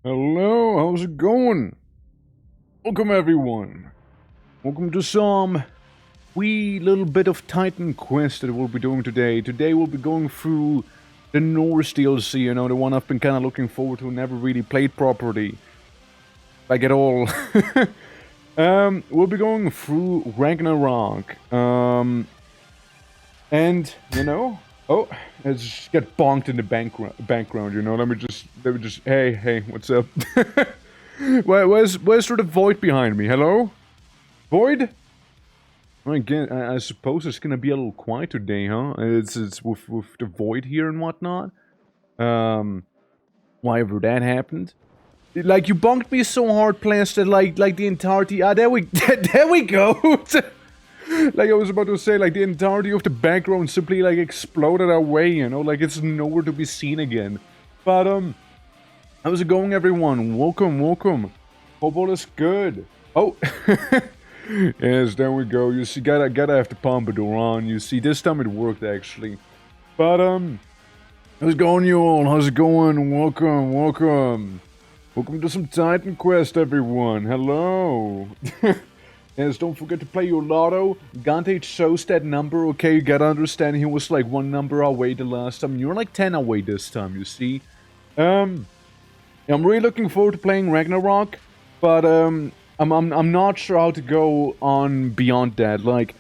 Hello, how's it going? Welcome everyone. Welcome to some wee little bit of Titan quest that we'll be doing today. Today we'll be going through the Norse DLC, you know, the one I've been kind of looking forward to, never really played properly. Like at all. We'll be going through Ragnarok. And, you know, oh, let's just get bonked in the background, you know, let me just, hey, what's up? Where's sort of Void behind me? Hello? Void? Again, I suppose it's gonna be a little quiet today, huh? It's with the Void here and whatnot. Why ever that happened. Like, you bonked me so hard, Plants, that like the entirety... Ah, there we go! Like I was about to say, like the entirety of the background simply like exploded away, you know, like it's nowhere to be seen again. But how's it going, everyone? Welcome. Hope all is good. Oh, yes, there we go. You see, gotta have the pompadour on. You see, this time it worked actually. But how's it going, you all? How's it going? Welcome to some Titan Quest, everyone. Hello. Yes, don't forget to play your lotto. Gante shows that number, okay? You gotta understand he was like 1 number away the last time. You're like 10 away this time, you see? I'm really looking forward to playing Ragnarok, but I'm not sure how to go on beyond that. Like,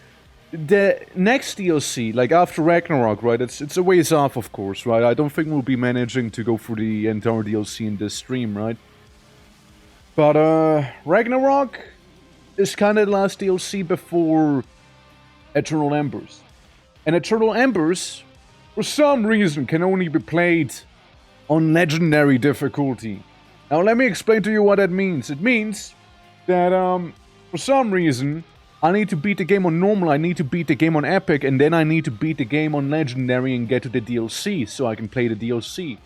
the next DLC, like after Ragnarok, right? It's a ways off, of course, right? I don't think we'll be managing to go through the entire DLC in this stream, right? But Ragnarok is kind of the last DLC before Eternal Embers. And Eternal Embers, for some reason, can only be played on Legendary difficulty. Now let me explain to you what that means. It means that, for some reason, I need to beat the game on Normal, I need to beat the game on Epic, and then I need to beat the game on Legendary and get to the DLC, so I can play the DLC.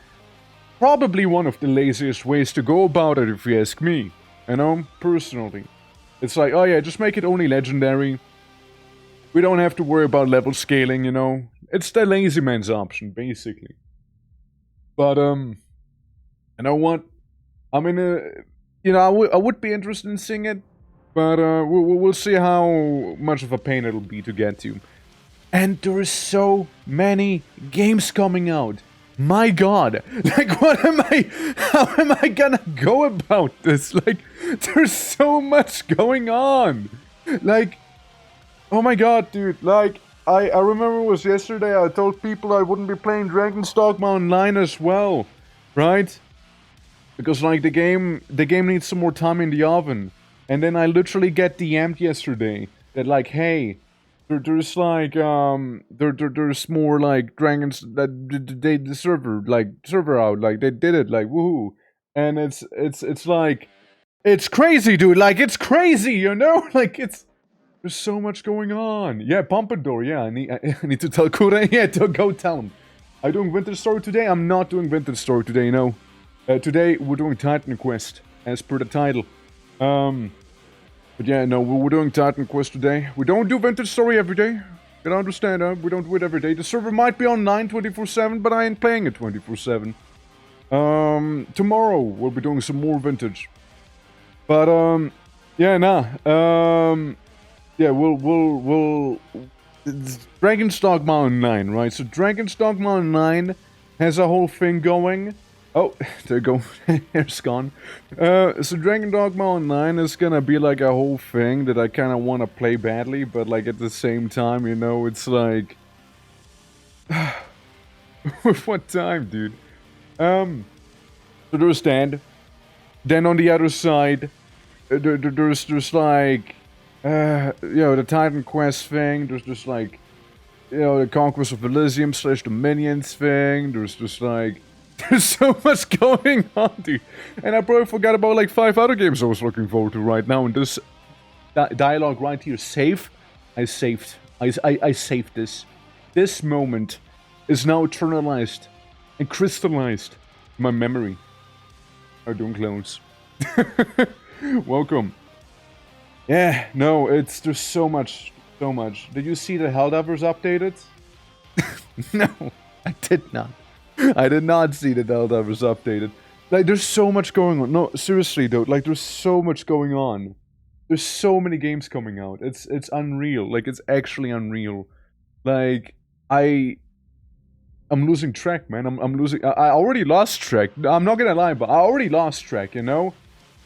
Probably one of the laziest ways to go about it, if you ask me. You know, personally. It's like, oh yeah, just make it only Legendary. We don't have to worry about level scaling, you know. It's the lazy man's option, basically. But, you know what? I mean, you know, I would be interested in seeing it. But, we'll see how much of a pain it'll be to get to. And there are so many games coming out. My god, like how am I gonna go about this? Like, there's so much going on. Like, oh my god, dude, like, I remember it was yesterday, I told people I wouldn't be playing Dragon's Dogma Online as well, right? Because, like, the game needs some more time in the oven. And then I literally get DM'd yesterday that, like, hey, there's like there's more like dragons that the server out, like they did it, like woohoo. And it's like it's crazy, dude, like it's crazy, you know. Like there's so much going on. Yeah, Pompadour, yeah, I need to tell Kura, yeah, to go tell him. I'm doing Vintage Story today. I'm not doing Vintage Story today, you know. Today we're doing Titan Quest as per the title. But yeah, no, we're doing Titan Quest today. We don't do Vintage Story every day. You gotta understand, we don't do it every day. The server might be online 24/7, but I ain't playing it 24/7. Tomorrow we'll be doing some more Vintage. But, yeah, nah. Yeah, we'll... It's Dragon's Dogma Online, right? So Dragon's Dogma Online has a whole thing going. Oh, there you go. Hair's gone. So Dragon Dogma Online is gonna be like a whole thing that I kind of want to play badly, but like at the same time, you know, it's like... With what time, dude? So there's that. Then on the other side, there's like... you know, the Titan Quest thing. There's just like... You know, the Conquest of Elysium / Dominions thing. There's just like... There's so much going on, dude. And I probably forgot about like 5 other games I was looking forward to right now. And this dialogue right here, save. I saved. I saved this. This moment is now eternalized and crystallized in my memory. I'm doing clones. Welcome. Yeah, no, there's so much. Did you see the Helldivers updated? No, I did not. I did not see that Helldivers updated. Like, there's so much going on. No, seriously, though. Like, there's so much going on. There's so many games coming out. It's unreal. Like, it's actually unreal. Like, I'm losing track, man. I'm losing... I already lost track. I'm not gonna lie, but I already lost track, you know?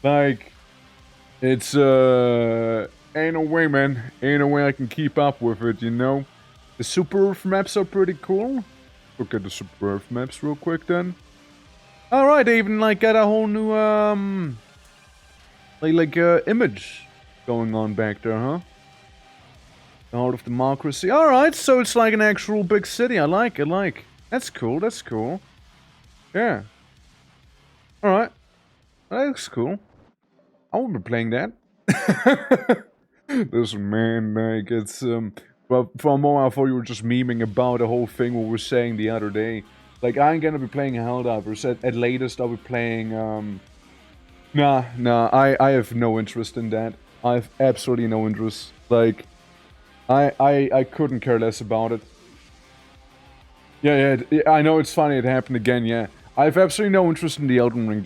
Like, it's, ain't no way, man. Ain't no way I can keep up with it, you know? The Super Earth maps are pretty cool. Look at the Super Earth maps real quick, then. Alright, they even, like, got a whole new, image going on back there, huh? The Heart of Democracy. Alright, so it's like an actual big city. I like. That's cool, that's cool. Yeah. Alright. That looks cool. I won't be playing that. Listen, man, like, it's, well, for a moment I thought you were just memeing about the whole thing we were saying the other day. Like, I ain't gonna be playing Helldivers. At latest, I'll be playing, Nah, I have no interest in that. I have absolutely no interest. Like, I couldn't care less about it. Yeah, I know it's funny it happened again, yeah. I have absolutely no interest in the Elden Ring,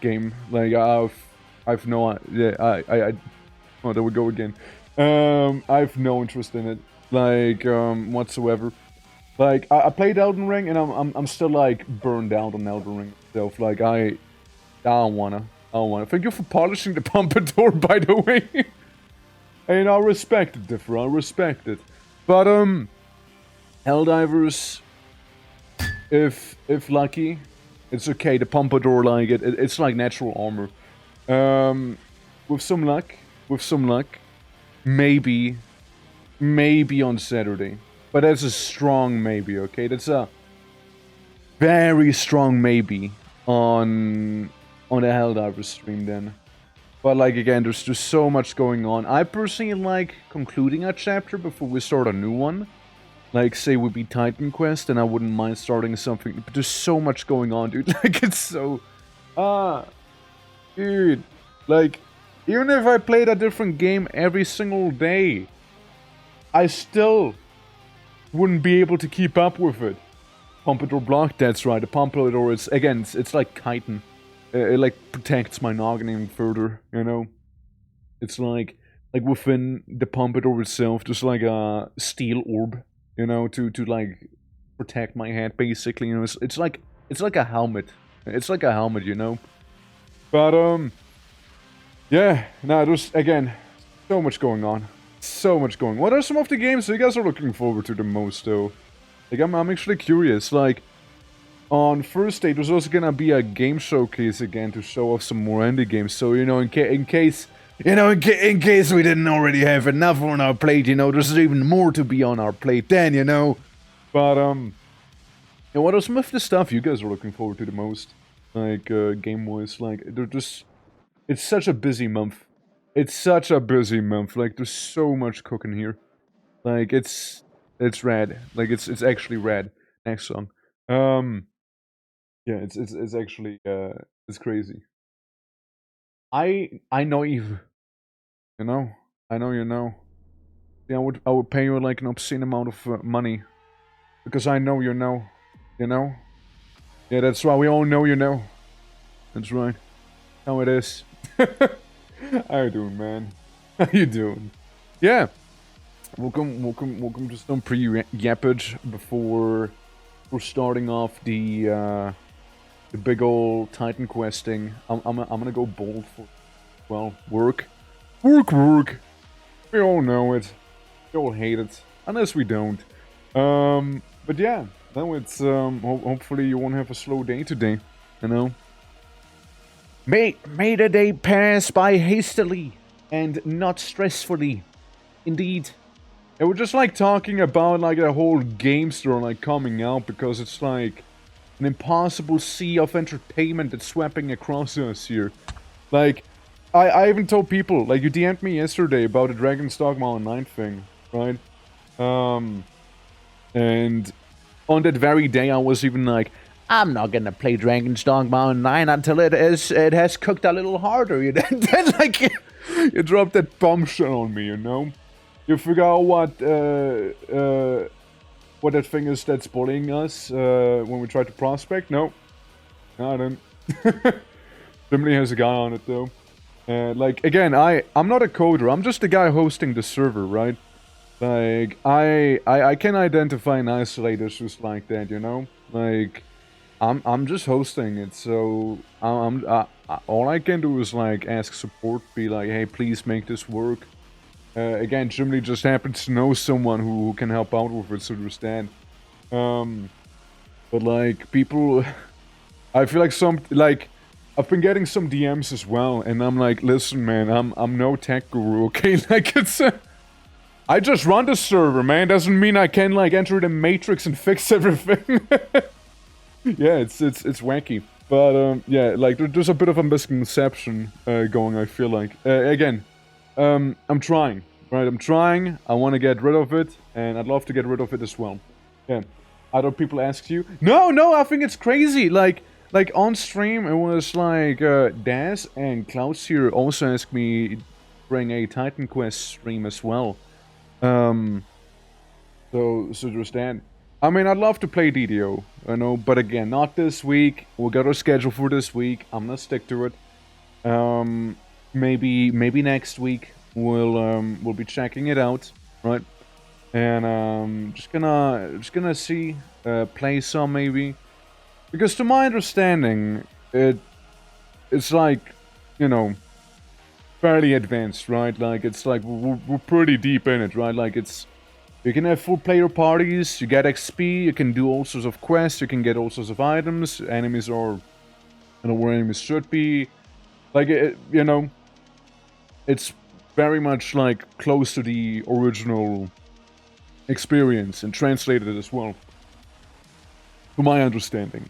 game. Like, I've no... Yeah, oh, there we go again. I have no interest in it. Like, whatsoever. Like, I played Elden Ring, and I'm still, like, burned out on Elden Ring itself. Like, I don't wanna. Thank you for polishing the pompadour, by the way. And I respect it, Differ. I respect it. But, Helldivers, if lucky, it's okay. The pompadour, like, it's like natural armor. With some luck, maybe on Saturday. But that's a strong maybe, okay? That's a very strong maybe on the Helldivers stream then. But, like, again, there's just so much going on. I personally like concluding a chapter before we start a new one. Like, say we beat Titan Quest, and I wouldn't mind starting something. But there's so much going on, dude. Like, it's so... Dude. Like, even if I played a different game every single day, I still wouldn't be able to keep up with it. Pompadour block, that's right. The pompadour is, again, it's like chitin. It like protects my noggin even further, you know? It's like within the pompadour itself, there's like a steel orb, you know, to like protect my head, basically. You know, it's like a helmet. It's like a helmet, you know? But yeah, no, there's, again, so much going on. So much going on. What are some of the games that you guys are looking forward to the most, though? Like, I'm actually curious. Like, on Thursday, there's also gonna be a game showcase again to show off some more indie games. So, you know, in case we didn't already have enough on our plate, you know, there's even more to be on our plate then, you know. But, and what are some of the stuff you guys are looking forward to the most? Like, game-wise, like, they're just... It's such a busy month. It's such a busy month. Like, there's so much cooking here. Like, it's rad. Like, it's actually rad. Next song. Yeah, it's actually, it's crazy. I know you. You know? I know you know. Yeah, I would pay you, like, an obscene amount of money. Because I know you know. You know? Yeah, that's right. We all know you know. That's right. How it is. How you doing, man? How you doing? Yeah. Welcome to some pre-yappage before we're starting off the big old Titan questing. I'm gonna go bold for, well, work. We all know it. We all hate it, unless we don't. But yeah, now it's hopefully you won't have a slow day today. You know. May the day pass by hastily and not stressfully. Indeed. And we're just like talking about like a whole game store like coming out because it's like an impossible sea of entertainment that's sweeping across us here. Like, I even told people, like, you DM'd me yesterday about the Dragon's Dogma Online thing, right? And on that very day I was even like, I'm not gonna play Dragon's Dogma Online until it has cooked a little harder. You then like you dropped that bombshell on me, you know. You figure out what that thing is that's bullying us when we try to prospect? No, I didn't. Jimmy has a guy on it though. Like again, I'm not a coder. I'm just the guy hosting the server, right? Like I can identify and isolate issues like that, you know. Like I'm just hosting it, so all I can do is like ask support, be like, hey, please make this work. Again, Jimmy just happens to know someone who can help out with it, so understand. But like people, I feel like I've been getting some DMs as well, and I'm like, listen, man, I'm no tech guru, okay? Like it's I just run the server, man. Doesn't mean I can like enter the matrix and fix everything. Yeah, it's wacky, but yeah, like there's a bit of a misconception going. I feel like again, I'm trying, right? I'm trying. I want to get rid of it, and I'd love to get rid of it as well. Yeah. Other people ask you? No, I think it's crazy. Like on stream, it was like Daz and Klaus here also asked me bring a Titan Quest stream as well. So there's that. I mean, I'd love to play DDO, I know, but again, not this week. We got our schedule for this week. I'm gonna stick to it. Maybe next week we'll be checking it out, right? And just gonna see play some maybe, because to my understanding, it's like, you know, fairly advanced, right? Like it's like we're pretty deep in it, right? Like it's, you can have full player parties, you get XP, you can do all sorts of quests, you can get all sorts of items, enemies are, you know, where enemies should be. Like, you know, it's very much like close to the original experience and translated as well, to my understanding.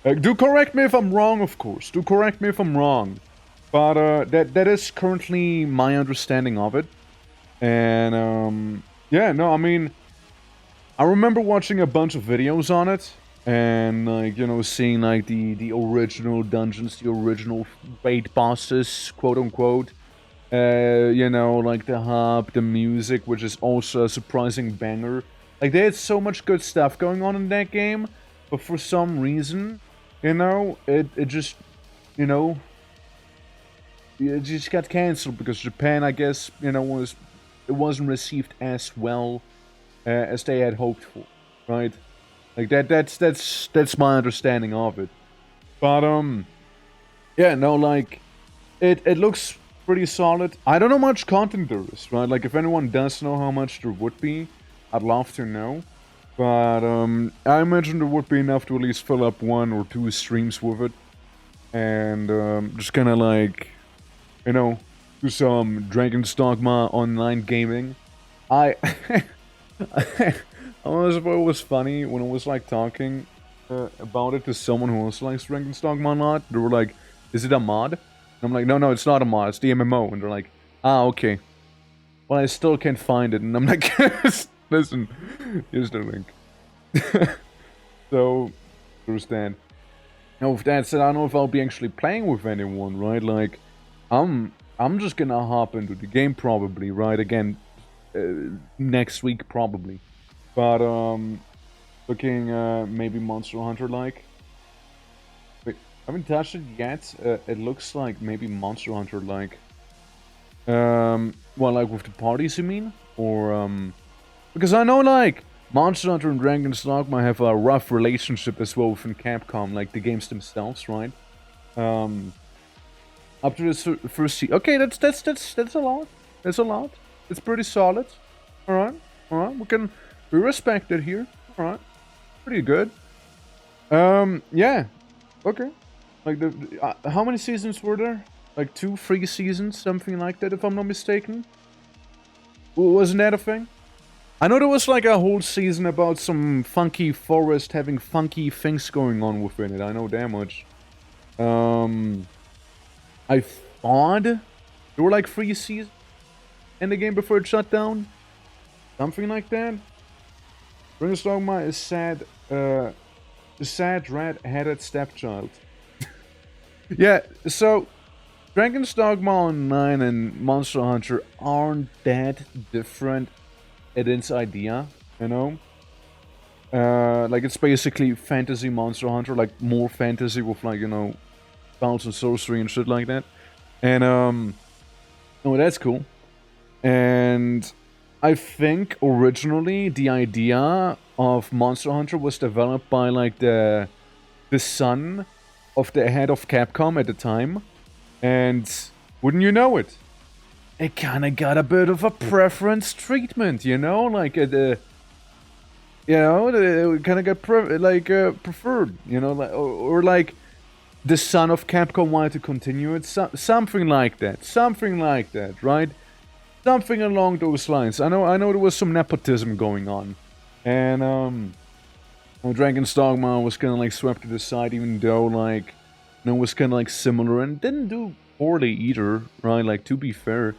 Do correct me if I'm wrong, of course. Do correct me if I'm wrong. But that is currently my understanding of it. And yeah, no, I mean, I remember watching a bunch of videos on it, and like, you know, seeing like the original dungeons, the original raid bosses, quote unquote. You know, like the hub, the music, which is also a surprising banger. Like, they had so much good stuff going on in that game, but for some reason, you know, it just, you know, it just got cancelled because Japan, I guess, you know, it wasn't received as well as they had hoped for, right? Like that's my understanding of it. But yeah, no, like it looks pretty solid. I don't know how much content there is, right? Like if anyone does know how much there would be, I'd love to know. But I imagine there would be enough to at least fill up 1 or 2 streams with it, and just kind of like, you know, do some Dragon's Dogma online gaming. I it was funny when I was like talking about it to someone who also likes Dragon's Dogma a lot. They were like, "Is it a mod?" And I'm like, "No, it's not a mod. It's the MMO." And they're like, "Ah, okay." Well, I still can't find it, and I'm like, "Listen, here's the link." So, understand. Now, with that said, I don't know if I'll be actually playing with anyone, right? Like, I'm just gonna hop into the game probably, right? Again, next week probably. But looking maybe Monster Hunter like. Wait, I haven't touched it yet. It looks like maybe Monster Hunter like. Well, like with the parties, you mean? Or because I know like Monster Hunter and Dragon's Dogma have a rough relationship as well within Capcom, like the games themselves, right? Up to this first season. Okay, that's a lot. That's a lot. It's pretty solid. All right. We respect it here. All right, pretty good. Yeah. Okay. Like how many seasons were there? Like 2, 3 seasons, something like that, if I'm not mistaken. Wasn't that a thing? I know there was like a whole season about some funky forest having funky things going on within it. I know that much. I thought there were like 3 seasons in the game before it shut down. Something like that. Dragon's Dogma is sad. The sad red-headed stepchild. Yeah, so Dragon's Dogma Online and Monster Hunter aren't that different in its idea, you know? Like, it's basically fantasy Monster Hunter, like more fantasy with, like, you know, spells and sorcery and shit like that. And oh, that's cool. And I think originally the idea of Monster Hunter was developed by like the son of the head of Capcom at the time. And wouldn't you know it, it kind of got a bit of a preference treatment, you know, like it kind of got preferred, you know, like, or like the son of Capcom wanted to continue it, something like that, right? Something along those lines. I know there was some nepotism going on, and Dragon's Dogma was kind of like swept to the side, even though like, you know, it was kind of like similar and didn't do poorly either, right? Like, to be fair.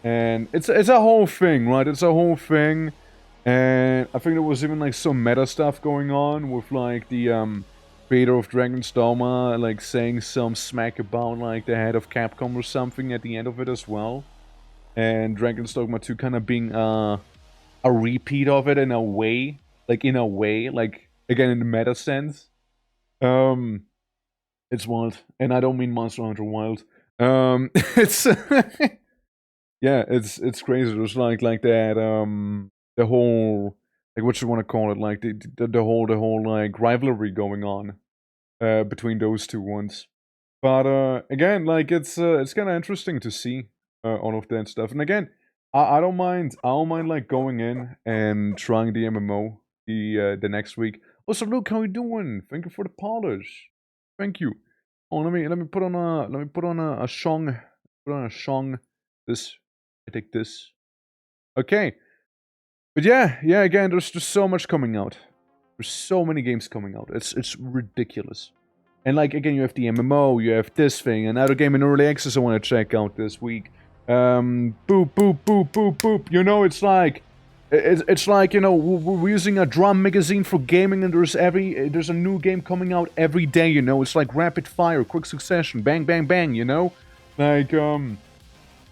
And it's a whole thing, right? It's a whole thing. And I think there was even like some meta stuff going on with like the creator of Dragon's Dogma like saying some smack about like the head of Capcom or something at the end of it as well. And Dragon's Dogma 2 kind of being a repeat of it in a way. Like again in the meta sense. It's wild. And I don't mean Monster Hunter Wild. It's yeah, it's crazy. There's like that the whole, like, what you want to call it, like the whole like rivalry going on between those two ones. But again, like it's kind of interesting to see all of that stuff. And again, I don't mind like going in and trying the MMO the next week. Also, Luke, how you doing? Thank you for the polish. Thank you. Oh, let me put on a shong. Put on a shong. This, I take this. Okay. But yeah, again, there's just so much coming out. There's so many games coming out. It's ridiculous. And like, again, you have the MMO, you have this thing, another game in early access I want to check out this week. Boop, boop, boop, boop, boop. You know, it's like, you know, we're using a drum magazine for gaming, and there's a new game coming out every day, you know. It's like rapid fire, quick succession, bang, bang, bang, you know. Like, I'm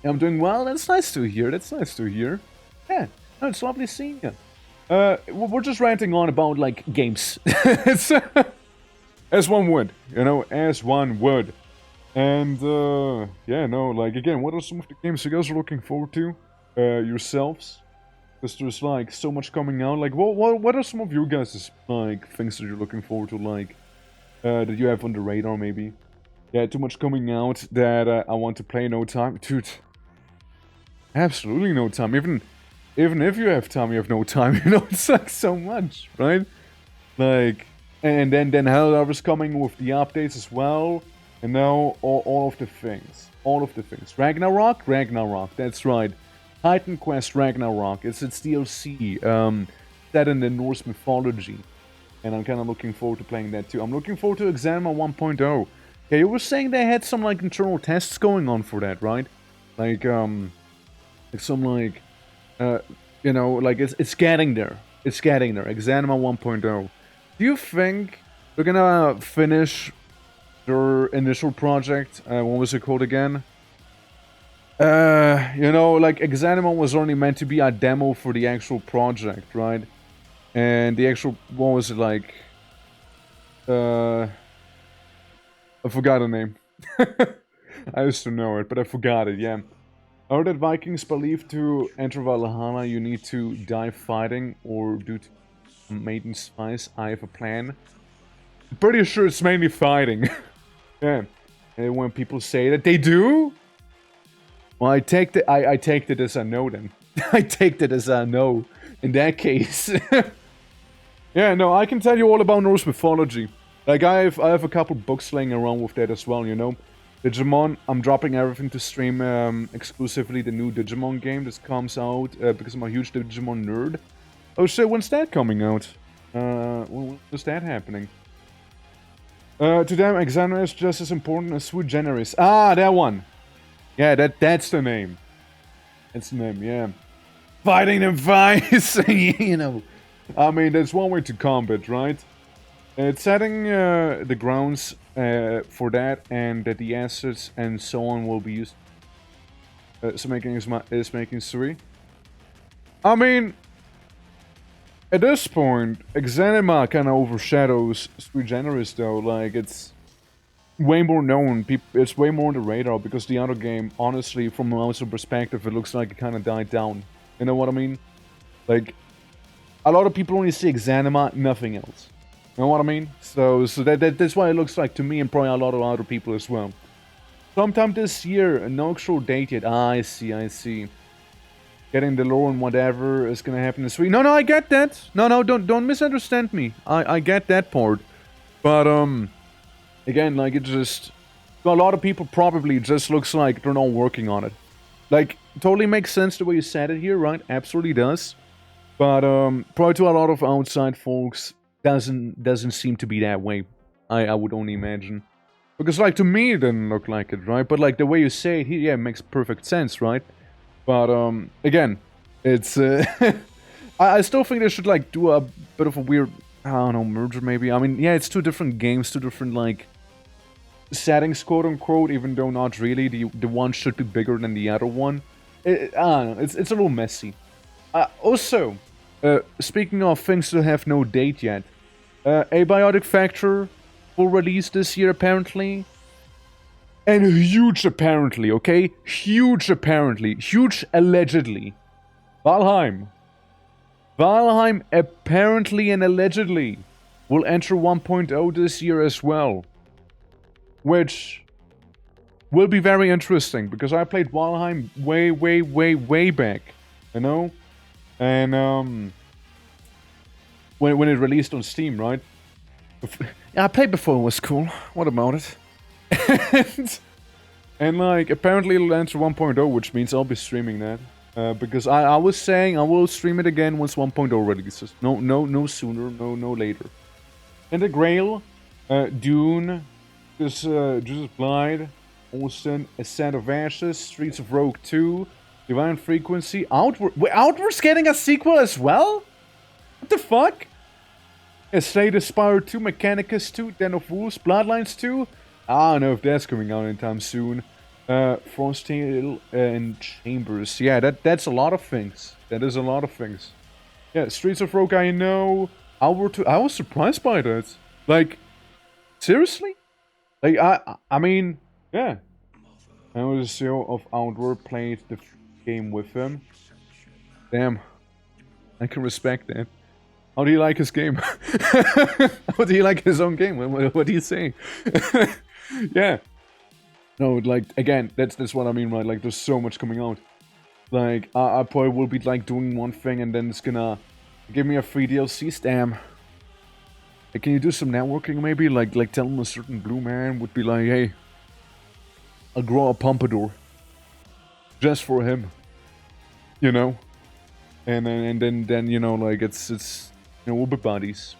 doing well. That's nice to hear. Yeah, no, it's lovely seeing you. We're just ranting on about like games. It's as one would, you know, as one would. And yeah, no, like, again, what are some of the games you guys are looking forward to yourselves? Because there's like so much coming out. Like, what are some of you guys' like things that you're looking forward to, like that you have on the radar maybe? Yeah, too much coming out that I want to play. No time, dude. Absolutely no time. Even if you have time, you have no time. You know, it's like so much, right? Like, and then Helldivers coming with the updates as well. And now all of the things. Ragnarok, that's right. Titan Quest Ragnarok. It's DLC set in the Norse mythology. And I'm kind of looking forward to playing that too. I'm looking forward to Exanima 1.0. Yeah, you were saying they had some like internal tests going on for that, right? Like some like you know, like it's getting there. Exanima 1.0. Do you think they're gonna finish their initial project? What was it called again? You know, like Exanima was only meant to be a demo for the actual project, right? And the actual, what was it like? I forgot the name. I used to know it, but I forgot it, yeah. Are that Vikings believed to enter Valhalla, you need to die fighting, or due to maiden spice, I have a plan? I'm pretty sure it's mainly fighting. Yeah. And when people say that they do, well, I take that as a no then. I take that as a no in that case. Yeah, no, I can tell you all about Norse mythology. Like, I have a couple books laying around with that as well, you know. Digimon, I'm dropping everything to stream exclusively the new Digimon game that comes out because I'm a huge Digimon nerd. Oh shit, when's that coming out? When's that happening? To them, Exanima is just as important as Sui Generis. Ah, that one! Yeah, that's the name. That's the name, yeah. Fighting them fights, you know. I mean, there's one way to combat, right? It's setting the grounds for that, and that the assets and so on will be used. So making is making Sui. I mean, at this point, Exanima kind of overshadows Sui Generis, though. Like, it's way more known. It's way more on the radar because the other game, honestly, from an outside perspective, it looks like it kind of died down. You know what I mean? Like, a lot of people only see Xanima, nothing else. You know what I mean? So that's why it looks like to me and probably a lot of other people as well. Sometime this year, no actual date yet. Ah, I see. Getting the lore and whatever is gonna happen this week. No, I get that. No, don't misunderstand me. I get that part. But, again, like, it just... A lot of people probably just looks like they're not working on it. Like, totally makes sense the way you said it here, right? Absolutely does. But, probably to a lot of outside folks, doesn't seem to be that way. I would only imagine. Because, like, to me, it didn't look like it, right? But, like, the way you say it here, yeah, it makes perfect sense, right? But, again, it's, I still think they should, like, do a bit of a weird, I don't know, merger maybe. I mean, yeah, it's two different games, two different, like, settings, quote-unquote, even though not really. The one should be bigger than the other one. I don't know, it's a little messy. Also, speaking of things that have no date yet, Abiotic Factor will release this year, apparently. And huge apparently, okay? Huge apparently. Huge allegedly. Valheim apparently and allegedly will enter 1.0 this year as well. Which will be very interesting, because I played Valheim way back, you know? And, when it released on Steam, right? Yeah, I played before, it was cool. What about it? and like, apparently it'll enter 1.0, which means I'll be streaming that. Because I was saying I will stream it again once 1.0 releases. No sooner, no later. And the Grail, Dune, Jesus Blind, Olsen, Ascent of Ashes, Streets of Rogue 2, Divine Frequency, Outward's getting a sequel as well? What the fuck? Slay the Spire 2, Mechanicus 2, Den of Wolves, Bloodlines 2? I don't know if that's coming out anytime soon. Frostale and Chambers. Yeah, that's a lot of things. That is a lot of things. Yeah, Streets of Rogue I know. Outward 2, I was surprised by that. Like, seriously? Like, I mean, yeah. I was the CEO of Outward, played the game with him. Damn. I can respect that. How do you like his game? How do you like his own game? What do you say? Yeah. No, like, again, that's what I mean, right? Like, there's so much coming out. Like, I probably will be, like, doing one thing and then it's gonna give me a free DLC. Damn. Like, can you do some networking, maybe? Like tell him a certain blue man would be like, hey, I'll grow a pompadour. Just for him. You know? And then you know, like, it's you know, we'll be buddies.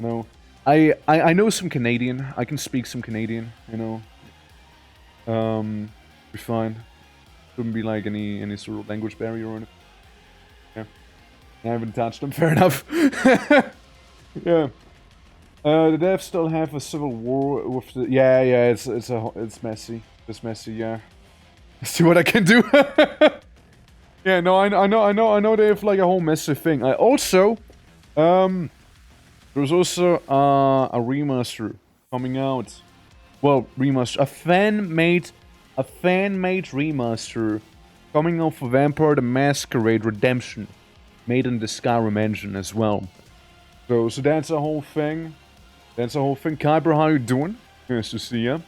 You know? I know some Canadian. I can speak some Canadian, you know. Be fine. Shouldn't be like any sort of language barrier or anything. Yeah. I haven't touched them, fair enough. Yeah. The devs still have a civil war with the... Yeah, it's messy. It's messy, yeah. See what I can do. Yeah, no, I know they have like a whole messy thing. I also... there's also a remaster coming out. Well, remaster, a fan-made remaster coming out for Vampire the Masquerade Redemption, made in the Skyrim engine as well. So that's a whole thing. Kyber, how you doing? Nice to see ya.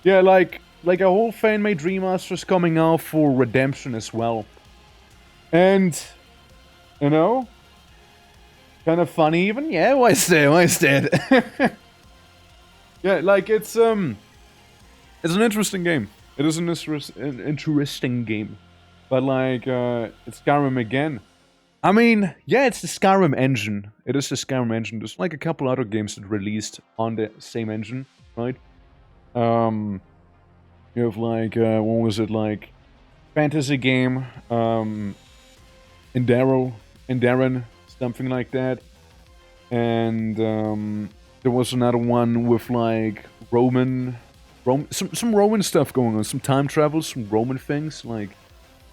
Yeah, like a whole fan-made remaster is coming out for Redemption as well. And, you know, kind of funny even. Yeah, why is that? Yeah, like, it's an interesting game. It is an interesting game. But, like, it's Skyrim again. I mean, yeah, it's the Skyrim engine. It is the Skyrim engine. There's, like, a couple other games that released on the same engine, right? You have, like, what was it, like, fantasy game, Darren, something like that. And, there was another one with, like, some Roman stuff going on, some time travel, some Roman things, like,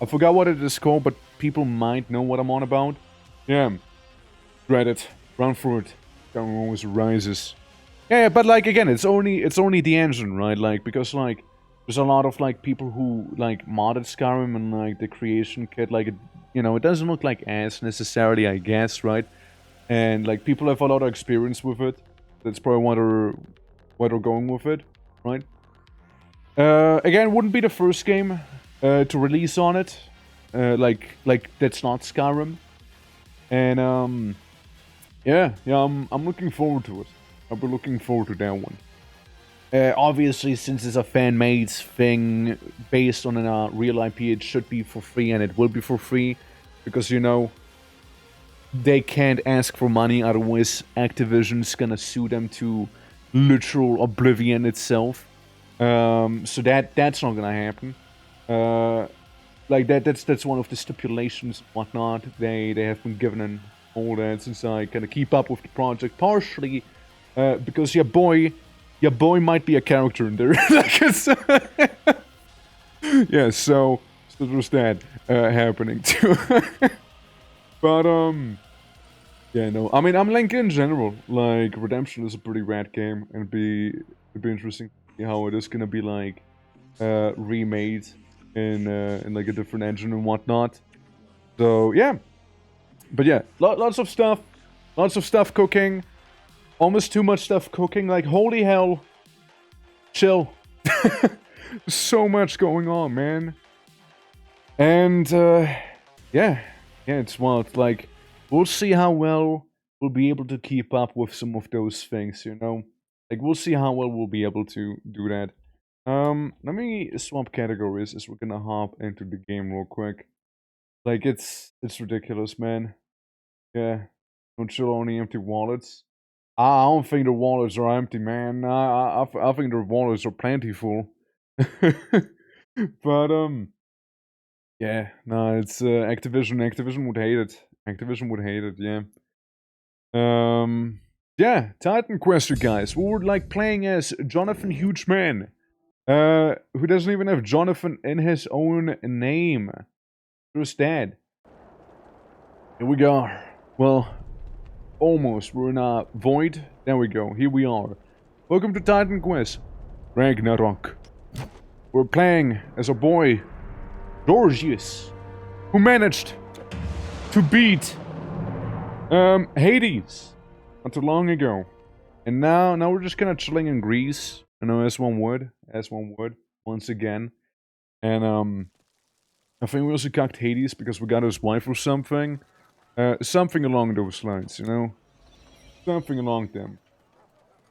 I forgot what it is called, but people might know what I'm on about. Yeah, Reddit, run for it, Skyrim always rises. Yeah, but like again, it's only the engine, right? Like because like there's a lot of like people who like modded Skyrim and like the creation kit, like it doesn't look like ass necessarily, I guess, right? And like people have a lot of experience with it. That's probably why they're going with it, right? Again, wouldn't be the first game to release on it. Like that's not Skyrim. And yeah, I'm looking forward to it. I'll be looking forward to that one. Obviously, since it's a fan-made thing based on a real IP, it should be for free, and it will be for free, because they can't ask for money, otherwise Activision's gonna sue them to literal oblivion itself. So that's not gonna happen. Like that's one of the stipulations and whatnot they have been given and all that, since I kind of keep up with the project, partially because your boy might be a character in there. Like it's yeah, so there's that happening too. But yeah, no, I mean, I'm like in general, like Redemption is a pretty rad game, and it'd be interesting to see how it is gonna be like remade in like a different engine and whatnot. So yeah, but yeah, lots of stuff cooking, almost too much stuff cooking. Like holy hell, chill. So much going on, man. And yeah, it's wild. Like we'll see how well we'll be able to keep up with some of those things. Like we'll see how well we'll be able to do that. Let me swap categories as we're gonna hop into the game real quick. Like it's ridiculous, man. Yeah, don't chill only empty wallets. I don't think the wallets are empty, man. I think the wallets are plentiful. But yeah, no, it's Activision. Activision would hate it. Activision would hate it. Yeah. Yeah, Titan Quest, you guys. We were like playing as Jonathan Huge Man. Who doesn't even have Jonathan in his own name. Just dead. Here we go. Well, almost. We're in a void. There we go. Here we are. Welcome to Titan Quest. Ragnarok. We're playing as a boy, Georgius, who managed to beat Hades not too long ago. And now we're just kind of chilling in Greece. I know, as one would, once again. And I think we also cucked Hades because we got his wife or something. Something along those lines, something along them.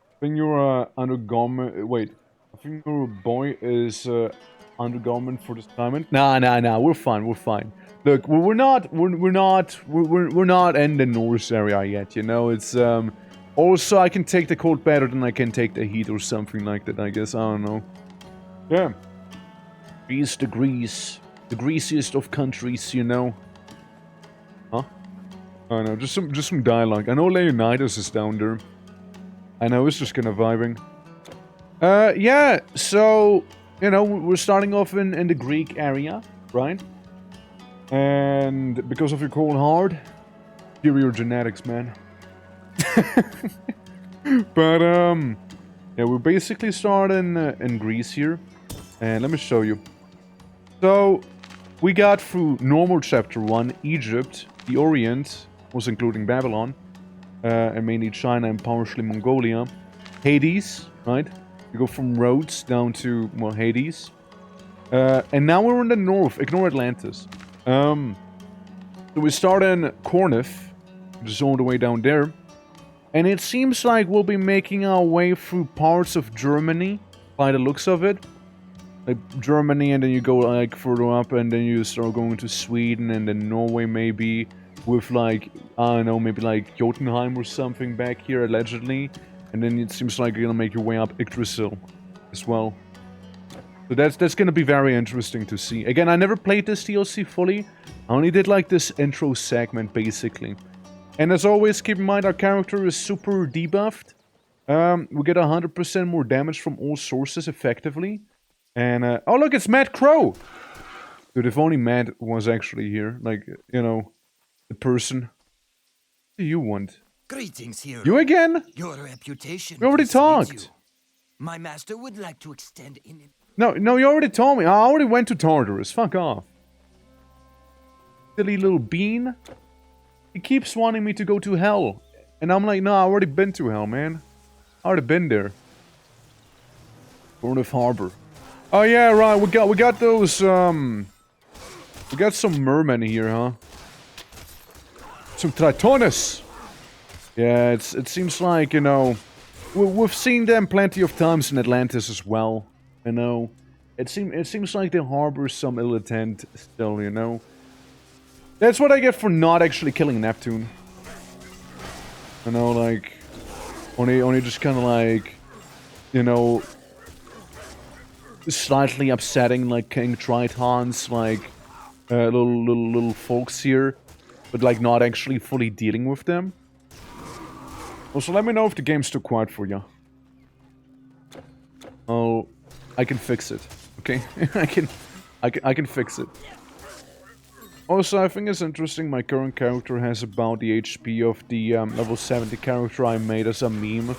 I think your undergarment. Wait, I think your boy is undergarment for this assignment. Nah. We're fine. Look, we're not in the Norse area yet. It's Also, I can take the cold better than I can take the heat or something like that. I guess I don't know. Yeah. Greece, the greasiest of countries, Huh? I know, just some dialogue. I know Leonidas is down there. I know, it's just kind of vibing. Yeah, so, we're starting off in the Greek area, right? And because of your cold hard, superior genetics, man. But, yeah, we're basically starting in Greece here. And let me show you. So, we got through normal chapter 1, Egypt, the Orient, was including Babylon, and mainly China and partially Mongolia. Hades, right? We go from Rhodes down to, well, Hades. And now we're in the north, ignore Atlantis. So we start in Corinth, which is all the way down there. And it seems like we'll be making our way through parts of Germany, by the looks of it. Like Germany, and then you go like further up, and then you start going to Sweden, and then Norway maybe, with like, I don't know, maybe like Jotunheim or something back here, allegedly. And then it seems like you're gonna make your way up Yggdrasil as well. So that's gonna be very interesting to see. Again, I never played this DLC fully. I only did like this intro segment, basically. And as always, keep in mind our character is super debuffed. We get 100% more damage from all sources effectively. And, oh look, it's Matt Crow! Dude, if only Matt was actually here. Like, the person. What do you want? Greetings, hero. You again? Your reputation. We already precedes talked. you. My master would like to extend in. No, you already told me. I already went to Tartarus. Fuck off. Silly little bean. He keeps wanting me to go to hell. And I'm like, no, I already been to hell, man. I already been there. Bournemouth Harbor. Oh yeah, right. We got those we got some mermen here, huh? Some Tritonus. Yeah, it seems like, you know, we've seen them plenty of times in Atlantis as well. You know, it seems like they harbor some ill intent still. You know, that's what I get for not actually killing Neptune. You know, like only just kind of like, you know, slightly upsetting like King Triton's like little folks here, but like not actually fully dealing with them. Also, let me know if the game's too quiet for you. Oh, I can fix it. Okay, I can fix it. Also, I think it's interesting. My current character has about the HP of the level 70 character I made as a meme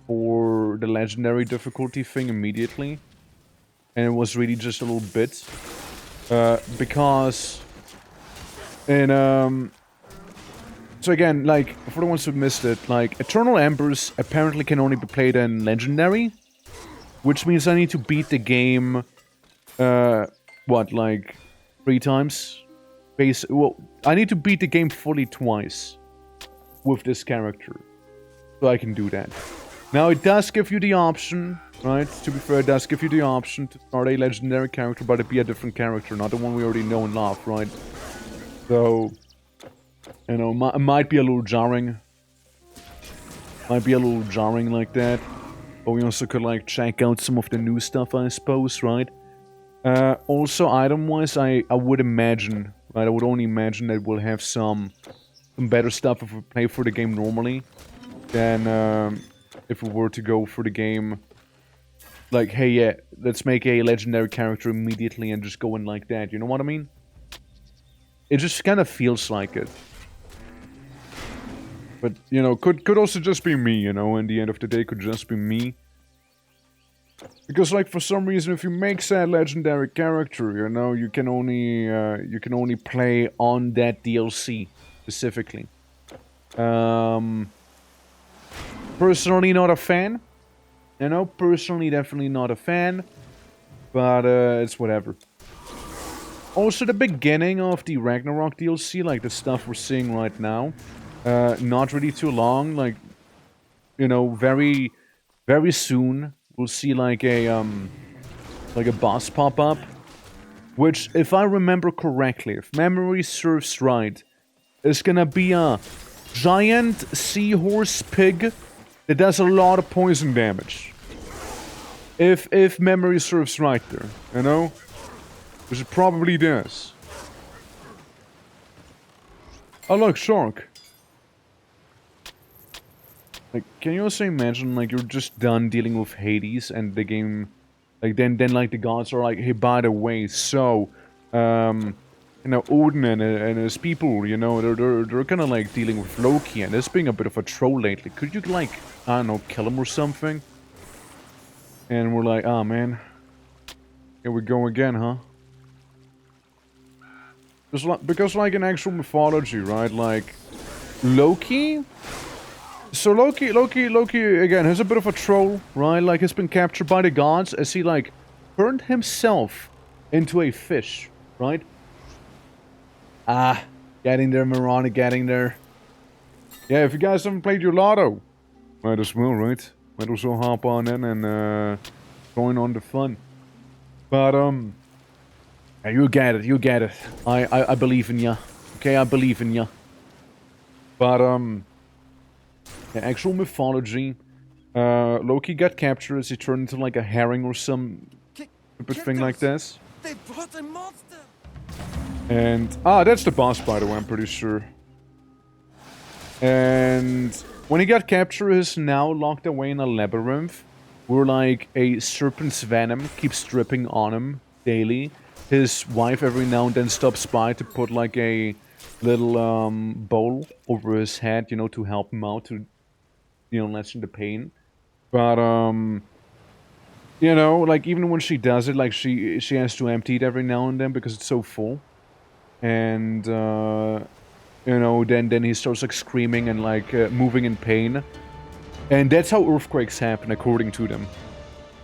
for the legendary difficulty thing immediately, and it was really just a little bit because in so again, like, for the ones who missed it, like, Eternal Embers apparently can only be played in Legendary, which means I need to beat the game, what, like, 3 times? Well, I need to beat the game fully twice with this character, so I can do that. Now, it does give you the option, right? To be fair, it does give you the option to start a Legendary character, but it be a different character, not the one we already know and love, right? So, you know, it might be a little jarring. Might be a little jarring like that. But we also could, like, check out some of the new stuff, I suppose, right? Also, item-wise, I would imagine, right? I would only imagine that we'll have some better stuff if we play for the game normally than if we were to go for the game. Like, hey, yeah, let's make a legendary character immediately and just go in like that. You know what I mean? It just kind of feels like it. But, you know, could also just be me, you know, in the end of the day, could just be me. Because, like, for some reason, if you make said legendary character, you know, you can only play on that DLC, specifically. Personally not a fan. You know, personally definitely not a fan. But, it's whatever. Also, the beginning of the Ragnarok DLC, like the stuff we're seeing right now, not really too long, like, you know, very, very soon, we'll see like a boss pop up, which, if I remember correctly, if memory serves right, is gonna be a giant seahorse pig that does a lot of poison damage. If memory serves right there, you know? Which it probably does. Oh look, shark. Like, can you also imagine, like, you're just done dealing with Hades and the game, like, then like, the gods are like, hey, by the way, so, you know, Odin and his people, you know, they're kind of, like, dealing with Loki, and this being a bit of a troll lately. Could you, like, I don't know, kill him or something? And we're like, oh, man. Here we go again, huh? Because, like, in actual mythology, right, like, Loki... So Loki, again, has a bit of a troll, right? Like, he's been captured by the gods as he, like, turned himself into a fish, right? Ah, getting there, Mirana, getting there. Yeah, if you guys haven't played your lotto, might as well, right? Might as well hop on in and, join on the fun. But, yeah, you get it. I believe in ya. Okay, I believe in ya. But, the actual mythology, Loki got captured as he turned into like a herring or some stupid thing like this. They brought a monster. And, that's the boss, by the way, I'm pretty sure. And when he got captured, he's now locked away in a labyrinth where like a serpent's venom keeps dripping on him daily. His wife every now and then stops by to put like a little bowl over his head, you know, to help him out, to, you know, lessen the pain. But you know, like even when she does it, like she has to empty it every now and then because it's so full. And you know, then he starts like screaming and like moving in pain. And that's how earthquakes happen, according to them.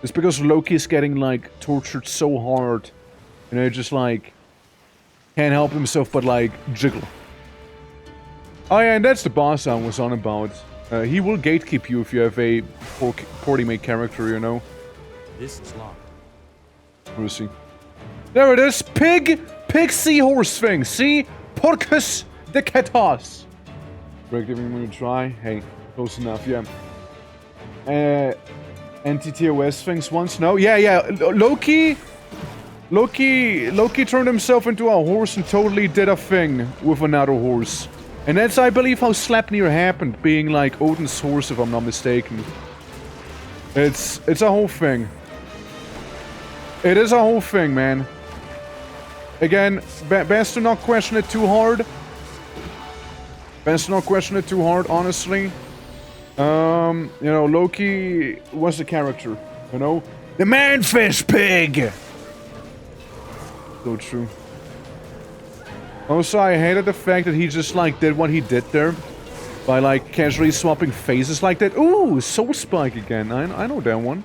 It's because Loki's getting like tortured so hard, you know, just like can't help himself but like jiggle. Oh yeah, and that's the boss I was on about. He will gatekeep you if you have a poorly made character, you know. This is locked. We'll see. There it is! Pig seahorse thing! See? Porcus de Ketos! Break giving me a try. Hey, close enough, yeah. Anti-TOS things once? No? Yeah. Loki turned himself into a horse and totally did a thing with another horse. And that's, I believe, how Sleipnir happened, being like Odin's horse, if I'm not mistaken. It's a whole thing. It is a whole thing, man. Again, best to not question it too hard. Best to not question it too hard, honestly. You know, Loki was a character, you know? The man-fish pig! So true. Also, I hated the fact that he just, like, did what he did there. By, like, casually swapping faces like that. Ooh, Soul Spike again. I know that one.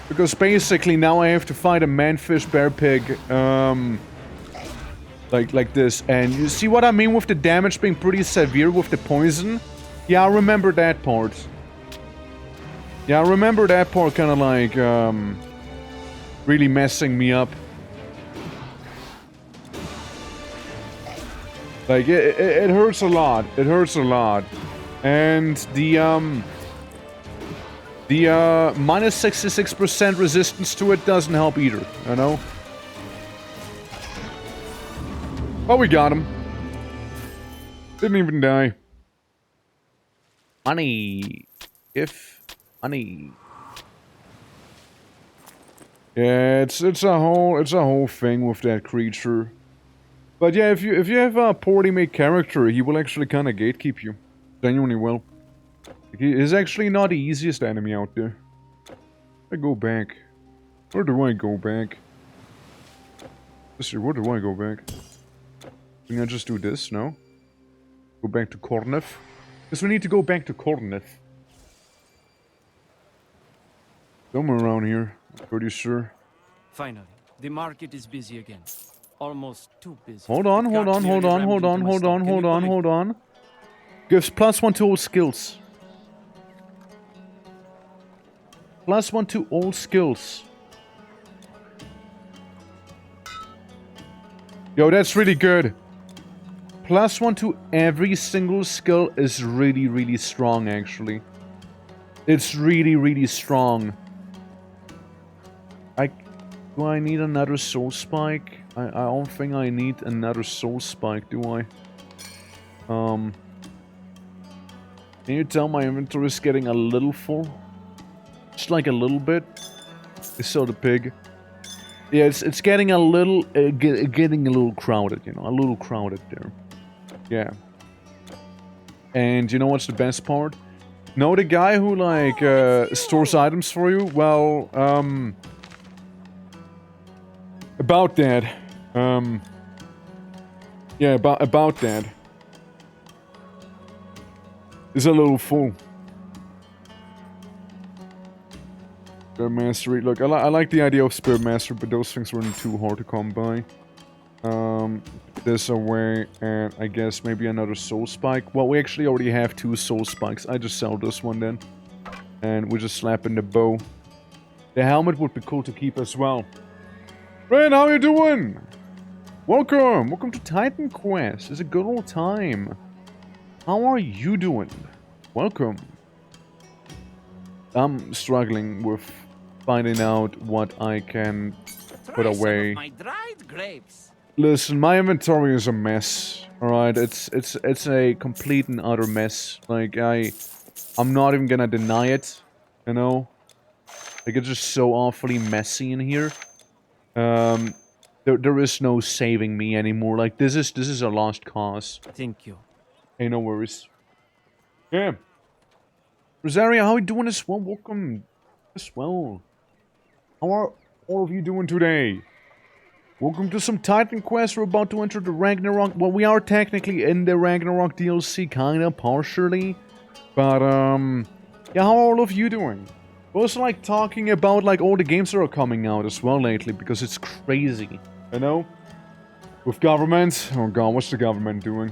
Because basically now I have to fight a man-fish bear pig, like this. And you see what I mean with the damage being pretty severe with the poison? Yeah, I remember that part. Yeah, I remember that part kind of like, really messing me up. Like, it hurts a lot. It hurts a lot. And the minus 66% resistance to it doesn't help either, you know? Oh, we got him. Didn't even die. Money. Money. Yeah, it's a whole thing with that creature. But yeah, if you have a poorly made character, he will actually kind of gatekeep you. Genuinely will. He is actually not the easiest enemy out there. I go back. Where do I go back? Where do I go back? Can I just do this? No? Go back to Kornef? Because we need to go back to Kornef. Somewhere around here. I'm pretty sure. Finally, the market is busy again. Almost too busy. Hold on. Gives +1 to all skills. +1 to all skills. Yo, that's really good. +1 to every single skill is really, really strong, actually. It's really, really strong. Do I need another soul spike? I don't think I need another soul spike, do I? Can you tell my inventory is getting a little full? Just like a little bit. I saw the pig. Yeah, it's getting a little getting a little crowded, you know, a little crowded there. Yeah. And you know what's the best part? No, the guy who like stores items for you. Well, about that. Yeah, about that. Is a little full. Spirit Mastery. Look, I like the idea of Spirit Mastery, but those things weren't too hard to come by. This away, and I guess maybe another Soul Spike. Well, we actually already have 2 Soul Spikes. I just sell this one then. And we just slap in the bow. The helmet would be cool to keep as well. Ren, how you doing? Welcome! Welcome to Titan Quest. It's a good old time. How are you doing? Welcome. I'm struggling with finding out what I can put away. My dried grapes. Listen, my inventory is a mess. Alright, it's a complete and utter mess. Like, I'm not even gonna deny it. You know? Like, it's just so awfully messy in here. There is no saving me anymore. Like, this is a lost cause. Thank you. Hey, no worries. Yeah. Rosaria, how are you doing as well? Welcome as well. How are all of you doing today? Welcome to some Titan Quest. We're about to enter the Ragnarok. Well, we are technically in the Ragnarok DLC, kinda, partially. But, yeah, how are all of you doing? We're also, like, talking about, like, all the games that are coming out as well lately, because it's crazy. You know? With government. Oh god, what's the government doing?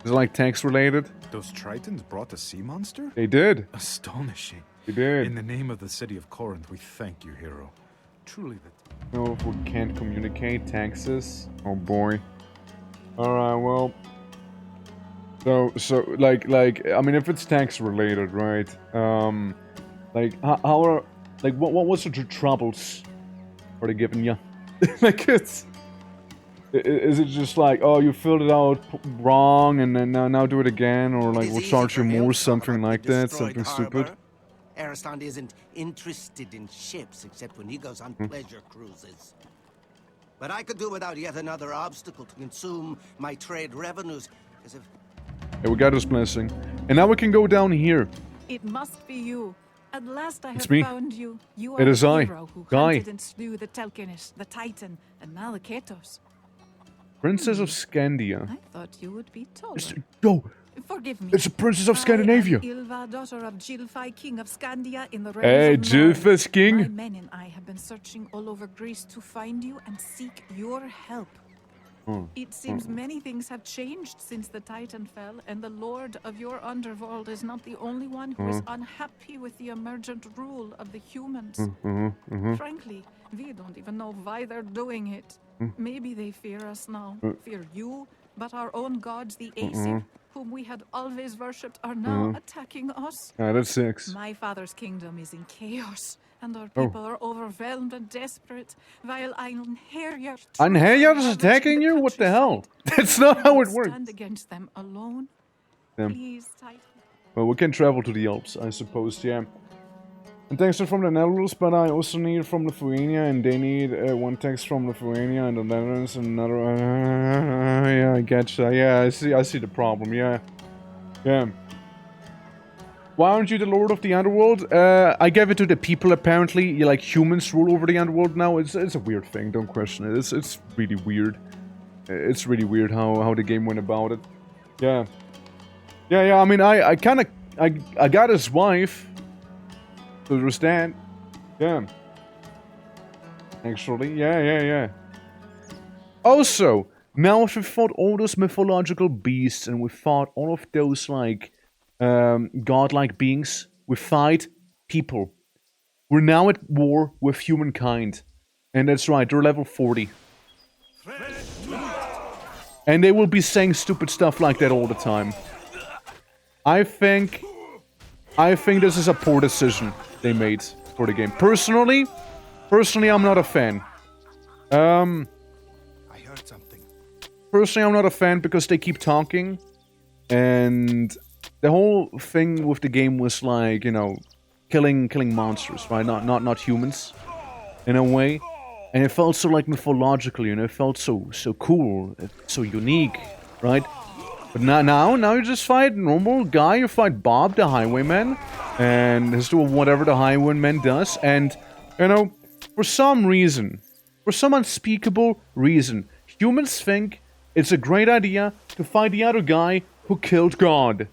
Is it, like, tax-related? Those Tritons brought a sea monster? They did. Astonishing. They did. In the name of the city of Corinth, we thank you, hero. Truly the... No, if we can't communicate, taxes. Oh boy. Alright, well. So, like, I mean, if it's tax related, right? Like, how are, like, what's the troubles are they giving you? Like, is it just like, oh, you filled it out wrong, and then now do it again, or like, we'll charge you more, something like that, something stupid? Ariston isn't interested in ships except when he goes on pleasure cruises. But I could do without yet another obstacle to consume my trade revenues. As if... Yeah, we got his blessing. And now we can go down here. It must be you. At last I It's have me. found you. You are It is the I, hero who Guy. hunted and slew the Telkinish, the Titan, and now the Ketos. Princess of Scandia. I thought you would be taller. Go! Forgive me. It's the Princess of Scandinavia! I am Ylva, daughter of Gilfi, king of Scandia in the realms Hey, of Norn. Gilfus My King! men and I have been searching all over Greece to find you and seek your help. It seems many things have changed since the Titan fell, and the Lord of your underworld is not the only one who is unhappy with the emergent rule of the humans. Frankly, we don't even know why they're doing it. Maybe they fear us now, fear you, but our own gods, the Aesir, whom we had always worshipped, are now attacking us. Ah, that's 6. My father's kingdom is in chaos, and our people are overwhelmed and desperate, while Einherjar... Einherjar is attacking you? What the hell? That's not how it works. Stand against them alone. Yeah. Please, Titan. Well, we can travel to the Alps, I suppose, yeah. And text are from the Netherlands, but I also need from Lithuania, and they need one text from Lithuania and the Netherlands, and another. Yeah, I getcha. Yeah, I see the problem. Yeah, yeah. Why aren't you the Lord of the Underworld? I gave it to the people. Apparently, you like humans rule over the Underworld now. It's a weird thing. Don't question it. It's really weird. It's really weird how the game went about it. Yeah, yeah. I mean, I got his wife. So there's that. Yeah. Actually, yeah. Also, now if we fought all those mythological beasts and we fought all of those, like, godlike beings, we fight people. We're now at war with humankind. And that's right, they're level 40. And they will be saying stupid stuff like that all the time. I think this is a poor decision they made for the game. Personally, I'm not a fan. I heard something. Personally, I'm not a fan because they keep talking. And the whole thing with the game was like, you know, killing monsters, right? Not humans, in a way. And it felt so like mythological, you know, it felt so cool, so unique, right? But now you just fight normal guy, you fight Bob, the highwayman, and he's doing whatever the highwayman does, and, you know, for some reason, for some unspeakable reason, humans think it's a great idea to fight the other guy who killed God.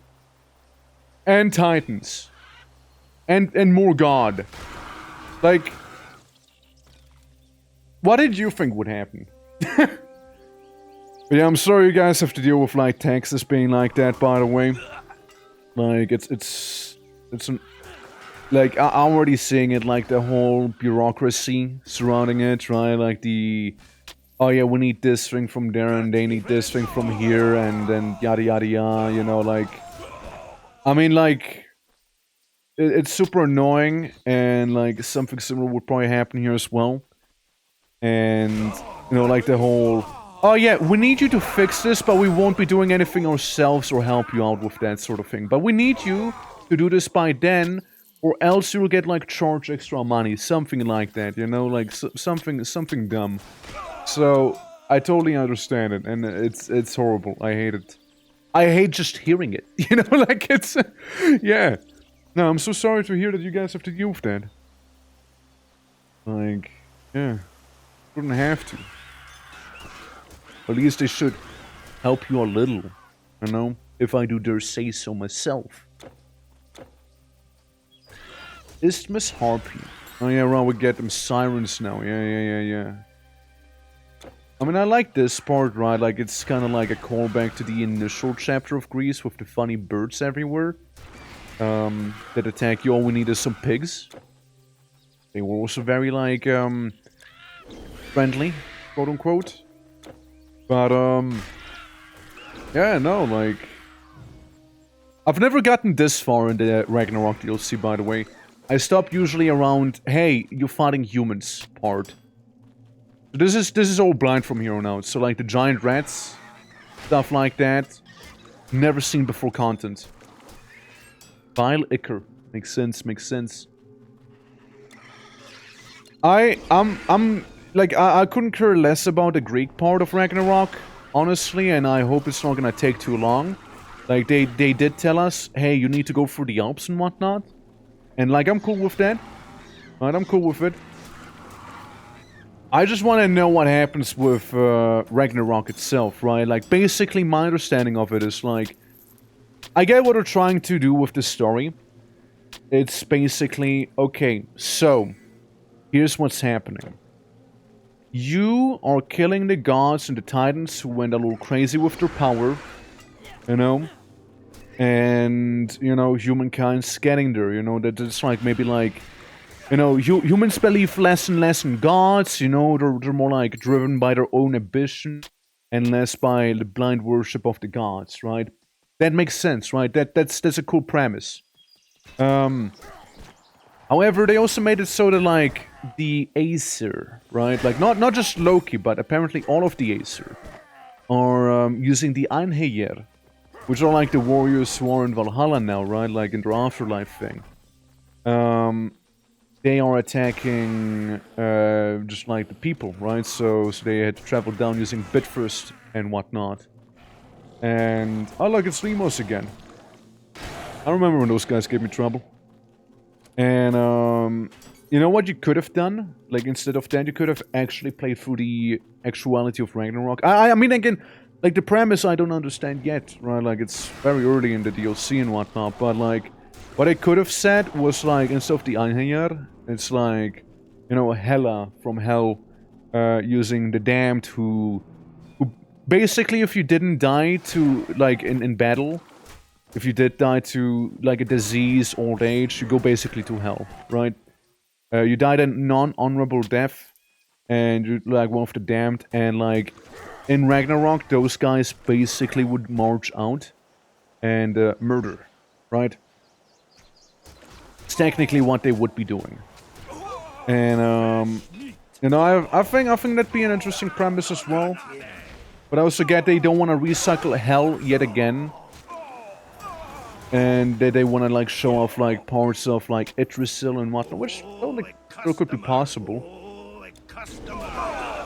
And Titans. And more God. Like, what did you think would happen? But yeah, I'm sorry you guys have to deal with, like, taxes being like that, by the way. Like, like, I'm already seeing it, like, the whole bureaucracy surrounding it, right? Like, oh yeah, we need this thing from there, and they need this thing from here, and then yada yada yada, you know, like... I mean, like... It's super annoying, and, like, something similar would probably happen here as well. And, you know, like, the whole... Oh yeah, we need you to fix this, but we won't be doing anything ourselves or help you out with that sort of thing. But we need you to do this by then, or else you'll get, like, charged extra money. Something like that, you know? Like, something dumb. So I totally understand it, and it's horrible. I hate it. I hate just hearing it. You know, like it's yeah. No, I'm so sorry to hear that you guys have to deal with that. Like, yeah, shouldn't have to. At least they should help you a little, you know, if I do dare say so myself. Isthmus Harpy. Oh yeah, right, we get them sirens now. Yeah. I mean, I like this part, right? Like, it's kind of like a callback to the initial chapter of Greece with the funny birds everywhere. That attack you. All we need is some pigs. They were also very, like, friendly, quote-unquote. But, yeah, no, like... I've never gotten this far in the Ragnarok DLC, by the way. I stopped usually around, hey, you're fighting humans part. So this is all blind from here on out. So like the giant rats, stuff like that. Never seen before content. Vile Ichor. Makes sense. I'm like I couldn't care less about the Greek part of Ragnarok, honestly, and I hope it's not gonna take too long. Like they did tell us, hey, you need to go through the Alps and whatnot. And like I'm cool with that. Right, I'm cool with it. I just want to know what happens with Ragnarok itself, right? Like, basically, my understanding of it is, like... I get what they're trying to do with the story. It's basically, okay, so... Here's what's happening. You are killing the gods and the titans who went a little crazy with their power. You know? And, you know, humankind's getting there, you know? That it's like, maybe like... You know, humans believe less and less in gods, you know, they're more like driven by their own ambition and less by the blind worship of the gods, right? That makes sense, right? That's a cool premise. However, they also made it so that like the Aesir, right? Like not just Loki, but apparently all of the Aesir are using the ENG, which are like the warriors who are in Valhalla now, right? Like in their afterlife thing. They are attacking just like the people, right? So they had to travel down using Bitfirst and whatnot. And oh look, it's Limos again. I remember when those guys gave me trouble. And you know what you could have done? Like instead of that, you could have actually played through the actuality of Ragnarok. I mean, again, like the premise I don't understand yet, right? Like it's very early in the DLC and whatnot, but like. What I could have said was like, instead of the Einherjar, it's like, you know, Hela from Hell, using the damned who basically, if you didn't die to, like, in battle, if you did die to, like, a disease, old age, you go basically to Hell, right? You died a non-honorable death, and you're, like, one of the damned, and, like, in Ragnarok, those guys basically would march out and murder, right? Technically what they would be doing. And you know, I think that'd be an interesting premise as well. But I also get they don't want to recycle Hell yet again. And they want to like show off like parts of like Yggdrasil and whatnot, which totally still could be possible.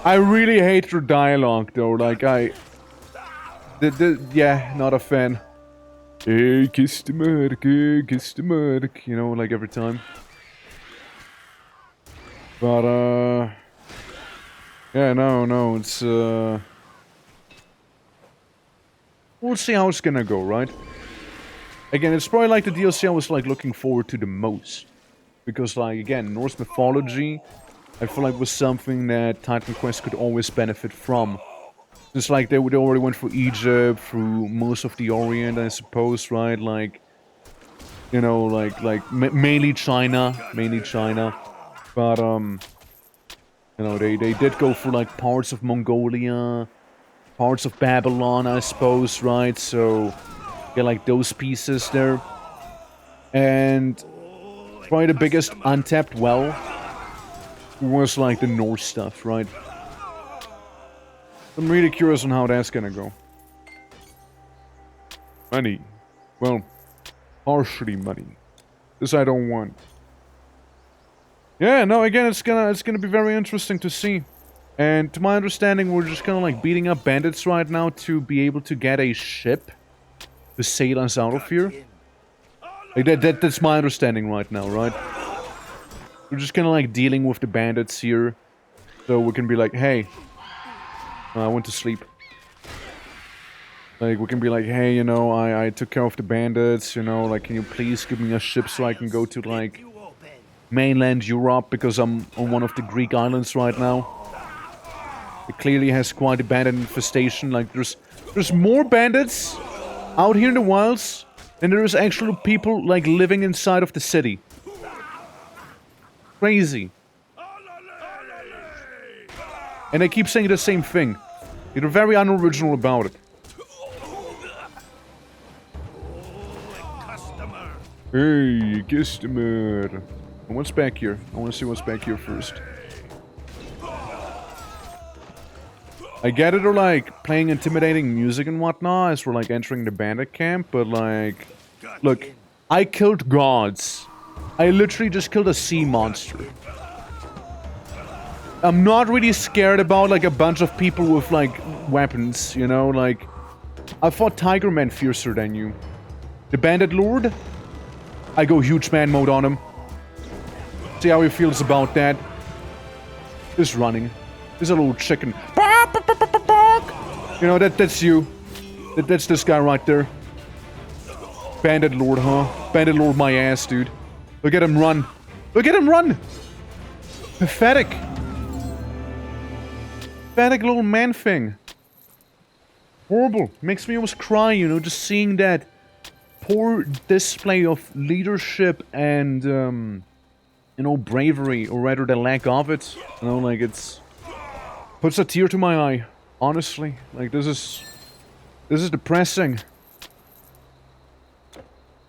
I really hate their dialogue though, like yeah, not a fan. Hey, kiss the mark, you know, like every time. But, yeah, no, it's, we'll see how it's gonna go, right? Again, it's probably like the DLC I was, like, looking forward to the most. Because, like, again, Norse mythology, I feel like was something that Titan Quest could always benefit from. Just like they already went through Egypt, through most of the Orient, I suppose, right? Like, you know, mainly China. But, you know, they did go through, like, parts of Mongolia, parts of Babylon, I suppose, right? So, get, like, those pieces there. And probably the biggest untapped well was, like, the Norse stuff, right? I'm really curious on how that's gonna go. Money. Well, partially money. This I don't want. Yeah, no, again, it's gonna be very interesting to see. And to my understanding, we're just kind of like beating up bandits right now to be able to get a ship to sail us out of here. Like that's my understanding right now, right? We're just kind of like dealing with the bandits here. So we can be like, hey, I went to sleep. Like, we can be like, hey, you know, I took care of the bandits, you know, like, can you please give me a ship so I can go to, like, mainland Europe, because I'm on one of the Greek islands right now. It clearly has quite a bandit infestation, like, there's more bandits out here in the wilds than there is actual people, like, living inside of the city. Crazy. And they keep saying the same thing. They're very unoriginal about it. Hey, customer. What's back here? I want to see what's back here first. I get it, or like playing intimidating music and whatnot as we're like entering the bandit camp, but like, look, I killed gods. I literally just killed a sea monster. I'm not really scared about like a bunch of people with like weapons, you know, like I fought Tiger Man fiercer than you. The Bandit Lord? I go huge man mode on him. See how he feels about that. Just running. There's a little chicken. You know, that's you. That's this guy right there. Bandit Lord, huh? Bandit Lord my ass, dude. Look at him run. Look at him run! Pathetic. Pathetic little man thing. Horrible. Makes me almost cry, you know, just seeing that poor display of leadership and, you know, bravery, or rather the lack of it. You know, like, it's... puts a tear to my eye, honestly. Like, this is depressing.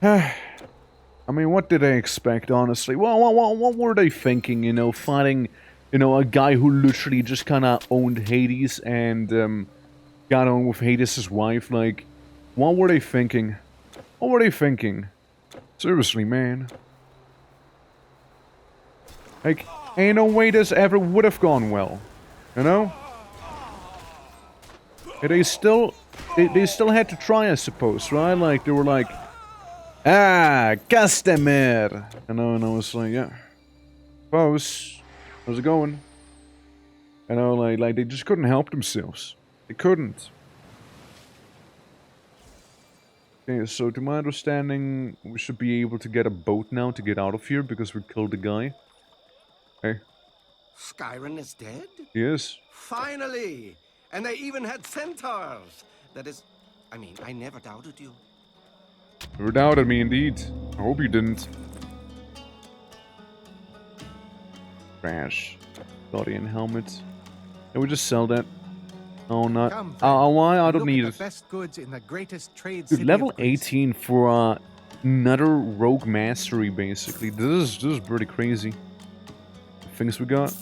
I mean, what did I expect, honestly? Well, what were they thinking, you know, fighting, you know, a guy who literally just kind of owned Hades and, got on with Hades' wife? Like, what were they thinking? What were they thinking? Seriously, man. Like, ain't no way this ever would have gone well. You know? Yeah, they still had to try, I suppose, right? Like, they were like, ah, customer! You know, and I was like, yeah. Suppose. How's it going? You know, like they just couldn't help themselves. They couldn't. Okay, so to my understanding, we should be able to get a boat now to get out of here because we killed the guy. Okay. Skyrim is dead? Yes. Finally! And they even had centaurs! That is... I mean, I never doubted you. You doubted me indeed. I hope you didn't. Trash. Body and helmet. Can we just sell that? Oh, not. Why? I don't need it. Best goods in the greatest trade Dude, level 18 for another rogue mastery, basically. This is pretty crazy. The things we got.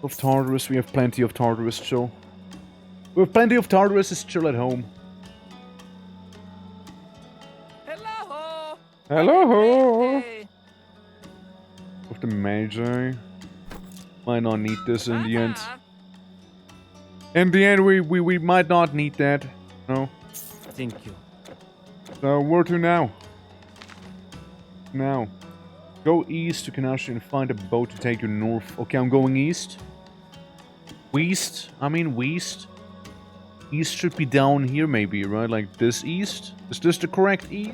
Of Tartarus, we have plenty of Tartarus chill. We have plenty of Tartarus chill at home. Hello! Hello! With the Magi. Might not need this in the end. In the end, we might not need that. No. Thank you. So, where to now? Now. Go east to Kanashi and find a boat to take you north. Okay, I'm going east. West? I mean, west. East should be down here, maybe, right? Like this east? Is this the correct east?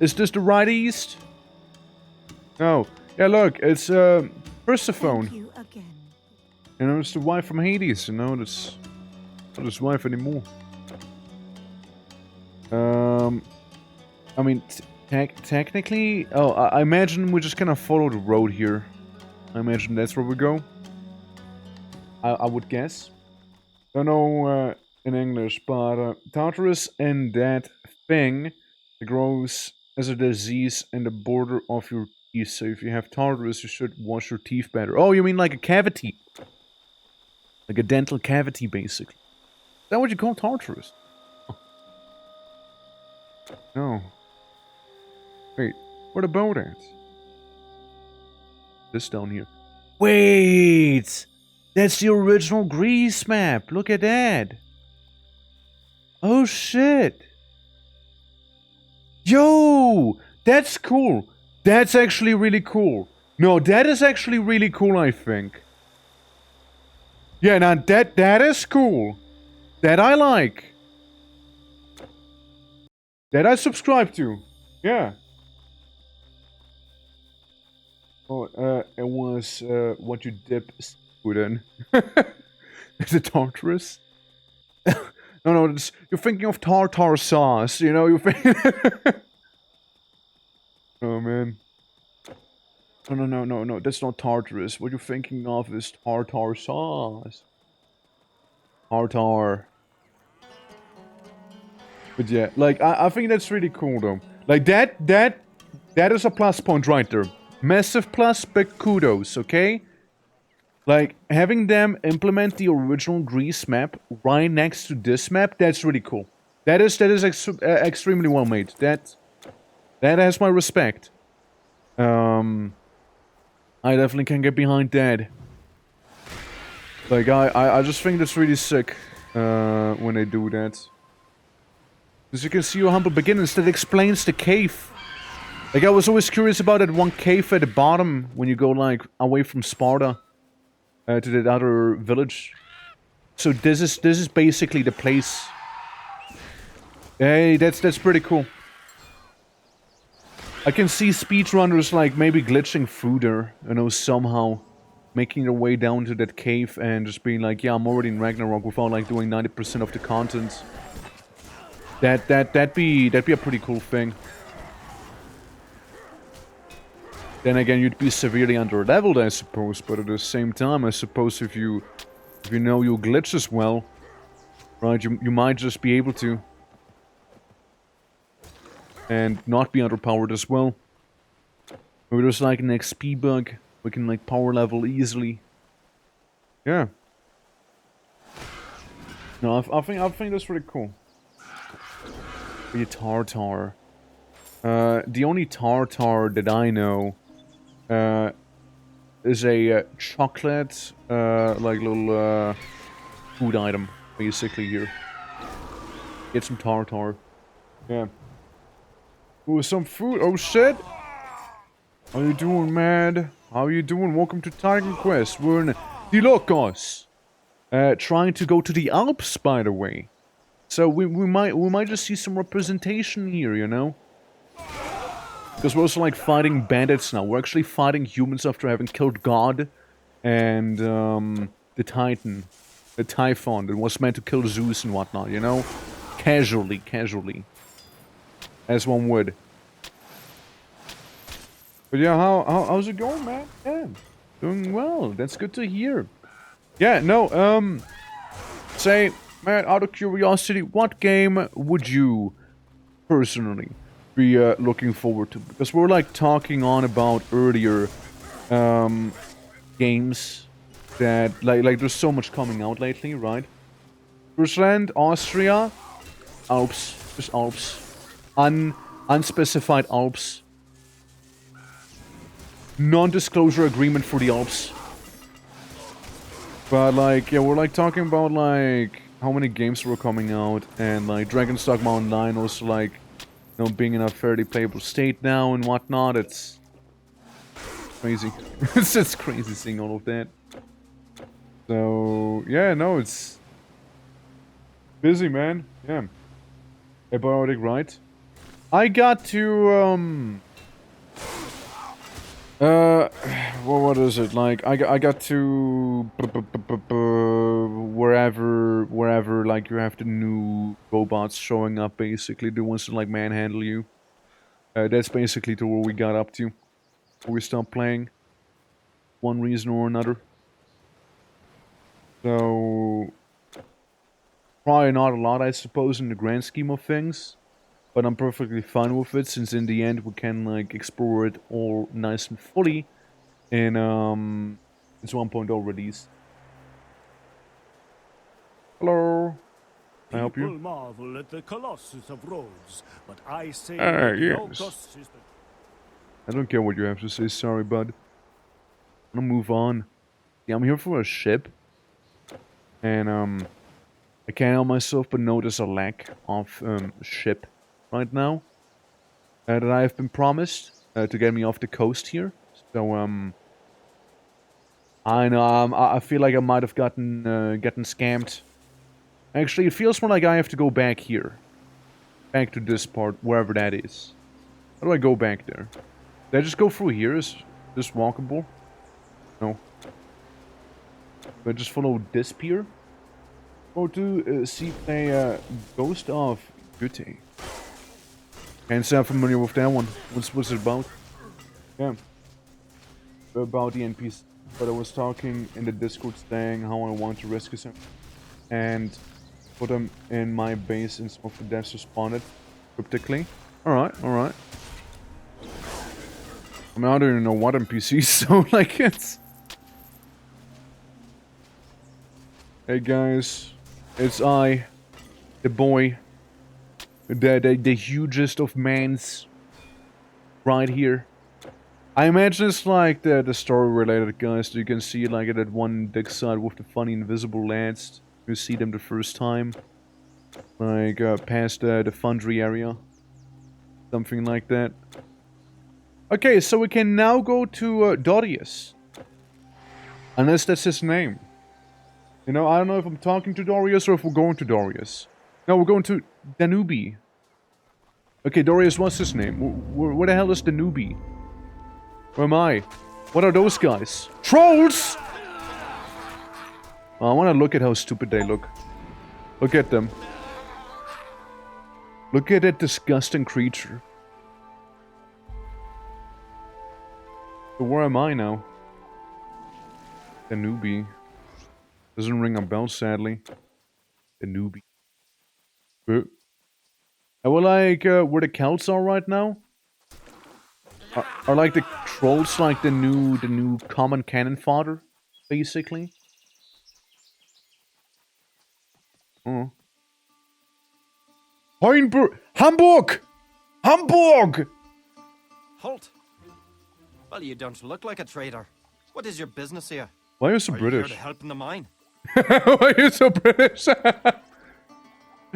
Is this the right east? No. Yeah, look, it's, Persephone. Thank you again. You know, it's the wife from Hades, you know, that's not his wife anymore. I mean, technically... Oh, I imagine we just kind of follow the road here. I imagine that's where we go. I would guess. Don't know in English, but Tartarus and that thing that grows as a disease in the border of your teeth. So if you have Tartarus, you should wash your teeth better. Oh, you mean like a cavity? Like a dental cavity, basically. Is that what you call Tartarus? Oh. No. Wait, where the boat at? This down here. Wait! That's the original Greece map. Look at that. Oh shit. Yo! That's cool. That's actually really cool. No, that is actually really cool, I think. Yeah, now that is cool. That I like. That I subscribe to. Yeah. Oh, it was what you dip food in. Is it Tartarus? No, it's, you're thinking of tartar sauce, you know, you think... Oh, man. No, that's not Tartarus. What you're thinking of is tartar sauce. Tartar. But yeah, like, I think that's really cool, though. Like, that is a plus point right there. Massive plus, but kudos, okay? Like, having them implement the original Greece map right next to this map, that's really cool. That is extremely well made. That has my respect. I definitely can get behind that. Like, I just think that's really sick, when they do that. As you can see, your humble beginnings, that explains the cave. Like, I was always curious about that one cave at the bottom when you go, like, away from Sparta. To that other village. So this is basically the place. Hey, that's pretty cool. I can see speedrunners like maybe glitching through there, you know, somehow making their way down to that cave and just being like, yeah, I'm already in Ragnarok without like doing 90% of the content. That'd be a pretty cool thing. Then again, you'd be severely under-leveled, I suppose, but at the same time, I suppose if you know your glitches well, right, you might just be able to. And not be underpowered as well. Maybe there's like an XP bug, we can like power level easily. Yeah. No, I think that's pretty cool. Be a tartar. The only tartar that I know is a chocolate, like little food item, basically here. Get some tartar. Yeah. Ooh, some food. Oh shit! How you doing, man? How you doing? Welcome to Titan Quest. We're in Dilokos. Trying to go to the Alps, by the way. So we might just see some representation here, you know? Because we're also like fighting bandits now. We're actually fighting humans after having killed God and the Titan, the Typhon that was meant to kill Zeus and whatnot, you know? Casually. As one would. But yeah, how's it going, man? Yeah, doing well. That's good to hear. Yeah, no, say, man, out of curiosity, what game would you personally be looking forward to? Because we were like talking on about earlier games that like there's so much coming out lately, right? Rusland, Austria, Alps, just Alps, unspecified Alps, non-disclosure agreement for the Alps. But like, yeah, we're like talking about like how many games were coming out, and like Dragon's Dogma Online also like, you know, being in a fairly playable state now and whatnot. It's crazy. It's just crazy seeing all of that. So yeah, no, it's busy, man. Yeah. Abiotic, right? I got to well, what is it like? I got to wherever like you have the new robots showing up, basically the ones that like manhandle you. That's basically to where we got up to. We stopped playing, one reason or another. So probably not a lot, I suppose, in the grand scheme of things. But I'm perfectly fine with it, since in the end we can like explore it all nice and fully in its 1.0 release. Hello. Can I help you? People marvel at the Colossus of Rhodes, but I say yes. Logos is the... I don't care what you have to say, sorry, bud. gonna move on. Yeah, I'm here for a ship. And, I can't help myself but notice a lack of, ship right now. That I have been promised, to get me off the coast here. So, I know, I feel like I might have gotten scammed. Actually, it feels more like I have to go back here. Back to this part, wherever that is. How do I go back there? Did I just go through here? Is this walkable? No. Do I just follow this pier? Or to see a Ghost of Goethe. Can't say I'm familiar with that one. What's it about? Yeah. About the NPC. But I was talking in the Discord saying how I want to rescue them. And put them in my base and some of the devs responded cryptically. Alright, alright. I mean, I don't even know what NPCs, so like it's... Hey guys, it's I, the boy, the hugest of mans, right here. I imagine it's like the story related guys, so you can see like at that one dig site with the funny invisible lads. You see them the first time, like past the Foundry area, something like that. Okay, so we can now go to Darius. Unless that's his name. You know, I don't know if I'm talking to Darius or if we're going to Darius. No, we're going to Danube. Okay, Darius, what's his name? Where the hell is Danube? Where am I? What are those guys? Trolls! Oh, I want to look at how stupid they look. Look at them. Look at that disgusting creature. So where am I now? The newbie. Doesn't ring a bell, sadly. The newbie. Are we like where the Celts are right now? Are like the trolls like the new common cannon fodder, basically? Oh. Hamburg! Hamburg! Halt! Well, you don't look like a trader. What is your business here? Why are you so Are you here British? to help in the mine? Why are you so British?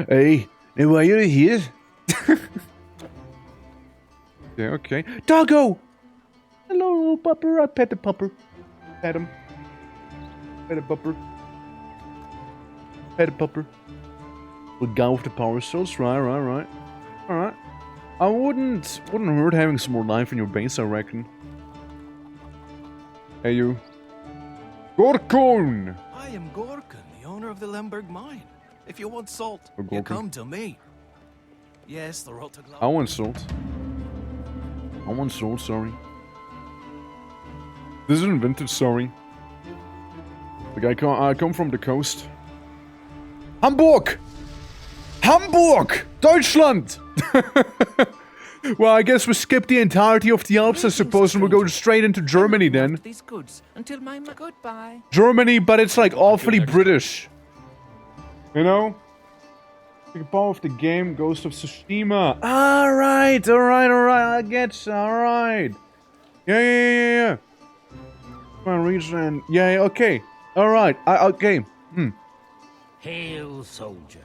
Hey, why are you here? Yeah, okay. Doggo! Hello, pupper. I pet the pupper. Pet him. Pet a pupper. Pet a pupper. The guy with the power source. Right. Alright. I wouldn't hurt having some more life in your base, I reckon. Hey, you. Gorkon! I am Gorkon, the owner of the Lemberg mine. If you want salt, Oh, you Gorkon. come to me. Yes, the road to I want salt. I want salt, sorry. This isn't vintage, sorry. Like, I come from the coast. Hamburg! Hamburg! Deutschland! Well, I guess we skip the entirety of the Alps, I suppose, and we'll go straight into Germany then. These goods until my goodbye. Germany, but it's like awfully British. You know? The power of the game, Ghost of Tsushima. Alright, I get you, alright. Yeah. My region, yeah, okay. Alright, okay. Hail, soldier.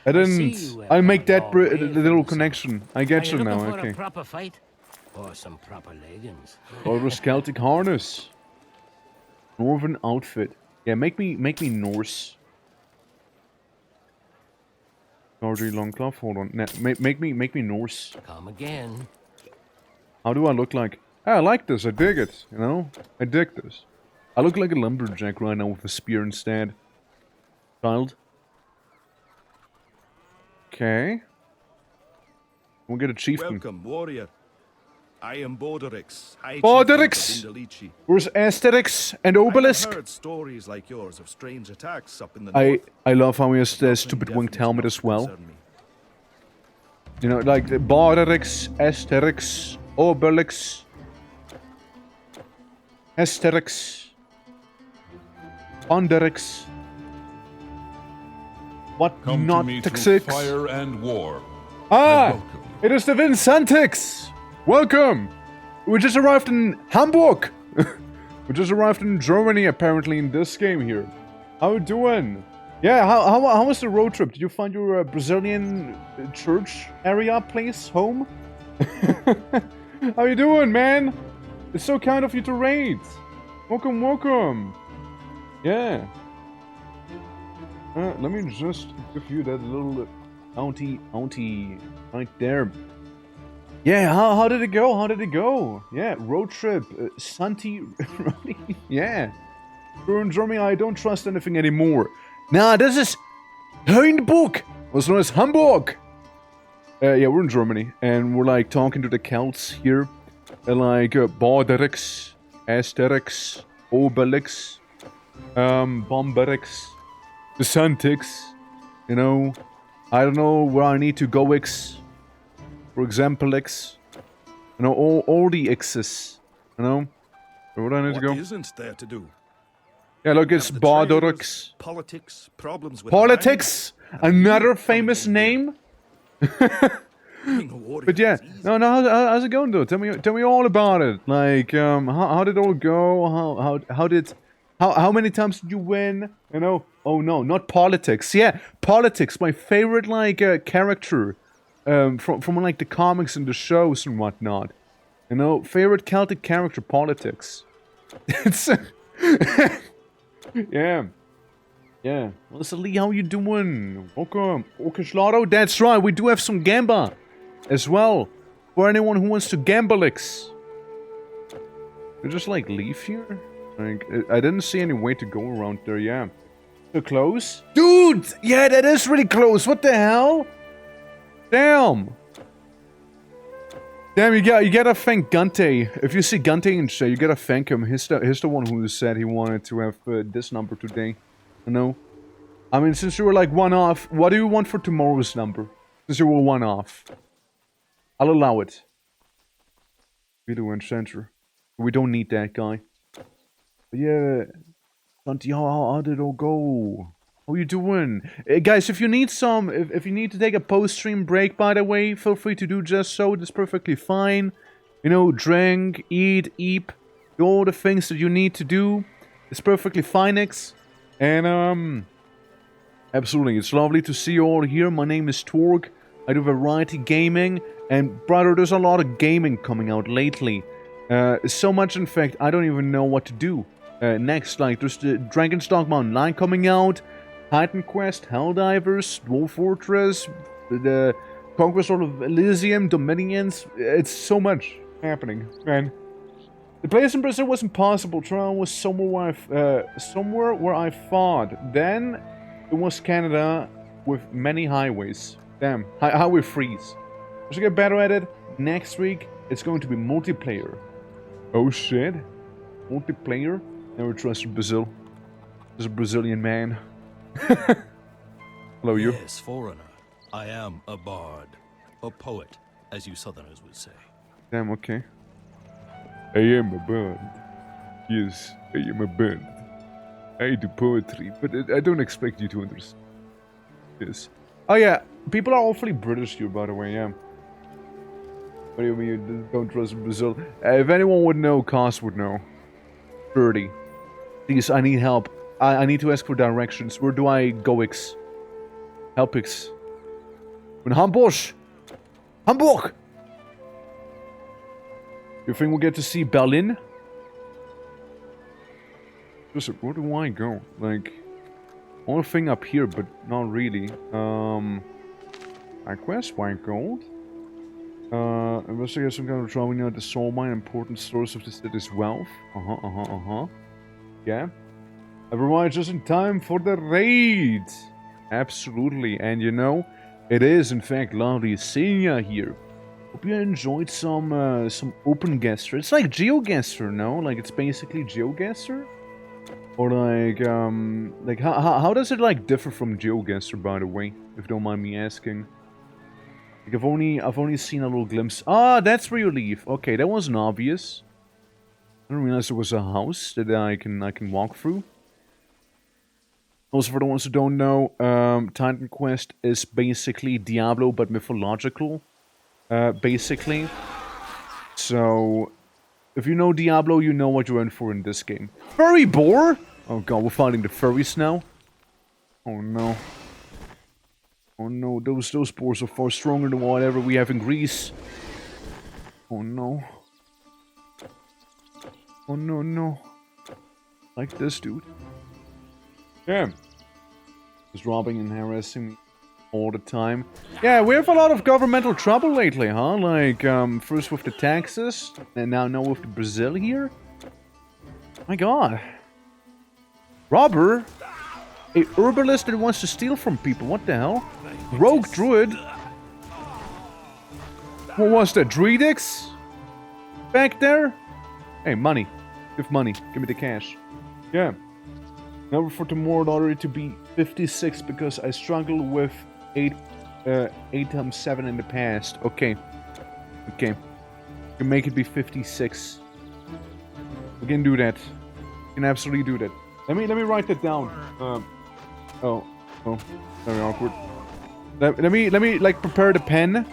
I see didn't, you have I make come a that long way the from little the connection. I get you Are you now, looking for okay. a proper fight? Or some proper leggings? Or Celtic harness. Northern outfit. Yeah, make me Norse. Largely long cloth, hold on. Nah, make me Norse. Come again. How do I look like? I like this, I dig it, you know? I dig this. I look like a lumberjack right now with a spear instead. Child. Okay. We'll get a chieftain. Welcome, warrior. I am Borderix. Borderix! Where's Asterix and Obelisk? I heard stories like yours of strange attacks up in the north. I love how he has the stupid winged helmet as well. You know, like the Borderix, Asterix, Obelix, Asterix, Ponderix. What Come not to me through Texix? fire and war. Ah! It is the Vincentix! Welcome! We just arrived in Hamburg! We just arrived in Germany, apparently, in this game here. How you doing? Yeah, how was the road trip? Did you find your Brazilian church area place home? How you doing, man? It's so kind of you to raid. Welcome, welcome. Yeah. Let me just give you that little auntie right there. Yeah, how did it go? How did it go? Yeah, road trip, Santi, yeah. We're in Germany, I don't trust anything anymore. Nah, this is Heinburg, also known as Hamburg. Yeah, we're in Germany, and we're like talking to the Celts here. Like Borderix, Asterix, Obelix, Bomberix, the Santix, you know. I don't know where I need to go X. For example, X. You know, all the X's. You know? Where would I need to go? What isn't there to do? Yeah, look, it's Bardorix. Politics, problems with Politics? Another famous name? But yeah, no, how's it going though? Tell me all about it. Like, how did it all go? How many times did you win? You know? Oh no, not politics. Yeah, politics. My favorite like character, from like the comics and the shows and whatnot. You know, favorite Celtic character, politics. It's yeah. Yeah. Listen, Lee, how you doing? Welcome. Orkislado? That's right, we do have some gamba as well. For anyone who wants to gambalix. You just like leave here? Like, I didn't see any way to go around there, yeah. So close? Dude! Yeah, that is really close. What the hell? Damn. Damn, you gotta thank Gante. If you see Gante in chat, you gotta thank him. He's the one who said he wanted to have this number today. You know? I mean, since you were like one off, what do you want for tomorrow's number? Since you were one off. I'll allow it. Video and center. We don't need that guy. But yeah. Santi, how did it all go? How you doing? Guys, if you need some, if you need to take a post-stream break, by the way, feel free to do just so. That's perfectly fine. You know, drink, eat, do all the things that you need to do. It's perfectly fine, X. And, absolutely, it's lovely to see you all here. My name is Torg. I do variety gaming. And, brother, there's a lot of gaming coming out lately. So much, in fact, I don't even know what to do. Next, like, there's the Dragon's Dogma Online coming out. Titan Quest, Helldivers, Dwarf Fortress, the Conquest of Elysium, Dominions. It's so much happening, man. The place in Brazil was impossible. Toronto was somewhere where I fought. Then it was Canada with many highways. Damn, highway freeze. I should get better at it. Next week it's going to be multiplayer. Oh shit, multiplayer. Never trusted Brazil. As a Brazilian man. Hello, you. Yes, foreigner. I am a bard. A poet, as you southerners would say. Damn, okay. I am a bard. Yes, I am a bard. I do poetry, but I don't expect you to understand. Yes. Oh yeah, people are awfully British here, by the way, yeah. What do you mean you don't trust Brazil? If anyone would know, Cos would know. 30. Please, I need help. I need to ask for directions. Where do I go, X? Help, X. In Hamburg! Hamburg! You think we'll get to see Berlin? Just, where do I go? Like, one thing up here, but not really. Quest, white gold. Investigate some kind of drawing near the soul mine, important source of the city's wealth. Yeah. Everyone just in time for the raid. Absolutely. And you know, it is in fact lovely seeing you here. Hope you enjoyed some open guesser. It's like GeoGuessr, no? Like it's basically GeoGuessr? Or like how does it like differ from GeoGuessr, by the way? If you don't mind me asking. Like I've only seen a little glimpse. Ah, that's where you leave. Okay, that wasn't obvious. I didn't realize there was a house that I can walk through. Also, for the ones who don't know, Titan Quest is basically Diablo but mythological. Basically. So, If you know Diablo, you know what you're in for in this game. Furry boar? Oh god, we're fighting the furries now. Oh no. Oh no, those boars are far stronger than whatever we have in Greece. Oh no. Oh no, no. Like this, dude. Yeah. Just robbing and harassing me all the time. Yeah, we have a lot of governmental trouble lately, huh? Like, first with the taxes, and now with the Brazil here. My god. Robber? A herbalist that wants to steal from people, what the hell? Rogue druid? What was that, Druidix? Back there? Hey, money. Give money. Give me the cash. Yeah. Now for tomorrow lottery to be 56 because I struggled with 8 times 7 in the past. Okay. Okay. You can make it be 56. We can do that. We can absolutely do that. Let me write that down. Oh, very awkward. Let me like prepare the pen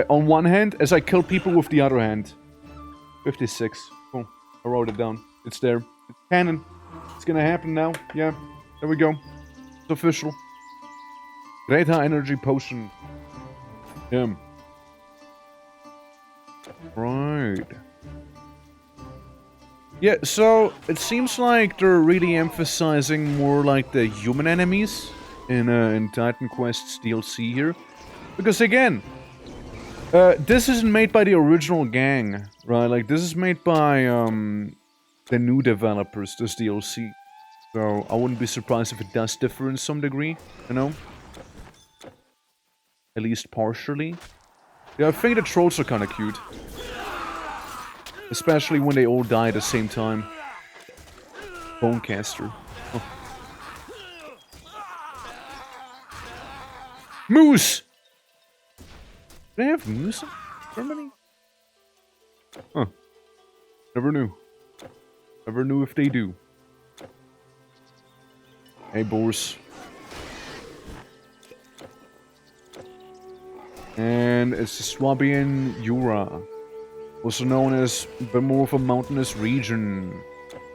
on one hand as I kill people with the other hand. 56. Cool. I wrote it down. It's there. It's canon. It's gonna happen now. Yeah. There we go. It's official. Great high energy potion. Yeah. Right. Yeah, so it seems like they're really emphasizing more like the human enemies in Titan Quest's DLC here. Because again, this isn't made by the original gang, right? Like this is made by the new developers, this DLC. So I wouldn't be surprised if it does differ in some degree, you know? At least partially. Yeah, I think the trolls are kind of cute. Especially when they all die at the same time. Bonecaster. Oh. Moose! Do they have moose in Germany? Huh. Never knew. Never knew if they do. Hey, boars. And it's the Swabian Jura. Also known as the more of a mountainous region.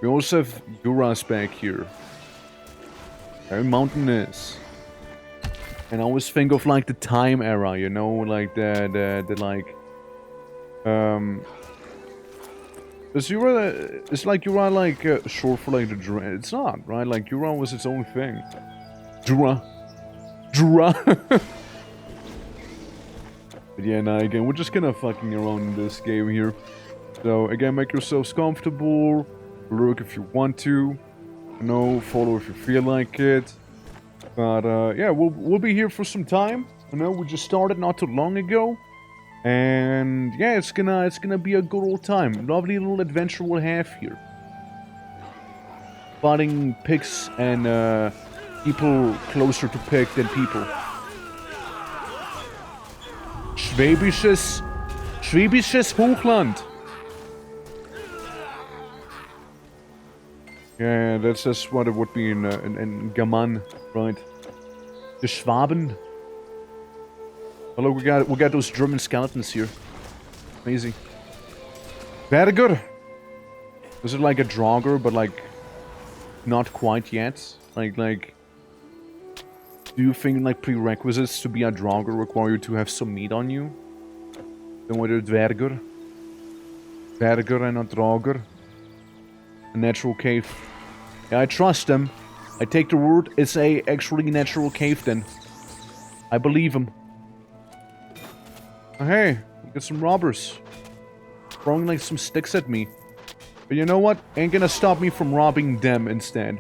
We also have Juras back here. Very mountainous. And I always think of like the time era, you know, like the like is Jura, it's like Jura like short for like the Jura. It's not, right? Like Jura was its own thing. Jura. But yeah, now again, we're just kind of fucking around in this game here. So again, make yourselves comfortable. Lurk if you want to. You know, follow if you feel like it. But yeah, we'll be here for some time. You know, we just started not too long ago. And yeah, it's gonna be a good old time. Lovely little adventure we'll have here. Fighting pigs and people closer to pig than people. Schwäbisches Hochland. Yeah, that's what it would be in German, right? The Schwaben. Oh look, we got those German skeletons here. Amazing. Very good. Is it like a Draugr, but like not quite yet? Like. Do you think like prerequisites to be a Draugr require you to have some meat on you? Then what are Dvergr? Dvergr and a Draugr? A natural cave. Yeah, I trust them. I take the word, it's a actually natural cave then. I believe him. Oh, hey, we got some robbers. Throwing like some sticks at me. But you know what? Ain't gonna stop me from robbing them instead.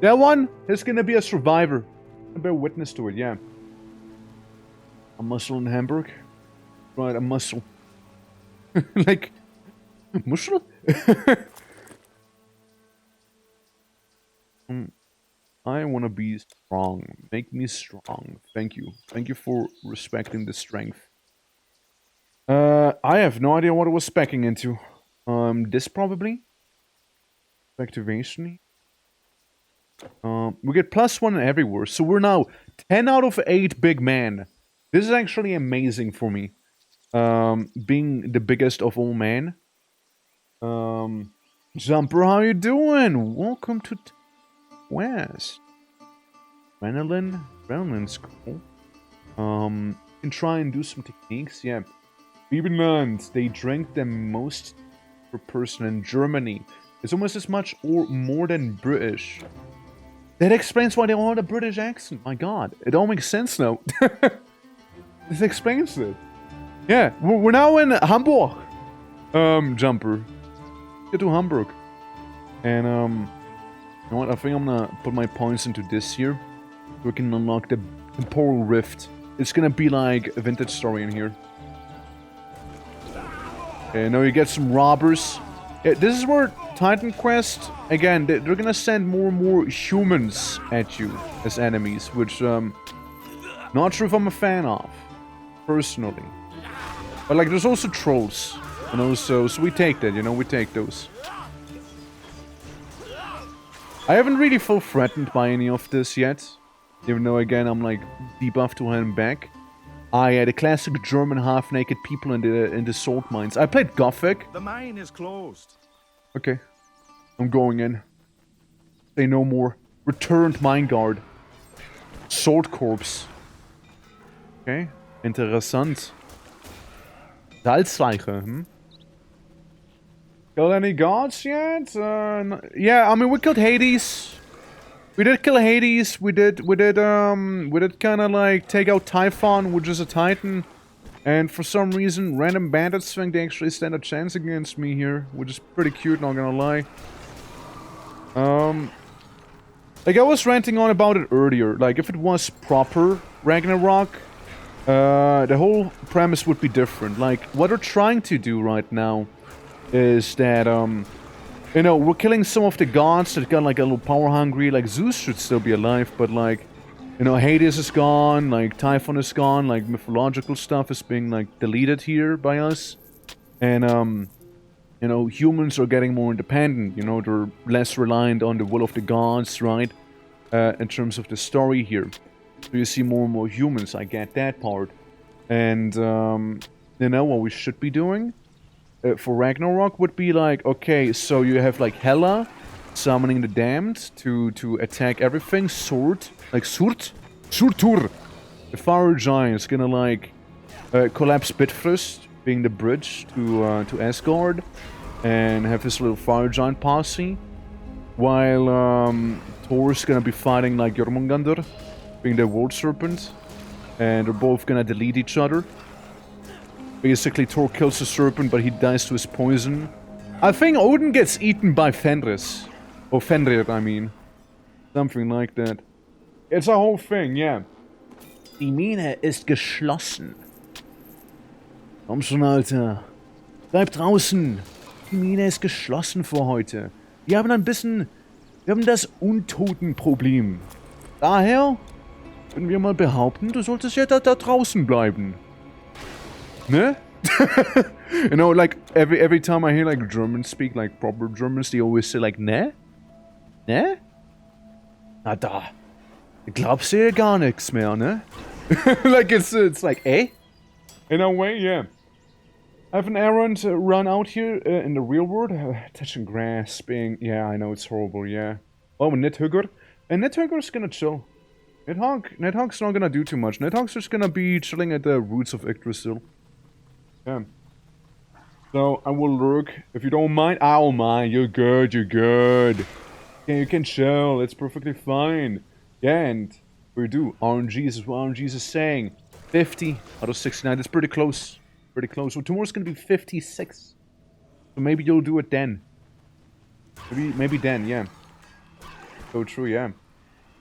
That one is gonna be a survivor. I bear witness to it, yeah. A muscle in Hamburg? Right, a muscle. Like, muscle? I wanna be strong. Make me strong. Thank you. Thank you for respecting the strength. I have no idea what I was specking into. This probably? Activation? We get +1 everywhere, so we're now 10 out of 8 big man. This is actually amazing for me. being the biggest of all men. Jumper, how you doing? Welcome to West. Adrenaline's cool. You can try and do some techniques, yeah. Greenland, they drink the most per person in Germany. It's almost as much or more than British. That explains why they all had a British accent. My god, it all makes sense now. This explains it. Yeah, we're now in Hamburg. Jumper. Get to Hamburg. And, you know what, I think I'm gonna put my points into this here. So we can unlock the Temporal Rift. It's gonna be like a vintage story in here. Okay, now you get some robbers. Yeah, this is where Titan Quest, again, they're gonna send more and more humans at you as enemies, which, not sure if I'm a fan of, personally. But, like, there's also trolls, you know, so we take that, you know, we take those. I haven't really felt threatened by any of this yet, even though, again, I'm, like, debuffed to hell and back. The classic German half-naked people in the salt mines. I played Gothic. The mine is closed. Okay. I'm going in. Say no more. Returned mine guard. Sword corpse. Okay. Interessant. Salzleiche, Killed any gods yet? Yeah, I mean, we killed Hades. We did kill Hades. We did kind of like take out Typhon, which is a Titan. And for some reason, random bandits think they actually stand a chance against me here, which is pretty cute, not gonna lie. Like I was ranting on about it earlier. Like if it was proper Ragnarok, the whole premise would be different. Like what they're trying to do right now is that you know, we're killing some of the gods that got like a little power hungry. Like Zeus should still be alive, but like, you know, Hades is gone, like Typhon is gone, like mythological stuff is being like deleted here by us. And you know, humans are getting more independent, you know, they're less reliant on the will of the gods, right? In terms of the story here. So you see more and more humans, I get that part. And you know what we should be doing? For Ragnarok would be like, okay, so you have like Hela summoning the damned to attack everything. Sword, like Surtur, the fire giant is gonna like collapse Bifrost, being the bridge to Asgard, and have this little fire giant posse, while Thor's gonna be fighting like Jormungandr, being the world serpent, and they're both gonna delete each other. Basically, Thor kills the serpent, but he dies to his poison. I think Odin gets eaten by Fenris. Or Fenrir, I mean. Something like that. It's a whole thing, yeah. Die Mine ist geschlossen. Komm schon, Alter. Bleib draußen. Die Mine ist geschlossen für heute. Wir haben das Untotenproblem. Daher können wir mal behaupten, du solltest ja da draußen bleiben. Ne? You know, like every time I hear like Germans speak, like proper Germans, they always say like ne? Ne? Na da. Glaubst du ja gar nichts mehr, ne? Like it's like in a way, yeah. I have an errand run out here in the real world. Touching grass, being, yeah, I know it's horrible, yeah. Oh, Nidhugger. And Nidhugger's gonna chill. Nidhogg's not gonna do too much. Nidhogg's just gonna be chilling at the roots of Yggdrasil. Yeah. So, I will lurk. If you don't mind, I don't mind. You're good, you're good. Yeah, you can chill. It's perfectly fine. Yeah, and we do. RNG is what RNG is saying. 50 out of 69. That's pretty close. Pretty close. So tomorrow's gonna be 56. So maybe you'll do it then. Maybe then, yeah. So true, yeah.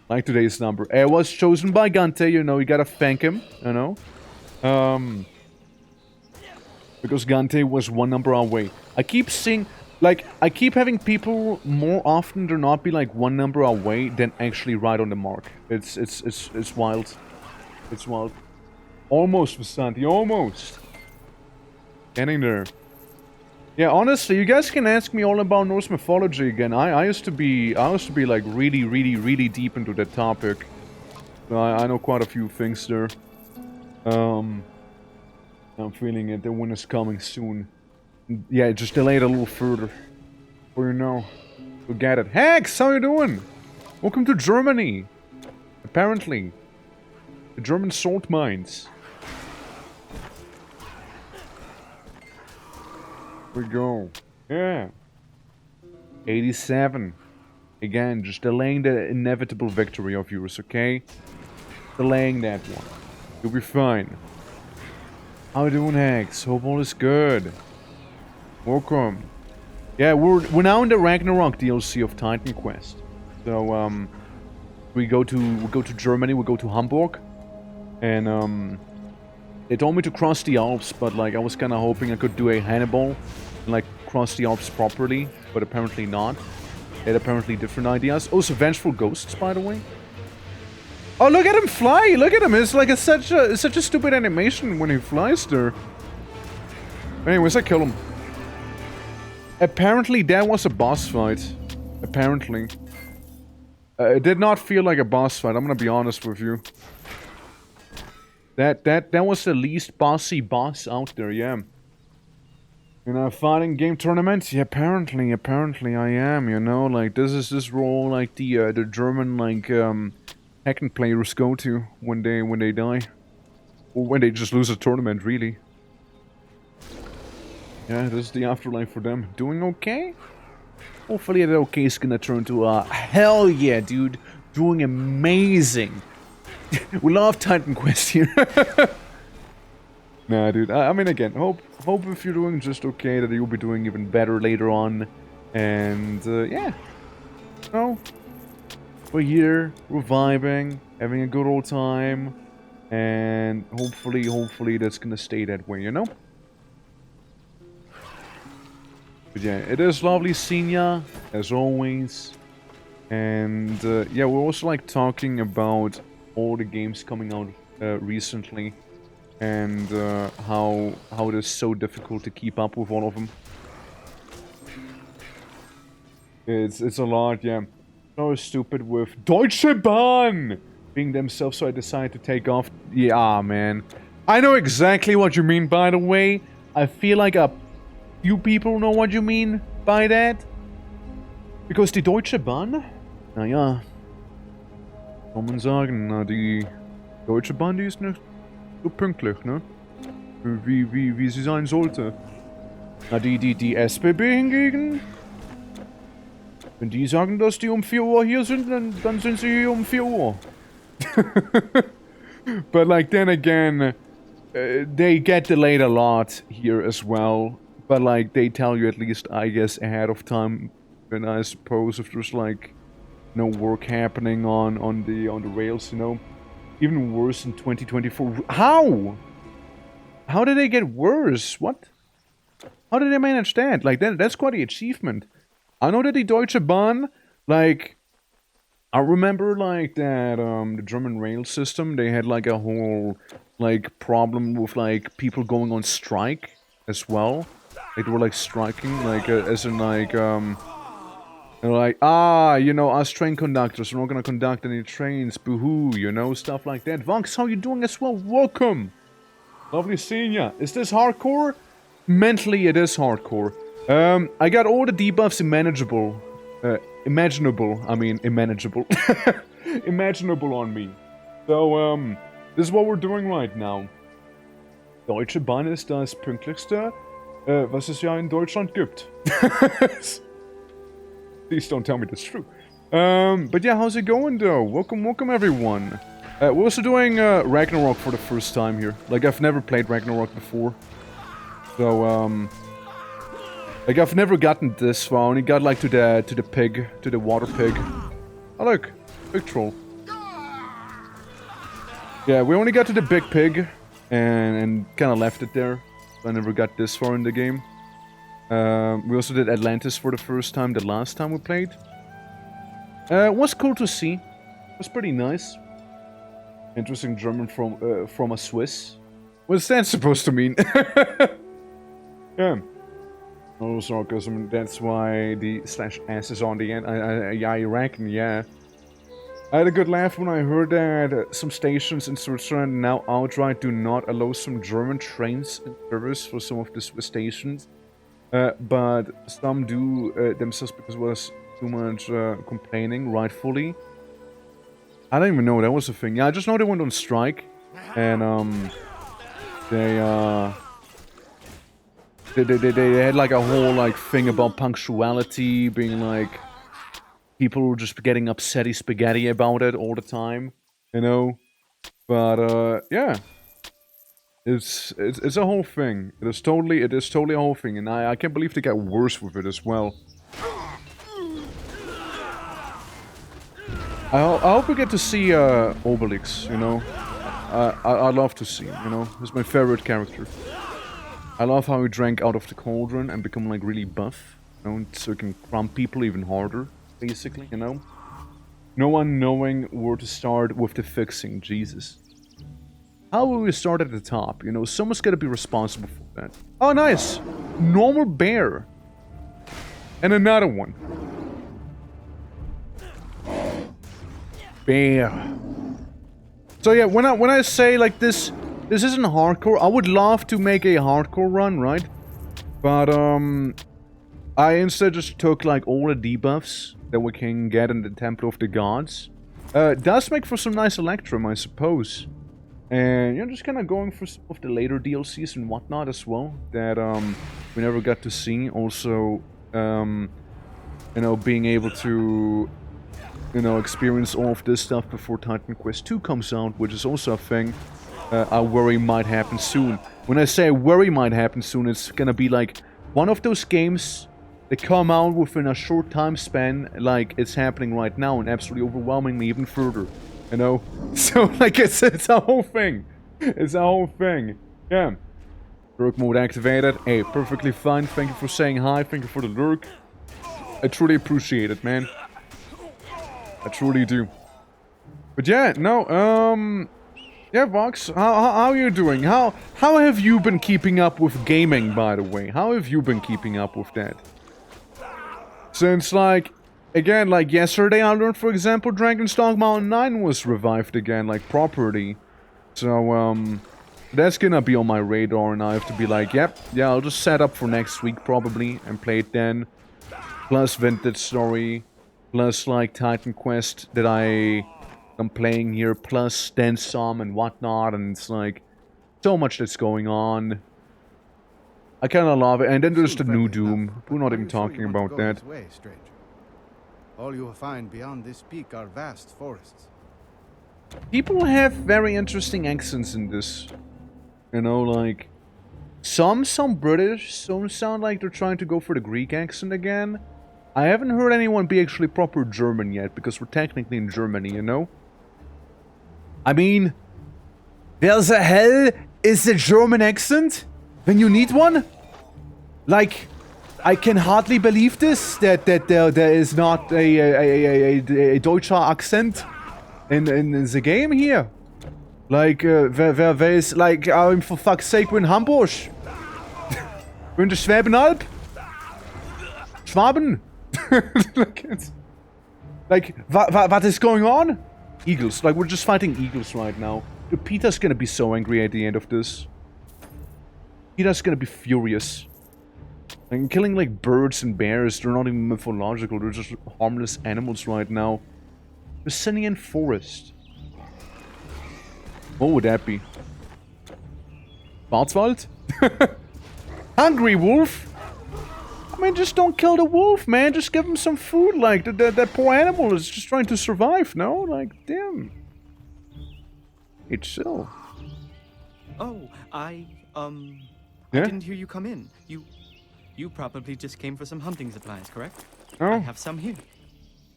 Like today's number. I was chosen by Gante, you know, you gotta thank him, you know. Because Gante was one number away. I keep seeing, like, I keep having people more often than not be like one number away than actually right on the mark. It's wild. It's wild. Almost, Vasanti, almost. Getting there. Yeah, honestly, you guys can ask me all about Norse mythology again. I used to be like really deep into that topic. I know quite a few things there. I'm feeling it. The winter's coming soon. Yeah, just delay it a little further. For you know. We'll get it. Hex, how you doing? Welcome to Germany. Apparently. The German salt mines. Here we go. Yeah. 87. Again, just delaying the inevitable victory of yours, okay? Delaying that one. You'll be fine. How you doing, Hex? Hope all is good. Welcome. Yeah, we're now in the Ragnarok DLC of Titan Quest. So we go to Germany, we go to Hamburg. And they told me to cross the Alps, but like I was kinda hoping I could do a Hannibal and like cross the Alps properly, but apparently not. They had apparently different ideas. Also vengeful ghosts, by the way. Oh, look at him fly! Look at him! It's like such a stupid animation when he flies there. Anyways, I kill him. Apparently, that was a boss fight. Apparently. It did not feel like a boss fight, I'm gonna be honest with you. That was the least bossy boss out there, yeah. In a fighting game tournament? Yeah, apparently I am, you know, like this role like the German like Tekken players go to when they die. Or when they just lose a tournament, really. Yeah, this is the afterlife for them. Doing okay? Hopefully that okay is gonna turn to hell yeah, dude. Doing amazing. We love Titan Quest here. Nah, dude. I mean, again, hope if you're doing just okay that you'll be doing even better later on. And yeah, you know, we're here, we're vibing, having a good old time, and hopefully that's gonna stay that way, you know. But yeah, it is lovely seeing ya, as always. And yeah, we're also like talking about all the games coming out recently, and how it is so difficult to keep up with all of them. It's a lot, yeah. So stupid with Deutsche Bahn being themselves, so I decided to take off. Yeah, man. I know exactly what you mean, by the way. I feel like a few people know what you mean by that. Because die Deutsche Bahn, naja, kann man sagen, na, die Deutsche Bahn, die ist nicht so pünktlich, ne? Wie sie sein sollte. Na, die SBB hingegen, wenn die sagen, dass die um 4 Uhr hier sind, dann sind sie hier um 4 Uhr. But like, then again, they get delayed a lot here as well. But like, they tell you at least, I guess, ahead of time. And I suppose if there's like no work happening on the rails, you know. Even worse in 2024. How? How did they get worse? What? How did they manage that? Like, that's quite the achievement. I know that the Deutsche Bahn, like, I remember, like, that, the German rail system, they had, like, a whole, like, problem with, like, people going on strike as well. Like, they were, like, striking, like, as in, like, they're like, you know, us train conductors, we're not gonna conduct any trains, boo-hoo, you know, stuff like that. Vonks, how you doing as well? Welcome! Lovely seeing ya. Is this hardcore? Mentally, it is hardcore. I got all the debuffs imaginable. Imaginable on me. So, this is what we're doing right now. Deutsche Bahn ist das pünktlichste, was es ja in Deutschland gibt. Please don't tell me that's true. But yeah, how's it going though? Welcome everyone. We're also doing Ragnarok for the first time here. Like, I've never played Ragnarok before. So, like, I've never gotten this far. I only got, like, to the pig, to the water pig. Oh, look. Big troll. Yeah, we only got to the big pig, and kind of left it there. So I never got this far in the game. We also did Atlantis for the first time, the last time we played. It was cool to see. It was pretty nice. Interesting German from a Swiss. What's that supposed to mean? Yeah. Oh, sarcasm. That's why the /s is on the end. I reckon, yeah. I had a good laugh when I heard that some stations in Switzerland now outright do not allow some German trains in service for some of the Swiss stations. But some do themselves because there was too much complaining, rightfully. I don't even know that was a thing. Yeah, I just know they went on strike. And they had like a whole like thing about punctuality, being like people were just getting upsetty spaghetti about it all the time, you know. But yeah, it's a whole thing. It is totally a whole thing, and I can't believe they get worse with it as well. I hope we get to see Obelix, you know. I love to see him, you know. He's my favorite character. I love how he drank out of the cauldron and become like really buff, you know, so he can crumb people even harder, basically, you know. No one knowing where to start with the fixing, Jesus. How will we start at the top? You know, someone's gotta be responsible for that. Oh, nice! Normal bear. And another one. Bear. So yeah, when I say like this isn't hardcore. I would love to make a hardcore run, right? But I instead just took like all the debuffs that we can get in the Temple of the Gods. Does make for some nice Electrum, I suppose. And you're just kind of going for some of the later DLCs and whatnot as well that we never got to see. Also, you know, being able to, you know, experience all of this stuff before Titan Quest 2 comes out, which is also a thing I worry might happen soon. When I say worry might happen soon, it's gonna be like one of those games that come out within a short time span, like it's happening right now, and absolutely overwhelming me even further. You know? So, like, it's a whole thing. It's a whole thing. Yeah. Lurk mode activated. Hey, perfectly fine. Thank you for saying hi. Thank you for the lurk. I truly appreciate it, man. I truly do. But yeah, no, yeah, Vox, how are you doing? How have you been keeping up with gaming, by the way? How have you been keeping up with that? Since, like, again, like yesterday I learned, for example, Dragon's Dogma 9 was revived again, like, properly. So, that's gonna be on my radar, and I have to be like, yep, yeah, I'll just set up for next week, probably, and play it then. Plus Vintage Story, plus, like, Titan Quest that I'm playing here, plus then some and whatnot, and it's like so much that's going on. I kind of love it, and then there's the new Doom. We're not even talking about that. All you will find beyond this peak are vast forests. People have very interesting accents in this. You know, like some sound British, some sound like they're trying to go for the Greek accent again. I haven't heard anyone be actually proper German yet, because we're technically in Germany, you know? I mean, where the hell is the German accent when you need one? Like, I can hardly believe this, that there is not a Deutscher accent in the game here. Like, where is, like, for fuck's sake, we're in Hamburg. We're in the Schwabenalb. Schwaben. Like, what is going on? Eagles. Like, we're just fighting eagles right now. Dude, Peter's gonna be so angry at the end of this. Peter's gonna be furious. Like, killing, like, birds and bears, they're not even mythological, they're just harmless animals right now. Vicinian Forest. What would that be? Schwarzwald? Hungry wolf? I mean, just don't kill the wolf, man. Just give him some food. Like, that poor animal is just trying to survive, no? Like, damn. It's chill. Oh, I Yeah? didn't hear you come in. You probably just came for some hunting supplies, correct? Oh. I have some here.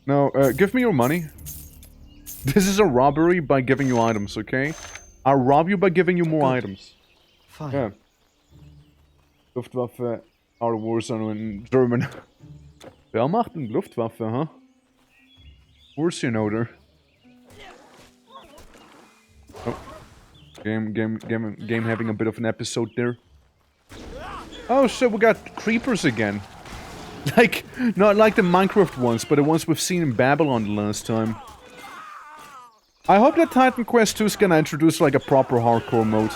No, give me your money. This is a robbery by giving you items, okay? I'll rob you by giving you more items. Fine. Yeah. Luftwaffe, out of Warzone in German. Wer macht denn Luftwaffe, huh? Of course you know there. Oh. Game having a bit of an episode there. Oh shit, we got creepers again. Like, not like the Minecraft ones, but the ones we've seen in Babylon the last time. I hope that Titan Quest 2 is gonna introduce like a proper hardcore mode.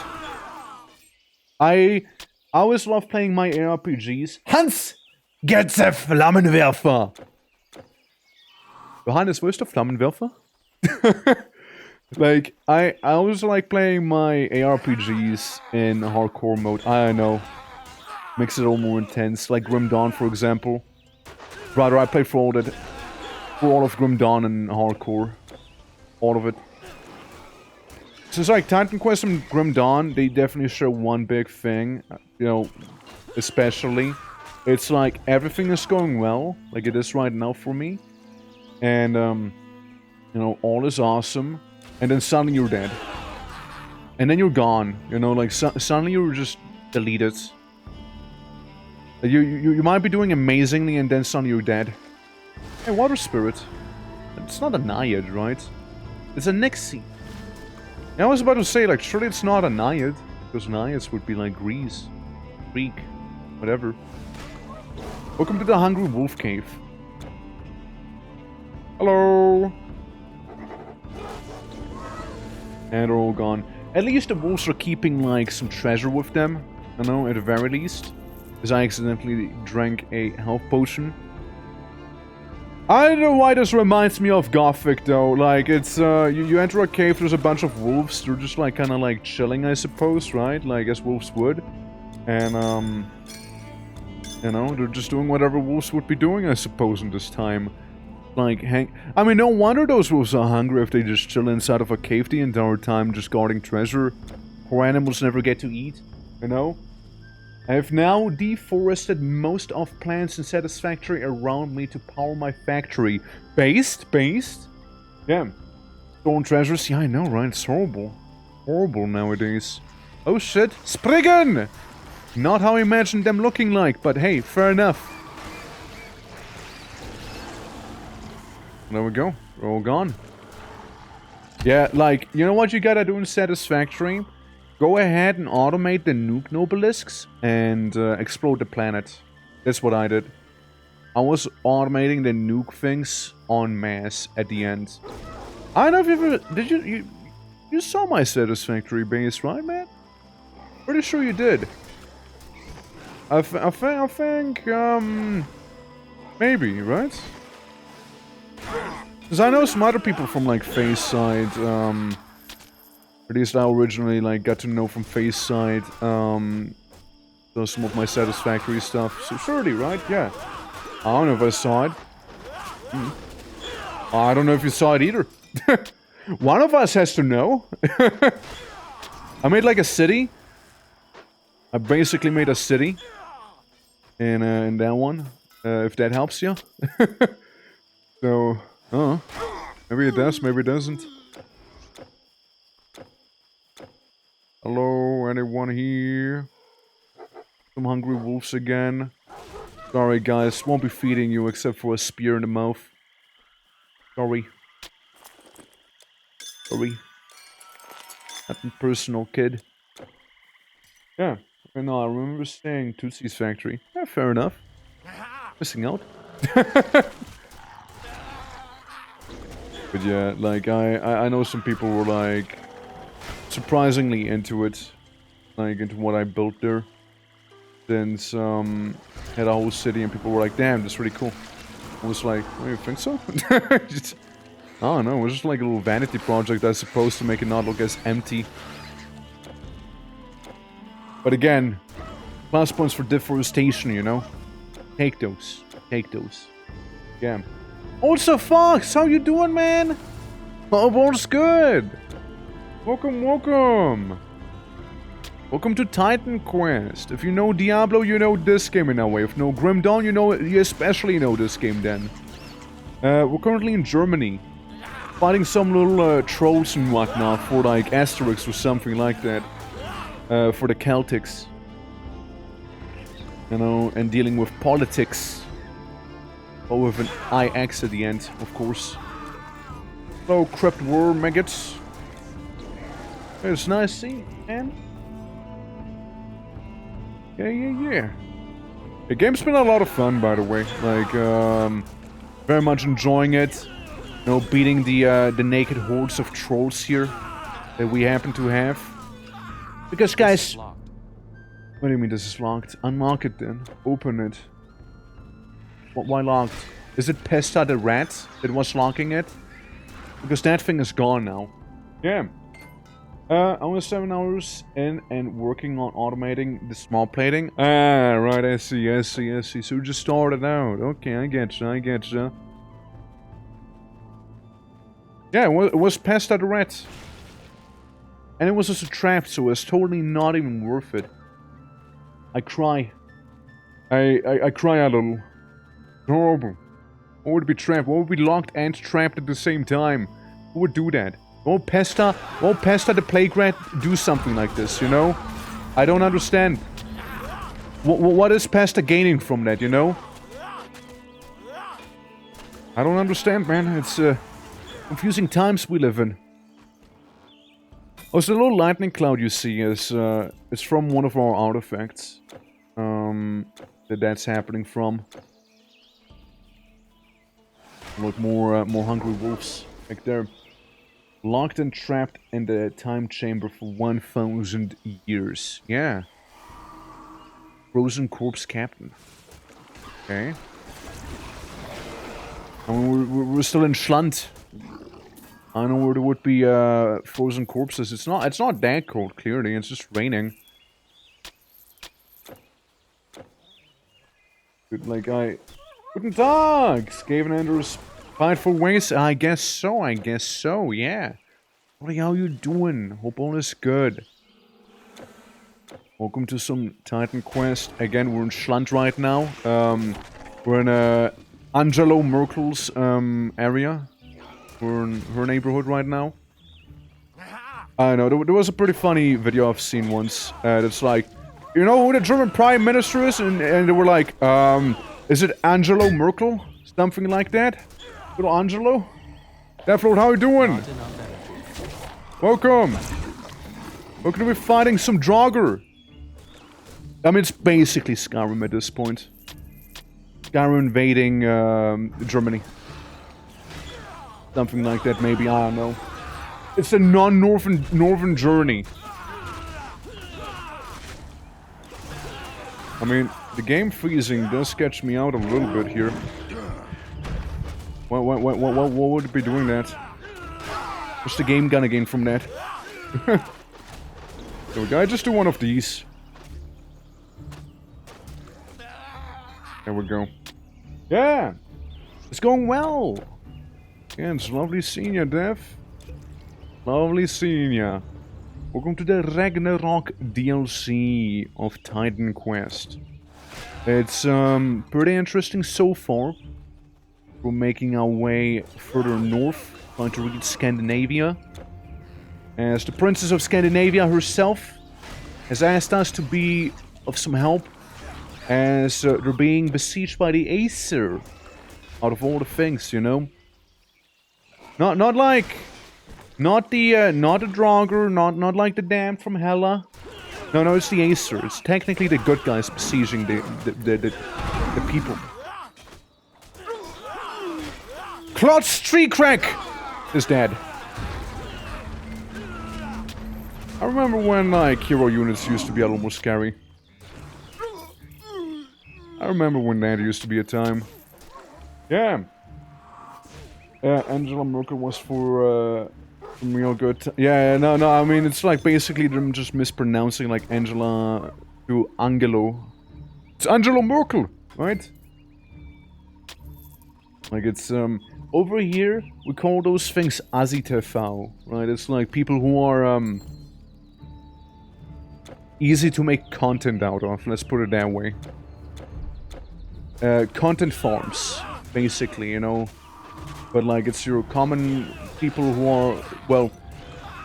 I always love playing my ARPGs. Hans! Get the Flammenwerfer! Johannes, wo ist der Flammenwerfer? Like, I always like playing my ARPGs in hardcore mode. I know. Makes it all more intense. Like Grim Dawn, for example. Rather, I play for all of Grim Dawn in hardcore. All of it. So it's like Titan Quest and Grim Dawn, they definitely show one big thing. You know, especially. It's like everything is going well. Like it is right now for me. And, you know, all is awesome. And then suddenly you're dead. And then you're gone. You know, like suddenly you're just deleted. You might be doing amazingly and then suddenly you're dead. Hey, Water Spirit. It's not a Naiad, right? It's a Nixie. I was about to say, like, surely it's not a Naiad. Because Naiads would be like Greece. Greek. Whatever. Welcome to the Hungry Wolf Cave. Hello! And they're all gone. At least the wolves are keeping, like, some treasure with them. You know, at the very least. Because I accidentally drank a health potion. I don't know why this reminds me of Gothic, though. Like, it's, you enter a cave, there's a bunch of wolves. They're just, like, kind of, like, chilling, I suppose, right? Like, as wolves would. And, you know, they're just doing whatever wolves would be doing, I suppose, in this time. Like, I mean, no wonder those wolves are hungry if they just chill inside of a cave the entire time, just guarding treasure. Poor animals never get to eat, you know? I have now deforested most of plants and satisfactory around me to power my factory. Based? Yeah. Stolen treasures? Yeah, I know, right? It's horrible. Horrible nowadays. Oh shit. Spriggan! Not how I imagined them looking like, but hey, fair enough. There we go. We're all gone. Yeah, like, you know what you gotta do in Satisfactory? Go ahead and automate the nuke nobelisks and explode the planet. That's what I did. I was automating the nuke things en masse at the end. I don't know if you ever... Did you saw my Satisfactory base, right, man? Pretty sure you did. I think, maybe, right? Because I know some other people from, like, Face Side, at least I originally, like, got to know from Face Side, so some of my Satisfactory stuff. So surely, right? Yeah. I don't know if I saw it. I don't know if you saw it either. One of us has to know. I made, like, a city. I basically made a city. In that one. If that helps you. So, maybe it does, maybe it doesn't. Hello, anyone here? Some hungry wolves again. Sorry guys, won't be feeding you except for a spear in the mouth. Sorry. Sorry. Nothing personal, kid. Yeah, I know, I remember saying Tootsie's Factory. Yeah, fair enough. Missing out. But yeah, like, I know some people were, like, surprisingly into it. Like, into what I built there. Since, had a whole city and people were like, damn, that's really cool. I was like, oh, you think so? Just, I don't know, it was just like a little vanity project, I suppose, to make it not look as empty. But again, plus points for deforestation, you know? Take those. Take those. Yeah. Also, Fox, how you doing, man? Oh, all's good. Welcome, welcome. Welcome to Titan Quest. If you know Diablo, you know this game in a way. If you know Grim Dawn, you especially know this game then. We're currently in Germany. Fighting some little trolls and whatnot for like Asterix or something like that. For the Celtics. You know, and dealing with politics. But with an IX at the end, of course. Hello, Crypt War maggots. It's nice seeing you, man. Yeah. The game's been a lot of fun, by the way. Like, very much enjoying it. You know, beating the naked hordes of trolls here that we happen to have. Because, guys... What do you mean this is locked? Unlock it then. Open it. Why locked? Is it Pesta the rat that was locking it? Because that thing is gone now. Yeah. I was 7 hours in and working on automating the small plating. Ah, right, I see. So you just started out. Okay, I get you. Yeah, it was Pesta the rat. And it was just a trap, so it's totally not even worth it. I cry. I cry a little. Horrible. What would be trapped? What would be locked and trapped at the same time? Who would do that? Won't Pesta the plague rat do something like this, you know? I don't understand. What is Pesta gaining from that, you know? I don't understand, man. It's confusing times we live in. Oh, so the little lightning cloud you see is it's from one of our artifacts. That's happening from. Look, more hungry wolves back there. Locked and trapped in the time chamber for 1,000 years. Yeah. Frozen corpse captain. Okay. I mean, we're still in Schland. I know where there would be frozen corpses. It's not that cold, clearly. It's just raining. Good, like Guten Tag! Skaven Andrews fight for ways? I guess so, yeah. What are you doing? Hope all is good. Welcome to some Titan Quest. Again, we're in Schland right now. We're in Angelo Merkel's area. We're in her neighborhood right now. I know, there was a pretty funny video I've seen once. That's like, you know who the German Prime Minister is? And they were like, is it Angelo Merkel? Something like that? Little Angelo? Deathload, how you doing? Welcome! We're gonna be fighting some Draugr. I mean, it's basically Skyrim at this point. Skyrim invading Germany. Something like that, maybe, I don't know. It's a non-northern journey. I mean, the game freezing does sketch me out a little bit here. What would it be doing that? What's the game gonna gain from that? There we go, I just do one of these. There we go. Yeah! It's going well! Yeah, it's lovely seeing ya, Dev. Lovely seeing ya. Welcome to the Ragnarok DLC of Titan Quest. It's pretty interesting so far. We're making our way further north, trying to reach Scandinavia. As the Princess of Scandinavia herself has asked us to be of some help, as they're being besieged by the Aesir. Out of all the things, you know. Not the Draugr, not like the Damned from Hela. No, it's the Aesir. It's technically the good guys besieging the people. Klotz Tree Crack is dead. I remember when, like, hero units used to be a little more scary. I remember when that used to be a time. Yeah. Angela Merkel was for real good. Yeah, no, I mean, it's like basically them just mispronouncing like Angela to Angelo. It's Angela Merkel, right? Like it's, over here, we call those things ASI-TV, right? It's like people who are, easy to make content out of, let's put it that way. Content farms, basically, you know? But like, it's your common people who are, well,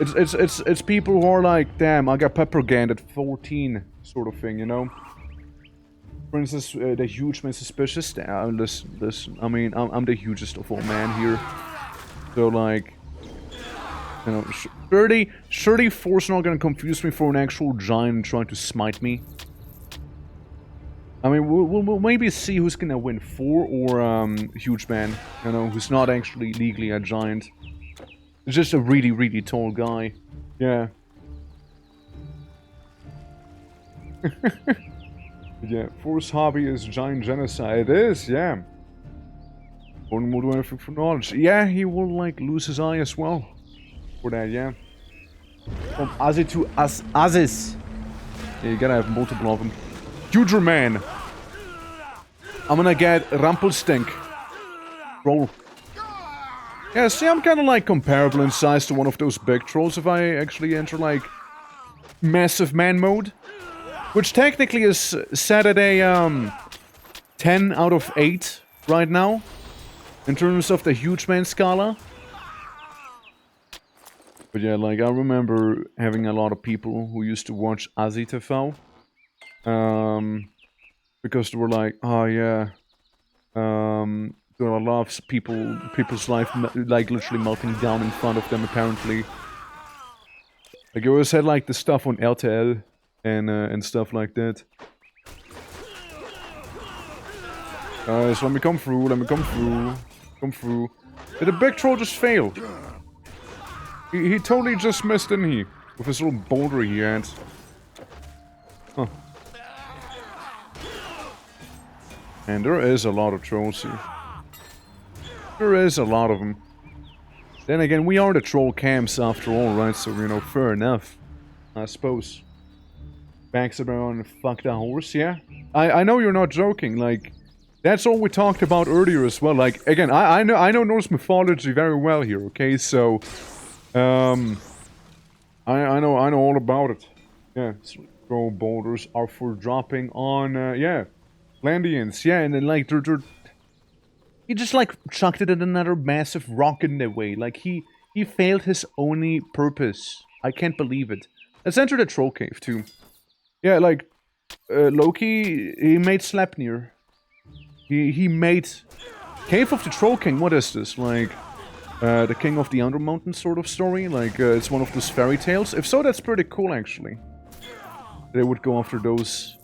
it's people who are like, damn, I got pepper ganned at 14, sort of thing, you know? For instance, the huge man suspicious. Listen, I mean, I'm the hugest of all man here. So like, you know, 34's not gonna confuse me for an actual giant trying to smite me. I mean, we'll maybe see who's gonna win, 4 or Huge Man, you know, who's not actually legally a giant. He's just a really, really tall guy. Yeah. Yeah, 4's hobby is giant genocide. It is, yeah. Gordon will do anything for knowledge. Yeah, he will, like, lose his eye as well. For that, yeah. From Azzy to Aziz. Yeah, you gotta have multiple of them. Huger Man. I'm gonna get Rumpelstink. Roll. Yeah, see, I'm kind of like comparable in size to one of those big trolls if I actually enter like massive man mode. Which technically is set at a 10 out of 8 right now. In terms of the huge man scala. But yeah, like I remember having a lot of people who used to watch Azzy TV. Because they were like, oh yeah, there are a lot of people's life like literally melting down in front of them apparently. Like you always had like the stuff on RTL and stuff like that. Guys, let me come through, let me come through. Come through. Did the big troll just fail? He totally just missed, didn't he? With his little boulder he had. Huh. And there is a lot of trolls here. There is a lot of them. Then again, we are the troll camps after all, right? So, you know, fair enough. I suppose. Backstabber on fuck that horse, yeah? I know you're not joking, like... That's all we talked about earlier as well, like, again, I know Norse mythology very well here, okay? So, I know all about it. Yeah, troll boulders are for dropping on, yeah. Landians, yeah, and then like they're he just like chucked it at another massive rock in their way. Like he failed his only purpose. I can't believe it. Let's enter the troll cave too. Yeah, like Loki, he made Sleipnir. He made Cave of the Troll King. What is this? Like the King of the Undermountain sort of story? Like it's one of those fairy tales. If so, that's pretty cool actually. They would go after those.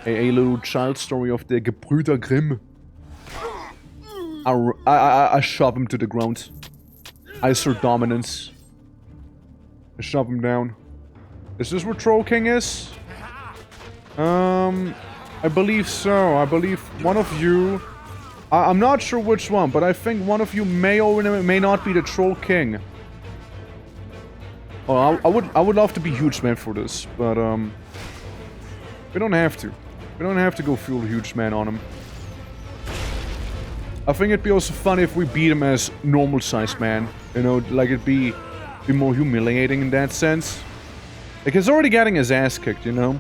A little child story of the Gebrüder Grimm. I shove him to the ground. I assert dominance. I shove him down. Is this where Troll King is? I believe so. I believe one of you... I'm not sure which one, but I think one of you may or may not be the Troll King. Oh, I would love to be Huge Man for this, but we don't have to. We don't have to go full Huge Man on him. I think it'd be also funny if we beat him as normal-sized man. You know, like it'd be more humiliating in that sense. Like he's already getting his ass kicked, you know.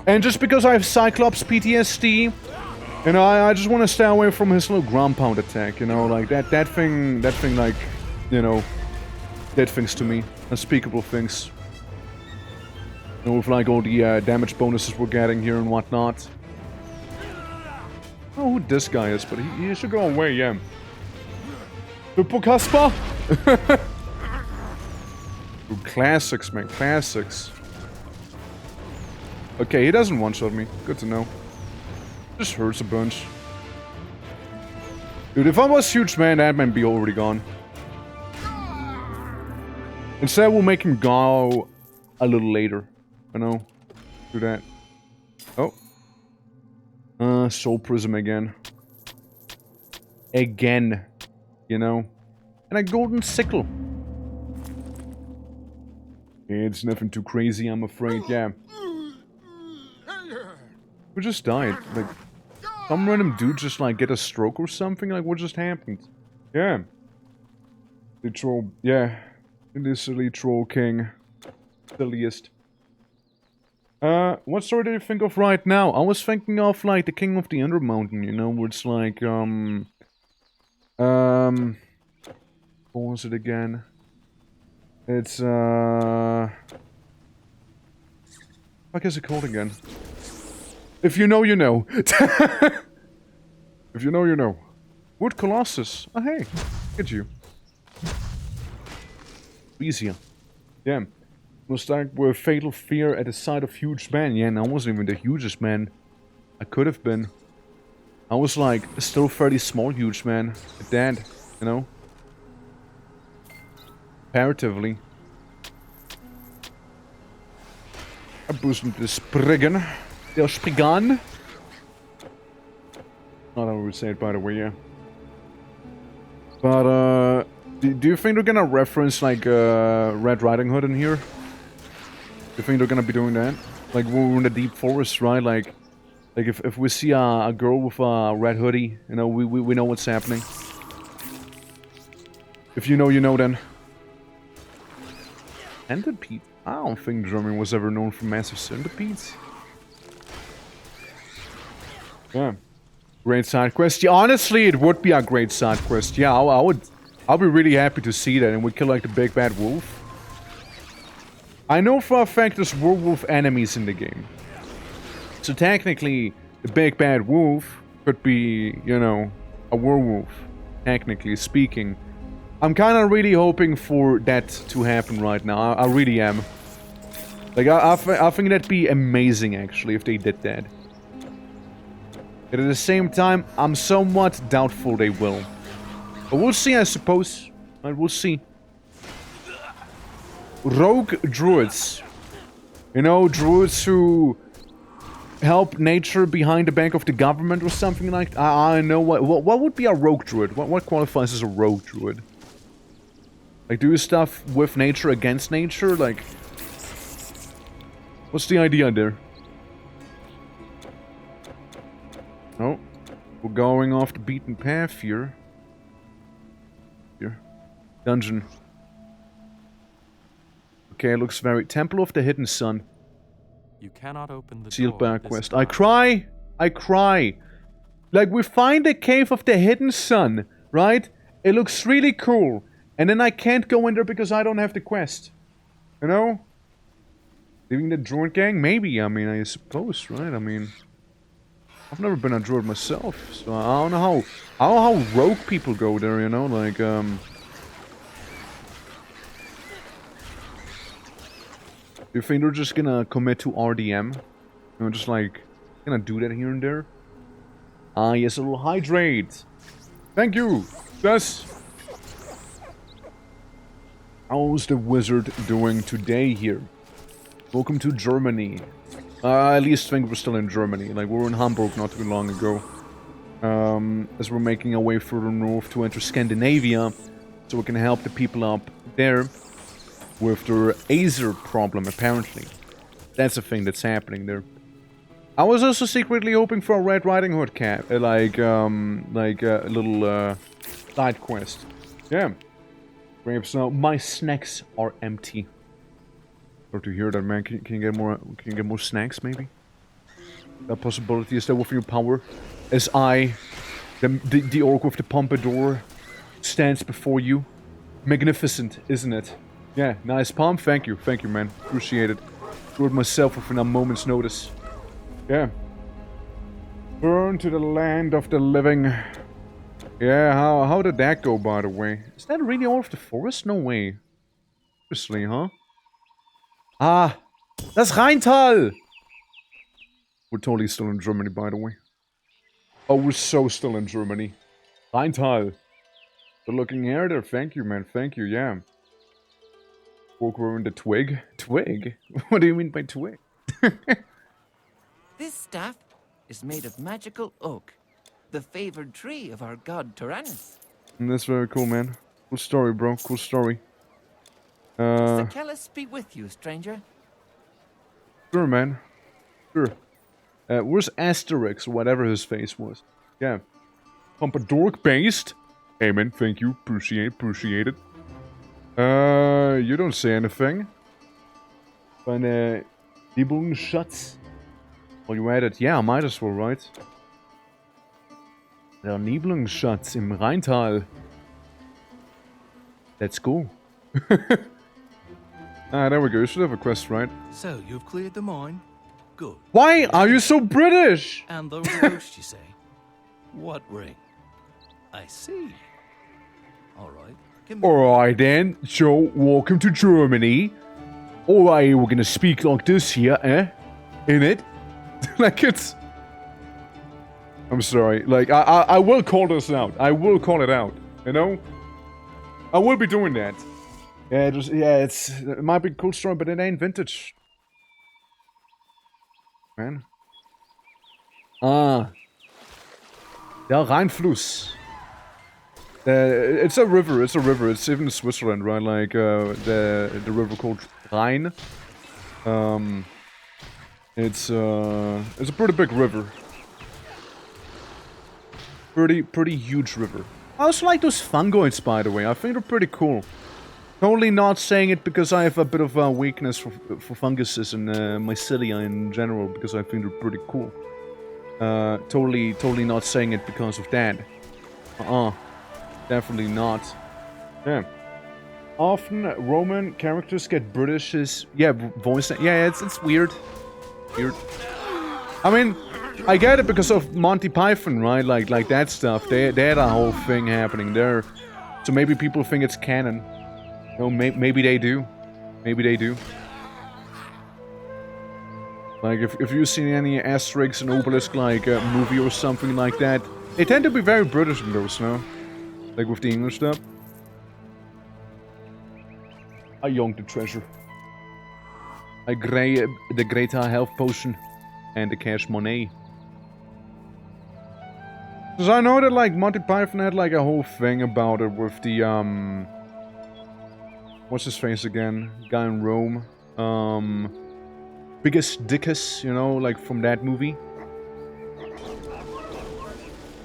And just because I have Cyclops PTSD, you know, I just want to stay away from his little ground pound attack. You know, like that thing, like, you know, did things to me, unspeakable things. You know, with like all the damage bonuses we're getting here and whatnot. I don't know who this guy is, but he should go away, yeah. Super Kasper? Classics, man, classics. Okay, he doesn't one-shot me. Good to know. Just hurts a bunch. Dude, if I was Huge Man, that man be already gone. Instead, we'll make him go a little later. You know? Do that. Oh. Soul Prism again. Again. You know? And a Golden Sickle. It's nothing too crazy, I'm afraid, yeah. We just died. Like, some random dude just, like, get a stroke or something? Like, what just happened? Yeah. The troll... Yeah. The silly Troll King. Silliest. What story do you think of right now? I was thinking of, like, the King of the Undermountain, you know? Where it's like, what was it again? It's, what is it called again? If you know, you know. If you know, you know. Wood Colossus. Oh, hey. Look at you. Easier. Yeah. Was like with fatal fear at the sight of huge man. Yeah, and I wasn't even the hugest man I could have been. I was like still fairly small huge man at that, you know? Comparatively. I boosted the Spriggan. Der Spriggan. Not how we would say it, by the way, yeah. But, do you think they're gonna reference, like, Red Riding Hood in here? Do you think they're gonna be doing that? Like, we're in the deep forest, right? Like if we see a girl with a red hoodie, you know, we know what's happening. If you know, you know then. Centipede? I don't think Germany was ever known for massive centipedes. Yeah. Great side quest. Yeah, honestly, it would be a great side quest. Yeah, I'll be really happy to see that, and we kill like the big bad wolf. I know for a fact there's werewolf enemies in the game. So technically, the big bad wolf could be, you know, a werewolf. Technically speaking. I'm kind of really hoping for that to happen right now. I really am. Like, I think that'd be amazing, actually, if they did that. But at the same time, I'm somewhat doubtful they will. But we'll see, I suppose. Right, we'll see. Rogue druids. You know, druids who help nature behind the back of the government or something like that. I know what would be a rogue druid? What qualifies as a rogue druid? Like, do stuff with nature, against nature? Like, what's the idea there? Oh, we're going off the beaten path here. Here. Dungeon. Okay, looks very... Temple of the Hidden Sun. You cannot open the Sealed door by a at this quest. time. I cry! I cry! Like, we find the Cave of the Hidden Sun, right? It looks really cool. And then I can't go in there because I don't have the quest. You know? Leaving the druid gang? Maybe, I mean, I suppose, right? I mean... I've never been a druid myself, so I don't know how rogue people go there, you know? Like, Do you think they're just gonna commit to RDM? You know, just like, gonna do that here and there? Ah, yes, a little hydrate! Thank you! Yes! How's the wizard doing today here? Welcome to Germany. I at least think we're still in Germany. Like, we were in Hamburg not too long ago. As we're making our way further north to enter Scandinavia. So we can help the people up there with their Azer problem, apparently. That's the thing that's happening there. I was also secretly hoping for a Red Riding Hood cap. A little side quest. Yeah. Grapes now. My snacks are empty. Or to hear that, man. Can you get more? Can you get more snacks, maybe? That possibility is there within your power. As I, the orc with the pompadour, stands before you. Magnificent, isn't it? Yeah, nice palm. Thank you, man. Appreciate it. Do it myself within a moment's notice. Yeah. Turn to the land of the living. Yeah, how did that go, by the way? Is that really all of the forest? No way. Seriously, huh? Ah, das Rheintal! We're totally still in Germany, by the way. Oh, we're so still in Germany. Rheintal. Good looking hair there. Thank you, man. Thank you, yeah. We're in the twig. Twig? What do you mean by twig? This staff is made of magical oak, the favored tree of our god Tyrannus. That's very cool, man. Cool story, bro. Cool story. The Kellis be with you, stranger. Sure, man. Sure. Where's Asterix, or whatever his face was? Yeah. Pompadour based? Hey, man, thank you. Appreciate it. You don't say anything. But, Nibelungenschatz. Well, you at it. Yeah, I might as well, right? Der Nibelungenschatz im Rheintal. Let's go. Ah, there we go. You should have a quest, right? So, you've cleared the mine? Good. Why are you so British? And the roast, you say? What ring? I see. Alright. Alright then. So, welcome to Germany. Alright, we're gonna speak like this here, eh? In it? Like it's... I'm sorry. Like, I will call this out. I will call it out. You know? I will be doing that. Yeah, it might be a cool story, but it ain't vintage. Man. Der Rheinfluss. It's a river, it's even in Switzerland, right? Like, the river called Rhine. It's a pretty big river. Pretty huge river. I also like those fungoids, by the way. I think they're pretty cool. Totally not saying it because I have a bit of a weakness for funguses and mycelia in general, because I think they're pretty cool. Totally not saying it because of that. Definitely not. Yeah. Often Roman characters get British's voice. Yeah, it's weird. Weird. I mean, I get it because of Monty Python, right? Like that stuff. They had a whole thing happening there. So maybe people think it's canon. No, maybe they do. Maybe they do. Like, if you've seen any Asterix and Obelix, like, movie or something like that, they tend to be very British in those, no? Like, with the English stuff. I yonked the treasure. I grey the Greta health potion. And the cash money. Because I know that, like, Monty Python had, like, a whole thing about it with the, what's his face again? Guy in Rome. Biggest Dickus, you know, like from that movie.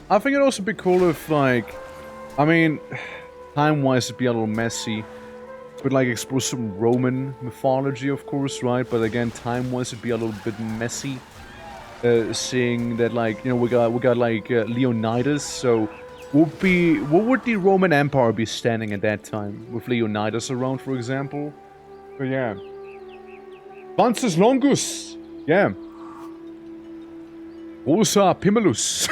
I think it'd also be cool if, like, I mean, time-wise it'd be a little messy. But, like, explore some Roman mythology, of course, right? But again, time-wise it'd be a little bit messy. Seeing that, like, you know, we got like, Leonidas, so... what would the Roman Empire be standing at that time? With Leonidas around, for example? So, yeah. Vances Longus! Yeah. Rosa Pimulus.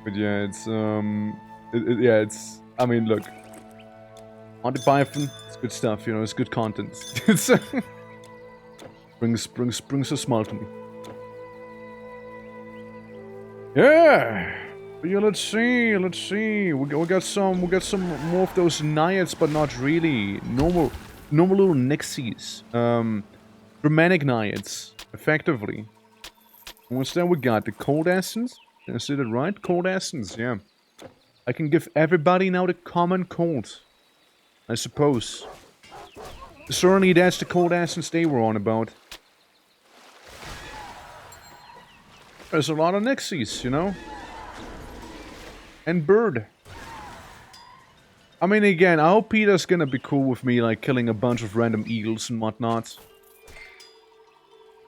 But yeah, it's, yeah, it's... I mean, look. Monty Python, it's good stuff, you know, it's good content. It's... brings a smile to me. Yeah! But yeah, let's see. We got some more of those naiads, but not really. Normal little nixies. Dramatic naiads, effectively. And what's that we got? The cold essence? Did I say that right? Cold essence, yeah. I can give everybody now the common cold. I suppose. Certainly that's the cold essence they were on about. There's a lot of nixies, you know? And bird. I mean, again, I hope Peter's gonna be cool with me, like, killing a bunch of random eagles and whatnot.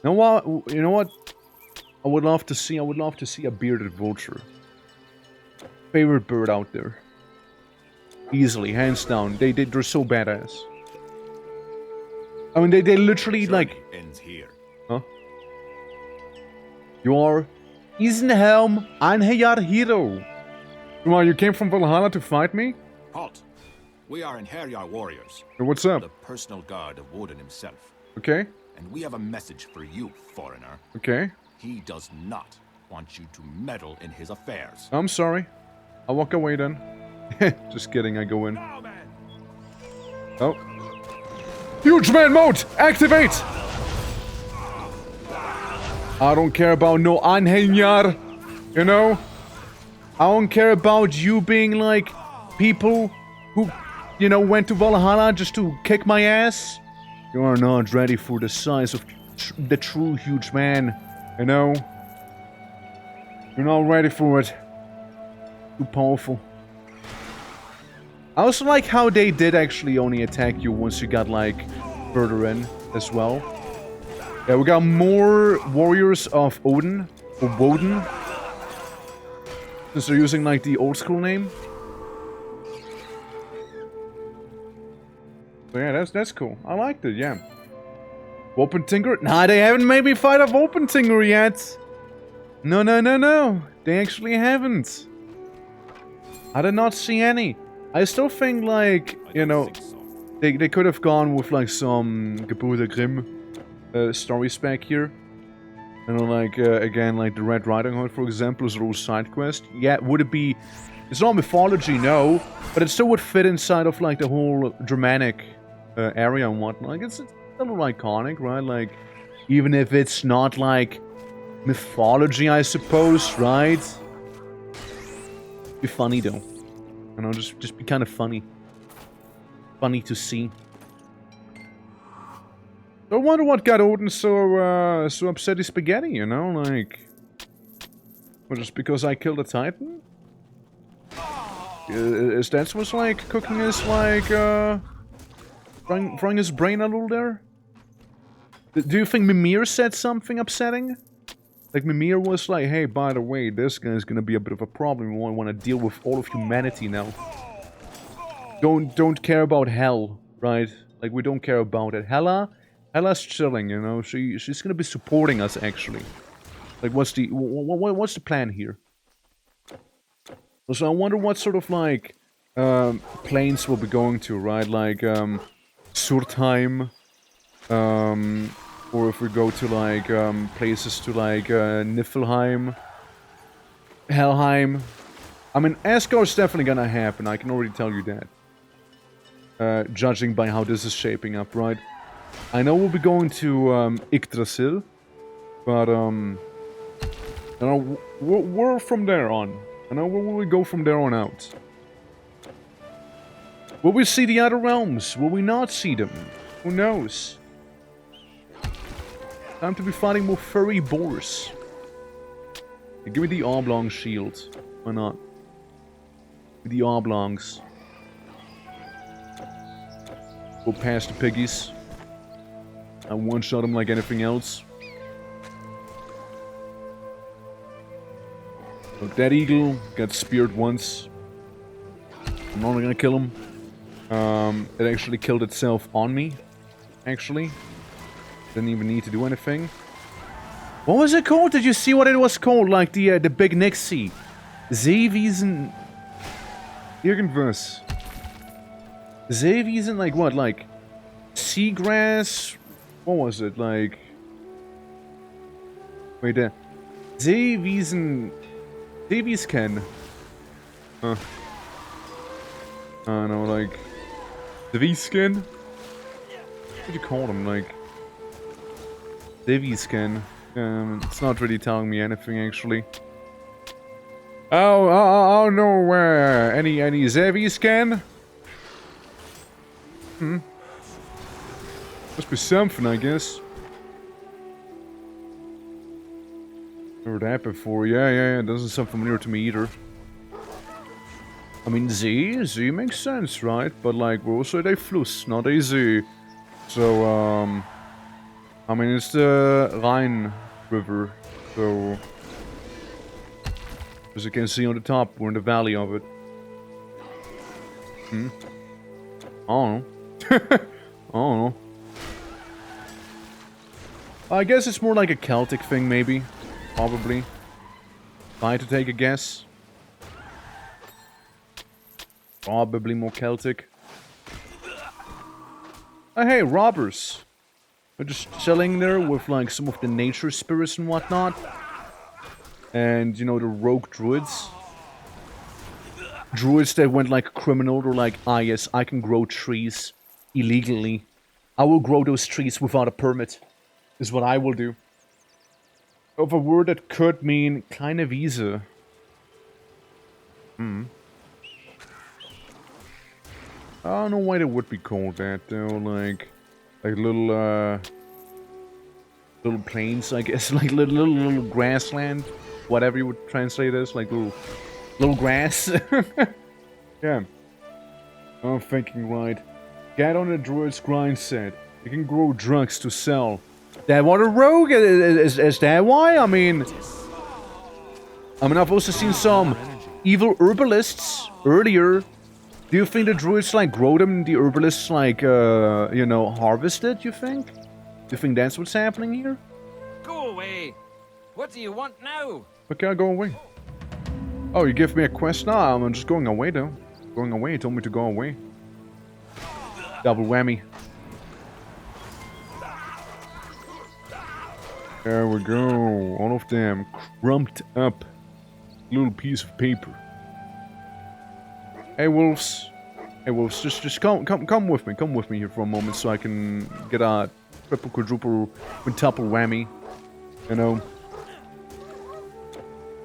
You know what? I would love to see a bearded vulture. Favorite bird out there. Easily, hands down. They're so badass. I mean, they literally, like... ends here. Huh? You are Isenhelm Einherjar Hero. Come on, you came from Valhalla to fight me? Halt! We are Einherjar warriors. Hey, what's up? The personal guard of Woden himself. Okay. And we have a message for you, foreigner. Okay. He does not want you to meddle in his affairs. I'm sorry. I'll walk away then. Just kidding, I go in. Oh. Huge man mode! Activate! I don't care about no Einherjar, you know? I don't care about you being like people who, you know, went to Valhalla just to kick my ass. You are not ready for the size of the true huge man, you know? You're not ready for it. Too powerful. I also like how they did actually only attack you once you got, like, further in as well. Yeah, we got more warriors of Odin, or Woden. Since they're using, like, the old school name. So yeah, that's cool. I liked it, yeah. Wopentinger? Nah, they haven't made me fight a Wopentinger yet. No. They actually haven't. I did not see any. I still think, like, you know, they could have gone with, like, some Gebrüder Grimm stories back here. You know, like, again, like the Red Riding Hood, for example, is a little side quest. Yeah, would it be... It's not mythology, no, but it still would fit inside of, like, the whole Germanic area and whatnot. Like, it's a little iconic, right? Like, even if it's not, like, mythology, I suppose, right? Be funny, though. You know, just be kind of funny. Funny to see. I wonder what got Odin so upset with spaghetti, you know, like... Well, just because I killed a Titan? Is that what's, like, cooking his, like, frying his brain a little there? Do you think Mimir said something upsetting? Like, Mimir was like, hey, by the way, this guy's gonna be a bit of a problem. We want to deal with all of humanity now. Don't care about Hel, right? Like, we don't care about it. Hela's chilling, you know. She's gonna be supporting us, actually. Like, what's the plan here? So I wonder what sort of, like, planes we'll be going to, right? Like, Surtheim, or if we go to, like, places to, like, Niflheim, Helheim. I mean, Asgard's definitely gonna happen, I can already tell you that. Judging by how this is shaping up, right? I know we'll be going to, Yggdrasil, but, you know, we're from there on. I know where will we go from there on out? Will we see the other realms? Will we not see them? Who knows? Time to be fighting more furry boars. Hey, give me the oblong shield. Why not? The oblongs. Go past the piggies. I one-shot them like anything else. Look, that eagle got speared once. I'm not gonna kill him. It actually killed itself on me. Actually. Didn't even need to do anything. What was it called? Did you see what it was called? Like the big Nixie. Zeewiesen... Irgendwas. Zeewiesen, like what? Like... Seagrass? What was it? Like... Wait, there. Zeewiesen... Zeewiesken. Huh. I don't know, like... Zeewiesken? What do you call them? Like... Zeewiesken. It's not really telling me anything, actually. Oh no, any Zeewiesken? Must be something, I guess. Never heard that before. Yeah, it doesn't sound familiar to me either. I mean, Z makes sense, right? But, like, we also had a Fluss, not a Z. So, I mean, it's the Rhine River, so... As you can see on the top, we're in the valley of it. I don't know. I don't know. I guess it's more like a Celtic thing, maybe. Probably. If I had to take a guess. Probably more Celtic. Oh, hey, robbers. They're just chilling there with, like, some of the nature spirits and whatnot. And, you know, the rogue druids. Druids that went, like, criminal. They're like, ah, yes, I can grow trees illegally. I will grow those trees without a permit. Is what I will do. Of a word that could mean kleine Wiese. I don't know why they would be called that, though. Like little plains, I guess. Like little grassland. Whatever you would translate as. Like little grass. Yeah. I'm thinking right. Get on a druid's grind set. You can grow drugs to sell. That what a rogue is that why? I mean, I've also seen some evil herbalists earlier. Do you think the druids, like, grow them and the herbalists, like, you know, harvest it, you think? Do you think that's what's happening here? Go away! What do you want now? Okay, I'll go away. Oh, you give me a quest now? I'm just going away, though. Going away, it told me to go away. Double whammy. There we go. All of them crumped up. Little piece of paper. Hey wolves. Hey wolves, just come with me. Come with me here for a moment so I can get a triple, quadruple, quintuple whammy. You know.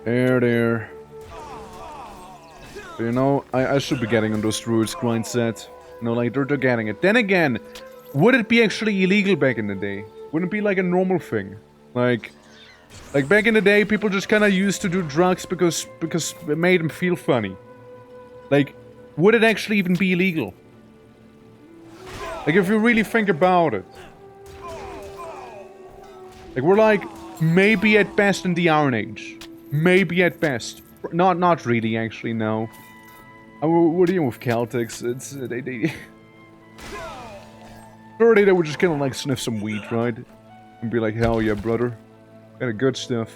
There. You know, I should be getting on those druids grind set. You know, like they're getting it. Then again, would it be actually illegal back in the day? Wouldn't it be like a normal thing? Like back in the day, people just kind of used to do drugs because it made them feel funny. Like, would it actually even be illegal? Like, if you really think about it. Like, we're like, maybe at best in the Iron Age. Maybe at best. Not really, actually, no. We're dealing with Celtics. It's, Sure, they would just kind of like sniff some weed, right? And be like, hell yeah, brother. Got a good stuff.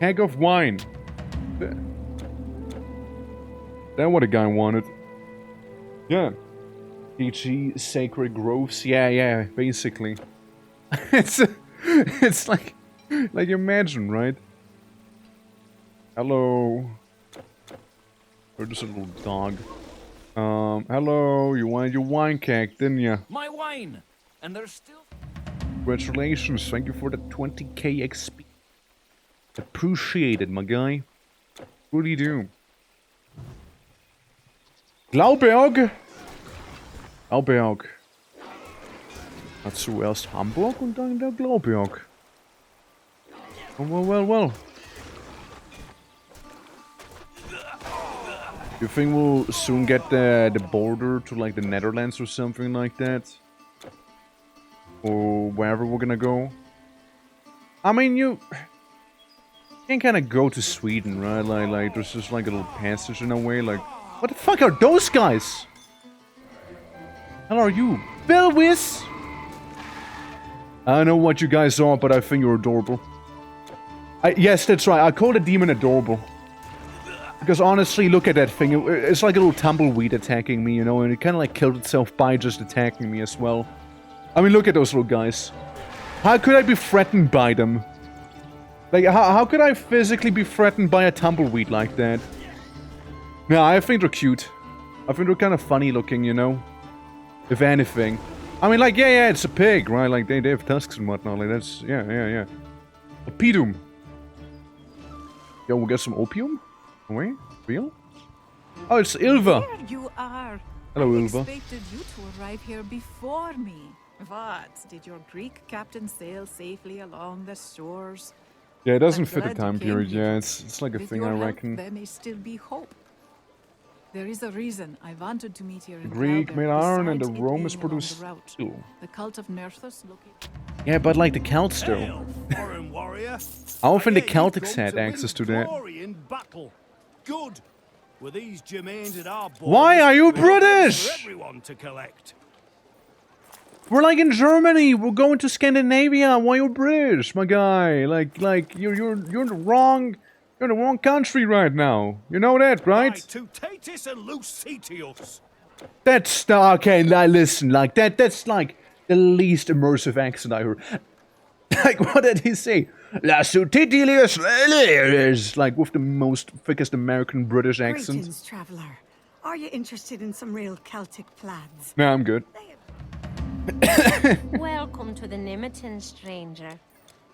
Keg of wine. That's what a guy wanted. Yeah. PG Sacred Groves. Yeah, basically. It's like imagine, right? Hello. Or just a little dog. Hello, you wanted your wine keg, didn't ya? My wine! And there's still... Congratulations, thank you for the 20k XP. Appreciate it, my guy. Really do. Glauberg! Hat zuerst Hamburg und dann der Glauberg. Oh, well. You think we'll soon get the border to like the Netherlands or something like that? Or wherever we're gonna go? I mean, you can kind of go to Sweden, right? Like there's just like a little passage in a way. Like, what the fuck are those guys? How are you? Belwis? I don't know what you guys are, but I think you're adorable. Yes, that's right. I call the demon adorable. Because honestly, look at that thing. It's like a little tumbleweed attacking me, you know, and it kind of like killed itself by just attacking me as well. I mean, look at those little guys. How could I be threatened by them? Like, how could I physically be threatened by a tumbleweed like that? Yeah, I think they're cute. I think they're kind of funny looking, you know? If anything. I mean, like, yeah, it's a pig, right? Like, they have tusks and whatnot. Like, that's, yeah. Opium. Yo, we'll get some opium? Wait, real? Oh, it's Ilva. Here you are. Hello, Ilva. I expected you to arrive here before me. What? Did your Greek captain sail safely along the shores? Yeah, it doesn't I'm fit the glad you time came period. here. Yeah, it's like a With thing, your I help, reckon. there may still be hope. There is a reason I wanted to meet here in Greek Glauberg, made iron and the besides it Romans being along produced the route. steel. The cult of Nerthus located... Yeah, but like the Celts, though. Hail, foreign warrior. I don't think the I hear you've Celtics come had to access to win that. glory in battle. Good. With these germains at our borders, Why are you we have eggs British? for everyone to collect. We're like in Germany. We're going to Scandinavia. Why you British, my guy? Like you're in the wrong country right now. You know that, right? Tutatis and Lucetius. That's okay. Listen, like that's like the least immersive accent I heard. Like, what did he say? La Sutitilius, like with the most thickest American British accent. Greetings, traveler. Are you interested in some real Celtic plaids? Nah, I'm good. Welcome to the Nimitan, stranger.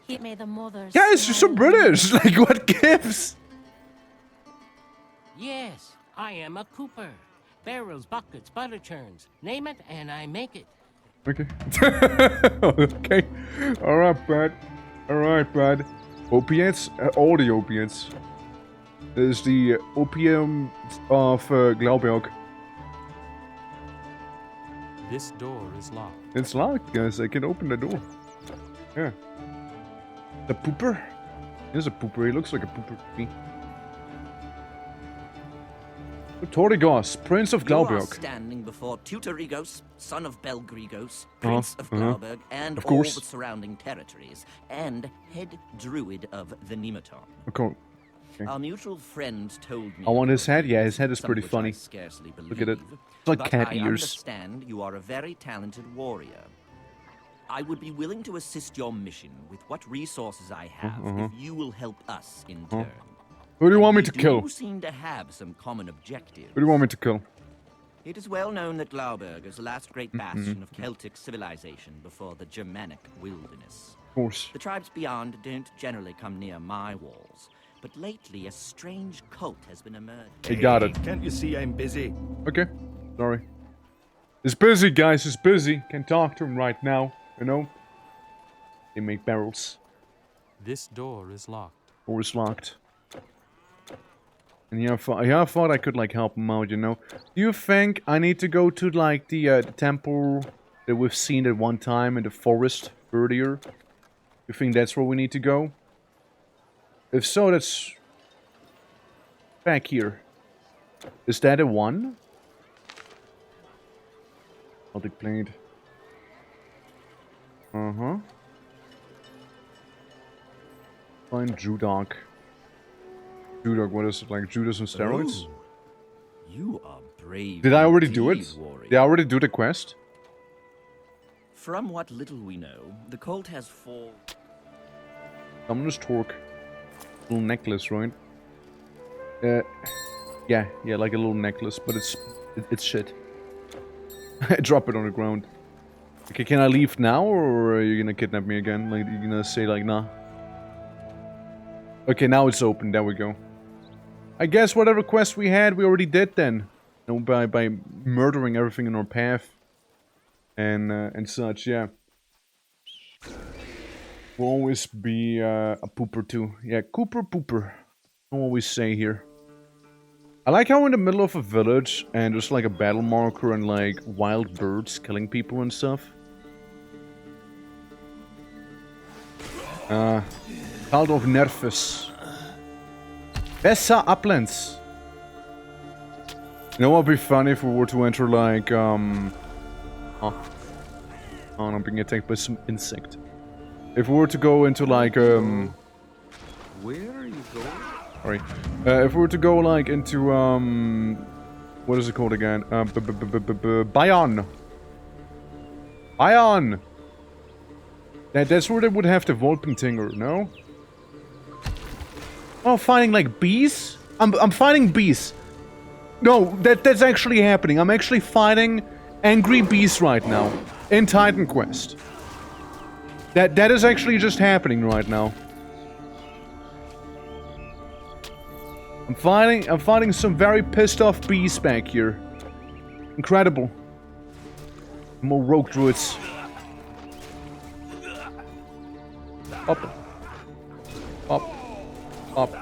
May the mothers. Guys, you're so British. Like, what gives? Yes, I am a cooper. Barrels, buckets, butter churns. Name it, and I make it. Okay. Okay. Alright, bud. Opiates? All the opiates. There's the opium of Glauberg. This door is locked. It's locked, guys. I can open the door. Yeah. The pooper? Here's a pooper. He looks like a pooper to me. Torigos, Prince of You are Glauberg. standing before Tutorigos, son of Belgrigos, Prince of Glauberg, and Of all course. the surrounding territories, and head druid of the Nemeton. Okay. Our mutual friend told me. I want his head. Yeah, his head is some pretty of which funny. I scarcely believe, Look at it. It's like but cat I ears. understand you are a very talented warrior. I would be willing to assist your mission with what resources I have if you will help us in turn. Who do you want me We to kill? do seem to have some common objectives. Who do you want me to kill? It is well known that Glauberg is the last great bastion of Celtic civilization before the Germanic wilderness. Of course. The tribes beyond don't generally come near my walls, but lately a strange cult has been emerging. He got it. Can't you see I'm busy? Okay. Sorry. He's busy, guys. He's busy. Can't talk to him right now. You know? They make barrels. This door is locked. Door is locked. And yeah, I thought I could, like, help him out, you know? Do you think I need to go to, like, the temple that we've seen at one time in the forest earlier? You think that's where we need to go? If so, that's... back here. Is that a one? Celtic plate. Uh-huh. Find Judok. Judok, what is it, like Judas on steroids? Oh, you are brave. Did I already do it? indeed, warrior. Did I already do the quest? From what little we know, the cult has four. Summoner's Torque. Little necklace, right? Yeah, like a little necklace, but it's shit. Drop it on the ground. Okay, can I leave now, or are you gonna kidnap me again? Like, you gonna say, like, nah? Okay, now it's open, there we go. I guess whatever quest we had, we already did then. You know, by murdering everything in our path. And such, yeah. Will always be a pooper too. Yeah, Cooper pooper. I always say here. I like how in the middle of a village and there's like a battle marker and like wild birds killing people and stuff. Called of Nervus. Bessa Uplands. You know what would be funny if we were to enter like oh, I'm being attacked by some insect. If we were to go into like Where are you going? Sorry. If we were to go like into what is it called again? Bion. Bion. That's where they would have the Volpingtinger, no? Oh, fighting like bees? I'm fighting bees. No, that's actually happening. I'm actually fighting angry bees right now in Titan Quest. That is actually just happening right now. I'm fighting some very pissed off bees back here. Incredible. More rogue druids. Up. Up. Up.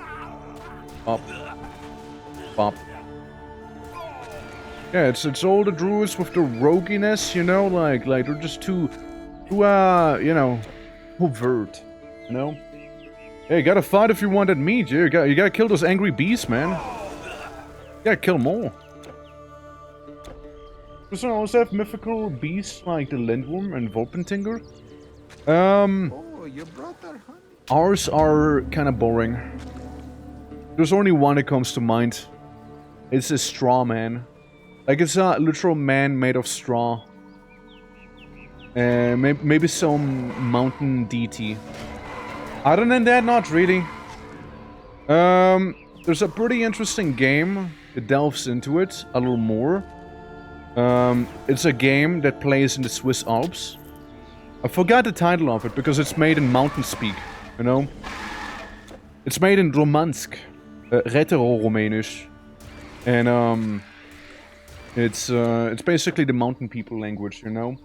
Up. Up. Yeah, it's all the druids with the roguiness, you know, like they're just too you know, overt, you know? Hey, you gotta fight if you want that meat, you gotta kill those angry beasts, man. You gotta kill more. Does there also have mythical beasts like the Lindworm and Volpentinger? Oh, you brought that honey? Ours are kinda boring. There's only one that comes to mind. It's a straw man. Like, it's a literal man made of straw. Maybe some mountain deity. Other than that, not really. There's a pretty interesting game that delves into it a little more. It's a game that plays in the Swiss Alps. I forgot the title of it because it's made in mountain speak, you know? It's made in Romansk, Rätoro-Rumänisch. And it's basically the mountain people language, you know?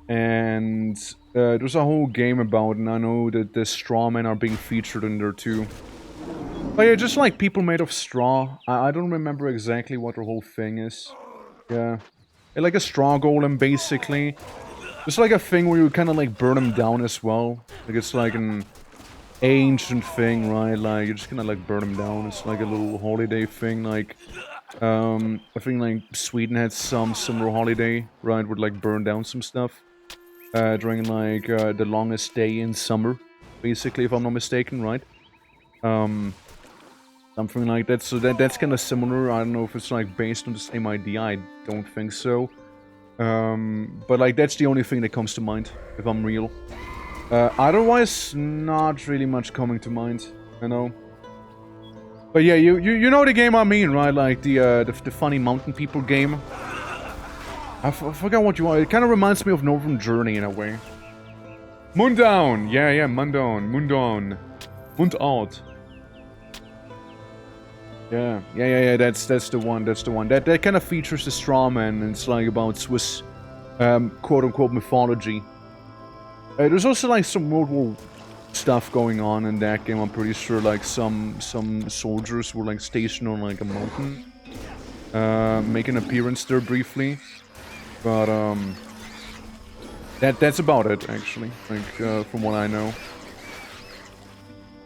And there's a whole game about it, and I know that the strawmen are being featured in there too. But yeah, just like people made of straw. I don't remember exactly what the whole thing is. Yeah. Like a straw golem, basically. It's like a thing where you kind of like burn them down as well. Like it's like an ancient thing, right? Like you're just gonna like burn them down. It's like a little holiday thing. Like I think like Sweden had some summer holiday, right? Would like burn down some stuff during like the longest day in summer, basically, if I'm not mistaken, right? Something like that. So that's kind of similar. I don't know if it's like based on the same idea. I don't think so. But like that's the only thing that comes to mind, if I'm real. Otherwise, not really much coming to mind, you know. But yeah, you know the game I mean, right? Like the funny mountain people game. I forgot what you want. It kind of reminds me of Northern Journey in a way. Moondown! Yeah, Moondown. Moon out. Yeah, that's the one, That kind of features the straw man, and it's like about Swiss, quote-unquote mythology. There's also like some World War stuff going on in that game, I'm pretty sure, like some soldiers were like stationed on like a mountain. Make an appearance there briefly. But, that's about it, actually, like, from what I know.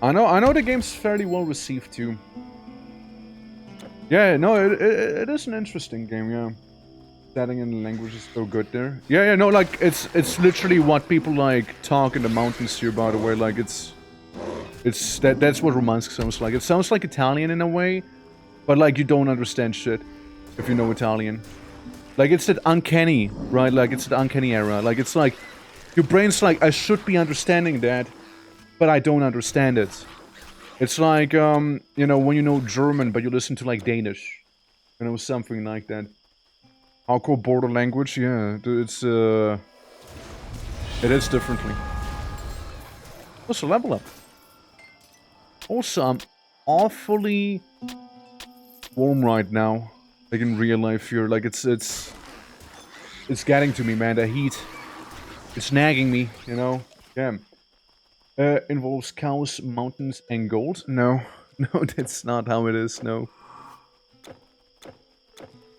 I know the game's fairly well received, too. Yeah, no, it is an interesting game, yeah. Setting and the language is so good there. Yeah, no, like, it's literally what people, like, talk in the mountains here, by the way, like, that's what Romansk sounds like. It sounds like Italian in a way, but, like, you don't understand shit if you know Italian. Like, it's that uncanny, right? Like, it's the uncanny era. Like, it's like, your brain's like, I should be understanding that, but I don't understand it. It's like, you know, when you know German, but you listen to, like, Danish. You know, something like that. Hardcore border language, yeah. It is differently. Also, level up. Also, I'm awfully warm right now. Like in real life here, like it's getting to me, man. The heat, it's nagging me, you know. Yeah. Involves cows, mountains, and gold. No, no, that's not how it is. No.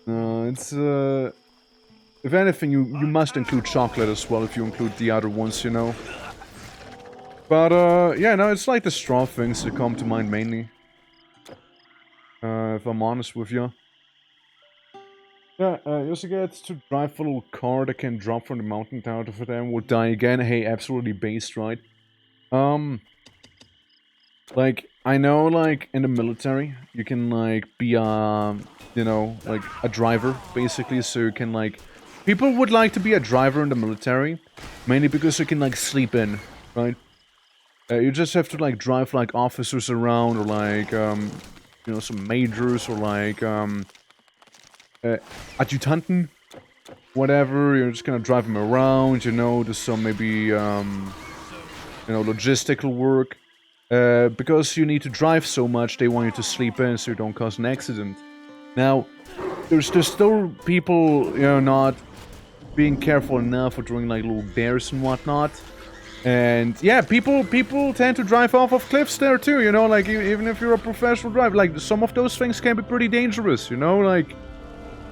It's if anything, you must include chocolate as well if you include the other ones, you know. But yeah, no, it's like the straw things that come to mind mainly. If I'm honest with you. Yeah, you also get to drive a little car that can drop from the mountain out of it and will die again. Hey, absolutely based, right? Like, I know, like, in the military, you can, like, be, you know, like, a driver, basically, so you can, like... People would like to be a driver in the military, mainly because you can, like, sleep in, right? You just have to, like, drive, like, officers around, or, like, you know, some majors, or, like, adjutanten, whatever, you're just gonna drive them around, you know, do some maybe, you know, logistical work. Because you need to drive so much, they want you to sleep in so you don't cause an accident. Now, there's still people, you know, not being careful enough with doing, like, little bears and whatnot. And, yeah, people tend to drive off of cliffs there, too, you know, like, even if you're a professional driver, like, some of those things can be pretty dangerous, you know, like...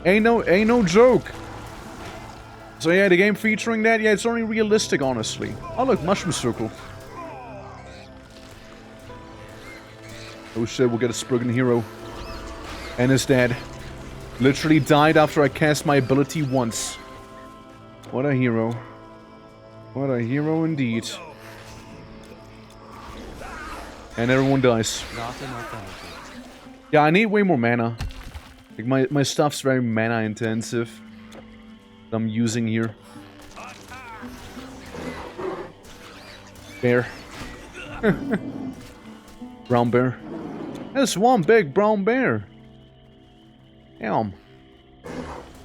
Ain't no joke. So yeah, the game featuring that, yeah, it's only realistic, honestly. Oh look, Mushroom Circle. Oh shit, we'll get a Spriggan hero. And his dad. Literally died after I cast my ability once. What a hero. What a hero indeed. And everyone dies. Not enough energy. Yeah, I need way more mana. Like, my stuff's very mana intensive. That I'm using here. Bear. Brown bear. That's one big brown bear. Damn.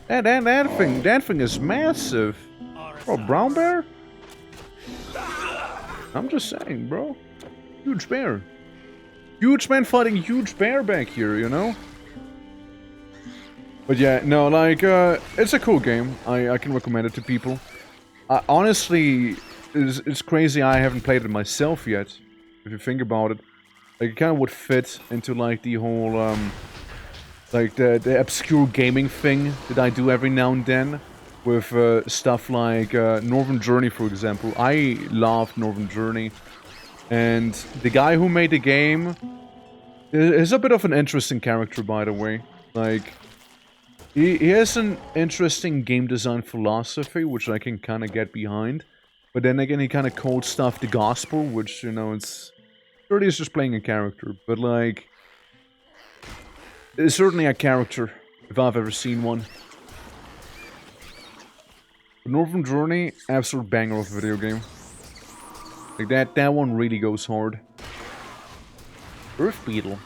That thing is massive. Oh, brown bear? I'm just saying, bro. Huge bear. Huge man fighting huge bear back here, you know? But yeah, no, like, it's a cool game. I can recommend it to people. Honestly, it's crazy I haven't played it myself yet, if you think about it. Like, it kind of would fit into, like, the whole, like, the obscure gaming thing that I do every now and then. With, stuff like, Northern Journey, for example. I love Northern Journey. And the guy who made the game is a bit of an interesting character, by the way. Like... He has an interesting game design philosophy, which I can kind of get behind. But then again, he kind of calls stuff the gospel, which, you know, it's... Really is just playing a character. But, like... It's certainly a character, if I've ever seen one. Northern Journey, absolute banger of a video game. Like that one really goes hard. Earth Beetle.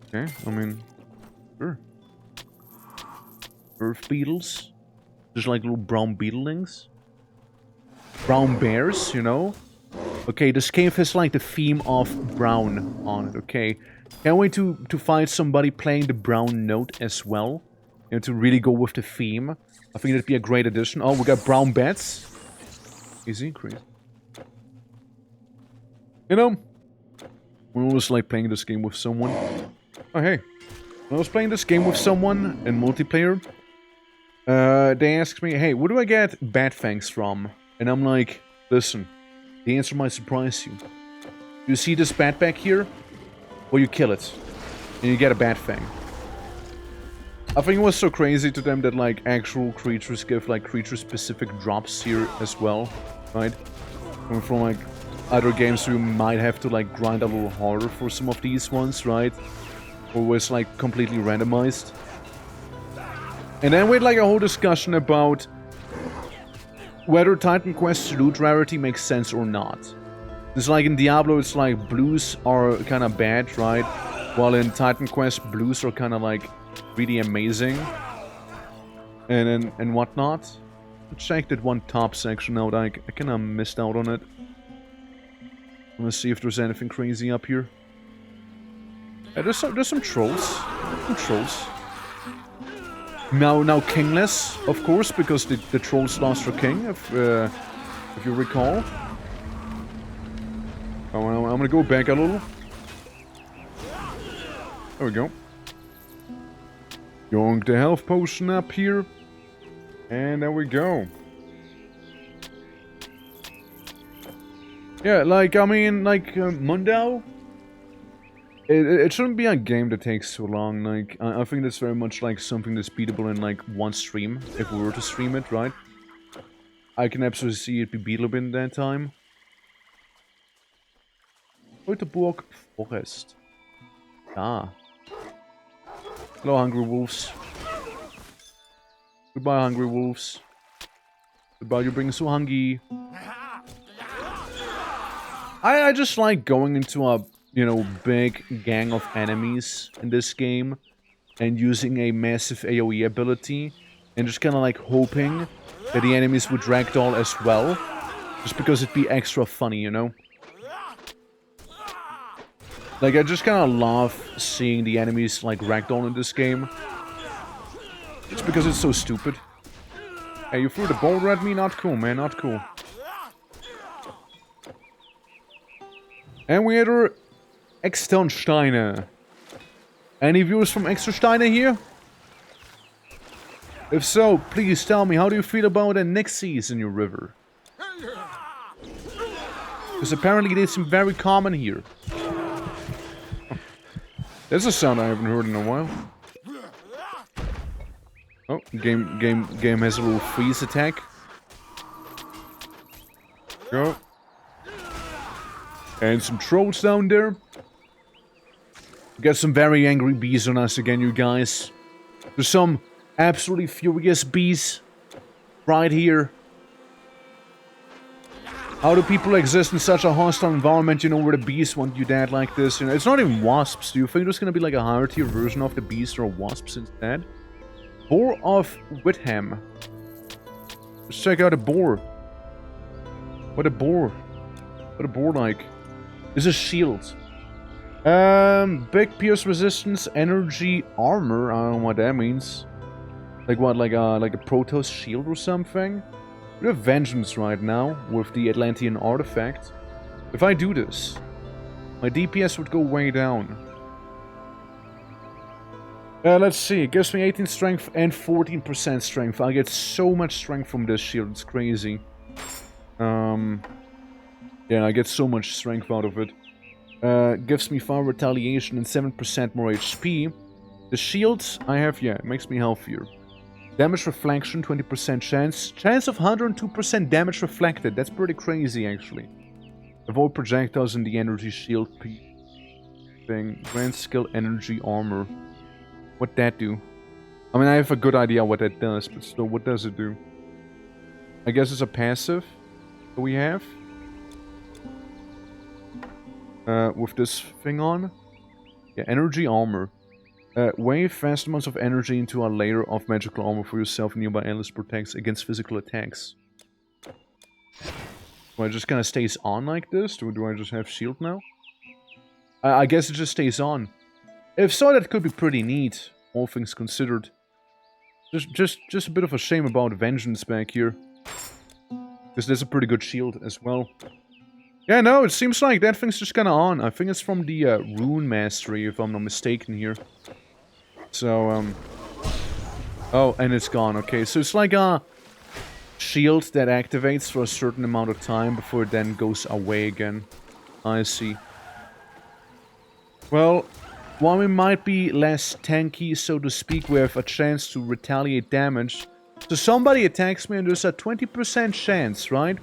Okay, I mean, sure. Earth Beetles. Just like little brown beetlings. Brown bears, you know? Okay, this cave has like the theme of brown on it, okay? Can't wait to find somebody playing the brown note as well. You know, to really go with the theme. I think that'd be a great addition. Oh, we got brown bats. Easy, crazy. You know, when I was like playing this game with someone. Oh, hey. When I was playing this game with someone in multiplayer, they asked me, hey, where do I get bat fangs from? And I'm like, listen, the answer might surprise you. You see this bat back here? Well, you kill it. And you get a bat fang. I think it was so crazy to them that like actual creatures give like creature-specific drops here as well, right? Coming from like other games you might have to like grind a little harder for some of these ones, right? Or was like completely randomized. And then we had like a whole discussion about whether Titan Quest's loot rarity makes sense or not. It's like in Diablo, it's like blues are kind of bad, right? While in Titan Quest, blues are kind of like really amazing. And whatnot. Check that one top section out. I kind of missed out on it. Let's see if there's anything crazy up here. Yeah, there's some trolls. Some trolls. Now kingless, of course, because the trolls lost their king, if you recall. Oh, well, I'm gonna go back a little. There we go. Yoink the health potion up here. And there we go. Yeah, like, I mean, like, Mundau? It shouldn't be a game that takes so long, like, I think that's very much like something that's beatable in like one stream, if we were to stream it, right? I can absolutely see it be beatable in that time. Teutoburg Forest. Ah. Hello, hungry wolves. Goodbye, hungry wolves. Goodbye, you're being so hungry. I just like going into a, you know, big gang of enemies in this game and using a massive AoE ability and just kind of like hoping that the enemies would ragdoll as well, just because it'd be extra funny, you know? Like, I just kind of love seeing the enemies like ragdoll in this game. Just because it's so stupid. Hey, you threw the boulder at me? Not cool, man, not cool. And we had our Externsteine. Any viewers from Externsteine here? If so, please tell me, how do you feel about the Nixies in your river? Because apparently they seem very common here. That's a sound I haven't heard in a while. Oh, game has a little freeze attack. Go. And some trolls down there. We got some very angry bees on us again, you guys. There's some absolutely furious bees right here. How do people exist in such a hostile environment, you know, where the bees want you dead like this? You know, it's not even wasps. Do you think there's gonna be like a higher tier version of the bees or wasps instead? Boar of Witham. Let's check out a boar. What a boar. What a boar like. This is shield. Big pierce resistance, energy, armor. I don't know what that means. Like what? Like a Protoss shield or something? We have vengeance right now with the Atlantean artifact. If I do this, my DPS would go way down. Let's see. It gives me 18 strength and 14% strength. I get so much strength from this shield. It's crazy. Yeah, I get so much strength out of it. Gives me fire retaliation and 7% more HP. The shields I have, yeah, it makes me healthier. Damage reflection, 20% chance. Chance of 102% damage reflected. That's pretty crazy, actually. Avoid projectiles in the energy shield. thing. Grand skill energy armor. What'd that do? I mean, I have a good idea what that does, but still, what does it do? I guess it's a passive that we have. With this thing on. Yeah, energy armor. Wave vast amounts of energy into a layer of magical armor for yourself and nearby allies, protects against physical attacks. Do I just kind of stays on like this? Or do I just have shield now? I guess it just stays on. If so, that could be pretty neat, all things considered. Just a bit of a shame about Vengeance back here. Because there's a pretty good shield as well. Yeah, no, it seems like that thing's just kind of on. I think it's from the Rune Mastery, if I'm not mistaken here. So, oh, and it's gone. Okay, so it's like a shield that activates for a certain amount of time before it then goes away again. I see. Well, while we might be less tanky, so to speak, we have a chance to retaliate damage. So somebody attacks me and there's a 20% chance, right?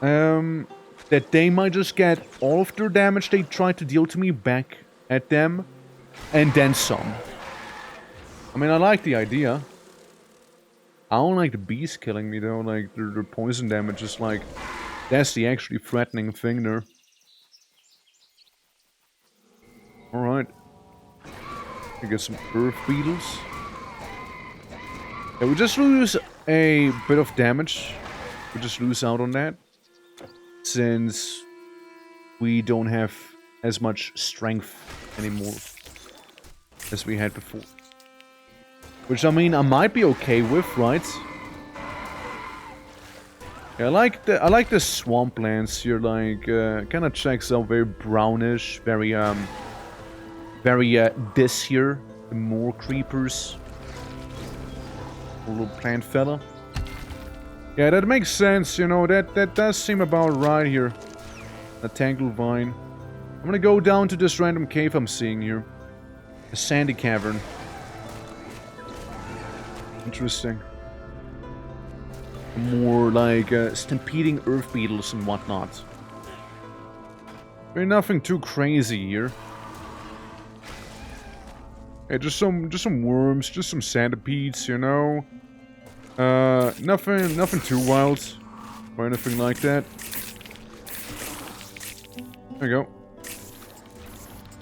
That they might just get all of their damage they tried to deal to me back at them. And then some. I mean, I like the idea. I don't like the bees killing me though, like their poison damage is like... That's the actually threatening thing there. Alright. We get some earth beetles. Yeah, we just lose a bit of damage. We just lose out on that. Since we don't have as much strength anymore as we had before. Which, I mean, I might be okay with, right? Yeah, I like the swamplands here, like, kind of checks out very brownish, very this here, the more creepers. A little plant fella. Yeah, that makes sense, you know, that does seem about right here. A tangled vine. I'm gonna go down to this random cave I'm seeing here. A sandy cavern. Interesting. More like stampeding earth beetles and whatnot. There's nothing too crazy here. Yeah, just some worms, just some centipedes, you know. Nothing too wild or anything like that. There you go.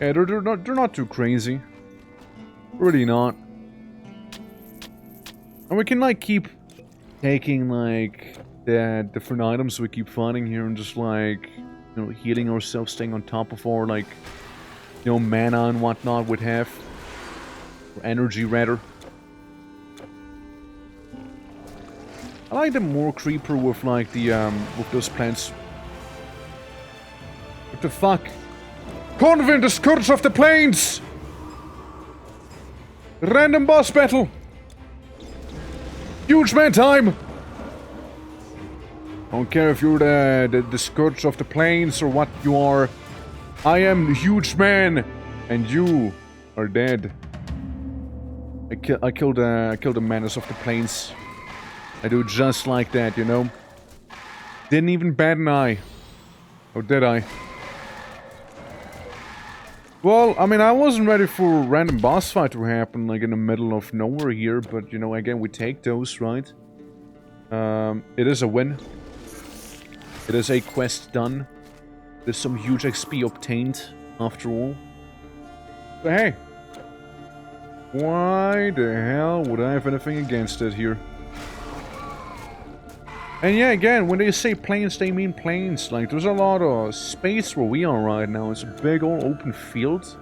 Yeah, they're not too crazy. Really not. And we can like keep taking like the different items we keep finding here and just like, you know, healing ourselves, staying on top of our like, you know, mana and whatnot would have. Or energy rather. I like the more creeper with like the with those plants. What the fuck? Convent, the scourge of the plains! Random boss battle! Huge man time! Don't care if you're the scourge of the plains or what you are. I am the huge man, and you are dead. I killed the menace of the plains. I do just like that, you know. Didn't even bat an eye. Or did I? Well, I mean, I wasn't ready for a random boss fight to happen, like in the middle of nowhere here, but, you know, again, we take those, right? It is a win. It is a quest done. There's some huge XP obtained, after all. But hey. Why the hell would I have anything against it here? And yeah, again, when they say plains, they mean plains. Like, there's a lot of space where we are right now. It's a big old open field.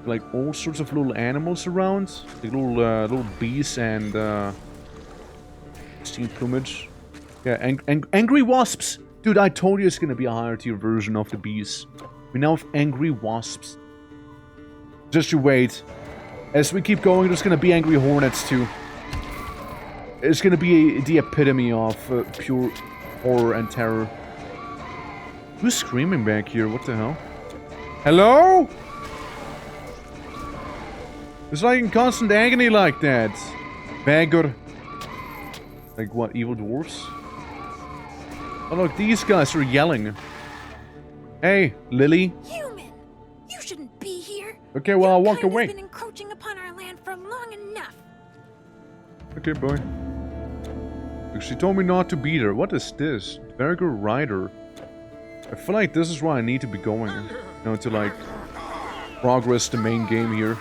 Like, all sorts of little animals around. Like, little bees and, steel plumage. Yeah, angry wasps! Dude, I told you it's gonna be a higher tier version of the bees. We now have angry wasps. Just you wait. As we keep going, there's gonna be angry hornets too. It's gonna be the epitome of pure horror and terror. Who's screaming back here? What the hell? Hello? It's like in constant agony like that. Beggar. Like what, evil dwarves? Oh look, these guys are yelling. Hey, Lily. Human! You Okay, well, I'll walk Kind away. has been encroaching upon our land for long enough. Okay, boy. She told me not to beat her. What is this? Dverger Rider. I feel like this is where I need to be going. You know, to like progress the main game here.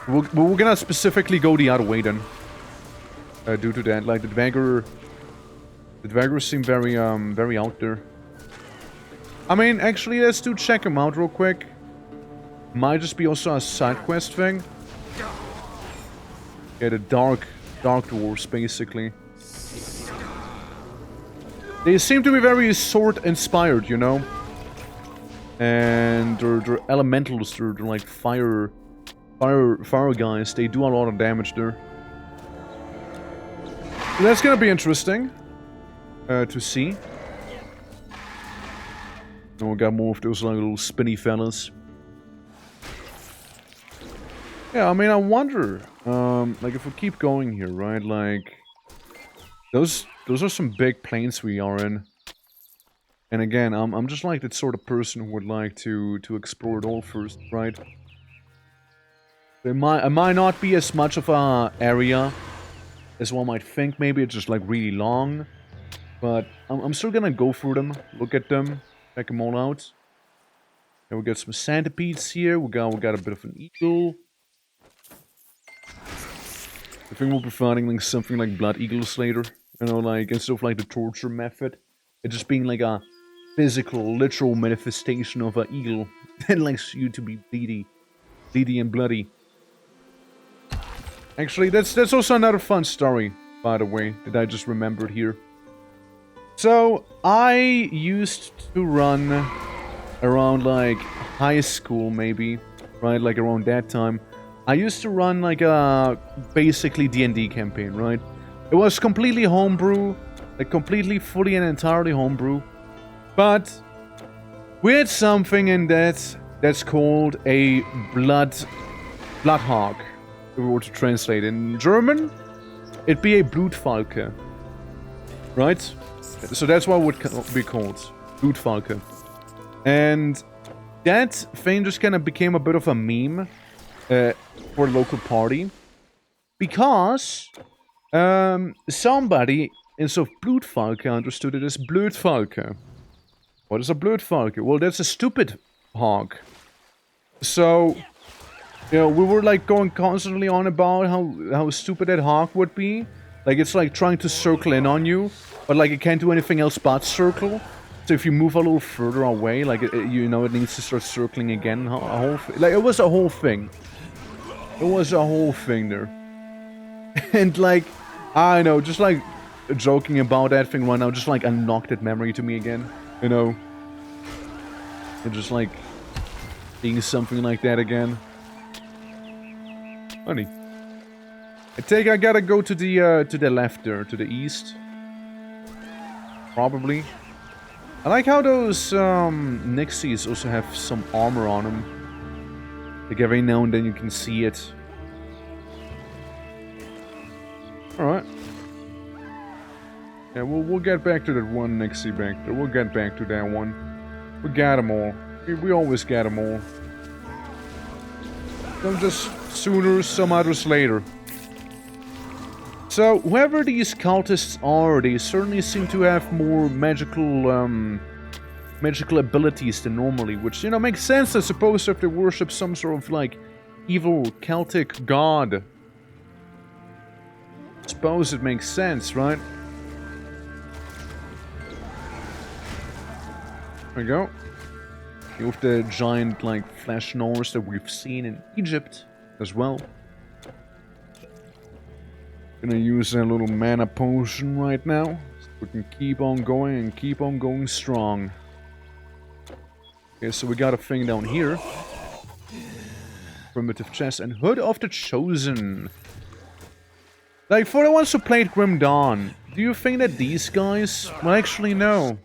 We're gonna specifically go the other way then. Due to that, like the Dvergers seem very very out there. I mean, actually, let's do check them out real quick. Might just be also a side quest thing. Yeah, the dark dwarves basically. They seem to be very sword inspired, you know. And they're elementals. They're like fire guys. They do a lot of damage there. So that's gonna be interesting to see. And we got more of those like little spinny fellas. Yeah, I mean, I wonder, like if we keep going here, right? Like those are some big plains we are in. And again, I'm just like that sort of person who would like to explore it all first, right? It might not be as much of a area as one might think. Maybe it's just like really long, but I'm still gonna go through them, look at them, check them all out. And we got some centipedes here. We got a bit of an eagle. I think we'll be finding like something like blood eagles later. You know, like instead of like the torture method, it just being like a physical, literal manifestation of an eagle that likes you to be bleedy and bloody. Actually, that's also another fun story, by the way, that I just remembered here. So I used to run around like high school, maybe, right? Like around that time. I used to run like a basically D&D campaign, right? It was completely homebrew, like completely, fully and entirely homebrew. But we had something in that's called a blood hog. If we were to translate in German, it'd be a Blutfalke, right? So that's what it would be called, Blutfalke. And that thing just kind of became a bit of a meme for the local party, because somebody instead of Blutfalke understood it as Blödfalke. What is a Blödfalke? Well, that's a stupid hog. So, you know, we were like going constantly on about how stupid that hog would be. Like, it's like trying to circle in on you, but like it can't do anything else but circle. So if you move a little further away, like you know, it needs to start circling again. Like it was a whole thing. It was a whole thing there. And like, I know, just like joking about that thing right now, just like unlocked that memory to me again. You know, and just like seeing something like that again. Funny. I gotta go to the left there, to the east. Probably. I like how those Nixies also have some armor on them. Like every now and then you can see it. Alright. Yeah, we'll get back to that one Nixie back there. We'll get back to that one. We got them all. We always get them all. Some just sooner, some others later. So, whoever these cultists are, they certainly seem to have more magical abilities than normally, which, you know, makes sense, I suppose, if they worship some sort of, like, evil Celtic god. I suppose it makes sense, right? There we go. You have the giant, like, flesh gnaws that we've seen in Egypt as well. Gonna use a little mana potion right now, so we can keep on going and keep on going strong. Okay, so we got a thing down here. Primitive chest and Hood of the Chosen. Like, for the ones who played Grim Dawn, do you think that these guys... Well, actually, no.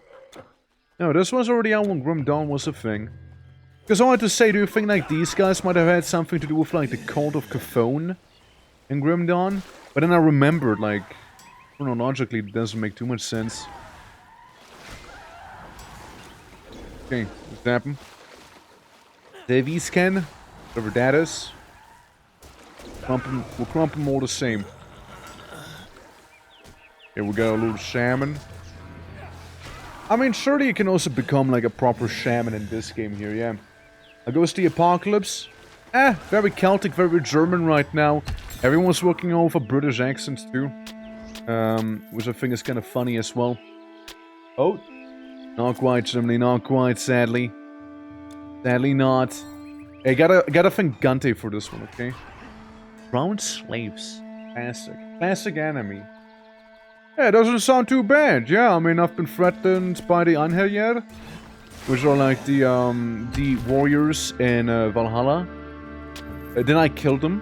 No, this was already out when Grim Dawn was a thing. Because I wanted to say, do you think, like, these guys might have had something to do with, like, the Cult of Cthulhu in Grim Dawn? But then I remembered, like, chronologically, it doesn't make too much sense. Okay, what's happened? Davy scan. Whatever that is. We'll crump them all the same. Here we got a little shaman. I mean, surely you can also become like a proper shaman in this game here, yeah. Goes the apocalypse. Very Celtic, very German right now. Everyone's working over British accents too. Which I think is kind of funny as well. Oh, not quite, Germany, not quite, sadly. Sadly not. Hey, gotta thank Gante for this one, okay? Brown slaves. Classic enemy. Yeah, it doesn't sound too bad. Yeah, I mean, I've been threatened by the Anheljar, which are like the warriors in Valhalla. Then I killed them.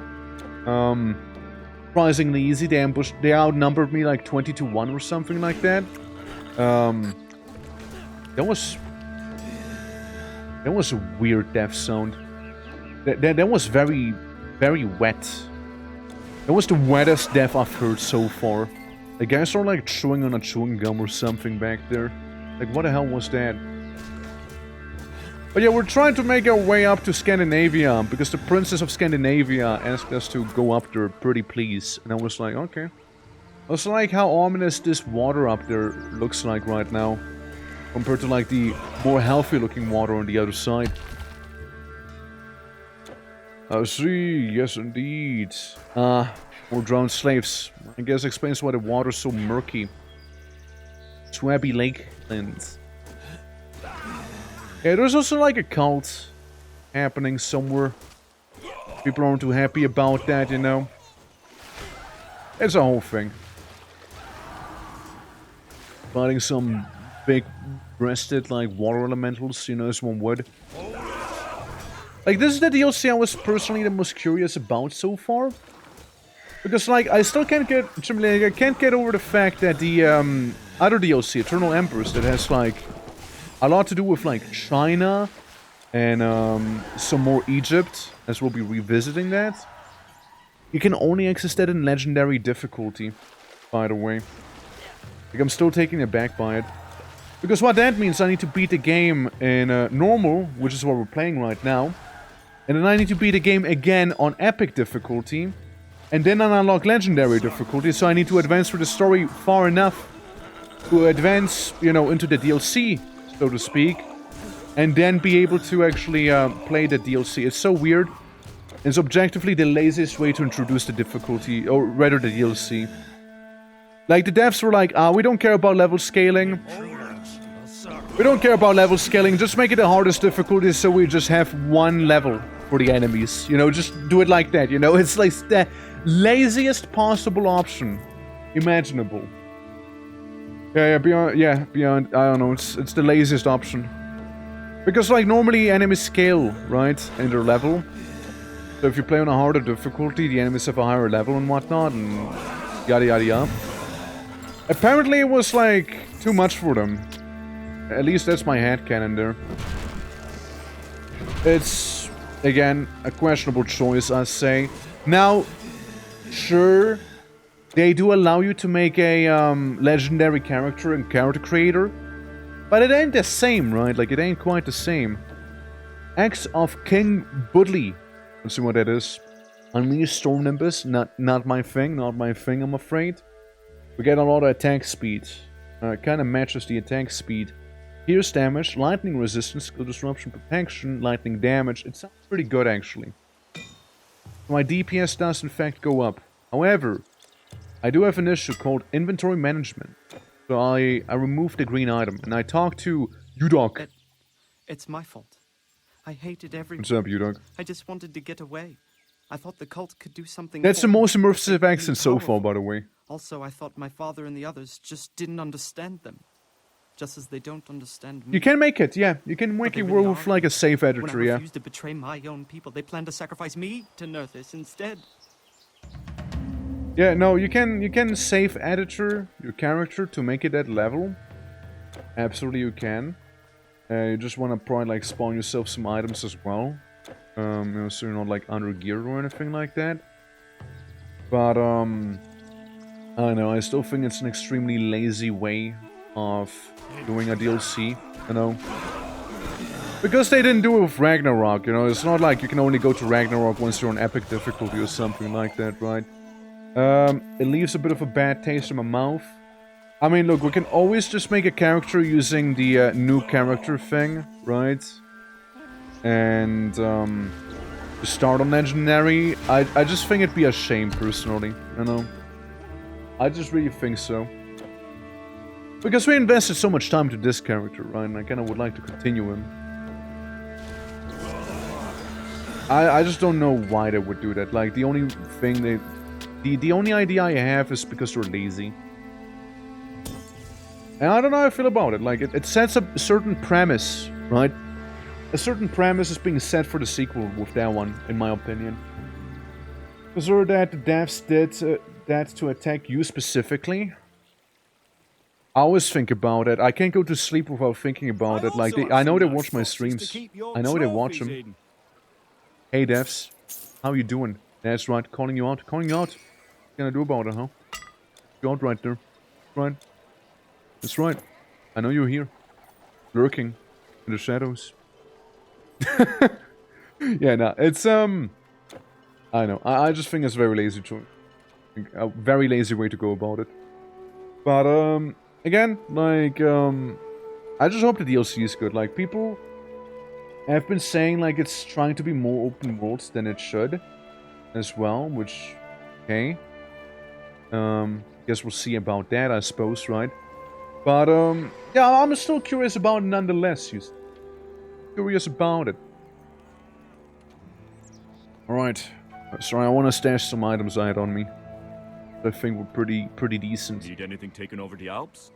Surprisingly easy. They outnumbered me like 20-1 or something like that. That was a weird death sound. That was very, very wet. That was the wettest death I've heard so far. The guys are like chewing on a chewing gum or something back there. Like, what the hell was that? But yeah, we're trying to make our way up to Scandinavia, because the Princess of Scandinavia asked us to go up there, pretty please. And I was like, okay. I also like how ominous this water up there looks like right now, compared to like the more healthy looking water on the other side. I see, yes indeed. More drowned slaves. I guess explains why the water's so murky. Swabby Lake Lens. Yeah, there's also like a cult happening somewhere. People aren't too happy about that, you know. It's a whole thing. Fighting some big-breasted, like, water elementals, you know, as one would. Like, this is the DLC I was personally the most curious about so far. Because, like, I still can't get... I can't get over the fact that the other DLC, Eternal Empress, that has, like, a lot to do with, like, China and some more Egypt, as we'll be revisiting that. You can only access that in Legendary difficulty, by the way. Like, I'm still taken aback by it. Because what that means, I need to beat the game in Normal, which is what we're playing right now. And then I need to beat the game again on Epic difficulty. And then I unlock Legendary difficulty, so I need to advance through the story far enough to advance, you know, into the DLC, so to speak. And then be able to actually play the DLC. It's so weird. It's objectively the laziest way to introduce the difficulty, or rather the DLC. Like, the devs were like, we don't care about level scaling. We don't care about level scaling, just make it the hardest difficulty so we just have one level for the enemies. You know, just do it like that, you know? It's like the laziest possible option imaginable. Beyond, I don't know, it's the laziest option. Because, like, normally enemies scale, right, in their level. So if you play on a harder difficulty, the enemies have a higher level and whatnot, and yada yada yada. Apparently it was, like, too much for them. At least that's my headcanon there. It's, again, a questionable choice, I say. Now, sure, they do allow you to make a legendary character and character creator, but it ain't the same, right? Like, it ain't quite the same. Axe of King Budley. Let's see what that is. Unleash Storm Nimbus. Not my thing, I'm afraid. We get a lot of attack speed. It kind of matches the attack speed. Pierce damage, lightning resistance, skill disruption, protection, lightning damage. It sounds pretty good, actually. My DPS does, in fact, go up. However, I do have an issue called inventory management. So I removed the green item, and I talked to Udog. It's my fault. I hated everyone. What's up, Udog? I just wanted to get away. I thought the cult could do something. That's the most immersive accent so far, by the way. Also, I thought my father and the others just didn't understand them. Just as they don't understand me. You can make it, yeah. You can make it really with like a safe editor, when I yeah. refused to betray my own people, they plan to sacrifice me to Nerthus instead. Yeah, no, you can save editor your character to make it that level. Absolutely, you can. You just want to probably like spawn yourself some items as well. You know, so you're not like under gear or anything like that. But I don't know. I still think it's an extremely lazy way of doing a DLC. You know. Because they didn't do it with Ragnarok, you know, it's not like you can only go to Ragnarok once you're on epic difficulty or something like that, right? It leaves a bit of a bad taste in my mouth. I mean, look, we can always just make a character using the new character thing, right? And, just start on Legendary. I just think it'd be a shame, personally, you know? I just really think so. Because we invested so much time to this character, right? And I kind of would like to continue him. I just don't know why they would do that. Like, the only thing they... The only idea I have is because they're lazy. And I don't know how I feel about it. Like, it sets up a certain premise, right? A certain premise is being set for the sequel with that one, in my opinion. Consider that the devs did that to attack you specifically. I always think about it. I can't go to sleep without thinking about it. Like, I know they watch my streams. I know they watch them. Hey, devs. How you doing? That's right. Calling you out. Calling you out. What can I do about it, huh? You're out right there. Right. That's right. I know you're here. Lurking. In the shadows. Yeah, no. It's, I know. I just think it's very lazy to... A very lazy way to go about it. But, again, like, I just hope the DLC is good. Like, people have been saying, like, it's trying to be more open worlds than it should. As well, which, okay. Guess we'll see about that, I suppose, right? But, yeah, I'm still curious about it nonetheless. Curious about it. Alright. Sorry, I want to stash some items I had on me. I think we're pretty decent. Need anything taken over the Alps?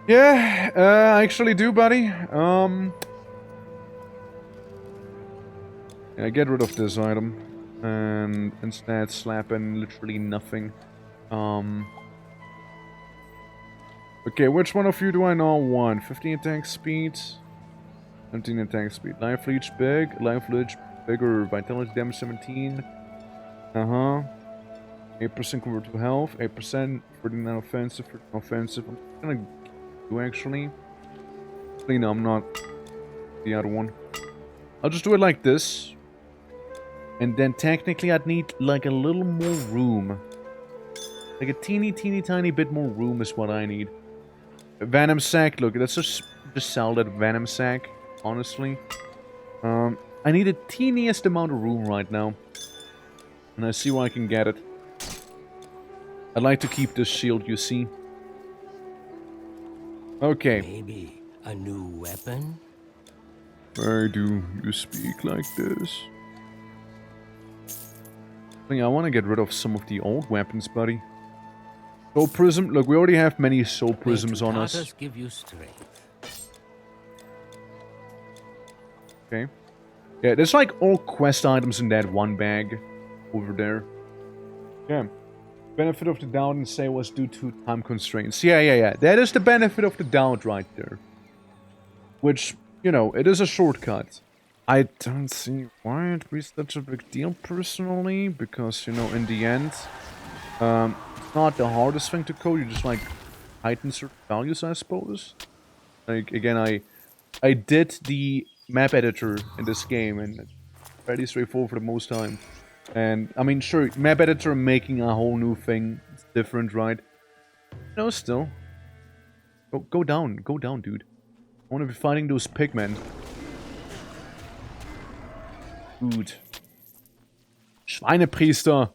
Yeah, I actually do, buddy. Yeah, get rid of this item. And instead slap in literally nothing. Okay, which one of you do I now want? 15 attack speed, 17 attack speed. Life leech big, life leech bigger, vitality damage 17. 8% convert to health, 8%, 39 offensive, 13 offensive. I'm gonna do actually. Actually, no, I'm not. The other one. I'll just do it like this. And then technically I'd need like a little more room. Like a teeny tiny bit more room is what I need. A Venom Sack, look, let's just sell that Venom Sack, honestly. I need the teeniest amount of room right now. And I see where I can get it. I'd like to keep this shield, you see. Okay. Maybe a new weapon? Why do you speak like this? I want to get rid of some of the old weapons, buddy. Soul Prism. Look, we already have many Soul Prisms on us. Give you strength. Okay. Yeah, there's like all quest items in that one bag over there. Yeah. Benefit of the doubt and say was due to time constraints. Yeah. That is the benefit of the doubt right there. Which, you know, it is a shortcut. I don't see why it'd be such a big deal personally, because, you know, in the end, it's not the hardest thing to code, you just, like, heighten certain values, I suppose. Like, again, I did the map editor in this game, and it's pretty straightforward for the most time. And, I mean, sure, map editor making a whole new thing, it's different, right? No, still. Go down, dude. I want to be fighting those pigmen. Gut. Schweinepriester.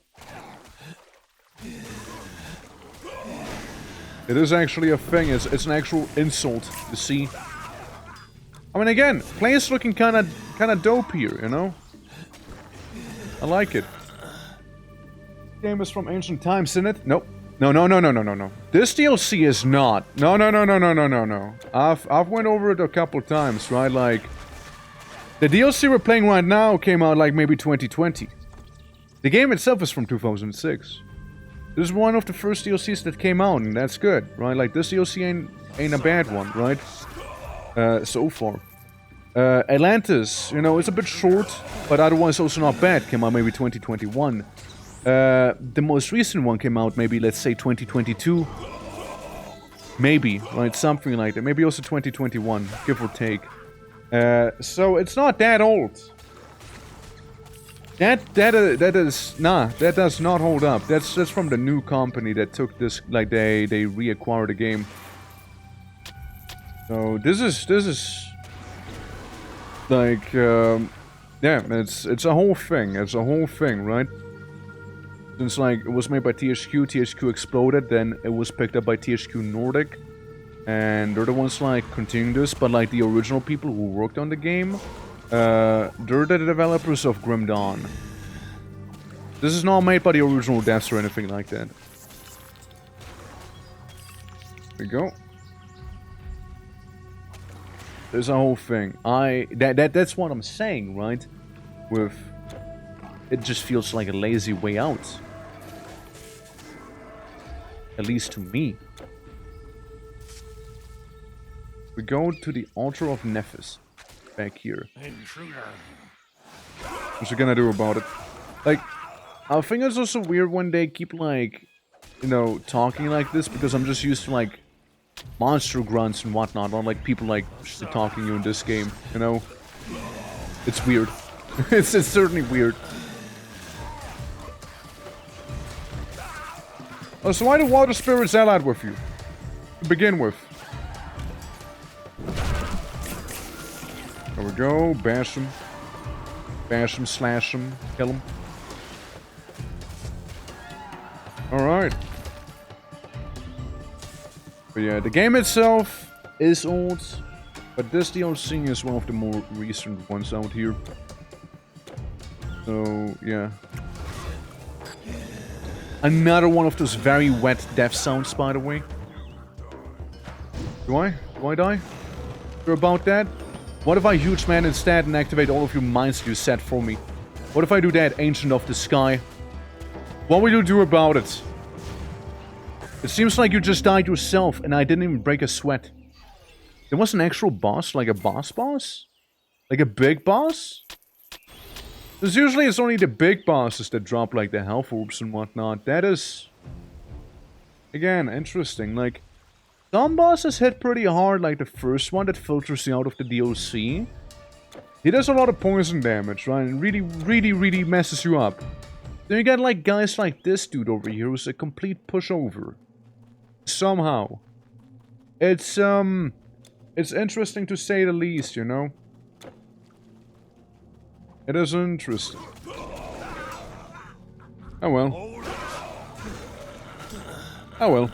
It is actually a thing. It's an actual insult, you see. I mean, again, players looking kind of dope here, you know. I like it. Game is from ancient times, isn't it? Nope. No. This DLC is not. No. I've went over it a couple times, right? Like. The DLC we're playing right now came out like maybe 2020. The game itself is from 2006. This is one of the first DLCs that came out, and that's good, right? Like, this DLC ain't a bad one, right? So far. Atlantis, you know, it's a bit short, but otherwise also not bad. Came out maybe 2021. The most recent one came out maybe, let's say, 2022. Maybe, right? Something like that. Maybe also 2021, give or take. So it's not that old. That does not hold up. That's from the new company that took this, like they reacquired the game. So this is like yeah, it's a whole thing. It's a whole thing, right? Since like it was made by THQ, THQ exploded, then it was picked up by THQ Nordic, and they're the ones like continuing this. But like the original people who worked on the game, they're the developers of Grim Dawn. This is not made by the original devs or anything like that. There we go. There's a whole thing. That's what I'm saying, right? With it just feels like a lazy way out. At least to me. We go to the altar of Nephis. Back here. What's he gonna do about it? Like, I think it's also weird when they keep like, you know, talking like this, because I'm just used to like monster grunts and whatnot, not like people like talking you in this game, you know? It's weird. It's certainly weird. Oh, so why do water spirits allied with you? To begin with. There we go. Bash him. Bash him, slash him, kill him. Alright. But yeah, the game itself is old, but this DLC is one of the more recent ones out here. So, yeah. Another one of those very wet death sounds, by the way. Do I? Do I die? You're about that? What if I huge man instead and activate all of your mines you set for me? What if I do that, Ancient of the Sky? What will you do about it? It seems like you just died yourself and I didn't even break a sweat. There was an actual boss, like a boss? Like a big boss? Because usually it's only the big bosses that drop like the health orbs and whatnot. That is, again, interesting. Like, some bosses hit pretty hard, like the first one that filters you out of the DLC. He does a lot of poison damage, right? And really messes you up. Then you got like guys like this dude over here who's a complete pushover. Somehow. It's interesting to say the least, you know? It is interesting. Oh well. Oh well.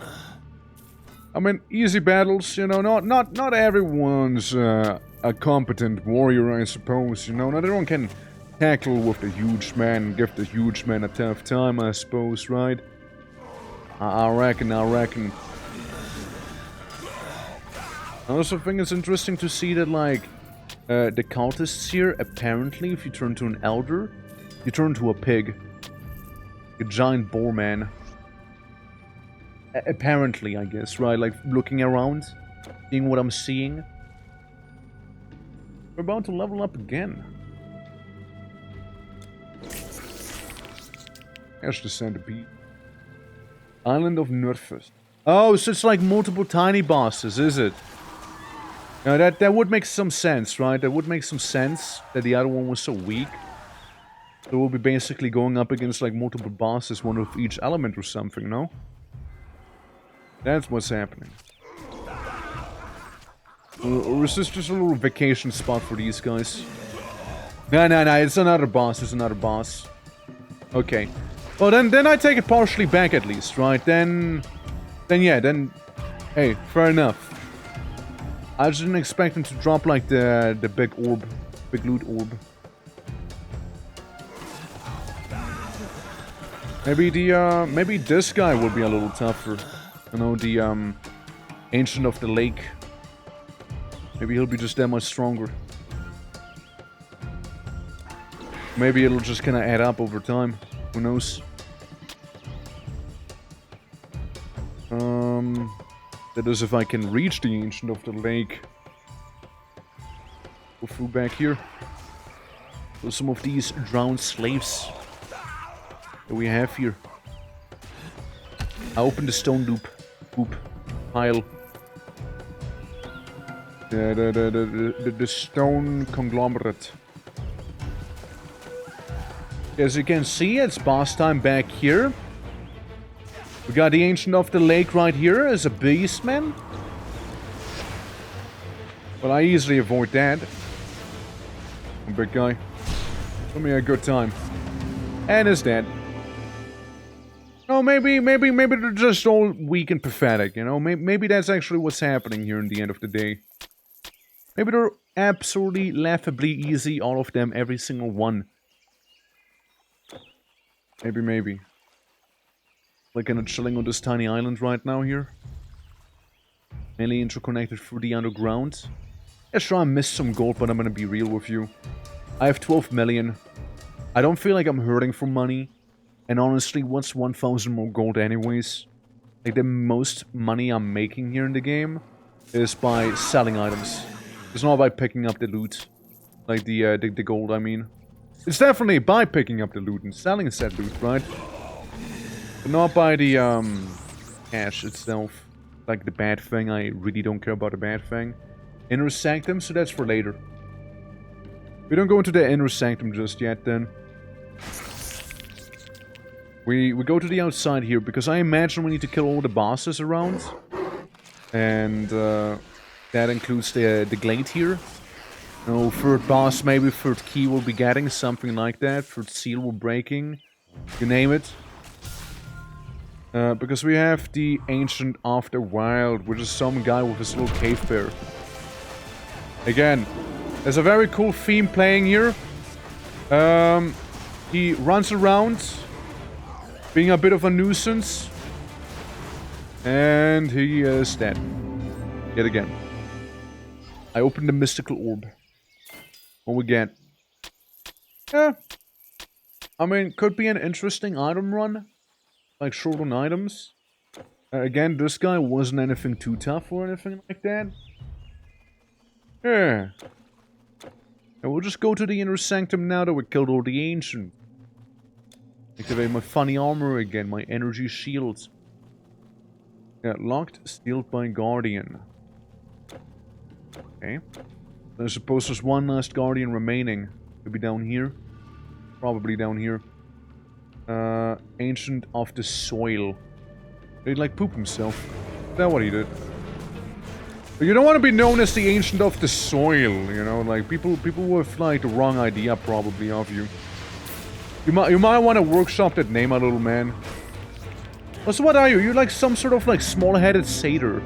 I mean, easy battles, you know, not everyone's a competent warrior, I suppose, you know, not everyone can tackle with the huge man and give the huge man a tough time, I suppose, right? I reckon. I also think it's interesting to see that, like, the cultists here, apparently, if you turn to an elder, you turn to a pig. A giant boar man. Apparently, I guess, right? Like, looking around, seeing what I'm seeing. We're about to level up again. There's the centipede. Island of Nerfus. Oh, so it's like multiple tiny bosses, is it? Now that would make some sense, right? That would make some sense that the other one was so weak. So we'll be basically going up against like multiple bosses, one of each element or something, no? That's what's happening. Or is this just a little vacation spot for these guys? No, it's another boss, it's another boss. Okay. Well, then I take it partially back at least, right? Then, hey, fair enough. I just didn't expect him to drop like the big orb, big loot orb. Maybe this guy will be a little tougher. You know, the Ancient of the Lake. Maybe he'll be just that much stronger. Maybe it'll just kind of add up over time. Who knows? That is if I can reach the Ancient of the Lake. Go through back here. So some of these drowned slaves that we have here. I open the stone loop. Pile. The stone conglomerate. As you can see, it's boss time back here. We got the Ancient of the Lake right here as a beast, man. But I easily avoid that. Big guy. Give me a good time. And is dead. No, maybe they're just all weak and pathetic, you know? Maybe that's actually what's happening here in the end of the day. Maybe they're absolutely laughably easy, all of them, every single one. Maybe. Like kind of chilling on this tiny island right now here. Mainly interconnected through the underground. Yeah, sure, I missed some gold, but I'm gonna be real with you. I have 12 million. I don't feel like I'm hurting for money. And honestly, what's 1,000 more gold anyways? Like, the most money I'm making here in the game is by selling items. It's not by picking up the loot. Like, the gold, I mean. It's definitely by picking up the loot and selling said loot, right? But not by the, cash itself. Like, the bad thing. I really don't care about the bad thing. Inner Sanctum, so that's for later. We don't go into the Inner Sanctum just yet, then. We go to the outside here, because I imagine we need to kill all the bosses around. And, that includes the glade here. No, third boss, maybe third key will be getting, something like that. Third seal will breaking. You name it. Because we have the Ancient of the Wild, which is some guy with his little cave bear. Again, there's a very cool theme playing here. He runs around, being a bit of a nuisance. And he is dead. Yet again. I opened the mystical orb. What we get? Yeah. I mean, could be an interesting item run. Like short on items. Again, this guy wasn't anything too tough or anything like that. Yeah. And we'll just go to the Inner Sanctum now that we killed all the Ancient. Activate my funny armor again, my energy shields. Yeah, locked, sealed by Guardian. Okay. I suppose there's one last Guardian remaining. Could be down here. Probably down here. Ancient of the Soil. Did he like poop himself? Is that what he did? But you don't want to be known as the Ancient of the Soil, you know? Like, people with, like, the wrong idea, probably, of you. You might want to workshop that name, my little man. Oh, so what are you? You're like some sort of, like, small-headed satyr.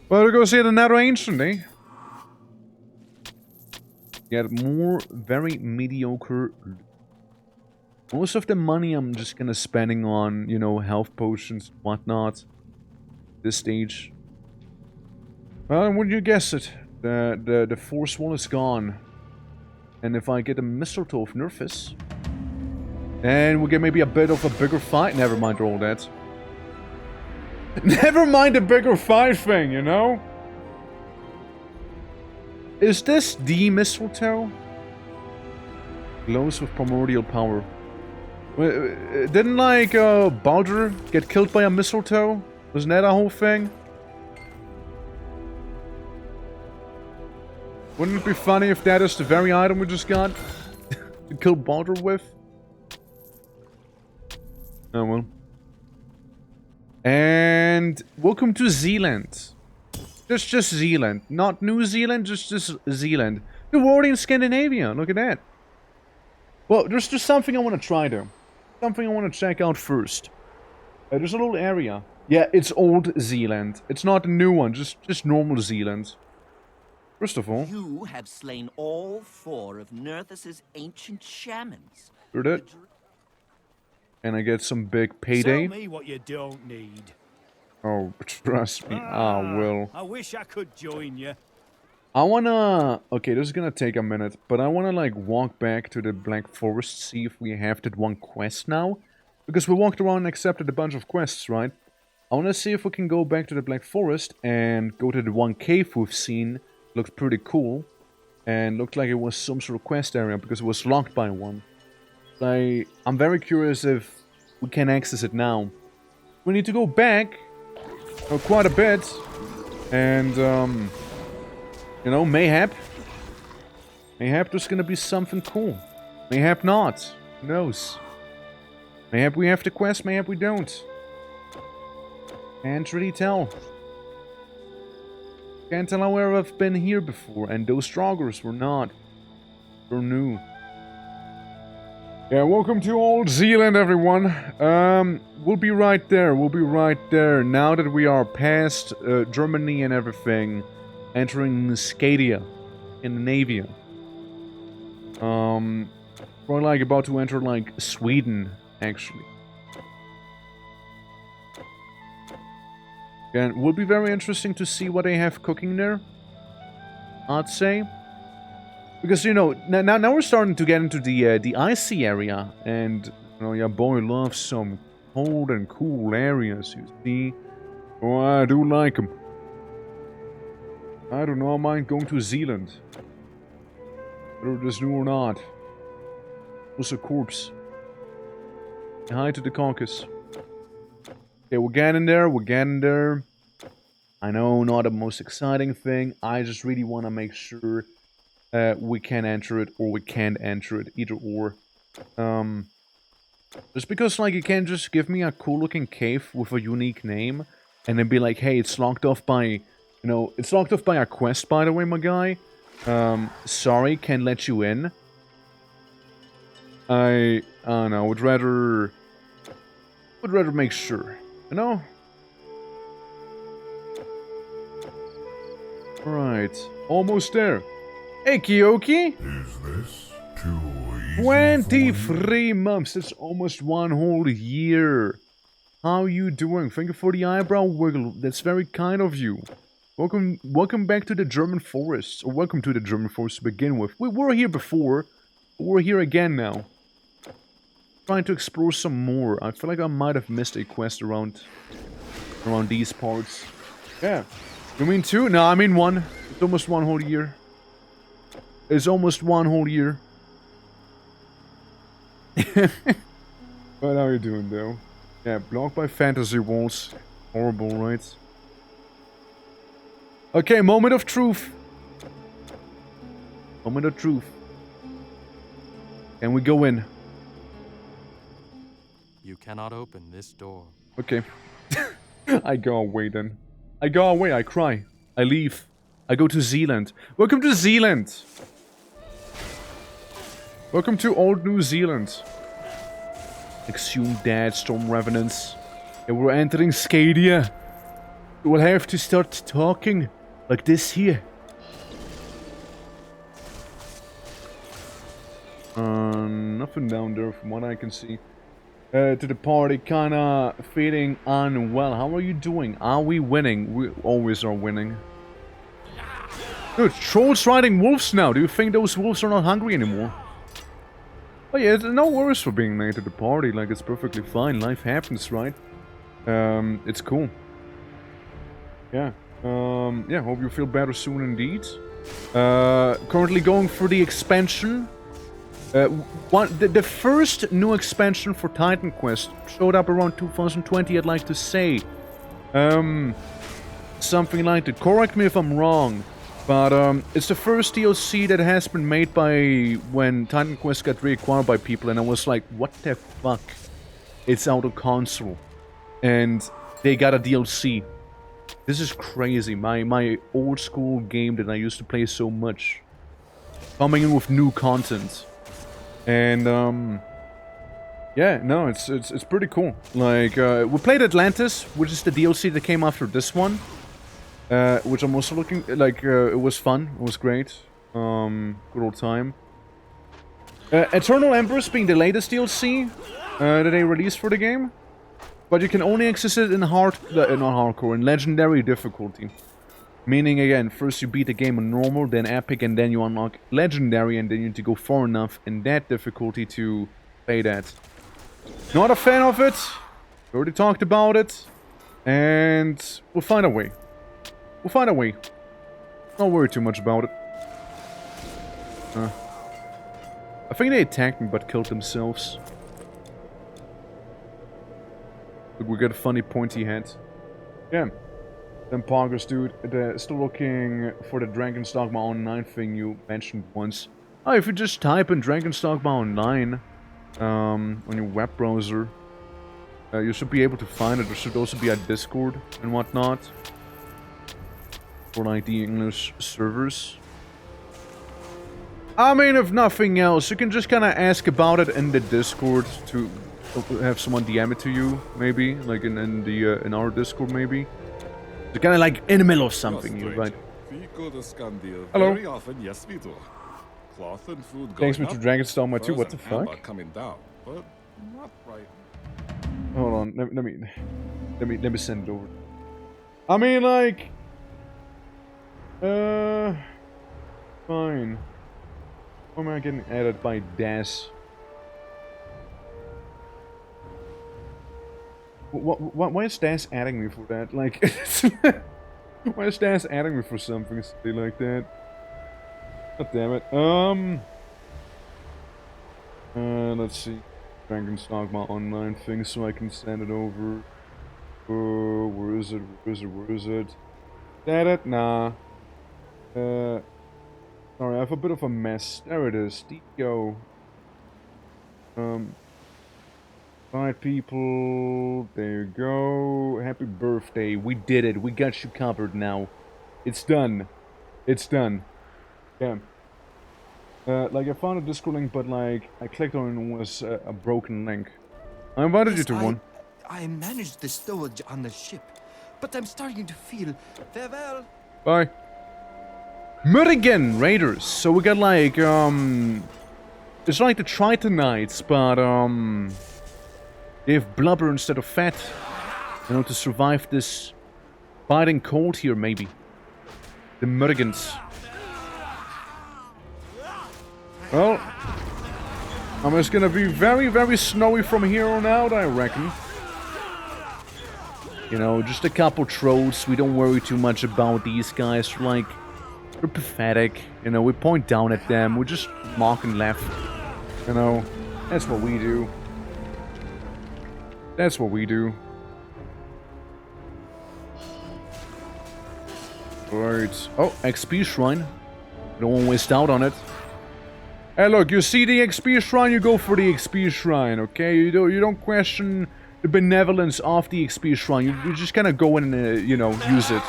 Well, we go see another Ancient, eh? Get more very mediocre. Most of the money I'm just gonna spending on, you know, health potions, whatnot. This stage. Well, wouldn't you guess it? The force wall is gone. And if I get a mistletoe of Nerfus, and we'll get maybe a bit of a bigger fight. Never mind all that. Never mind the bigger fight thing, you know? Is this the mistletoe? Glows with primordial power. Didn't, like, Baldur get killed by a mistletoe? Wasn't that a whole thing? Wouldn't it be funny if that is the very item we just got? To kill Baldur with? Oh well. And welcome to Zealand. Just Zealand. Not New Zealand, just Zealand. You're already in Scandinavia, look at that. Well, there's just something I want to try though. Something I want to check out first. There's a little area. Yeah, it's Old Zealand. It's not the new one, just normal Zealand. First of all... You have slain all 4 of Nerthus's ancient shamans. Heard it? And I get some big payday. Tell me what you don't need. Oh, trust me, I will. I wish I could join you. I wanna... Okay, this is gonna take a minute, but I wanna, like, walk back to the Black Forest, see if we have that one quest now. Because we walked around and accepted a bunch of quests, right? I wanna see if we can go back to the Black Forest and go to the one cave we've seen. Looked pretty cool. And looked like it was some sort of quest area, because it was locked by one. I'm very curious if we can access it now. We need to go back quite a bit. And, you know, mayhap there's gonna be something cool. Mayhap not. Who knows? Mayhap we have the quest, mayhap we don't. Can't really tell. Can't tell where I've been here before, and those Draugrs were not. They're new. Yeah, welcome to Old Zealand, everyone. We'll be right there. We'll be right there. Now that we are past Germany and everything, entering Scadia, Scandinavia. We're like about to enter like Sweden, actually. And will be very interesting to see what they have cooking there, I'd say. Because, you know, now we're starting to get into the icy area. And, you know, your boy loves some cold and cool areas, you see. Oh, I do like them. I do not mind going to Zealand. Whether it is new or not. What's a corpse? Hi to the Caucasus. Okay, we're getting there, we're getting there. I know, not the most exciting thing. I just really want to make sure we can enter it or we can't enter it, either or. Just because, like, you can't just give me a cool-looking cave with a unique name and then be like, hey, it's locked off by, you know, it's locked off by a quest, by the way, my guy. Sorry, can't let you in. I don't know, would rather make sure, you know? Right, almost there. Hey, Kyoki! Is this too easy? 23 months, that's almost 1 whole year. How you doing? Thank you for the eyebrow wiggle, that's very kind of you. Welcome back to the German forests, or welcome to the German forest to begin with. We were here before, but we're here again now. Trying to explore some more. I feel like I might have missed a quest around these parts. Yeah. You mean 2? No, I mean 1. It's almost 1 whole year. It's almost 1 whole year. But how are you doing, though? Yeah, blocked by fantasy walls. Horrible, right? Okay, moment of truth. Moment of truth. Can we go in? You cannot open this door. Okay. I go away then. I go away, I cry. I leave. I go to Zealand. Welcome to Zealand! Welcome to old New Zealand. Exhumed dead storm revenants. And we're entering Scadia. We'll have to start talking like this here. Nothing down there from what I can see. To the party, kinda feeling unwell. How are you doing? Are we winning? We always are winning. Dude, trolls riding wolves now. Do you think those wolves are not hungry anymore? Oh yeah, no worries for being late to the party. Like, it's perfectly fine. Life happens, right? It's cool. Yeah. Yeah, hope you feel better soon indeed. Currently going for the expansion. The first new expansion for Titan Quest showed up around 2020, I'd like to say. Something like that. Correct me if I'm wrong. But it's the first DLC that has been made by when Titan Quest got reacquired by people, and I was like, what the fuck? It's out of console. And they got a DLC. This is crazy. My old school game that I used to play so much. Coming in with new content. And yeah, no, it's pretty cool. Like, we played Atlantis, which is the DLC that came after this one. Which I'm also looking, like, it was fun, it was great. Good old time. Eternal Empress being the latest DLC that they released for the game. But you can only access it in not hardcore, in legendary difficulty. Meaning, again, first you beat the game on normal, then epic, and then you unlock legendary, and then you need to go far enough in that difficulty to play that. Not a fan of it. We already talked about it. And we'll find a way. We'll find a way. Don't worry too much about it. I think they attacked me but killed themselves. Look, we got a funny pointy head. Yeah. Then Poggers, dude. Still looking for the Dragon's Dogma Online thing you mentioned once. Oh, if you just type in Dragon's Dogma Online on your web browser, you should be able to find it. There should also be a Discord and whatnot for like the English servers. I mean, if nothing else, you can just kind of ask about it in the Discord to have someone DM it to you, maybe, like in our Discord, maybe. So kind of like in the middle of something, you right? Hello. Very often, yes, we do. Cloth and food Thanks, going Mr. up, Dragonstorm, too. What the furs and fuck? amber coming down, but not right. Hold on, let me send it over. I mean, like, fine. Why am I getting added by Das? Why is Das adding me for that? Like, why is Das adding me for something silly like that? God damn it. Let's see. Dragon's Dogma Online thing so I can send it over. Where is it? Where is it? Where is it? That it? Nah. Sorry, I have a bit of a mess. There it is. DO. Alright, people. There you go. Happy birthday. We did it. We got you covered now. It's done. It's done. Yeah. Like, I found a Discord link, but, like, I clicked on it and it was a broken link. I invited you to one. I managed the stowage on the ship, but I'm starting to feel... Farewell. Bye. Murrigan Raiders. So we got, like, it's like the Tritonites, but, they have blubber instead of fat. You know, to survive this biting cold here, maybe. The Murrigans. Well, it's gonna be very, very snowy from here on out, I reckon. You know, just a couple trolls. We don't worry too much about these guys. Like, they're pathetic. You know, we point down at them. We just mock and laugh. You know, that's what we do. That's what we do. Right. Oh, XP Shrine. Don't want to waste out on it. Hey, look, you see the XP Shrine, you go for the XP Shrine, okay? You don't question the benevolence of the XP Shrine. You just kind of go in and, you know, use it.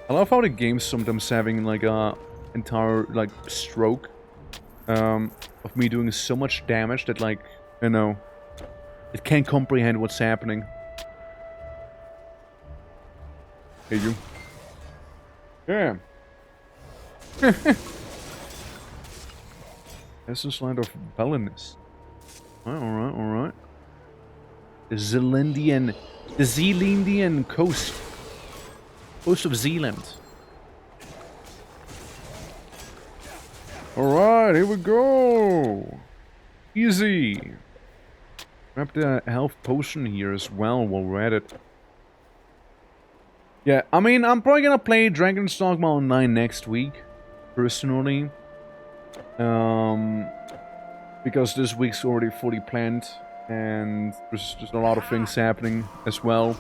I love how the game's sometimes having, like, a entire, like, stroke of me doing so much damage that, like, you know, it can't comprehend what's happening. Hey, you. Yeah. Essence Land of Belinus. Alright, alright. The Zealandian coast. Coast of Zealand. Alright, here we go. Easy. Grab the health potion here as well while we're at it. Yeah, I mean, I'm probably gonna play Dragon's Dogma Online next week, personally. Because this week's already fully planned, and there's just a lot of things happening as well.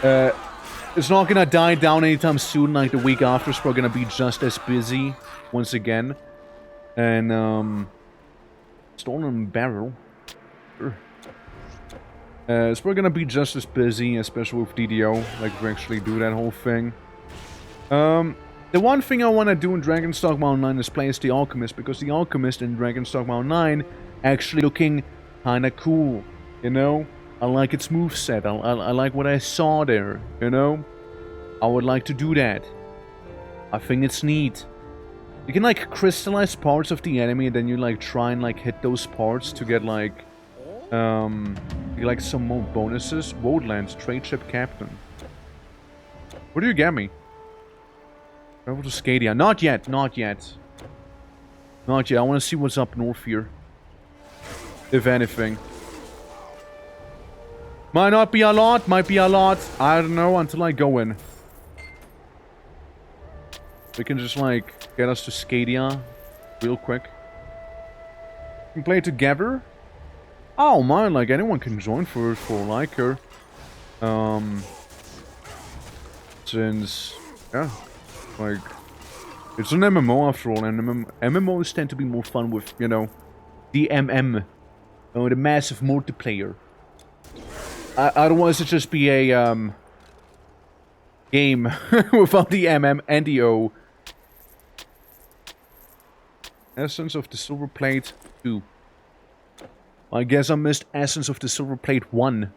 It's not gonna die down anytime soon, like the week after is probably gonna be just as busy, once again. And, Stolen Barrel. Sure. It's probably gonna be just as busy, especially with DDO, like to actually do that whole thing. The one thing I want to do in Dragon's Dogma Online is play as the Alchemist, because the Alchemist in Dragon's Dogma Online actually looking kinda cool, you know? I like its moveset, I like what I saw there, you know? I would like to do that. I think it's neat. You can like crystallize parts of the enemy and then you like try and like hit those parts to get like some more bonuses. Woodlands, trade ship captain. Where do you get me? Travel to Scadia. Not yet, not yet. Not yet. I want to see what's up north here. If anything. Might not be a lot, might be a lot. I don't know until I go in. We can just like get us to Scadia real quick. We can play together. Oh man, like anyone can join for like her. Since, yeah, like, it's an MMO after all, and MMOs tend to be more fun with, you know, the the massive multiplayer. Otherwise it'd just be a, game without the MM and the O. Essence of the Silver Plate 2. I guess I missed Essence of the Silver Plate 1.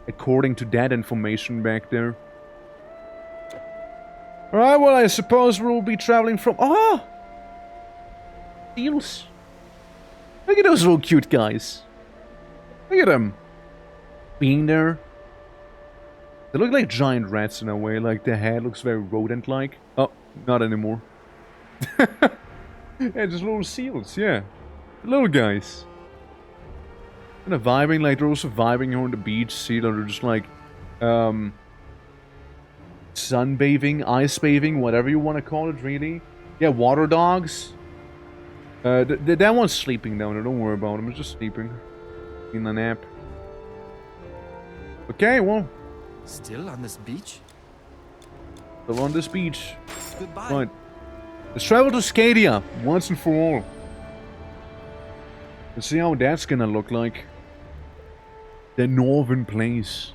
According to that information back there. Alright, well I suppose we'll be traveling from... Ah! Seals. Look at those little cute guys. Look at them. Being there. They look like giant rats in a way, like their head looks very rodent-like. Oh, not anymore. Yeah, just little seals, yeah. Little guys. And they're vibing, like they're also vibing here on the beach. See, they're just like, sunbathing, ice bathing, whatever you want to call it, really. Yeah, water dogs. That one's sleeping down there, don't worry about him, he's just sleeping. In a nap. Okay, well. Still on this beach? Still on this beach. Goodbye. Right. Let's travel to Scadia, once and for all. Let's see how that's gonna look like. The northern place.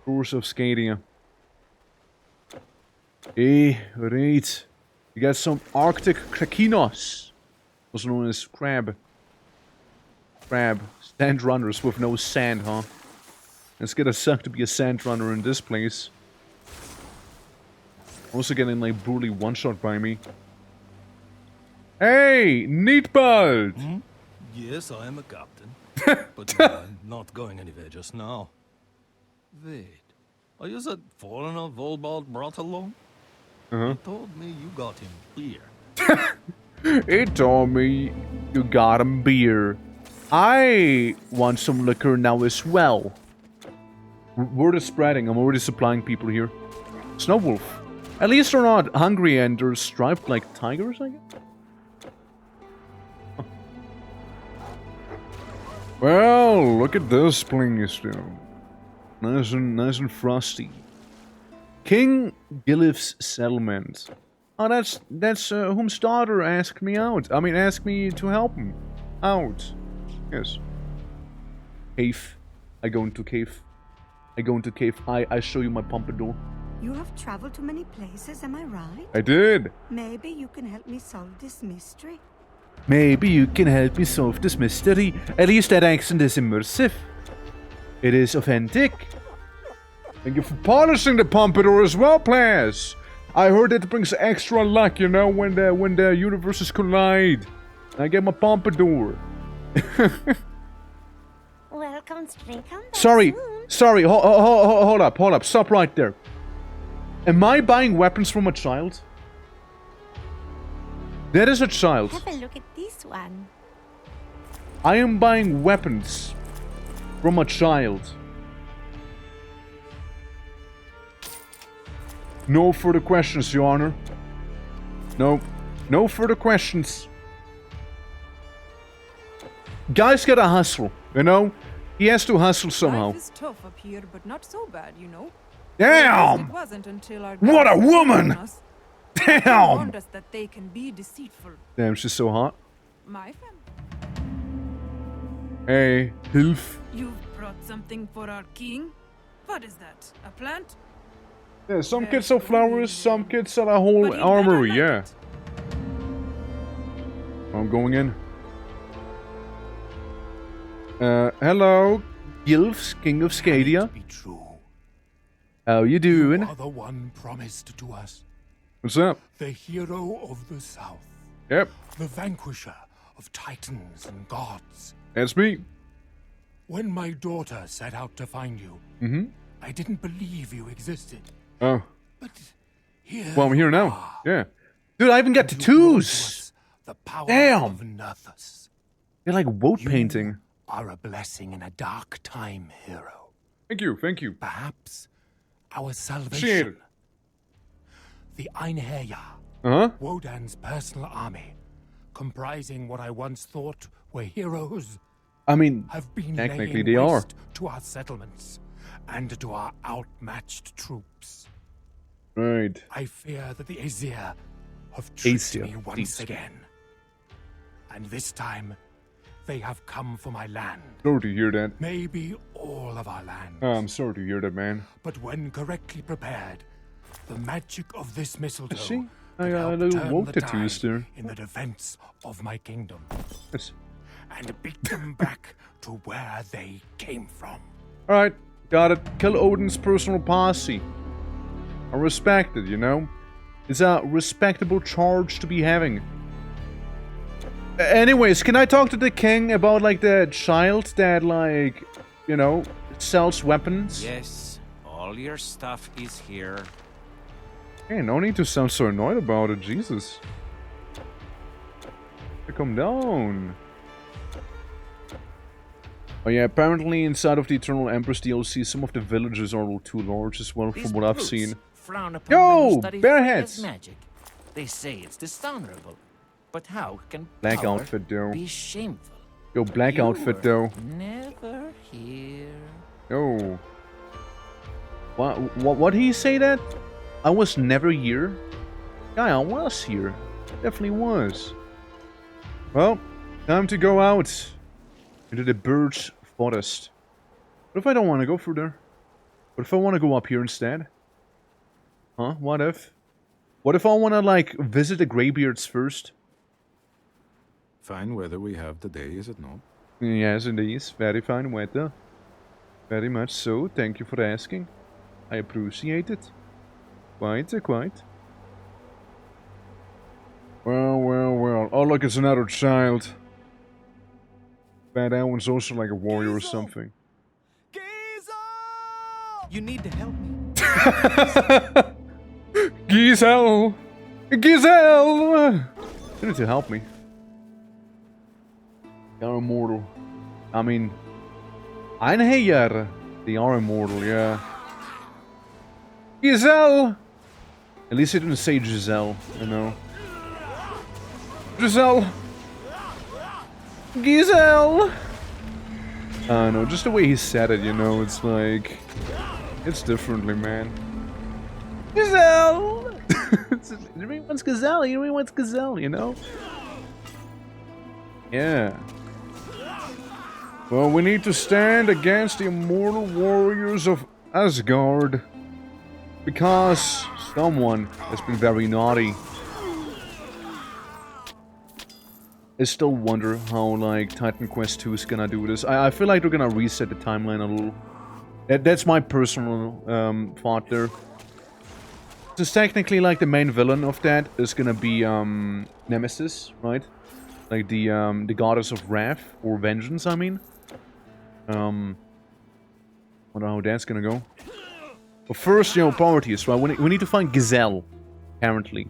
Shores of Scadia. Right. We got some Arctic Krakinos. Also known as crab. Sand runners with no sand, huh? It's gonna suck to be a sand runner in this place. Also getting like brutally one-shot by me. Hey, Neatbald! Hmm? Yes, I am a captain. But not going anywhere just now. Wait, are you that foreigner Volbald brought along? He told me you got him beer. He told me you got him beer. I want some liquor now as well. Word is spreading, I'm already supplying people here. Snowwolf. At least they're not hungry and they're striped like tigers, I guess? Huh. Well, look at this place, though. Nice and frosty. King Gilif's settlement. Oh, that's whom's daughter asked me out. I mean, asked me to help him out. Yes. Cave. I go into cave. I show you my pompadour. You have traveled to many places, am I right? I did. Maybe you can help me solve this mystery. Maybe you can help me solve this mystery. At least that accent is immersive. It is authentic. Thank you for polishing the pompadour as well, players. I heard it brings extra luck, you know, when the universes collide. I get my pompadour. Welcome, String. Come back Sorry, soon. sorry. Hold up. Stop right there. Am I buying weapons from a child? That is a child. Have a look at this one. I am buying weapons from a child. No further questions, Your Honor. No further questions. Guy's gotta hustle, you know? He has to hustle somehow. Life is tough up here, but not so bad, you know. Damn! It wasn't until our What a gods woman! warned us- Damn! warned us that they can be deceitful. Damn, she's so hot. My family. Hey, Hilf. You've brought something for our king? What is that? A plant? Yeah, some kids sell flowers, some kids sell a whole armory, yeah. I'm going in. Hello, Gilfs, King of Scadia. Be true. How you doing? You are the one promised to us. What's up? The hero of the South. Yep. The vanquisher of titans and gods. That's me. When my daughter set out to find you, I didn't believe you existed. Oh. But here well, I'm here now. Yeah. Dude, I even got tattoos. The power Damn. of Nethus. They're like woad painting. Are a blessing in a dark time, hero. Thank you. Perhaps our Appreciate it. salvation. The Einherjar, Wodan's personal army, comprising what I once thought were heroes, I mean, have been technically laying they are. waste to our settlements, and to our outmatched troops. Right. I fear that the Aesir have tricked Aesir, me once again. And this time, they have come for my land. Sorry to hear that. Maybe all of our land. Oh, I'm sorry to hear that, man. But when correctly prepared, the magic of this mistletoe See? I could got a help little turn woke the tattoos tide there. in the defense of my kingdom. Yes. And beat them back to where they came from. Alright, got it. Kill Odin's personal posse. I respect it, you know? It's a respectable charge to be having. Anyways, can I talk to the king about, like, the child that, like, you know, sells weapons? Yes, all your stuff is here. Hey, no need to sound so annoyed about it, Jesus. Calm down. Oh yeah, apparently inside of the Eternal Empress DLC, some of the villages are a little too large as well, from what I've seen. Frown upon men who Yo, study Bearheads! Freya's magic. They say it's dishonorable. But how can Black power outfit though. be shameful? Yo, black You outfit were though. Never here. Yo. What did he say that? I was never here? Yeah, I was here. Definitely was. Well, time to go out into the birch forest. What if I don't want to go through there? What if I want to go up here instead? Huh? What if? What if I want to, like, visit the Greybeards first? Fine weather we have today, is it not? Yes, it is. Very fine weather. Very much so. Thank you for asking. I appreciate it. Quite. Well. Oh, look, it's another child. But that one's also like a warrior or something. You need to help me. Giselle! Giselle! You need to help me. You're immortal. I mean, Einherjar. They are immortal, yeah. Giselle! At least he didn't say Giselle, you know. Giselle! Giselle! No, just the way he said it, you know, it's like... It's differently, man. Giselle! Everyone wants Gazelle, everyone wants Gazelle, you know? Yeah. Well, we need to stand against the immortal warriors of Asgard. Because someone has been very naughty. I still wonder how, like, Titan Quest 2 is gonna do this. I feel like they're gonna reset the timeline a little. That's my personal thought there. Because technically, like, the main villain of that is gonna be Nemesis, right? Like the goddess of wrath or vengeance, I mean. Wonder how that's gonna go. But first, you know, parties, right? We need to find Gazelle, apparently.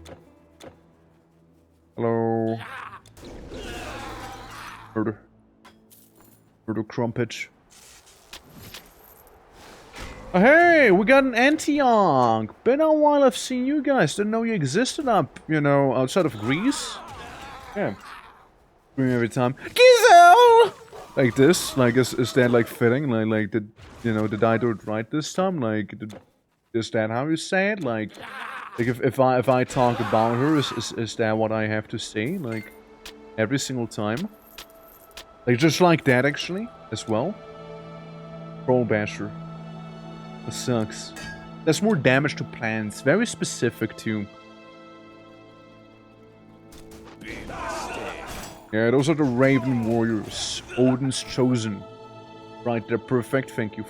Hello. Murder Crumpage. Oh, hey, we got an Antioch. Been a while I've seen you guys. Didn't know you existed up, you know, outside of Greece. Yeah. Scream every time. Giselle! Like this? Like, is that, like, fitting? Like, did I do it right this time? Like, is that how you say it? Like if I talk about her, is that what I have to say? Like, every single time? Like, just like that, actually, as well? Troll Basher. That sucks. That's more damage to plants. Very specific, too. Yeah, those are the Raven Warriors. Odin's chosen. Right, they're perfect. Thank you.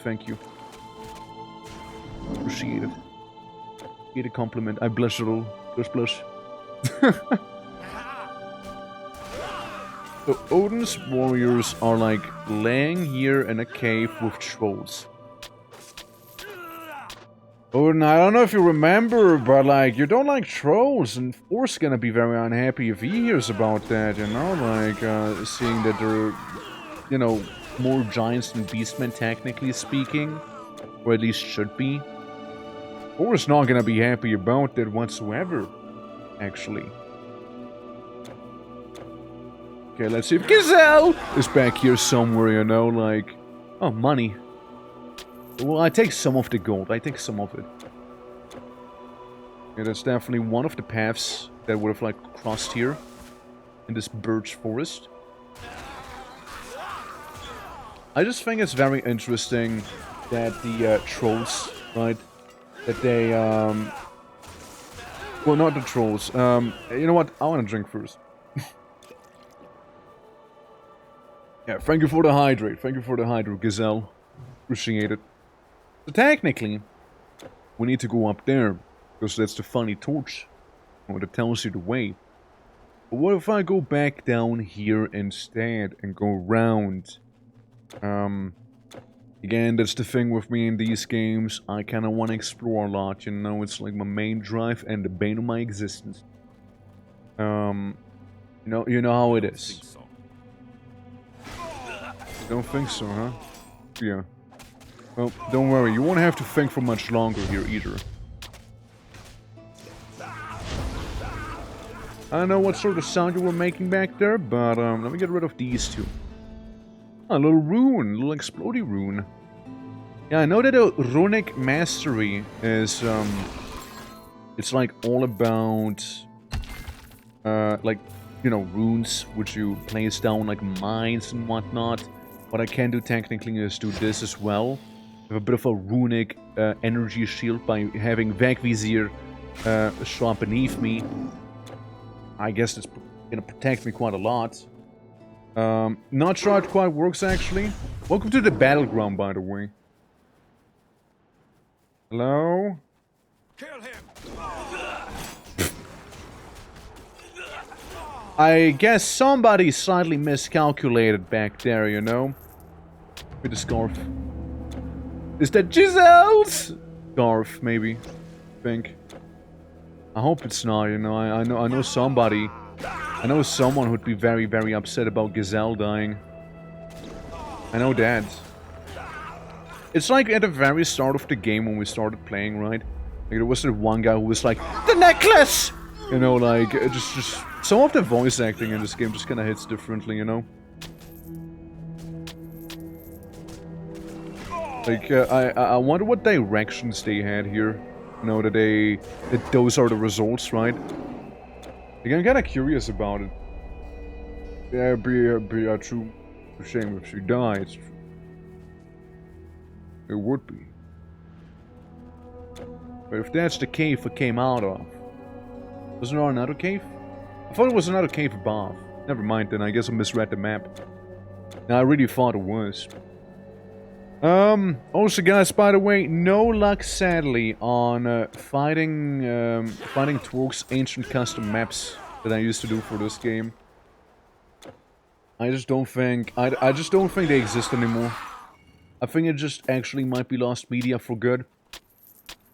Appreciate it. Get a compliment. I blush a little. Blush. So Odin's warriors are like laying here in a cave with trolls. Odin, I don't know if you remember, but like, you don't like trolls, and Thor's gonna be very unhappy if he hears about that, you know? Like, seeing that they're, you know, more giants than beastmen, technically speaking. Or at least should be. Thor's not gonna be happy about that whatsoever, actually. Okay, let's see if Gazelle is back here somewhere, you know, like... Oh, money. Well, I take some of the gold. I take some of it. Yeah, that's definitely one of the paths that would have, like, crossed here. In this birch forest. I just think it's very interesting that the trolls, right? That they, well, not the trolls. You know what? I want to drink first. Yeah, thank you for the hydrate. Thank you for the hydrate, Gazelle. Appreciate it. So technically, we need to go up there. Because that's the funny torch. That tells you the way. But what if I go back down here instead and go around? Again, that's the thing with me in these games. I kind of want to explore a lot, you know. It's like my main drive and the bane of my existence. You know how it is. Don't think so, huh? Yeah. Well, don't worry. You won't have to think for much longer here either. I don't know what sort of sound you were making back there, but let me get rid of these two. Oh, a little rune, a little explodey rune. Yeah, I know that a runic mastery is it's like all about like, you know, runes which you place down like mines and whatnot. What I can do technically is do this as well. Have a bit of a runic energy shield by having Vagvizir show up beneath me. I guess it's gonna protect me quite a lot. Not sure how it quite works, actually. Welcome to the battleground, by the way. Hello? Kill him. I guess somebody slightly miscalculated back there, you know? With the scarf. Is that Giselle's scarf, maybe? I think. I hope it's not, you know. I know somebody. I know someone who'd be very, very upset about Gazelle dying. I know that. It's like at the very start of the game when we started playing, right? Like there was that one guy who was like, "The necklace!" You know, like just some of the voice acting in this game just kind of hits differently, you know. Like I wonder what directions they had here. You know, that those are the results, right? Like, I'm kind of curious about it. Yeah, it'd be a true shame if she dies. It would be. But if that's the cave it came out of, wasn't there another cave? I thought it was another cave above. Never mind then, I guess I misread the map. No, I really thought it was. Also guys, by the way, no luck sadly on fighting Twerk's ancient custom maps that I used to do for this game. I just don't think, I just don't think they exist anymore. I think it just actually might be lost media for good.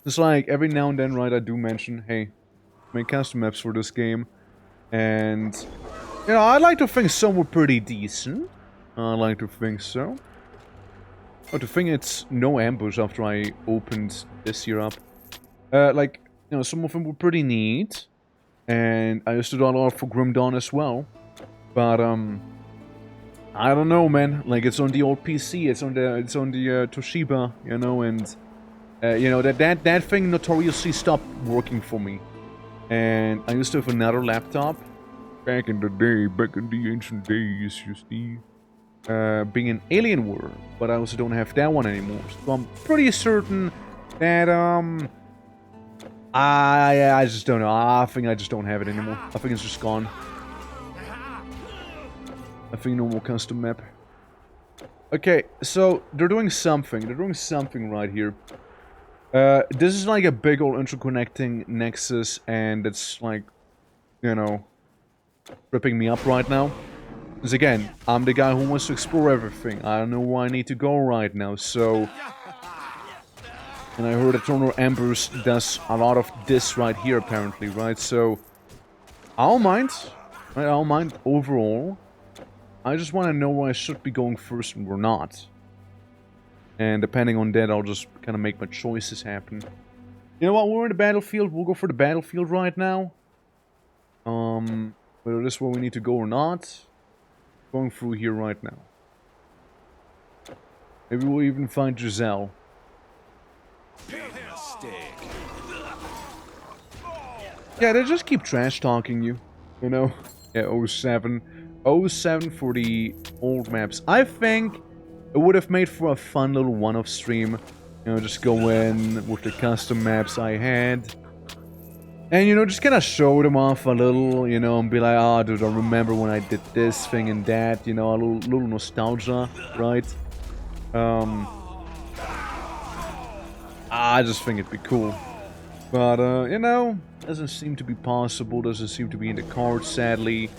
It's like, every now and then, right, I do mention, hey, make custom maps for this game. And, you know, I like to think some were pretty decent. I like to think so. But the thing it's no ambush after I opened this here up. Like, you know, some of them were pretty neat. And I used to do a lot for Grim Dawn as well. But, I don't know, man. Like, it's on the old PC, it's on the Toshiba, you know, and you know, that thing notoriously stopped working for me. And I used to have another laptop back in the day, back in the ancient days, you see, being an Alienware, but I also don't have that one anymore. So I'm pretty certain that I just don't know. I think I just don't have it anymore. I think it's just gone. I think no more custom map. Okay, so they're doing something. They're doing something right here. This is like a big old interconnecting nexus, and it's like, you know, ripping me up right now. Because again, I'm the guy who wants to explore everything. I don't know where I need to go right now, so... And I heard that Eternal Embers does a lot of this right here, apparently, right? So, I don't mind. Right? I don't mind overall. I just want to know where I should be going first and where not. And depending on that, I'll just kind of make my choices happen. You know what? We're in the battlefield. We'll go for the battlefield right now. Whether this is where we need to go or not. Going through here right now. Maybe we'll even find Giselle. Yeah, they just keep trash talking you, you know? Yeah, '07. '07 for the old maps. I think it would have made for a fun little one-off stream. You know, just go in with the custom maps I had. And, you know, just kind of show them off a little, you know, and be like, oh, dude, I remember when I did this thing and that, you know, a little nostalgia, right? I just think it'd be cool. But, you know, doesn't seem to be possible, doesn't seem to be in the cards, sadly.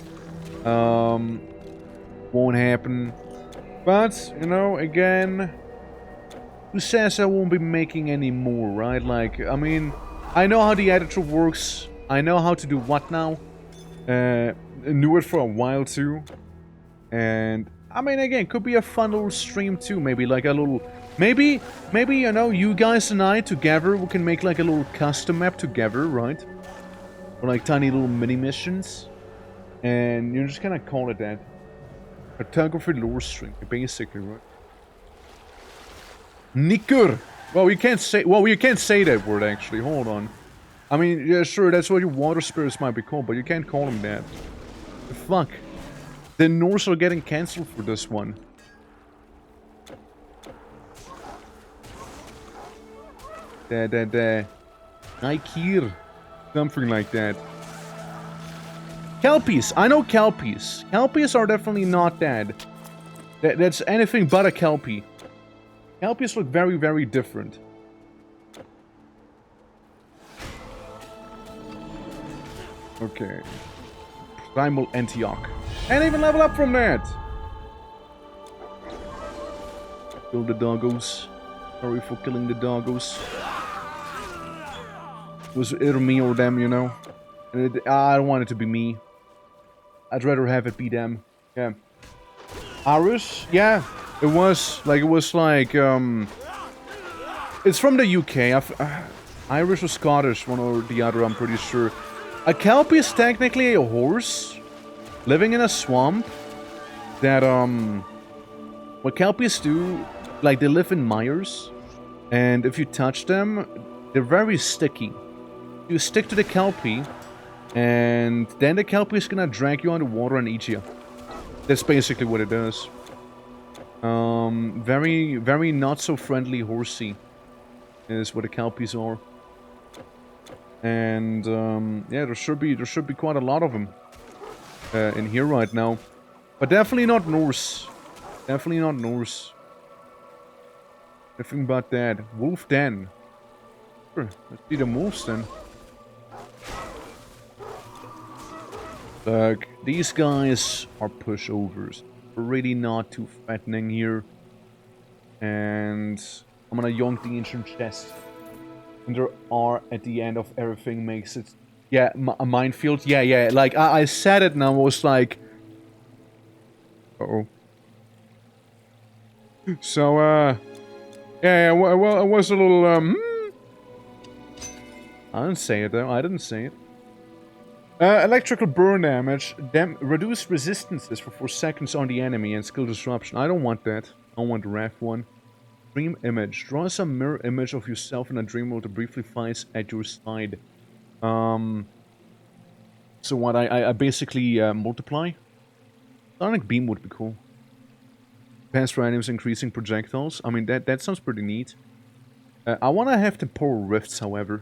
Won't happen. But, you know, again, who says I won't be making any more, right? Like, I mean, I know how the editor works. I know how to do what now. Knew it for a while too. And, I mean, again, could be a fun little stream too. Maybe like a little... Maybe, you know, you guys and I together, we can make like a little custom map together, right? Or like tiny little mini missions. And you just kind of call it that. Cartography lore stream, basically, right? Nicker! Well, you can't say that word, actually. Hold on. I mean, yeah, sure, that's what your water spirits might be called, but you can't call them that. The fuck? The Norse are getting cancelled for this one. Nikir. Something like that. Kelpies. I know Kelpies. Kelpies are definitely not that. That's anything but a Kelpie. Kelpies look very, very different. Okay. Primal Antioch. And even level up from that! Kill the doggos. Sorry for killing the doggos. Was it either me or them, you know? And I don't want it to be me. I'd rather have it be them. Yeah. Irish? Yeah. It was like... It's from the UK. Irish or Scottish, one or the other, I'm pretty sure. A Kelpie is technically a horse living in a swamp that, what Kelpies do, like, they live in mires, and if you touch them, they're very sticky. You stick to the Kelpie, and then the Kelpie is gonna drag you underwater and eat you. That's basically what it does. Very, very not so friendly horsey is what the Kelpies are. And, yeah, there should be quite a lot of them in here right now. But definitely not Norse. Definitely not Norse. Nothing but that. Wolf Den. Sure, let's see the wolves then. Look, these guys are pushovers. Really not too fattening here. And I'm gonna yonk the ancient chest. And there are at the end of everything makes it... Yeah, a minefield. Yeah. Like, I said it and I was like... Uh-oh. So, yeah, well, it was a little, I didn't say it, though. I didn't say it. Electrical burn damage. Reduce resistances for 4 seconds on the enemy and skill disruption. I don't want that. I want the Wrath one. Dream image. Draw some mirror image of yourself in a dream world to briefly flies at your side. So what, I basically multiply? Sonic beam would be cool. Pass for items increasing projectiles. I mean, that sounds pretty neat. I want to have temporal rifts, however.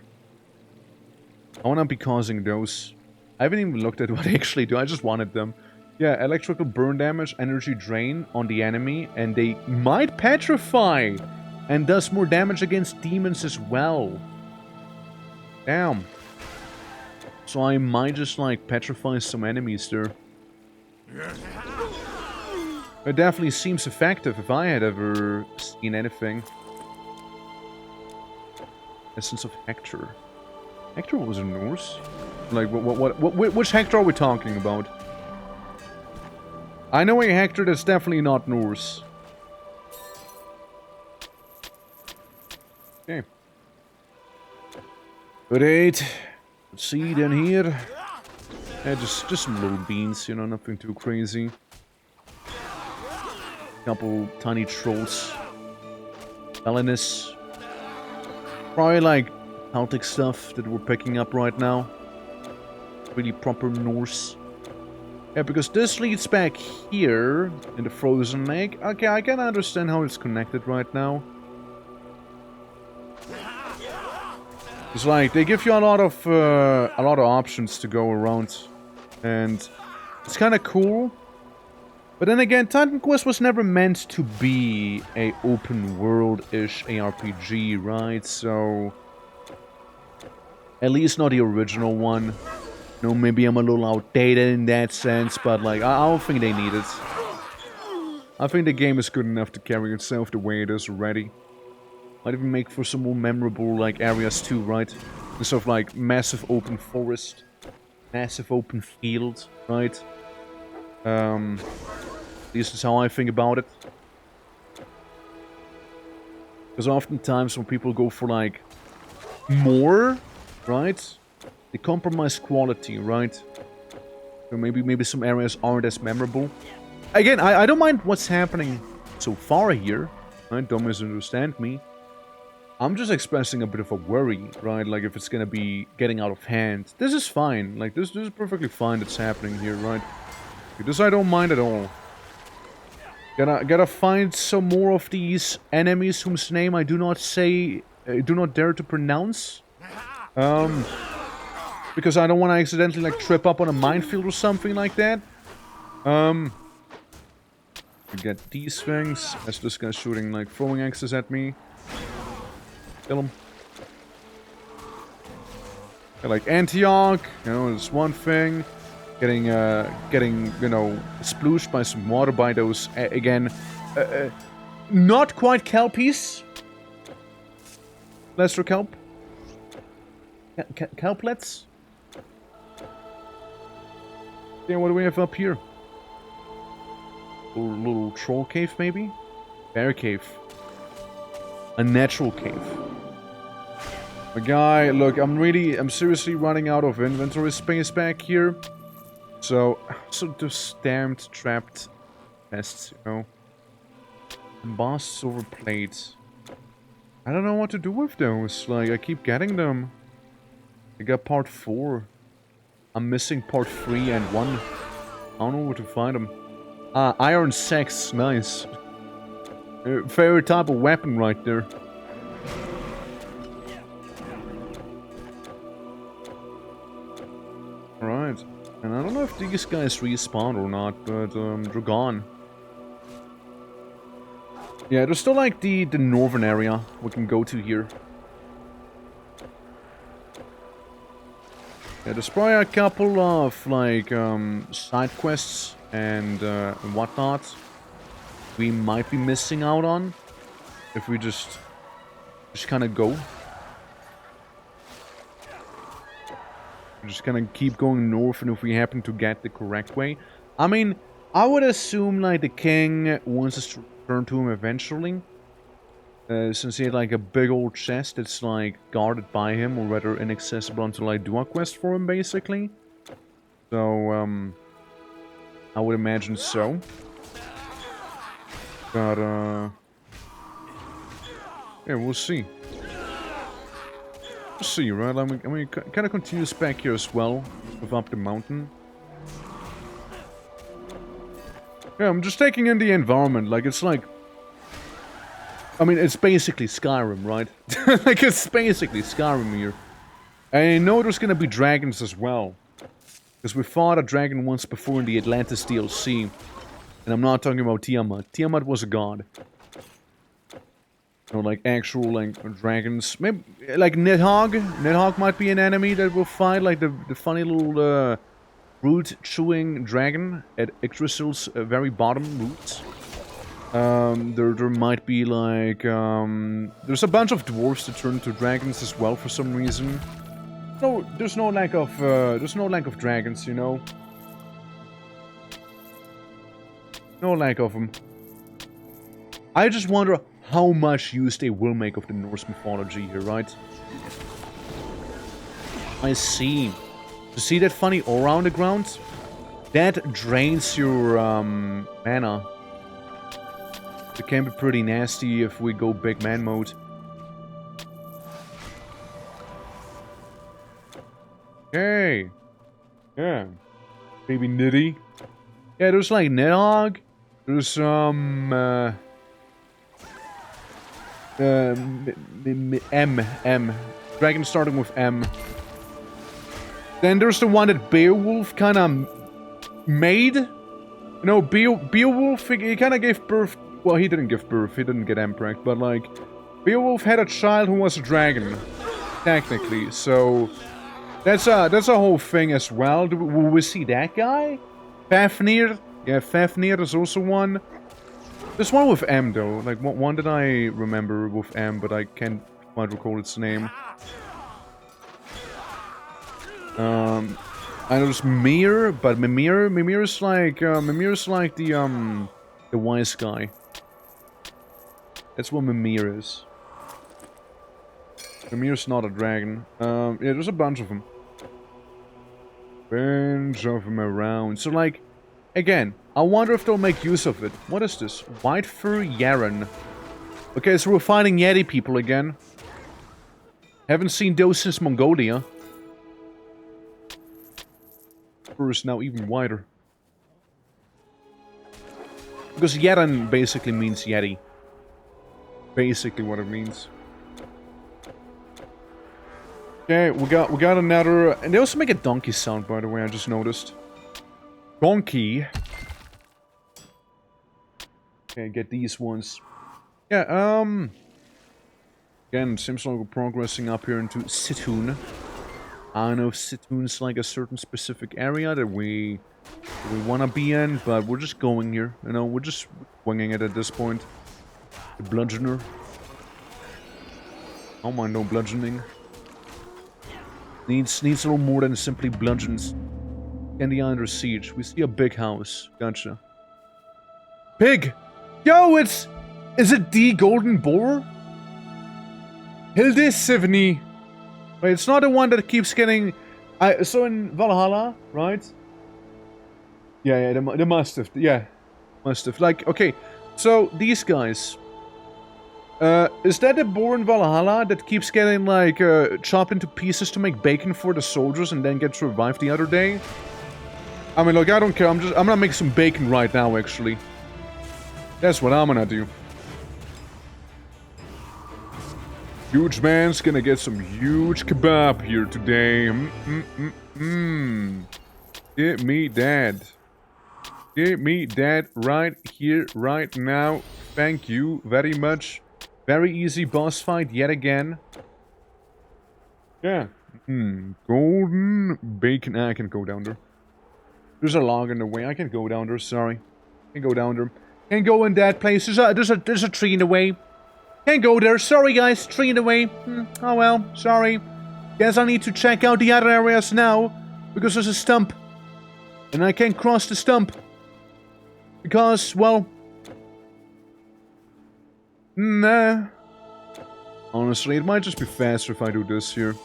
I want to be causing those. I haven't even looked at what they actually do. I just wanted them. Yeah, electrical burn damage, energy drain on the enemy, and they might petrify, and does more damage against demons as well. Damn. So I might just, like, petrify some enemies there. It definitely seems effective if I had ever seen anything. Essence of Hector. Hector was a Norse? Like, which Hector are we talking about? I know a Hector that's definitely not Norse. Okay. Great. Let's see then here. Yeah, just some little beans, you know, nothing too crazy. Couple tiny trolls. Belinus. Probably like Celtic stuff that we're picking up right now. Really proper Norse. Yeah, because this leads back here in the frozen lake. Okay, I can understand how it's connected right now. It's like they give you a lot of options to go around, and it's kind of cool. But then again, Titan Quest was never meant to be a open world-ish ARPG, right? So at least not the original one. You know, maybe I'm a little outdated in that sense, but like I don't think they need it. I think the game is good enough to carry itself the way it is already. Might even make for some more memorable like areas too, right? Instead of like massive open forest, massive open field, right? This is how I think about it. Because oftentimes when people go for like more, right? They compromise quality, right? So maybe some areas aren't as memorable. Again, I don't mind what's happening so far here, right? Don't misunderstand me. I'm just expressing a bit of a worry, right? Like if it's gonna be getting out of hand. This is fine. Like this is perfectly fine that's happening here, right? This I don't mind at all. Gotta find some more of these enemies whose name I do not dare to pronounce. Because I don't want to accidentally like trip up on a minefield or something like that. You get these things. As this guy's shooting like throwing axes at me. Kill him. Yeah, like Antioch, you know, is one thing. Getting, you know, splooshed by some water by those, again, not quite kelpies. Lesser kelp. Kelplets? Yeah, what do we have up here? Little troll cave, maybe? Bear cave. A natural cave. My guy, look, I'm seriously running out of inventory space back here. So just damned trapped nests, you know. Embossed silver plates. I don't know what to do with those. Like, I keep getting them. I got part 4. I'm missing part 3 and 1. I don't know where to find them. Ah, iron sex. Nice. Favorite type of weapon right there. Alright. And I don't know if these guys respawn or not, but they're gone. Yeah, there's still like the northern area we can go to here. Yeah, there's probably a couple of like side quests and whatnot we might be missing out on if we just kind of go. Just gonna keep going north, and if we happen to get the correct way. I mean, I would assume like the king wants us to return to him eventually. Since he had like a big old chest that's like guarded by him, or rather inaccessible until I do a quest for him, basically. So, I would imagine so. But, yeah, we'll see. We'll see, right? I mean, kind of continues back here as well, move up the mountain. Yeah, I'm just taking in the environment. Like, it's like, I mean, it's basically Skyrim, right? Like, it's basically Skyrim here. And I know there's gonna be dragons as well. Because we fought a dragon once before in the Atlantis DLC. And I'm not talking about Tiamat. Tiamat was a god. You know, like actual, like, dragons. Maybe, like, Nidhogg. Nidhogg might be an enemy that we'll fight. Like, the funny little, root-chewing dragon at Yggdrasil's very bottom roots. There might be, like, there's a bunch of dwarves that turn into dragons as well for some reason. No, there's no lack of dragons, you know. No lack of them. I just wonder how much use they will make of the Norse mythology here, right? I see. You see that funny aura on the ground? That drains your mana. It can be pretty nasty if we go big man mode. Okay. Yeah. Baby Nitty. Yeah, there's like Nidhogg. There's some M. Dragon starting with M. Then there's the one that Beowulf kind of made. You know, Beowulf, he kind of gave birth. Well, he didn't give birth. He didn't get Emperor, but like, Beowulf had a child who was a dragon, technically. So that's a whole thing as well. Will we see that guy? Fafnir? Yeah, Fafnir is also one. There's one with M though. Like one that I remember with M, but I can't quite recall its name. I know there's Mimir, but Mimir's like the wise guy. That's what Mimir is. Mimir's not a dragon. Yeah, there's a bunch of them. Bunch of them around. So like, again, I wonder if they'll make use of it. What is this? White Fur Yaren. Okay, so we're finding Yeti people again. Haven't seen those since Mongolia. Fur is now even wider. Because Yaren basically means Yeti. Basically what it means. Okay, we got another, and they also make a donkey sound, by the way, I just noticed. Donkey. Okay, get these ones. Yeah, again, it seems like we're progressing up here into Sitoon. I don't know if Sitoon's like a certain specific area that we want to be in, but we're just going here. You know, we're just winging it at this point. The bludgeoner. I don't mind no bludgeoning. Needs a little more than simply bludgeons. Candy under siege. We see a big house. Gotcha. Pig! Yo, is it the golden boar? Hilde Sivni. Wait, it's not the one that keeps getting... so in Valhalla, right? Yeah, they must have. Yeah, must have. Like, okay, so these guys... is that the boar in Valhalla that keeps getting, like, chopped into pieces to make bacon for the soldiers and then gets revived the other day? I mean, look, I don't care. I'm gonna make some bacon right now, actually. That's what I'm gonna do. Huge man's gonna get some huge kebab here today. Give me that. Give me that right here, right now. Thank you very much. Very easy boss fight yet again. Yeah. Golden bacon. I can go down there. There's a log in the way. I can go down there. Sorry. Can't go down there. Can't go in that place. There's a tree in the way. Can't go there. Sorry, guys. Tree in the way. Oh well. Sorry. Guess I need to check out the other areas now because there's a stump, and I can't cross the stump because, well. Nah. Honestly, it might just be faster if I do this here.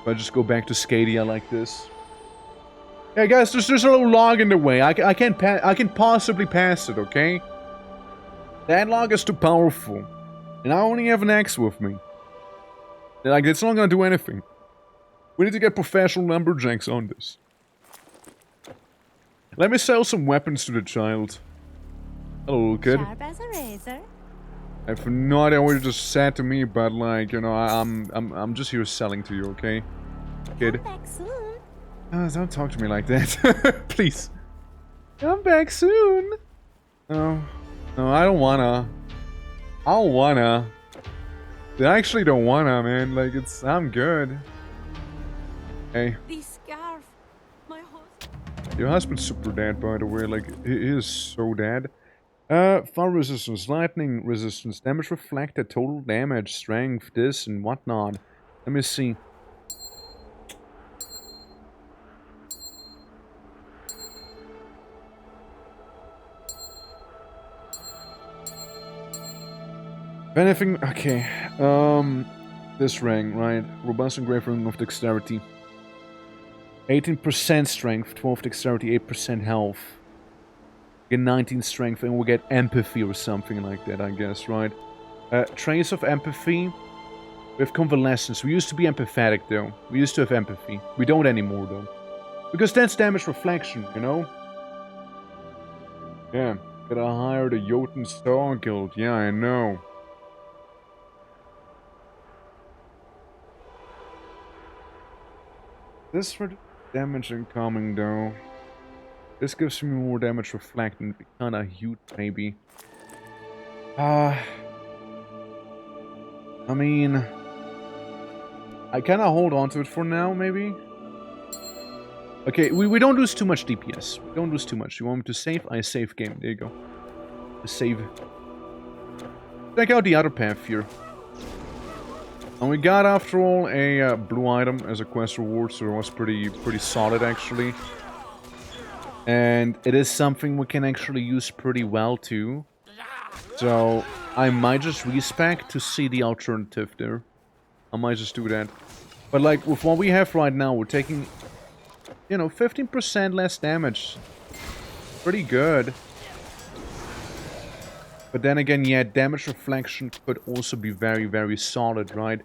If I just go back to Scadia like this. Yeah, guys, there's a little log in the way. I can possibly pass it, okay? That log is too powerful. And I only have an axe with me. Like, it's not gonna do anything. We need to get professional lumberjacks on this. Let me sell some weapons to the child. Hello, kid. Sharp as a razor. I have no idea what you just said to me, but like, you know, I'm just here selling to you, okay? Kid. Come back soon. Don't talk to me like that. Please. Come back soon. No, I don't wanna. I don't wanna. I actually don't wanna, man. Like, I'm good. Hey. The scarf. My husband. Your husband's super dead, by the way. Like, he is so dead. Fire resistance, lightning resistance, damage reflected, total damage, strength, this and whatnot. Let me see. If anything, okay. This ring, right? Robust engraved ring of dexterity. 18% strength, 12 dexterity, 8% health. Get 19 strength, and we'll get empathy or something like that, I guess, right? Trace of empathy. We have convalescence. We used to be empathetic, though. We used to have empathy. We don't anymore, though. Because that's damage reflection, you know? Yeah. Gotta hire the Jotun Star Guild. Yeah, I know. This for damage incoming, though. This gives me more damage reflecting. It'd be kinda huge, maybe. I mean... I kinda hold on to it for now, maybe? Okay, we don't lose too much DPS. We don't lose too much. You want me to save? I save game. There you go. Save. Check out the other path here. And we got, after all, a blue item as a quest reward, so it was pretty solid, actually. And it is something we can actually use pretty well, too. So, I might just respec to see the alternative there. I might just do that. But, like, with what we have right now, we're taking, you know, 15% less damage. Pretty good. But then again, yeah, damage reflection could also be very, very solid, right?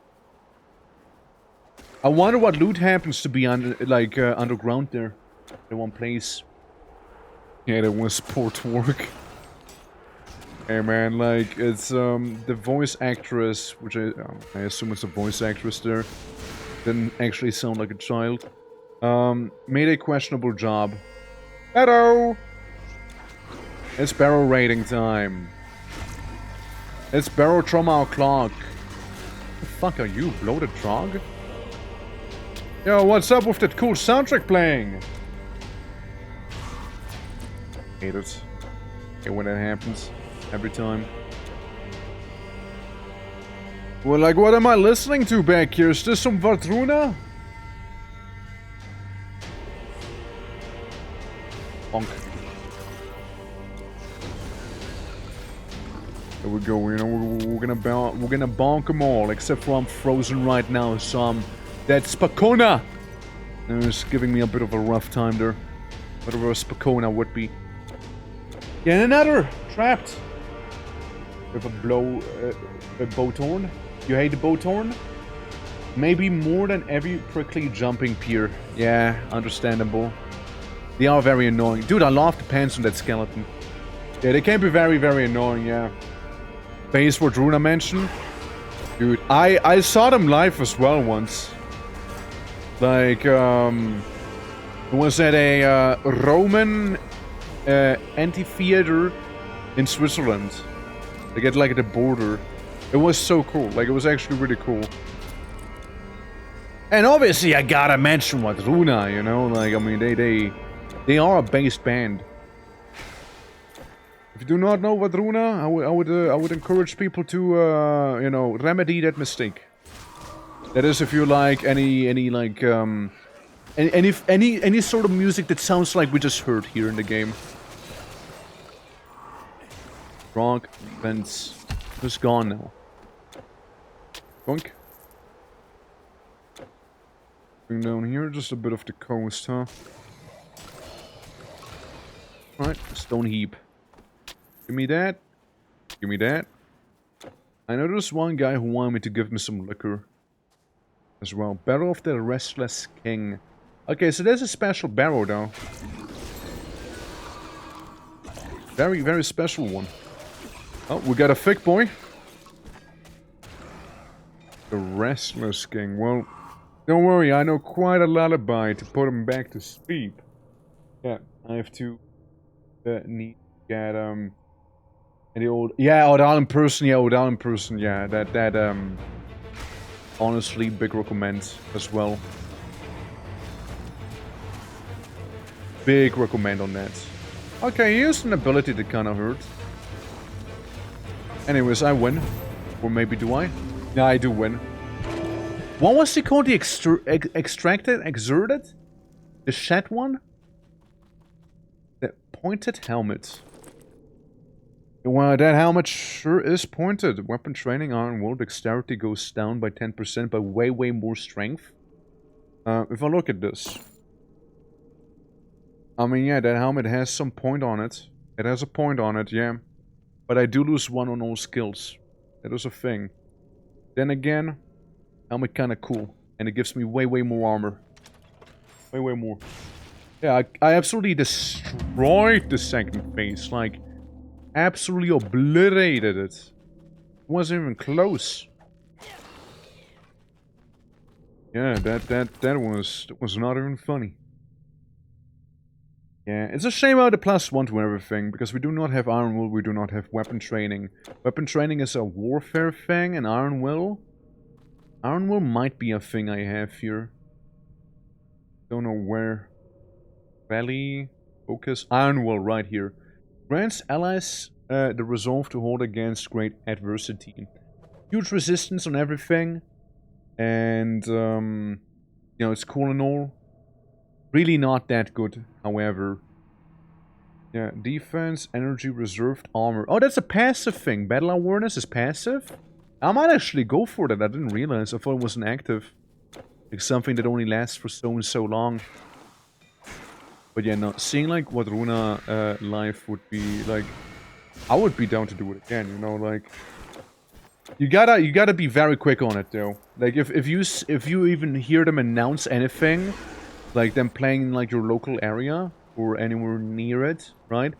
I wonder what loot happens to be under, like, underground there. In one place. Yeah, that was poor work. Hey man, like, it's, the voice actress, which I assume it's a voice actress there, didn't actually sound like a child, made a questionable job. Hello! It's barrel raiding time. It's barrel trauma o'clock. What the fuck are you, bloated trog? Yo, what's up with that cool soundtrack playing? Hate it. Hate when that happens. Every time. Well, like, what am I listening to back here? Is this some Vadruna? Bonk. There we go, you know, we're gonna bonk them all, except for I'm frozen right now, so that Spakona! It's giving me a bit of a rough time there. Whatever a Spakona would be. Yeah, and another! Trapped! With a Bowthorn. You hate the Bowthorn? Maybe more than every prickly jumping pier. Yeah, understandable. They are very annoying. Dude, I love the pants on that skeleton. Yeah, they can be very, very annoying, yeah. Base what Runa mentioned. Dude, I saw them live as well once. Like, it was at a Roman amphitheater in Switzerland. They get like at the border. It was so cool. Like, it was actually really cool. And obviously, I gotta mention what Runa, you know, like, I mean, they are a based band. If you do not know what Runa, I would encourage people to, you know, remedy that mistake. That is, if you like any sort of music that sounds like we just heard here in the game. Rock, fence, just gone now. Boink. Bring down here, just a bit of the coast, huh? Right, stone heap. Give me that. Give me that. I know there's one guy who wanted me to give me some liquor. As well. Barrow of the Restless King. Okay, so there's a special barrow though. Very, very special one. Oh, we got a thick boy. The Restless King. Well, don't worry, I know quite a lullaby to put him back to sleep. Yeah, I have to need to get the old Odal in person, yeah, that honestly big recommend as well. Big recommend on that. Okay, here's an ability that kinda hurt. Anyways, I win. Or maybe do I? Yeah, I do win. What was he called? The extracted? Exerted? The shed one? The pointed helmet. Well, that helmet sure is pointed. Weapon training on will dexterity goes down by 10%, but way, way more strength. If I look at this. I mean, yeah, that helmet has some point on it. It has a point on it, yeah. But I do lose one on all skills. That is a thing. Then again, Helmet kind of cool. And it gives me way more armor. Way more. Yeah, I absolutely destroyed the second phase. Like, absolutely obliterated it. It wasn't even close. Yeah, that was not even funny. Yeah, it's a shame about the +1 to everything, because we do not have Iron Will, we do not have weapon training. Weapon training is a warfare thing, and Iron Will might be a thing I have here. Don't know where. Valley, focus, Iron Will right here. Grants allies the resolve to hold against great adversity. Huge resistance on everything. And, you know, it's cool and all. Really not that good, however. Yeah, defense, energy, reserved armor. Oh, that's a passive thing. Battle awareness is passive? I might actually go for that. I didn't realize. I thought it was an active. Like something that only lasts for so and so long. But yeah, no, seeing like what Runa life would be like, I would be down to do it again, you know, like you gotta be very quick on it though. Like if you even hear them announce anything, like them playing in like your local area or anywhere near it, right?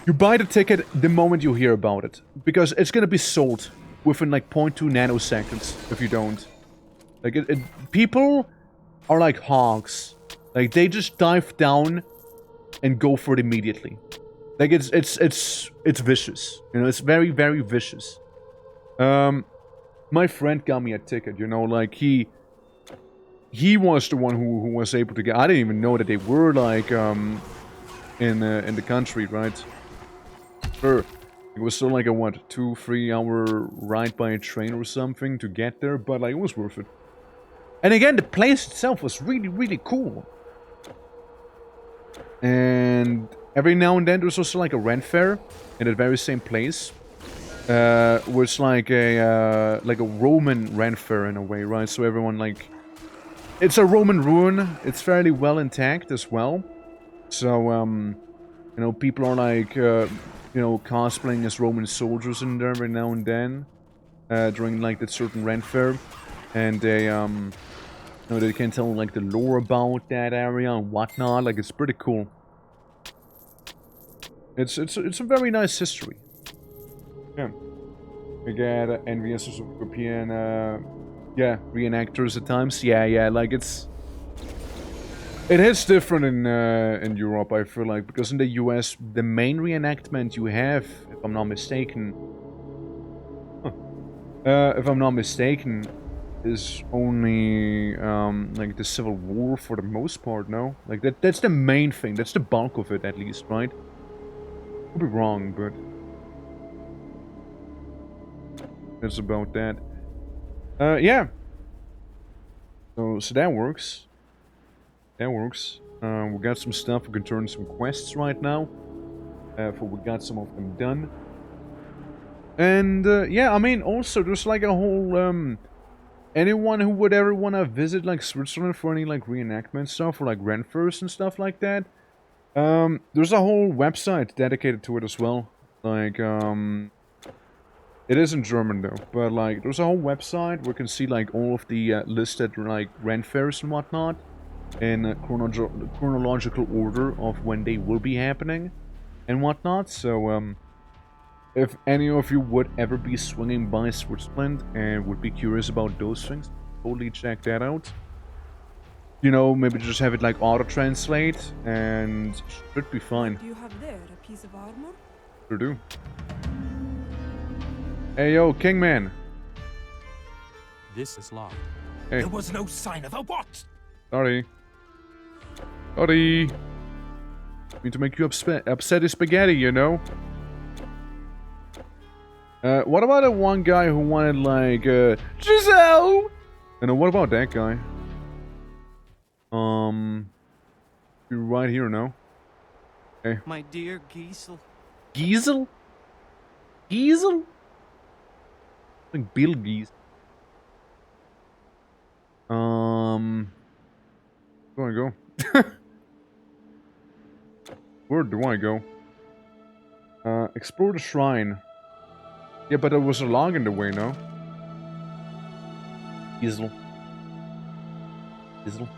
You buy the ticket the moment you hear about it, because it's gonna be sold within like 0.2 nanoseconds if you don't. Like people are like hogs. Like they just dive down and go for it immediately. Like it's vicious. You know, it's very vicious. My friend got me a ticket, you know, like he was the one who was able to get. I didn't even know that they were like in the country, right? Sure. It was still like a what, 2-3 hour ride by a train or something to get there, but like it was worth it. And again, the place itself was really cool. And every now and then there's also like a rent fair in that very same place. Where it's like a Roman rent fair in a way, right? So everyone like... It's a Roman ruin. It's fairly well intact as well. So, you know, people are like, you know, cosplaying as Roman soldiers in there every now and then. During like that certain rent fair. And they, you know, they can tell like the lore about that area and whatnot. Like, it's pretty cool. It's a very nice history. Yeah. We get envious of European, yeah, reenactors at times. Yeah, like it is different in Europe, I feel like, because in the US, the main reenactment you have, if I'm not mistaken, is only like the Civil War for the most part. No, like that's the main thing. That's the bulk of it, at least, right? Could be wrong, but that's about that. Yeah. So that works. That works. We got some stuff. We can turn some quests right now. For we got some of them done. And yeah, I mean, also there's like a whole anyone who would ever want to visit like Switzerland for any like reenactment stuff or like rent fairs and stuff like that. There's a whole website dedicated to it as well. Like it is in German though, but like there's a whole website where you can see like all of the listed like rent fairs and whatnot in chronological order of when they will be happening and whatnot. So if any of you would ever be swinging by Switzerland and would be curious about those things, totally check that out. You know, maybe just have it like auto-translate and should be fine. Do you have there a piece of armor? Sure do. Hey yo, Kingman. This is locked. Hey. There was no sign of a what? Sorry. Need to make you upset as spaghetti, you know? What about that one guy who wanted like, Giselle? And what about that guy? You're right here, no? Hey. My dear Giesel. Giesel? Giesel? Like Bill Gies. Where do I go? Where do I go? Explore the shrine. Yeah, but there was a log in the way, no? Easel. Easel.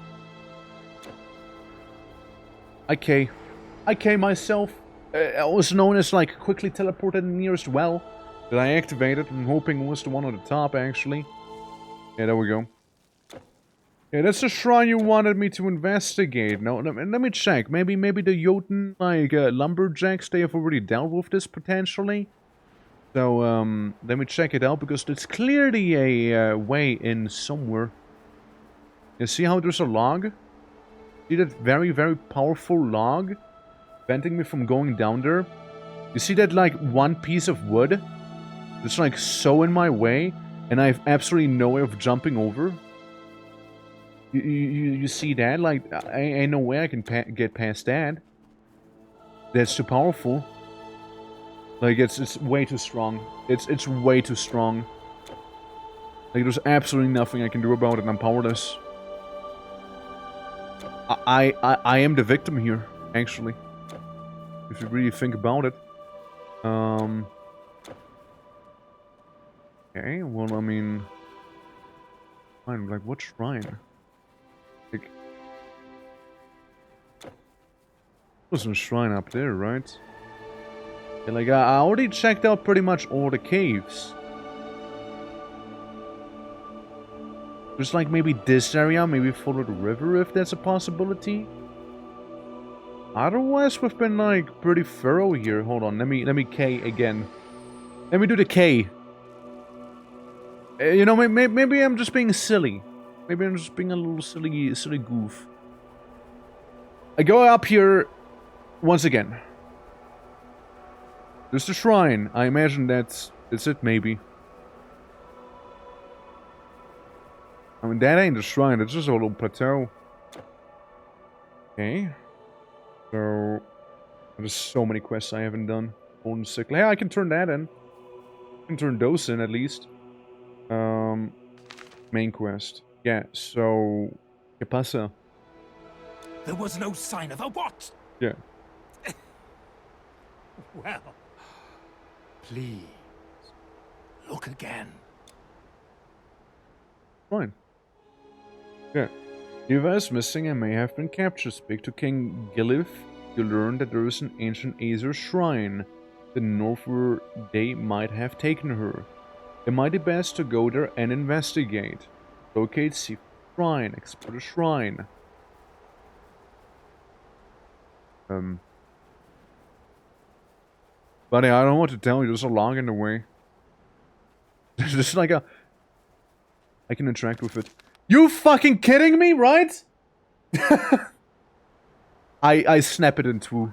I myself, also known as like quickly teleported in the nearest well that I activated. I'm hoping was the one on the top actually. Yeah, there we go. Yeah, that's the shrine you wanted me to investigate. Now, let me check. Maybe the Jotun, like, lumberjacks, they have already dealt with this, potentially. So, let me check it out, because it's clearly a way in somewhere. You see how there's a log? See that very, very powerful log? Preventing me from going down there? You see that, like, one piece of wood? It's, like, so in my way, and I have absolutely no way of jumping over? You see that? Like, ain't no way I can get past that. That's too powerful. Like, it's way too strong. It's way too strong. Like, there's absolutely nothing I can do about it. I'm powerless. I am the victim here, actually. If you really think about it. Okay, well, I mean... Fine, like, what shrine? Like... There's a shrine up there, right? Yeah, like, I already checked out pretty much all the caves. Just like maybe this area, maybe follow the river if that's a possibility. Otherwise, we've been like pretty thorough here. Hold on, let me K again. Let me do the K. You know, maybe I'm just being silly. Maybe I'm just being a little silly goof. I go up here once again. There's the shrine. I imagine that's it, maybe. I mean, that ain't the shrine. It's just a little plateau. Okay. So, there's so many quests I haven't done. Golden Sickle. Hey, I can turn that in. I can turn those in, at least. Main quest. Yeah, so... ¿Qué pasa? There was no sign of a what? Yeah. Well... Please... Look again. Fine. Yeah. Eva is missing and may have been captured. Speak to King Gilif. You learn that there is an ancient Aesir shrine. The north where they might have taken her. It might be best to go there and investigate. Locate Sea Shrine. Explore the shrine. Buddy, I don't know what to tell you. There's a log in the way. There's just like a... I can interact with it. You fucking kidding me, right? I snap it in two.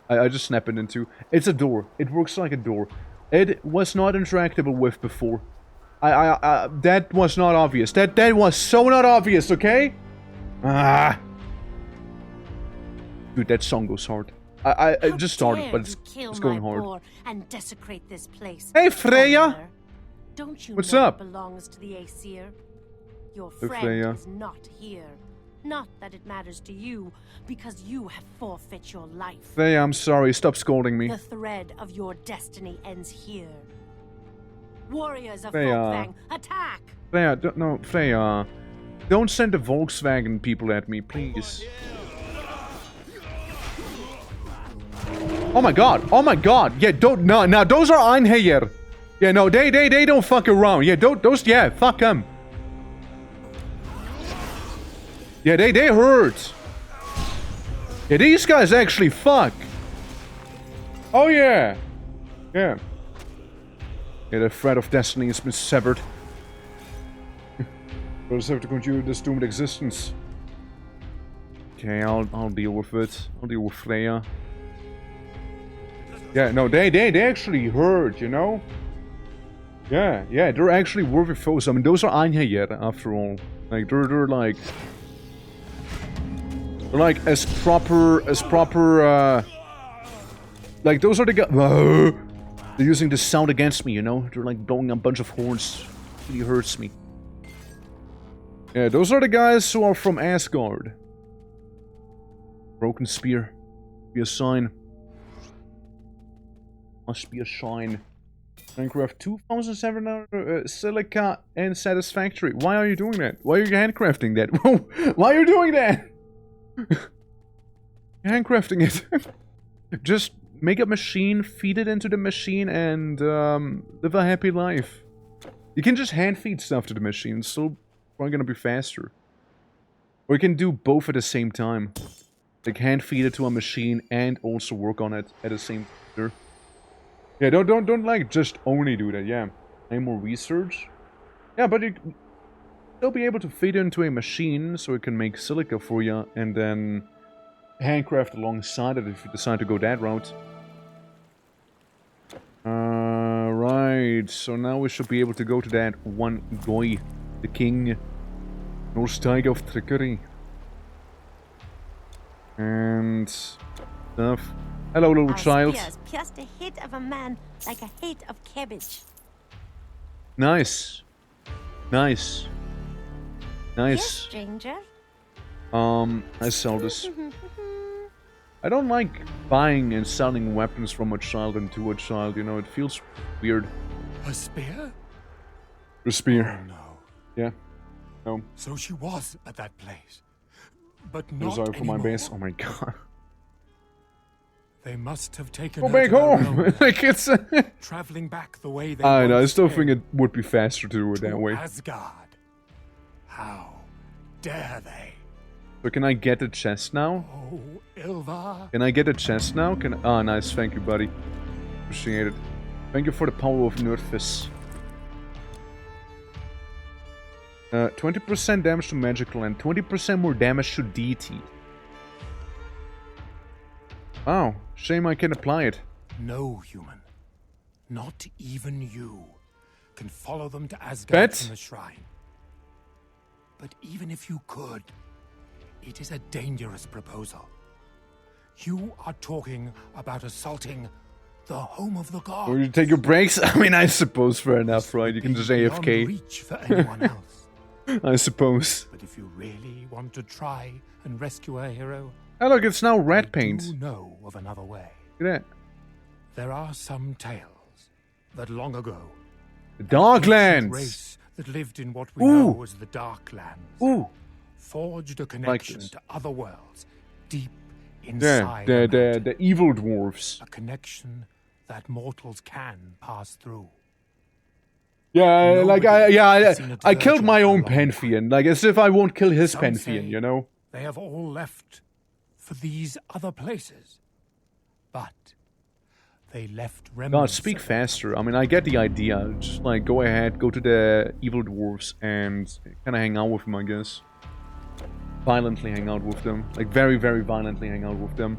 I just snap it in two. It's a door. It works like a door. It was not interactable with before. That was not obvious. That was so not obvious, okay? Ah. Dude, that song goes hard. I just started, but it's going hard. And desecrate this place. Hey, Freya! Don't you What's know up? It belongs to the Aesir? Your Hey, friend Freya. is not here. Not that it matters to you, because you have forfeit your life. Freya, I'm sorry. Stop scolding me. The thread of your destiny ends here. Warriors of Freya. Folkvang, attack! Freya, no, Freya. Don't send the Volkswagen people at me, please. Oh my god! Oh my god! Yeah, don't, no, those are Einherjar. Yeah, no, they don't fuck around. Yeah, yeah, fuck them. Yeah, they hurt. Yeah, these guys actually fuck. Oh yeah. Yeah. Yeah, the thread of destiny has been severed. We'll just have to continue this doomed existence. Okay, I'll deal with it. I'll deal with Freya. Yeah, no, they actually hurt, you know? Yeah, they're actually worthy foes. I mean, those are Einherjar, after all. Like, they're like... They're like, as proper, like, those are the guys... They're using the sound against me, you know? They're like blowing a bunch of horns. It really hurts me. Yeah, those are the guys who are from Asgard. Broken spear. Be a sign. Must be a shine. Handcraft 2,700 silica and satisfactory. Why are you doing that? Why are you handcrafting that? Why are you doing that? You're handcrafting it. Just make a machine, feed it into the machine, and live a happy life. You can just hand feed stuff to the machine. It's still probably gonna be faster. Or you can do both at the same time. Like hand feed it to a machine and also work on it at the same time. Yeah, don't like just only do that. Yeah, any more research? Yeah, but you still be able to feed it into a machine so it can make silica for you, and then handcraft alongside it if you decide to go that route. Right. So now we should be able to go to that one guy, the king, Norsteiger of Trickery, and stuff. Hello, little child. Spears pierced the head of a man like a head of cabbage. Nice. Nice. Nice. Yes, stranger. I sell this. I don't like buying and selling weapons from a child and to a child, you know, it feels weird. A spear? A spear. Oh, no. Yeah. No. So she was at that place. But I'm not sorry for my anymore. base. Oh my god. They must have taken Go her back to their home! realm, Like it's... traveling back the way they I know, I once still came. think it would be faster to do it that way. Asgard. How dare they? So can I get a chest now? Oh, Ilva. Can I get a chest now? Ah, nice, thank you, buddy. Appreciate it. Thank you for the power of Nerdfist. 20% damage to magical and 20% more damage to deity. Wow, shame I can apply it. No human, not even you, can follow them to Asgard Bet? from the shrine. But even if you could, it is a dangerous proposal. You are talking about assaulting the home of the gods. Will you take your breaks? I mean, I suppose fair enough, right? You can just Beyond AFK. reach for anyone else. I suppose. But if you really want to try and rescue a hero, Oh look, it's now red paint. you know of another way. Look at that. There are some tales that long ago, The an ancient Darklands! race that lived in what we Ooh. know as the Darklands Ooh! forged a connection this. to other worlds deep Yeah, inside the evil dwarves. a connection that mortals can pass through. Yeah, like has seen it I verge killed my on own for a long pantheon, like as if I won't kill his Some pantheon, say you know? They have all left for these other places, but they left God, remnants. speak faster. I mean, I get the idea. Just like go ahead, go to the evil dwarves and kind of hang out with them, I guess. Violently hang out with them, like very, very violently hang out with them.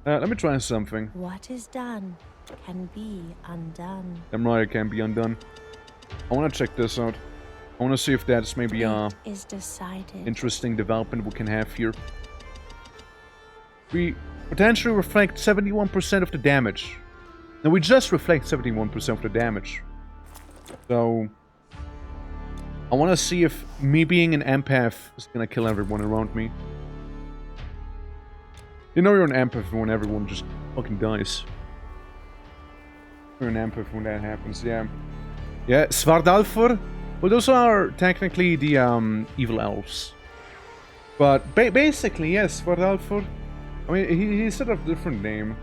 Let me try something. What is done can be undone. Damn right, it can't be undone. I want to check this out. I want to see if that's maybe a Fate is decided. interesting development we can have here. We potentially reflect 71% of the damage. Now we just reflect 71% of the damage. So I want to see if me being an empath is gonna kill everyone around me. You know you're an empath when everyone just fucking dies. You're an empath when that happens, yeah. Yeah, Svardalfur. Well, those are technically the evil elves. But basically, yes, Svardalfur. I mean, he said a different name.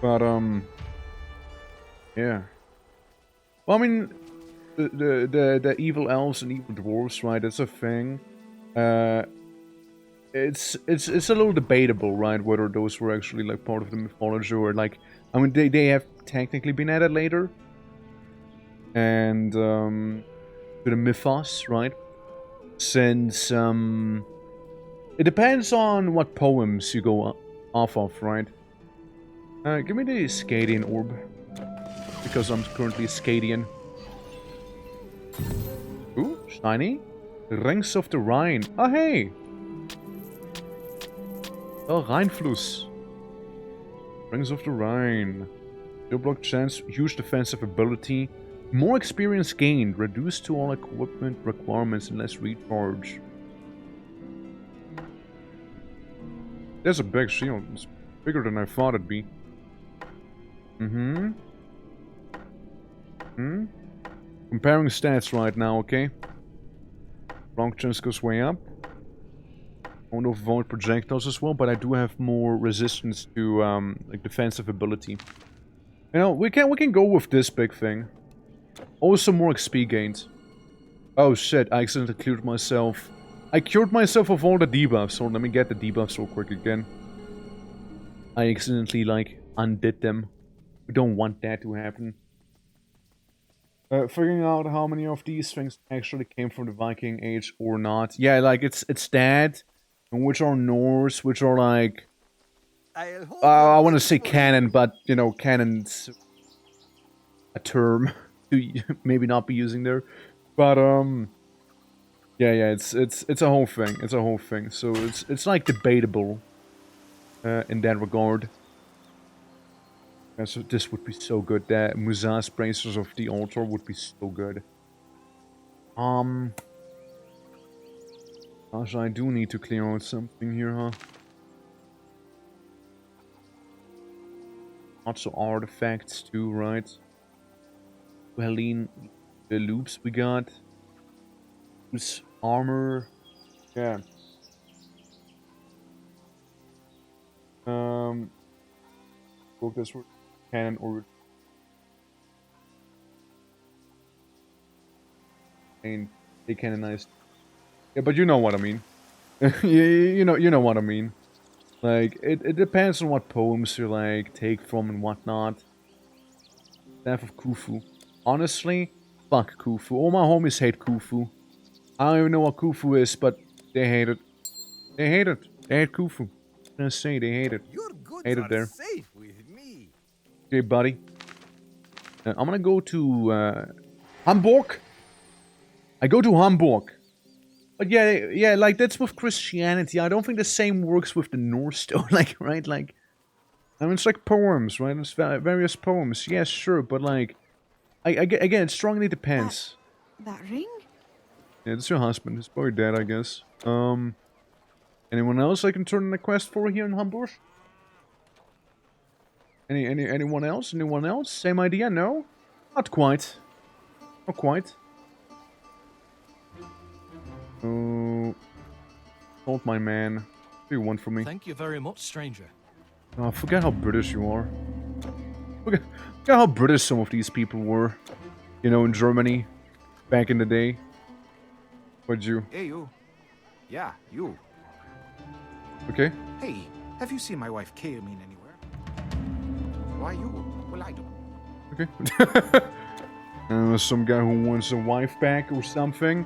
But, yeah. Well, I mean, the evil elves and evil dwarves, right? That's a thing. It's a little debatable, right? Whether those were actually like part of the mythology or like, I mean, they have technically been added later. And to the mythos, right? Since it depends on what poems you go off of, right? Give me the Scadian orb, because I'm currently a Scadian. Ooh, shiny. The Rings of the Rhine. Oh, hey! Oh, Rheinfluss. Rings of the Rhine. Zero block chance, huge defensive ability. More experience gained, reduced to all equipment requirements and less recharge. There's a big shield. It's bigger than I thought it'd be. Mm-hmm. Comparing stats right now, okay? Long chance goes way up. I want to avoid projectiles as well, but I do have more resistance to like defensive ability. You know, we can go with this big thing. Also more XP gains. Oh shit, I accidentally cleared myself. I cured myself of all the debuffs, so let me get the debuffs real quick again. I accidentally, like, undid them. We don't want that to happen. Figuring out how many of these things actually came from the Viking Age or not. Yeah, like, it's that, and which are Norse, which are, like... I want to say canon, but, you know, canon's a term to maybe not be using there. But, yeah, it's a whole thing. It's a whole thing. So it's like debatable in that regard. Yeah, so this would be so good. That Muza's Bracers of the Altar would be so good. Gosh, I do need to clear out something here, huh? Lots of artifacts too, right? Helene, the loops we got. Who's armor? Yeah. Focus for cannon or and they canonized. Yeah, but you know what I mean. you know what I mean. Like it depends on what poems you like take from and whatnot. Staff of Khufu. Honestly, fuck Khufu. All my homies hate Khufu. I don't even know what Khufu is, but they hate it. They hate it. They hate Khufu. I'm gonna say they hate it. Your goods hate it are there. safe with me. Okay, buddy. I'm gonna go to Hamburg. I go to Hamburg. But yeah, like that's with Christianity. I don't think the same works with the Norse though. Like, right? Like, I mean, it's like poems, right? It's various poems. Yes, sure, but like, again, it strongly depends. That ring? Yeah, it's your husband. He's probably dead, I guess. Anyone else I can turn in a quest for here in Hamburg? Anyone else? Anyone else? Same idea? No? Not quite. Not quite. Oh, told my man. What do you want from me? Thank you very much, stranger. Oh, forget how British you are. Forget how British some of these people were. You know, in Germany. Back in the day. What'd you? Hey, you. Yeah, you. Okay. Hey, have you seen my wife Kaemin anywhere? Why you? Well, I don't. Okay. Some guy who wants a wife back or something.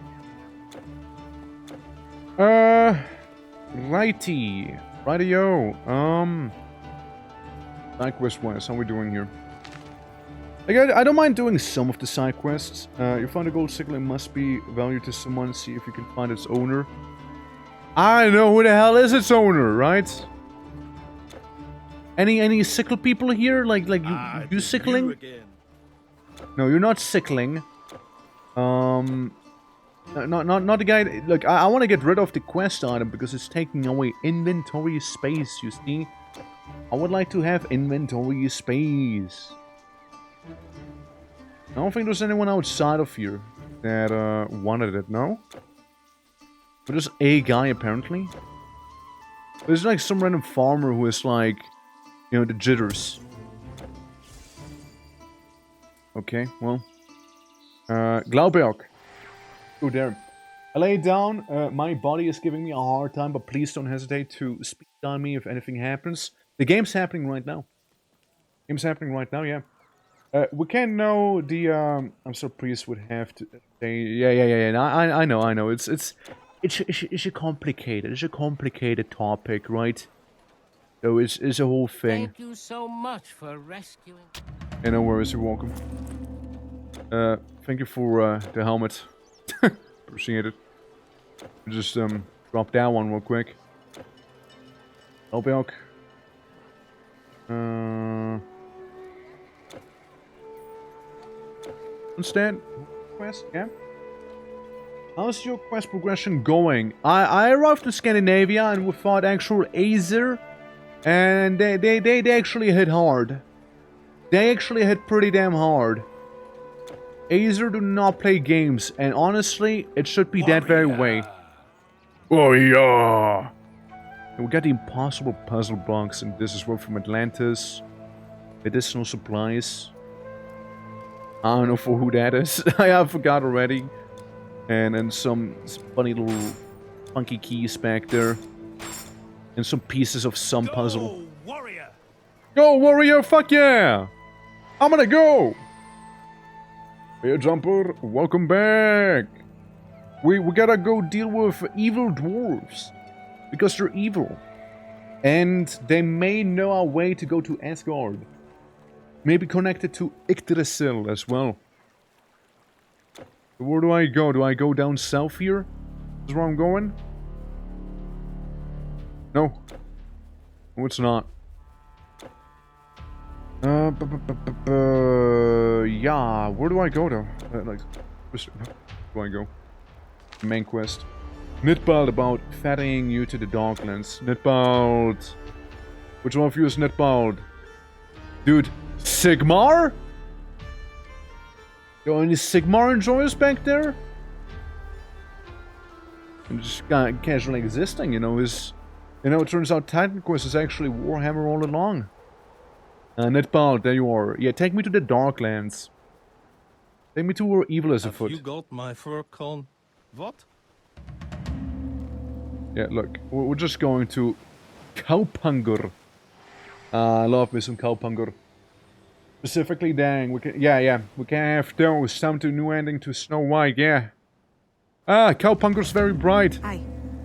Righty. Rightio. Side quest wise, how are we doing here? Like, I don't mind doing some of the side quests. You find a gold sickle, it must be valued to someone. See if you can find its owner. I know who the hell is its owner, right? Any sickle people here? Like you sickling? No, you're not sickling. Not the guy. Look, I want to get rid of the quest item because it's taking away inventory space. You see, I would like to have inventory space. I don't think there's anyone outside of here that wanted it. No, but there's a guy apparently. There's like some random farmer who is like, you know, the jitters. Okay, well, Glauberg. Oh, there. I lay it down. My body is giving me a hard time, but please don't hesitate to speak on me if anything happens. The game's happening right now. Game's happening right now, yeah. We can know the, I'm so priest would have to say, yeah. No, I know. It's a complicated topic, right? So it's a whole thing. Thank you so much for rescuing. Yeah, no worries, you're welcome. Thank you for the helmet. Appreciate it. Just drop that one real quick. Elbjork. Instead, quest, yeah. How's your quest progression going? I arrived in Scandinavia and we fought actual Aesir, and they actually hit hard. They actually hit pretty damn hard. Azer do not play games, and honestly, it should be that very way. Oh yeah! And we got the impossible puzzle blocks, and this is well from Atlantis. Medicinal supplies. I don't know for who that is. I forgot already. And then some funny little funky keys back there. And some pieces of some puzzle. Warrior! Go, warrior! Fuck yeah! I'm gonna go! Hey, Jumper, welcome back! We gotta go deal with evil dwarves. Because they're evil. And they may know our way to go to Asgard. Maybe connected to Yggdrasil as well. Where do I go? Do I go down south here? Is where I'm going? No. No, it's not. Yeah, where do I go though? Like, where do I go? Main quest. Nidbald about ferrying you to the Darklands. Nidbald. Which one of you is Nidbald? Dude, Sigmar? Yo, any Sigmar enjoyers back there? And just casually existing, you know, it turns out Titan Quest is actually Warhammer all along. Nidbald, there you are. Yeah, take me to the Darklands. Take me to where evil is afoot. Have you got my fur cone? What? Yeah, look, we're just going to Kaupangur. I love me some Kaupangur. Specifically, dang, we can have those. Time to new ending to Snow White, yeah. Kaupangur's very bright. Aye,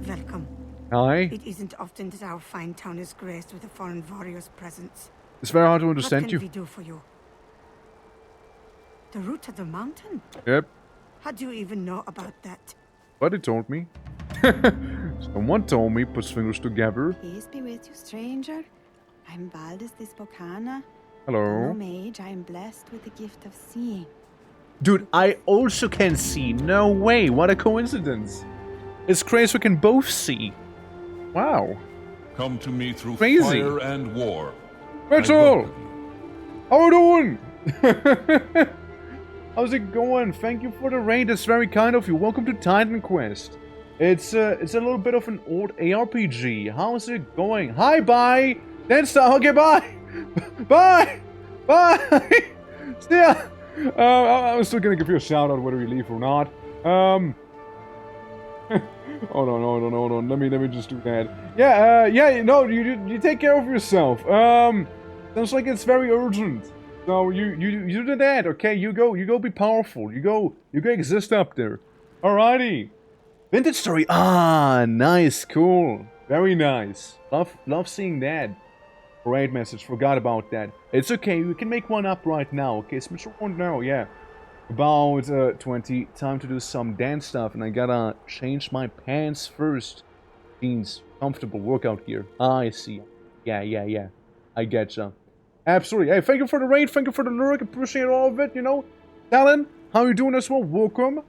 welcome. Aye. It isn't often that our fine town is graced with a foreign warrior's presence. It's very hard to understand you. What can we do for you? The route to the mountain? Yep. How do you even know about that? Buddy told me. Someone told me, puts fingers together. Peace be with you, stranger. I'm Valdis the Spokana. Hello. No mage, I am blessed with the gift of seeing. Dude, I also can see. No way. What a coincidence. It's crazy we can both see. Wow. Come to me through Crazy. fire and war. Mitchell! How are you doing? How's it going? Thank you for the raid. That's very kind of you. Welcome to Titan Quest. It's a little bit of an old ARPG. How's it going? Hi, bye. That's okay, bye. Bye. Bye. See ya. I'm still gonna give you a shout out whether you leave or not. Hold on. Let me just do that. Yeah. No, you take care of yourself. Sounds like it's very urgent. So you do that, okay? You go be powerful. You go exist up there. Alrighty. Vintage story. Ah, nice, cool. Very nice. Love seeing that. Great message, forgot about that. It's okay, we can make one up right now, okay? Smitcher won't know, yeah. About 20, time to do some dance stuff, and I gotta change my pants first. Jeans, comfortable workout gear. Ah, I see. Yeah. I getcha. Absolutely. Hey, thank you for the raid, thank you for the lurk, appreciate all of it, you know. Talon, how you doing as well? Welcome.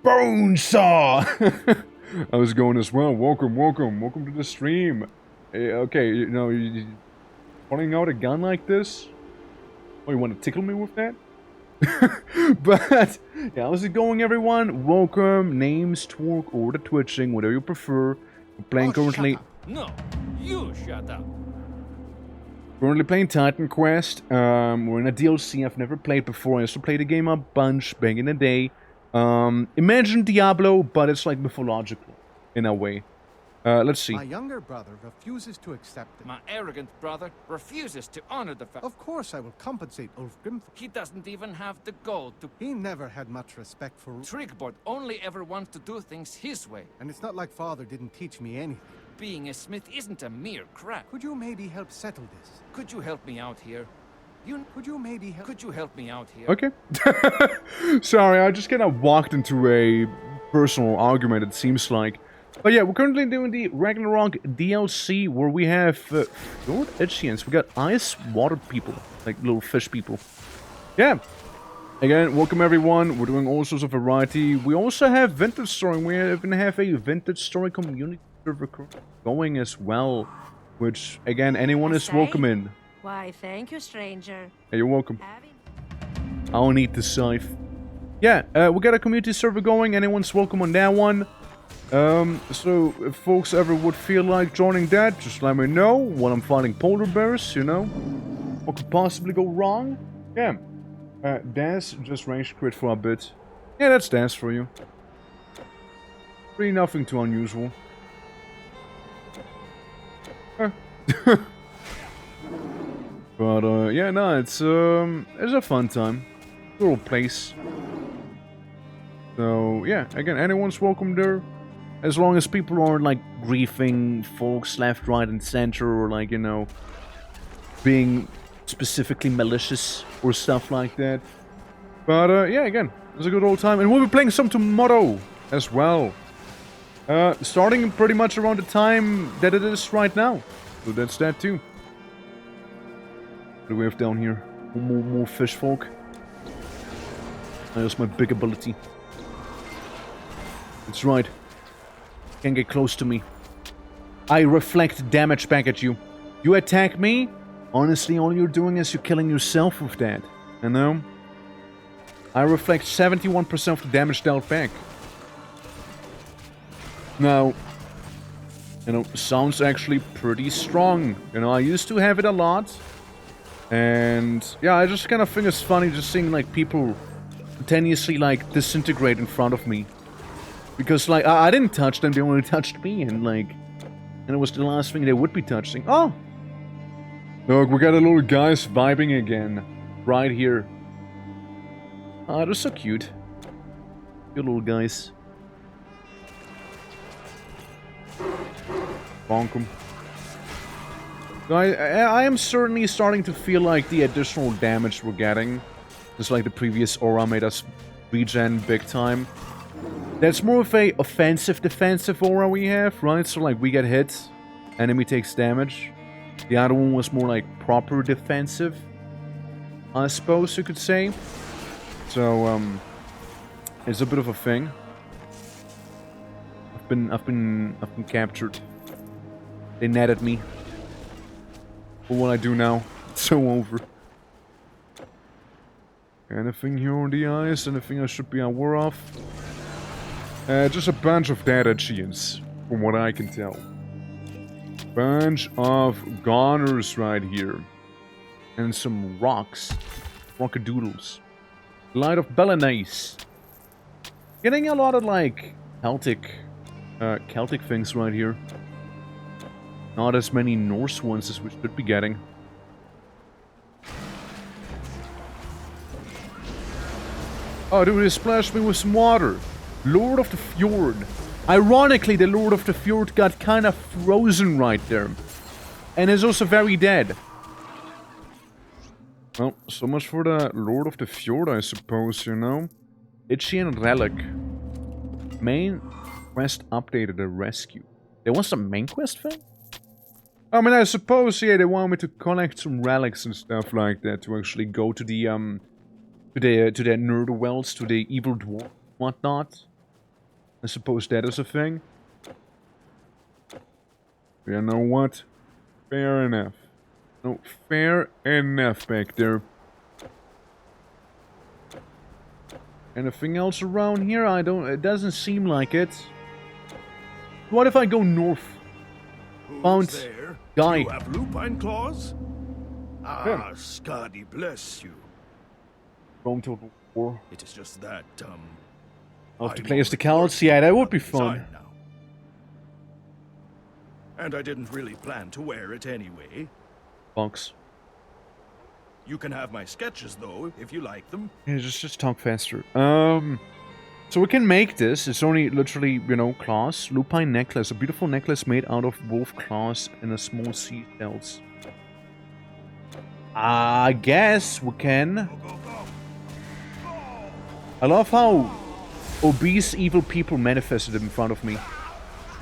Bonesaw! I was going as well. Welcome to the stream. Okay, you know, you pulling out a gun like this? Oh, you want to tickle me with that? But, yeah, how's it going, everyone? Welcome, names, Twerk, or the Twitching, whatever you prefer. We're playing currently... No, you shut up. Currently playing Titan Quest. We're in a DLC I've never played before. I used to play the game a bunch back in the day. Imagine Diablo, but it's like mythological, in a way. Let's see. My younger brother refuses to accept it. My arrogant brother refuses to honor the fact. Of course I will compensate Ulf Grimthor. He doesn't even have the gold to... He never had much respect for... Trigbord only ever wants to do things his way. And it's not like father didn't teach me anything. Being a smith isn't a mere craft. Could you maybe help settle this? Could you help me out here? Could you help me out here? Okay. Sorry, I just kind of walked into a personal argument, it seems like. But yeah, we're currently doing the Ragnarok DLC where we have Lord Itchians. We got ice water people, like little fish people. Yeah. Again, welcome everyone. We're doing all sorts of variety. We also have Vintage Story. We even have a Vintage Story community server going as well. Which, again, anyone is welcome in. Why, thank you, stranger. Hey, you're welcome. I'll need the scythe. Yeah, we got a community server going. Anyone's welcome on that one. So if folks ever would feel like joining that, just let me know when I'm fighting polar bears, you know. What could possibly go wrong? Yeah. Dance, just range crit for a bit. Yeah, that's dance for you. Really nothing too unusual. But yeah, no, it's a fun time. Little place. So yeah, again, anyone's welcome there. As long as people aren't like griefing folks left, right, and center, or like, you know, being specifically malicious or stuff like that. But yeah, again, it's a good old time, and we'll be playing some tomorrow as well. Starting pretty much around the time that it is right now. So that's that too. What do we have down here? More fish folk. That's my big ability. That's right. Can't get close to me. I reflect damage back at you. You attack me? Honestly, all you're doing is you're killing yourself with that. You know? I reflect 71% of the damage dealt back. Now, you know, sounds actually pretty strong. You know, I used to have it a lot. And yeah, I just kind of think it's funny just seeing like people continuously like disintegrate in front of me. Because like, I didn't touch them, they only touched me, and like, and it was the last thing they would be touching. Oh! Look, we got a little guys vibing again. Right here. Ah, they're so cute. Cute little guys. Bonk 'em. I am certainly starting to feel like the additional damage we're getting, just like the previous aura made us regen big time. That's more of a offensive defensive aura we have, right? So like we get hit, enemy takes damage. The other one was more like proper defensive, I suppose you could say. So it's a bit of a thing. I've been captured. They netted me. But what I do now, it's so over. Anything here on the ice? Anything I should be aware of? Just a bunch of dead Aegeans, from what I can tell. Bunch of goners right here. And some rocks. Rockadoodles. Light of Belenise. Getting a lot of, like, Celtic things right here. Not as many Norse ones as we should be getting. Oh, dude, they splashed me with some water. Lord of the Fjord. Ironically, the Lord of the Fjord got kind of frozen right there. And is also very dead. Well, so much for the Lord of the Fjord, I suppose, you know. Itchian Relic. Main quest updated, a rescue. There was a main quest thing? I mean, I suppose, yeah, they want me to collect some relics and stuff like that to actually go to the, to their Nerdwells, to the evil dwarf, whatnot. I suppose that is a thing. You know what? Fair enough. No, fair enough back there. Anything else around here? It doesn't seem like it. What if I go north? Found there? guy. You have lupine claws? Ah, Yeah. Skadi bless you. Rome Total War. It is just that, I'll have to I'm play as the on cowards? Yeah, that would be fun. design now. And I didn't really plan to wear it anyway. Bonks. You can have my sketches, though, if you like them. Yeah, just talk faster. So we can make this. It's only literally, you know, claws. Lupine necklace. A beautiful necklace made out of wolf claws and a small seashells. I guess we can. I love how obese evil people manifested in front of me.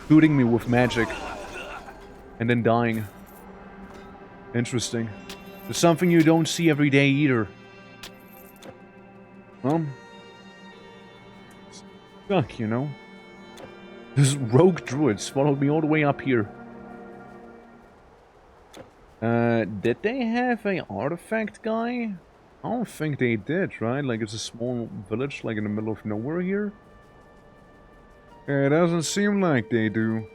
Shooting me with magic. And then dying. Interesting. It's something you don't see every day either. Well, suck, you know. These rogue druids followed me all the way up here. Did they have a artifact guy? I don't think they did, right? Like, it's a small village, like, in the middle of nowhere here. It doesn't seem like they do.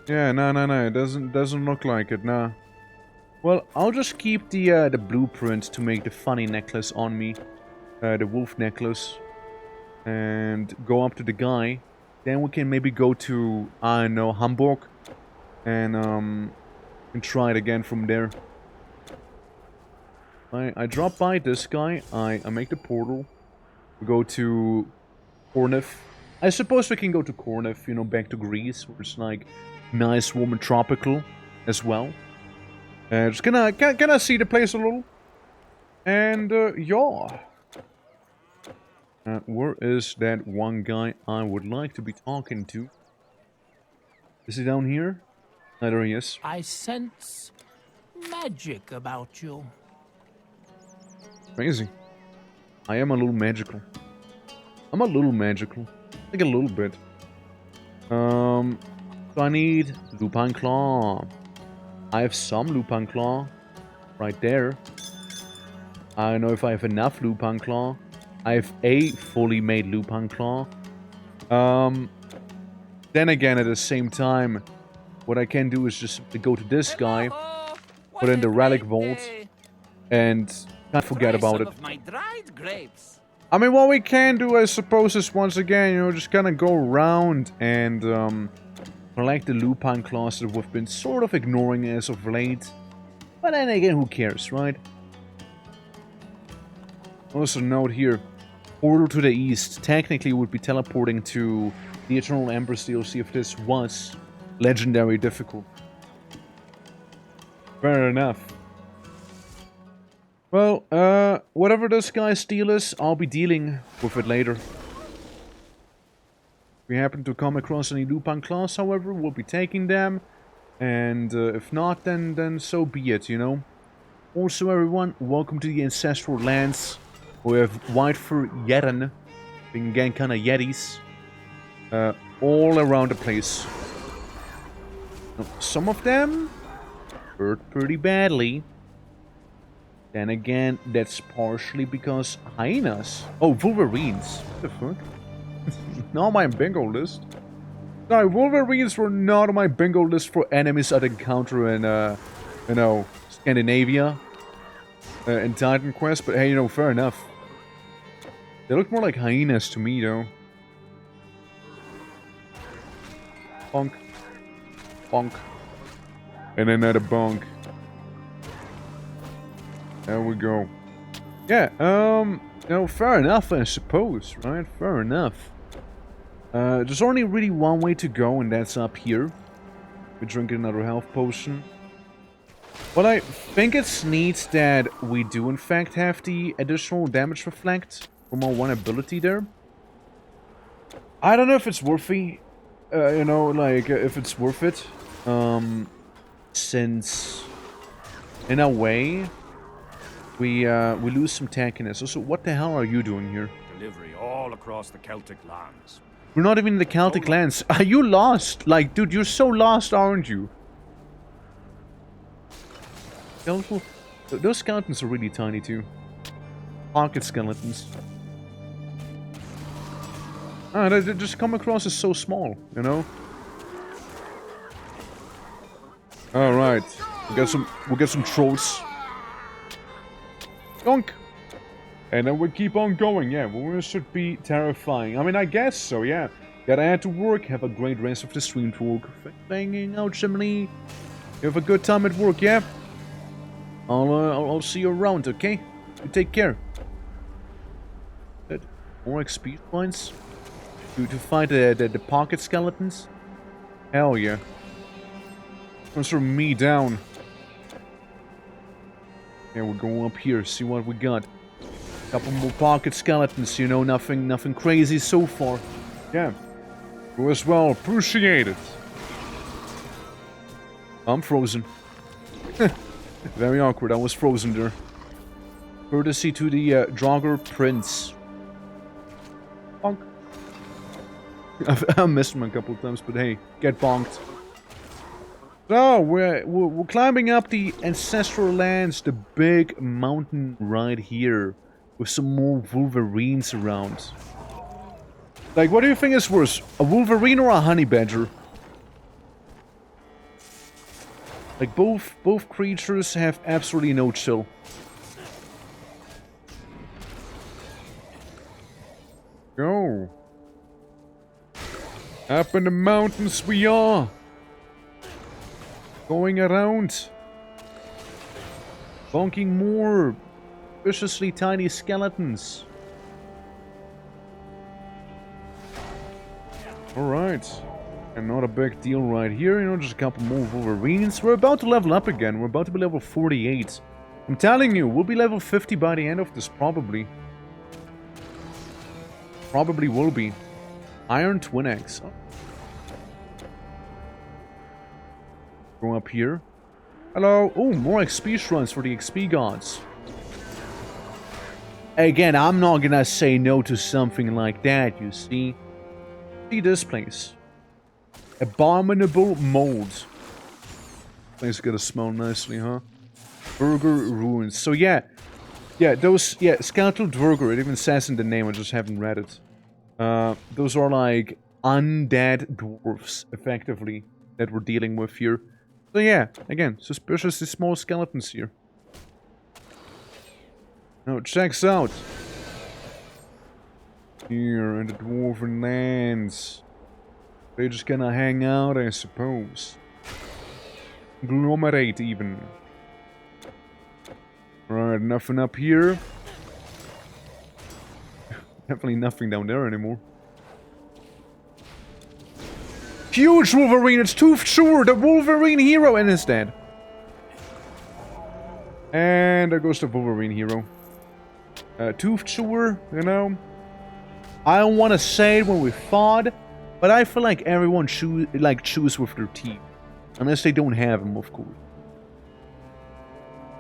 Yeah, no. It doesn't look like it, nah. Well, I'll just keep the blueprint to make the funny necklace on me. The wolf necklace. And go up to the guy. Then we can maybe go to, I don't know, Hamburg. And try it again from there. I drop by this guy. I make the portal. We go to Cornif. I suppose we can go to Cornif, you know, back to Greece, where it's like nice, warm, and tropical as well. Just gonna see the place a little. And yeah. Where is that one guy I would like to be talking to? Is he down here? Oh, there he is. I sense magic about you. Crazy. I am a little magical. I'm a little magical. Like a little bit. So I need Lupin Claw. I have some Lupin Claw. Right there. I don't know if I have enough Lupin Claw. I have a fully made Lupin Claw. Then again, at the same time, what I can do is just go to this guy, put in the relic vault, and can't forget about it. My dried grapes. I mean, what we can do, I suppose, is once again, you know, just kind of go around and collect the Lupin Claws that we've been sort of ignoring as of late. But then again, who cares, right? Also note here, portal to the east. Technically, would be teleporting to the Eternal Empress DLC if this was legendary difficult. Fair enough. Well, whatever this guy's deal is, I'll be dealing with it later. If we happen to come across any Lupin Claws, however, we'll be taking them. And if not, then so be it, you know. Also, everyone, welcome to the Ancestral Lands. We have white fur Yeren, being again kind of Yetis, all around the place. Some of them hurt pretty badly. Then again, that's partially because hyenas. Oh, Wolverines. What the fuck? Not on my bingo list. No, Wolverines were not on my bingo list for enemies I'd encounter in, you know, Scandinavia. In Titan Quest, but hey, you know, fair enough. They look more like hyenas to me, though. Bonk. Bonk. And another bonk. There we go. Yeah, you know, fair enough, I suppose, right? Fair enough. There's only really one way to go, and that's up here. We drink another health potion. But I think it's neat that we do, in fact, have the additional damage reflect from our one ability there. I don't know if it's worth it. You know, like, if it's worth it. Since, in a way, we lose some tankiness. Also, what the hell are you doing here? Delivery all across the Celtic lands. We're not even in the Celtic lands. Are you lost? Like, dude, you're so lost, aren't you? Skeletal? Those skeletons are really tiny, too. Pocket skeletons. Ah, they just come across as so small, you know? Alright. We'll get some trolls. Donk! And then we'll keep on going, yeah. Well, it should be terrifying. I mean, I guess so, yeah. Gotta head to work, have a great rest of the stream talk. Banging out, Chimney. You have a good time at work, yeah? I'll see you around, okay? You take care. Good. More XP points to fight the pocket skeletons. Hell yeah. Comes from me down. Yeah, we're going up here. See what we got. Couple more pocket skeletons. You know, nothing crazy so far. Yeah. You as well. Appreciate it. I'm frozen. Very awkward. I was frozen there. Courtesy to the Draugr Prince. Bonk. I missed him a couple of times, but hey, get bonked. So, we're climbing up the ancestral lands, the big mountain right here, with some more wolverines around. Like, what do you think is worse, a wolverine or a honey badger? Like, both creatures have absolutely no chill. Go. Up in the mountains we are. Going around. Bonking more viciously tiny skeletons. Alright. And not a big deal right here, you know, just a couple more Wolverines. We're about to level up again. We're about to be level 48. I'm telling you, we'll be level 50 by the end of this, probably. Probably will be. Iron Twin Axe. Oh. Go up here. Hello. Oh, more XP shrines for the XP gods. Again, I'm not gonna say no to something like that, you see. See this place. Abominable mold. Place gotta smell nicely, huh? Burger ruins. So yeah. Yeah, those, yeah, Skeletal Dvergr, it even says in the name, I just haven't read it. Those are like undead dwarfs, effectively, that we're dealing with here. So yeah, again, suspiciously small skeletons here. Now, checks out. Here in the Dwarven lands. They're just gonna hang out, I suppose. Agglomerate, even. Alright, nothing up here. Definitely nothing down there anymore. Huge Wolverine! It's Toothed Chewer, the Wolverine hero, and it's dead. And there goes the Wolverine hero. Toothed Chewer, you know. I don't want to say it when we fought, but I feel like everyone chews with their teeth. Unless they don't have them, of course.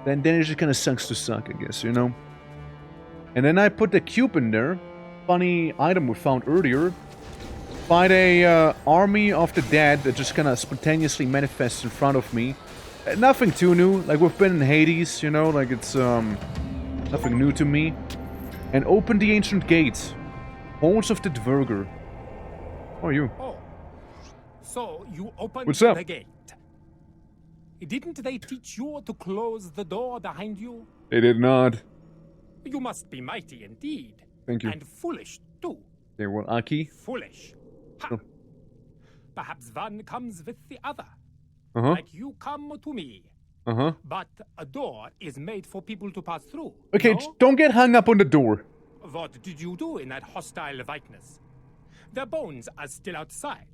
Then it just kind of sucks to suck, I guess, you know. And then I put the cube in there. Funny item we found earlier. Fight a army of the dead that just kind of spontaneously manifests in front of me. Nothing too new. Like, we've been in Hades, you know. Like, it's nothing new to me. And open the ancient gate. Halls of the Dvergr. How are you? Oh, so you opened What's up? the gate. Didn't they teach you to close the door behind you? They did not. You must be mighty indeed. Thank you. And foolish, too. They were Aki. Foolish. Ha. Oh. Perhaps one comes with the other. Uh-huh. Like you come to me. Uh-huh. But a door is made for people to pass through. Okay, no? don't get hung up on the door. What did you do in that hostile whiteness? Their bones are still outside.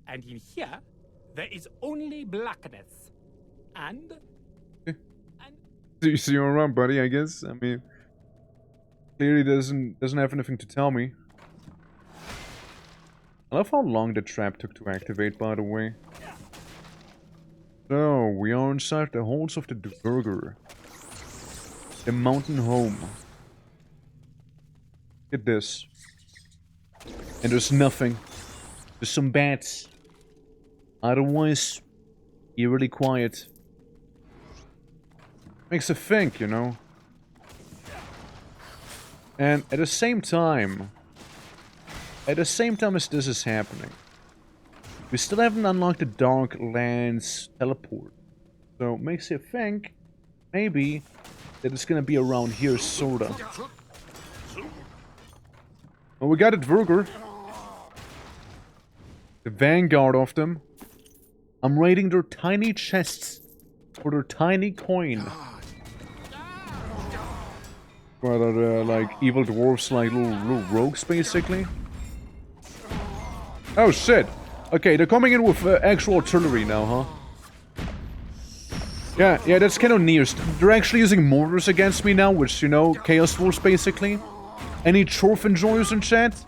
And in here, there is only blackness. And? So you see you around, buddy, I guess. I mean, clearly doesn't have anything to tell me. I love how long the trap took to activate, by the way. So, we are inside the halls of the Dvergr. The mountain home. Look at this. And there's nothing. There's some bats. Otherwise, eerily quiet. Makes you think, you know. And at the same time as this is happening, we still haven't unlocked the Dark Lands teleport. So it makes you think, maybe, that it's gonna be around here, sorta. Oh, we got a Dvergr. The vanguard of them. I'm raiding their tiny chests for their tiny coin. What are like evil dwarfs, like little rogues, basically? Oh shit! Okay, they're coming in with actual artillery now, huh? Yeah, that's kind of near. They're actually using mortars against me now, which, you know, Chaos Dwarfs, basically. Any Chorf enjoyers in chat?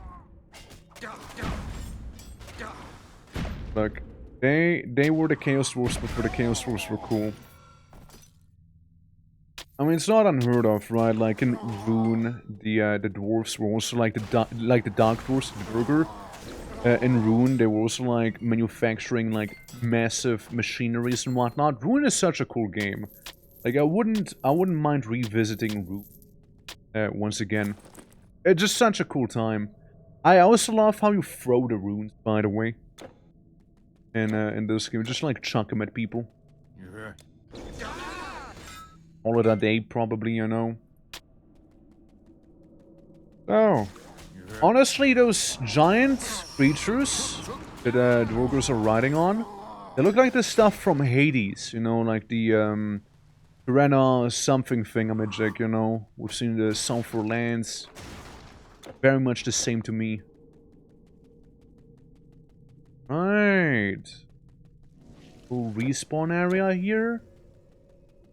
Look, they were the Chaos Dwarfs before the Chaos Dwarfs were cool. I mean, it's not unheard of, right? Like in Rune, the dwarves were also like the Dark Dwarfs, the Dvergr. in Rune, they were also like manufacturing like massive machineries and whatnot. Rune is such a cool game. Like I wouldn't mind revisiting Rune once again. It's just such a cool time. I also love how you throw the runes, by the way. In this game, just like chuck them at people. All of that day, probably, you know. Oh. Honestly, those giant creatures that the Dwargos are riding on, they look like the stuff from Hades, you know, like the Piranha something thingamajig, you know. We've seen the Sulphur Lands. Very much the same to me. Right. Little respawn area here.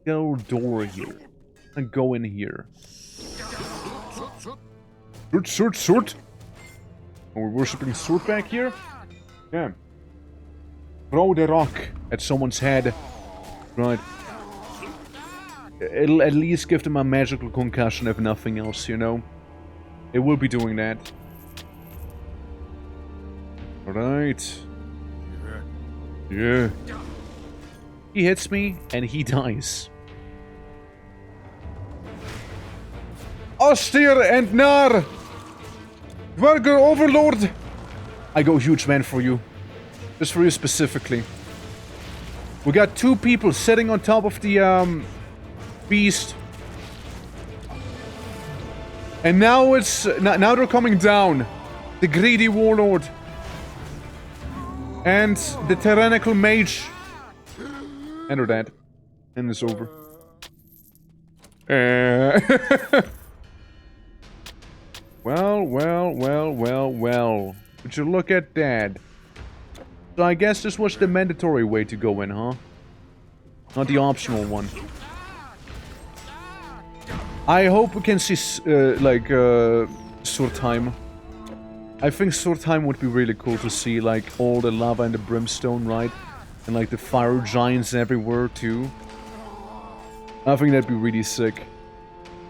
Get a little door here. And go in here. Sword! Are we worshipping sword back here? Yeah. Throw the rock at someone's head. Right. It'll at least give them a magical concussion if nothing else, you know? It will be doing that. Alright. Yeah. He hits me, and he dies. Austere and Nar! Dwarger Overlord! I go huge man for you. Just for you specifically. We got 2 people sitting on top of the, beast. And now it's... Now they're coming down. The greedy warlord. And the tyrannical mage. And they're dead. And it's over. Well. Would you look at that? So I guess this was the mandatory way to go in, huh? Not the optional one. I hope we can see, sword time. I think sword time would be really cool to see, like, all the lava and the brimstone, right? And, like, the fire giants everywhere, too. I think that'd be really sick.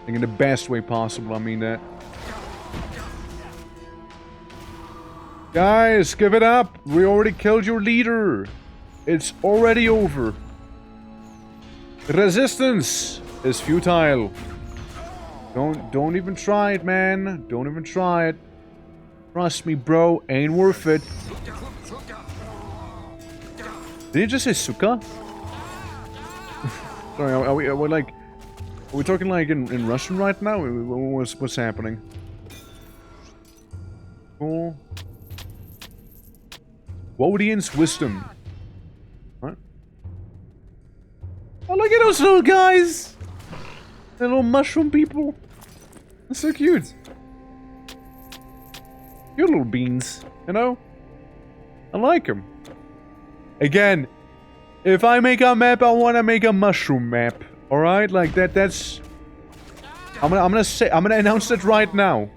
Like, in the best way possible, I mean that. Guys, give it up! We already killed your leader! It's already over. Resistance is futile. Don't even try it, man. Don't even try it. Trust me, bro. Ain't worth it. Did you just say suka? Sorry, are we talking like in Russian right now? What's happening? Cool. Wodian's wisdom. What? Oh, look at those little guys! The little mushroom people. They're so cute. Cute little beans, you know? I like them. Again, if I make a map, I want to make a mushroom map. Alright? Like that's... I'm gonna announce that right now.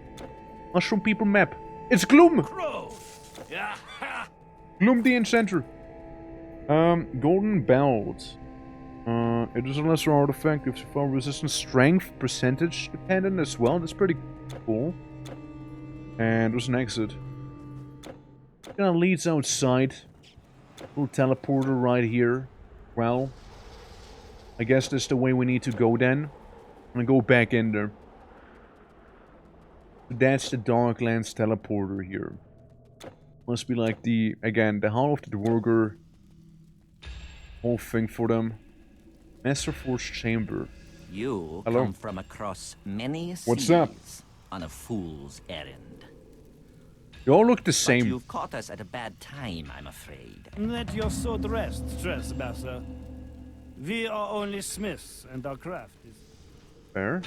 Mushroom people map. It's Gloom! Gloom the Enchanter. Golden Belt. It is a lesser artifact, gives you fire resistance, strength, percentage dependent as well. That's pretty cool. And there's an exit. Kinda leads outside. Little teleporter right here. Well, I guess that's the way we need to go then. I'm gonna go back in there. That's the Darklands teleporter here. Must be like the, again, the Hall of the Dwarger. Whole thing for them. Master Forge Chamber. You Hello. come from across many seas What's up? on a fool's errand. You all look the But same. you've caught us at a bad time, I'm afraid. Let your sword rest, trespasser. We are only smiths, and our craft is... Fair.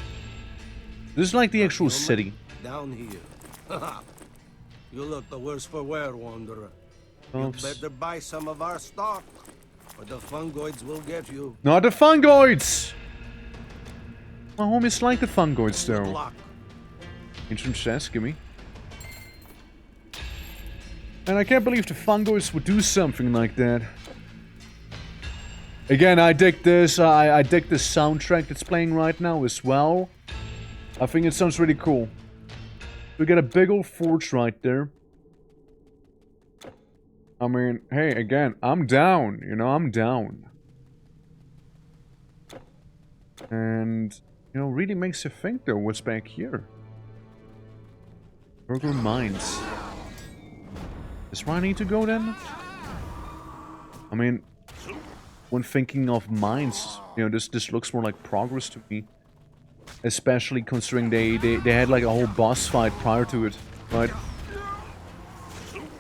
This is like the actual city. Down here. You look the worse for wear, wanderer. You Oops. better buy some of our stock, or the fungoids will get you. Not the fungoids! My homies like the fungoids though. Ancient chest, gimme. And I can't believe the fungoids would do something like that. Again, I dig this. I dig the soundtrack that's playing right now as well. I think it sounds really cool. We got a big old forge right there. I mean, hey, again, I'm down. You know, I'm down. And, you know, really makes you think, though, what's back here? Burger Mines. Is where I need to go, then? I mean, when thinking of mines, you know, this looks more like progress to me. Especially considering they had, like, a whole boss fight prior to it, right?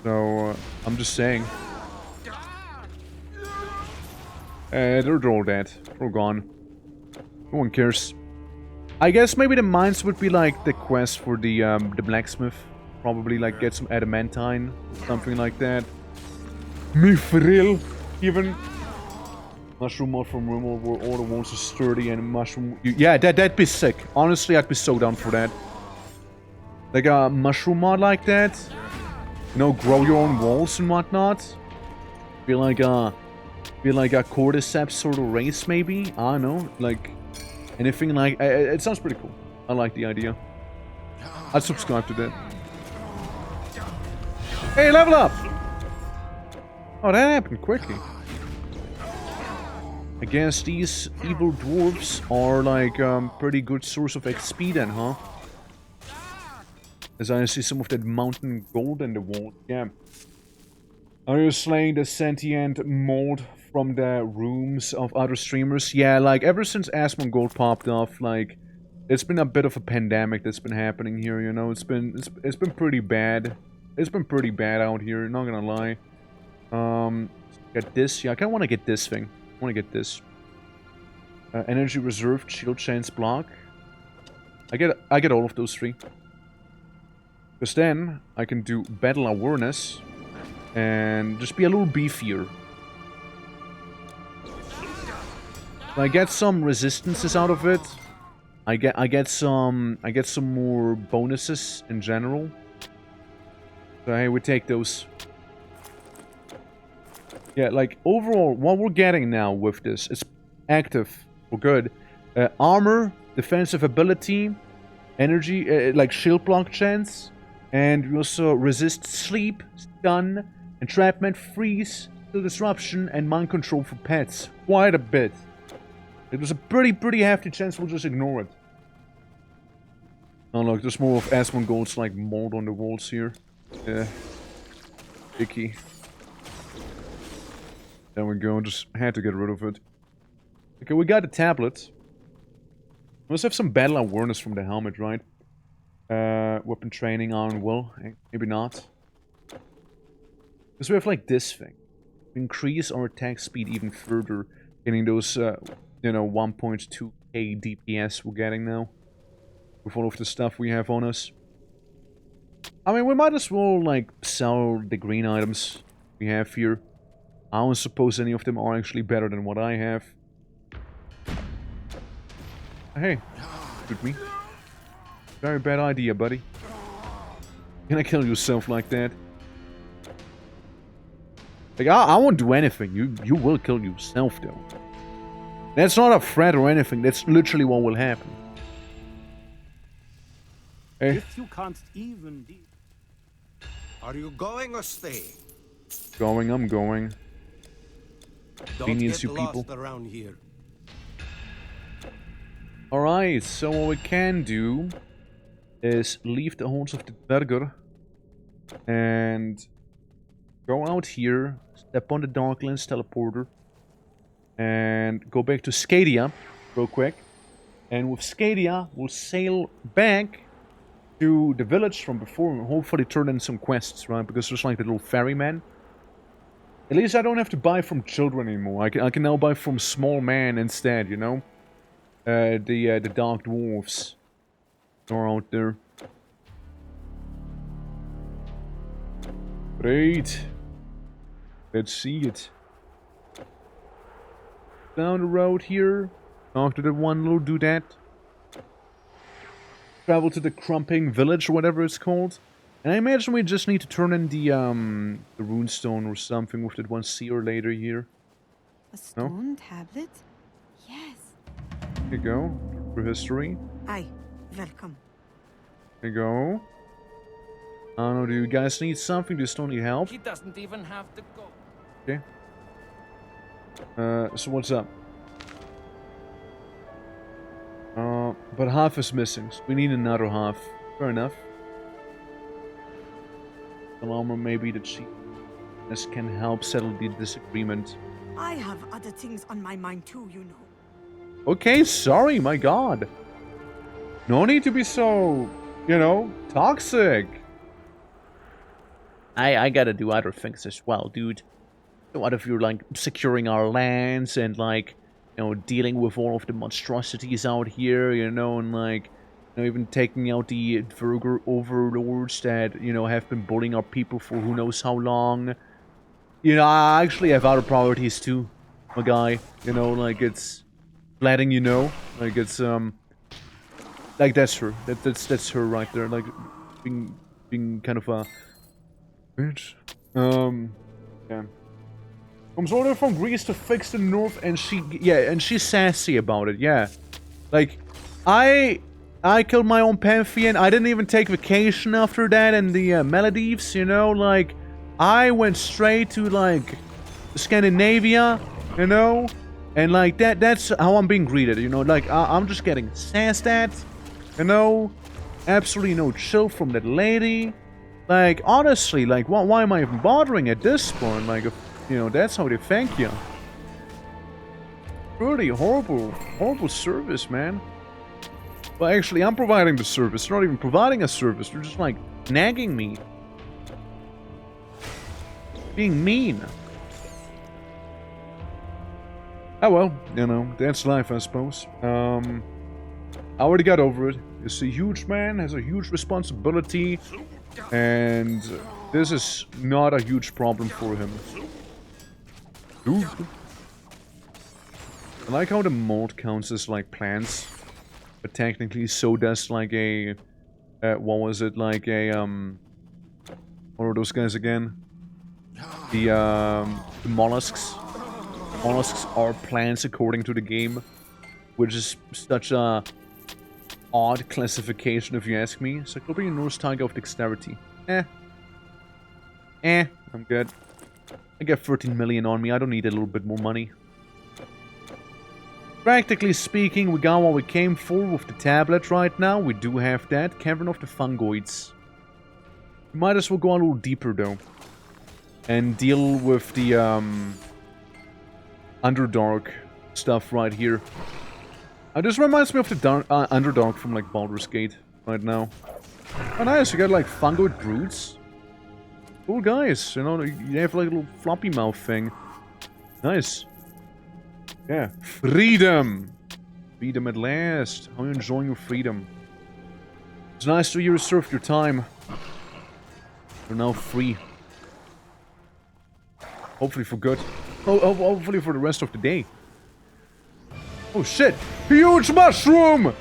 So, I'm just saying. They're all dead. They're all gone. No one cares. I guess maybe the mines would be like the quest for the blacksmith. Probably like get some adamantine, something like that. Mithril, even. Mushroom mod from rumor where all the walls are sturdy and mushroom. Yeah, that'd be sick. Honestly, I'd be so down for that. Like a mushroom mod like that. You know, grow your own walls and whatnot. Be like a cordyceps sort of race, maybe. I don't know, like anything like. It sounds pretty cool. I like the idea. I'd subscribe to that. Hey, level up! Oh, that happened quickly. I guess these evil dwarves are like pretty good source of XP then, huh? As I see some of that mountain gold in the wall. Yeah. Are you slaying the sentient mold from the rooms of other streamers? Yeah, like ever since Asmongold popped off, like it's been a bit of a pandemic that's been happening here. You know, it's been pretty bad. It's been pretty bad out here. Not gonna lie. Get this. Yeah, I kind of want to get this thing. I want to get this. Energy reserve, shield chance block. I get all of those three. Because then I can do battle awareness and just be a little beefier. I get some resistances out of it. I get some more bonuses in general. So hey, we take those. Yeah, like overall, what we're getting now with this, it's active. We're good. Armor, defensive ability, energy, like shield block chance, and we also resist sleep, stun, entrapment, freeze, still disruption, and mind control for pets. Quite a bit. It was a pretty hefty chance. We'll just ignore it. Oh look, there's more of Asmongold's like mold on the walls here. Yeah. Icky. There we go, just had to get rid of it. Okay, we got the tablet. Must have some battle awareness from the helmet, right? Weapon training on, well, maybe not. Because we have like this thing. Increase our attack speed even further. Getting those, you know, 1.2k DPS we're getting now. With all of the stuff we have on us. I mean, we might as well, like, sell the green items we have here. I don't suppose any of them are actually better than what I have. Hey, shoot me. Very bad idea, buddy. Can I kill yourself like that? Like, I won't do anything. You will kill yourself, though. That's not a threat or anything. That's literally what will happen. Hey. If you can't even... Are you going or stay? Going, I'm going. Don't Convenience, get you lost people. around here. Alright, so what we can do is leave the halls of the Burger and go out here, step on the Darklands teleporter, and go back to Scadia real quick. And with Scadia, we'll sail back to the village from before and hopefully turn in some quests, right? Because there's like the little ferryman. At least I don't have to buy from children anymore. I can now buy from small man instead, you know? The dark dwarves are out there. Great. Let's see it. Down the road here. Talk to the one little doodad. Travel to the Crumping Village or whatever it's called. And I imagine we just need to turn in the runestone or something with that one seer later here. A stone tablet? Yes. Here you go. For history. Aye, welcome. Here you go. I don't know, do you guys need something? Do you still need help? He doesn't even have to go. Okay. So what's up? But half is missing, so we need another half. Fair enough. Some armor maybe that she... This can help settle the disagreement. I have other things on my mind too, you know. Okay, sorry, my god. No need to be so, you know, toxic. I gotta do other things as well, dude. What if you're, like, securing our lands and, like, you know, dealing with all of the monstrosities out here, you know, and, like, you know, even taking out the Verger overlords that, you know, have been bullying our people for who knows how long. You know, I actually have other priorities too, my guy. You know, like, it's letting you know. Like, it's, like, that's her. That's her right there. Like, being kind of a bitch. Yeah. Comes order from Greece to fix the north, and she's sassy about it, yeah. Like, I killed my own Pantheon. I didn't even take vacation after that in the Maldives, you know, like, I went straight to, like, Scandinavia, you know, and, like, that's how I'm being greeted, you know, like, I'm just getting sassed at, you know, absolutely no chill from that lady. Like, honestly, like, why am I even bothering at this point? Like, if, you know, that's how they thank you. Really horrible service, man. Well, actually, I'm providing the service. They're not even providing a service. They're just, like, nagging me. Being mean. Oh well, you know, that's life, I suppose. I already got over it. He's a huge man, has a huge responsibility, and this is not a huge problem for him. Dude. I like how the mold counts as, like, plants, but technically so does, like, a... what was it? Like a, what are those guys again? The mollusks. Mollusks are plants according to the game, which is such a odd classification if you ask me. Cyclopean Norse Tiger of Dexterity. I'm good. I got 13 million on me, I don't need a little bit more money. Practically speaking, we got what we came for with the tablet right now. We do have that. Cavern of the Fungoids. We might as well go a little deeper though. And deal with the Underdark stuff right here. This reminds me of the Underdark from, like, Baldur's Gate right now. Oh nice, you got, like, fungoid brutes. Cool guys, you know, you have, like, a little floppy mouth thing. Nice. Yeah. Freedom! Freedom at last. How are you enjoying your freedom? It's nice to hear you served your time. You're now free. Hopefully for good. Oh, hopefully for the rest of the day. Oh shit! Huge mushroom!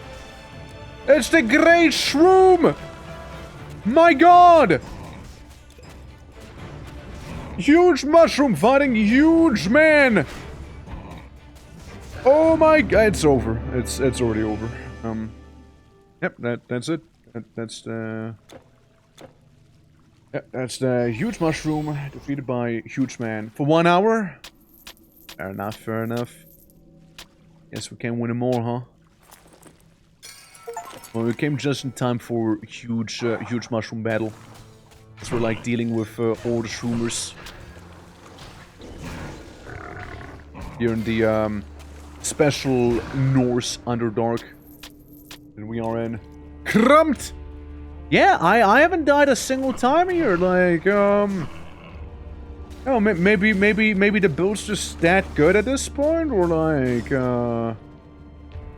It's the great shroom! My god! Huge mushroom fighting huge man! Oh my god, it's over. It's already over. Yep, that's it. That's the... Yep, that's the huge mushroom defeated by huge man. For 1 hour? Fair enough, fair enough. Guess we can win more, huh? Well, we came just in time for huge mushroom battle. So we're, like, dealing with all the shroomers. Here in the special Norse Underdark that we are in. Krumt! Yeah, I haven't died a single time here. Like, oh, maybe the build's just that good at this point, or like,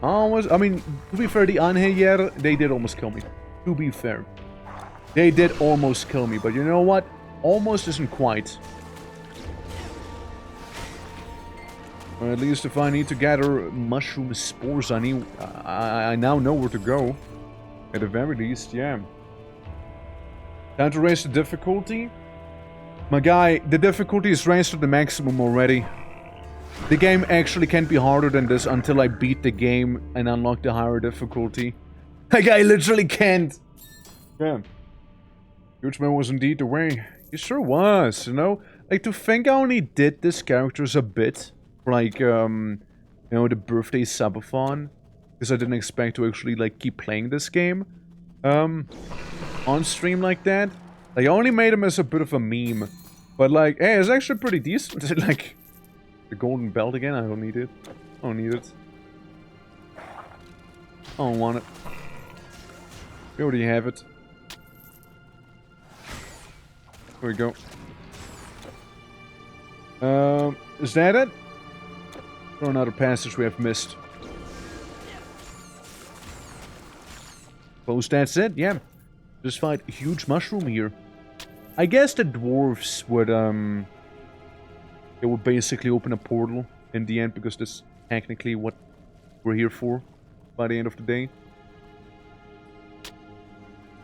I mean, to be fair, the Anheyer, they did almost kill me. To be fair, they did almost kill me, but you know what? Almost isn't quite. Or at least if I need to gather mushroom spores, I now know where to go. At the very least, yeah. Time to raise the difficulty. My guy, the difficulty is raised to the maximum already. The game actually can't be harder than this until I beat the game and unlock the higher difficulty. Like, I literally can't. Yeah. Huge Man was indeed the way. He sure was, you know? Like, to think I only did this characters a bit. For, like, you know, the birthday subathon. Because I didn't expect to actually, like, keep playing this game. On stream like that. Like, I only made him as a bit of a meme. But, like, hey, it's actually pretty decent. Like, the golden belt again? I don't need it. I don't need it. I don't want it. We already have it. Here we go. Is that it? Or another passage we have missed? Suppose that's it, yeah. Just fight a huge mushroom here. I guess the dwarves would, they would basically open a portal in the end, because that's technically what we're here for by the end of the day.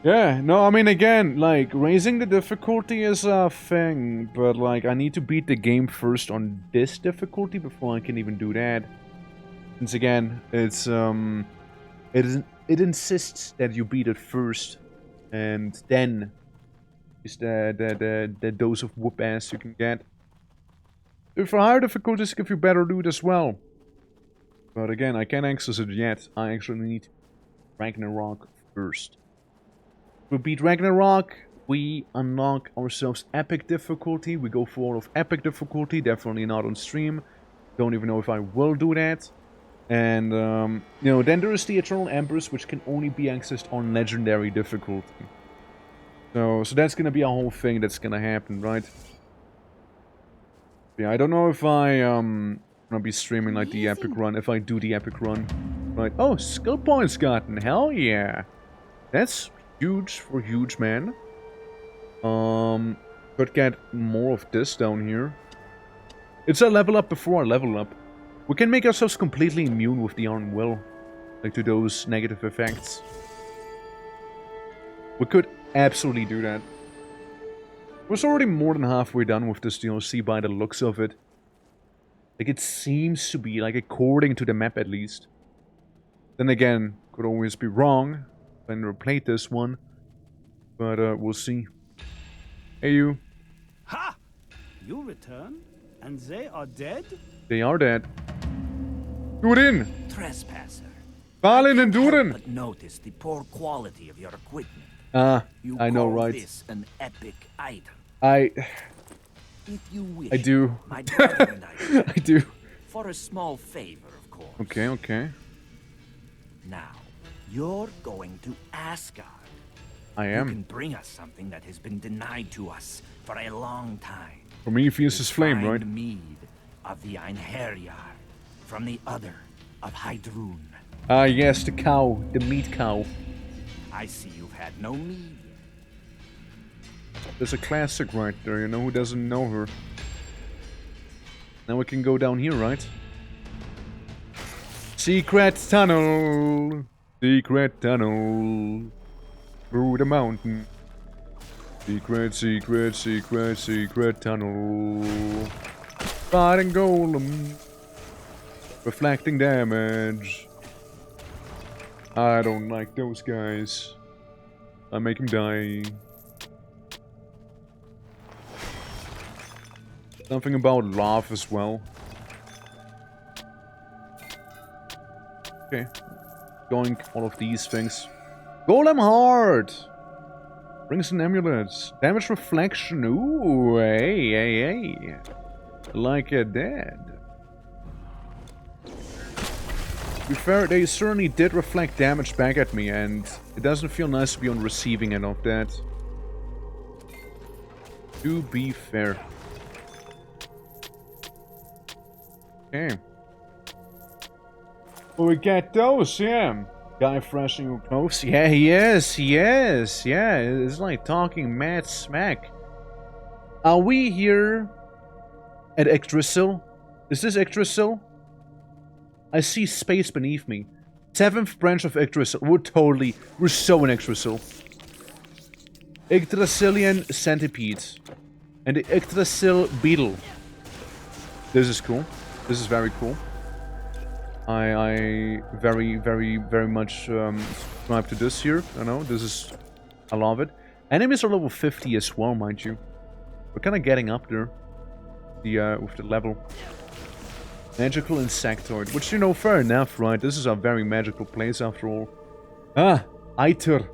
Yeah, no, I mean, again, like, raising the difficulty is a thing, but, like, I need to beat the game first on this difficulty before I can even do that. Since, again, it's, it insists that you beat it first, and then is the dose of whoop ass you can get. For higher difficulties, give you better loot as well. But again, I can't access it yet. I actually need Ragnarok first. We beat Ragnarok, we unlock ourselves epic difficulty, we go for all of epic difficulty, definitely not on stream, don't even know if I will do that. And, you know, then there is the Eternal Embers, which can only be accessed on legendary difficulty. So that's gonna be a whole thing that's gonna happen, right? Yeah, I don't know if I, gonna be streaming, like, the epic run, if I do the epic run. Right, oh, skill points gotten, hell yeah! That's huge for Huge Man. Could get more of this down here. It's a level up before I level up. We can make ourselves completely immune with the Iron Will. Like, to those negative effects. We could absolutely do that. We're already more than halfway done with this DLC by the looks of it. Like, it seems to be, like, according to the map at least. Then again, could always be wrong. I never played this one, but we'll see. Hey, you. Ha! You return, and they are dead? They are dead. Do it in! Trespasser. Fall in and do it in! But notice the poor quality of your equipment. I know, right? This an epic item. If you wish, I do. my brother and I, I do. For a small favor, of course. Okay, okay. Now, you're going to Asgard. I am. You can bring us something that has been denied to us for a long time. For me, Fierce's flame, right? Mead of the Einherjar, from the other of Heidrun. Ah, yes, the cow, the meat cow. I see you've had no mead. There's a classic right there, you know, who doesn't know her? Now we can go down here, right? Secret tunnel! Secret tunnel! Through the mountain. Secret, secret, secret, secret tunnel. Fighting golem. Reflecting damage. I don't like those guys. I make him die. Something about love as well. Okay. Going all of these things. Golem Heart! Brings an amulet. Damage reflection. Ooh, hey, hey, hey. Like a dead. To be fair, they certainly did reflect damage back at me, and it doesn't feel nice to be on receiving end of that. To be fair. Okay. Well, we get those, yeah. Guy freshing your clothes. Yeah, he is. He is. Yeah, it's like talking mad smack. Are we here at Yggdrasil? Is this Yggdrasil? I see space beneath me. 7th branch of Yggdrasil. We're so in Yggdrasil. Yggdrasilian centipede. And the Yggdrasil beetle. This is cool. This is very cool. I very much subscribe to this here. I know, this is... I love it. Enemies are level 50 as well, mind you. We're kind of getting up there. With the level. Magical insectoid. Which, you know, fair enough, right? This is a very magical place after all. Ah, Aether.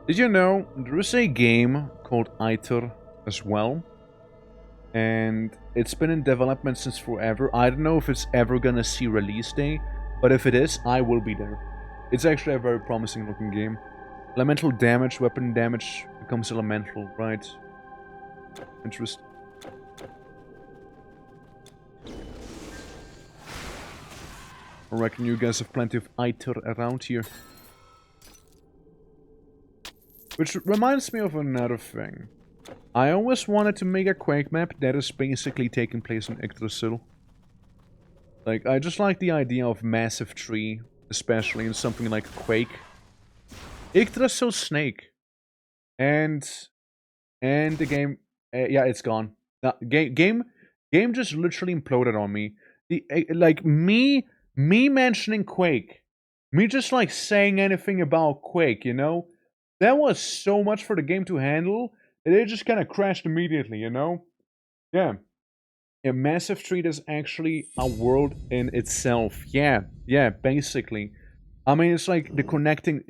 Did you know there is a game called Aether as well? And it's been in development since forever. I don't know if it's ever gonna see release day, but if it is, I will be there. It's actually a very promising looking game. Elemental damage, weapon damage becomes elemental, right? Interesting. I reckon you guys have plenty of Aether around here. Which reminds me of another thing. I always wanted to make a Quake map that is basically taking place in Yggdrasil. Like, I just like the idea of massive tree, especially in something like Quake. Yggdrasil Snake. And the game... yeah, it's gone. Game just literally imploded on me. Like, me mentioning Quake. Me just, like, saying anything about Quake, you know? That was so much for the game to handle. It just kind of crashed immediately, you know? Yeah. A massive tree is actually a world in itself. Yeah, basically. I mean, it's like the connecting...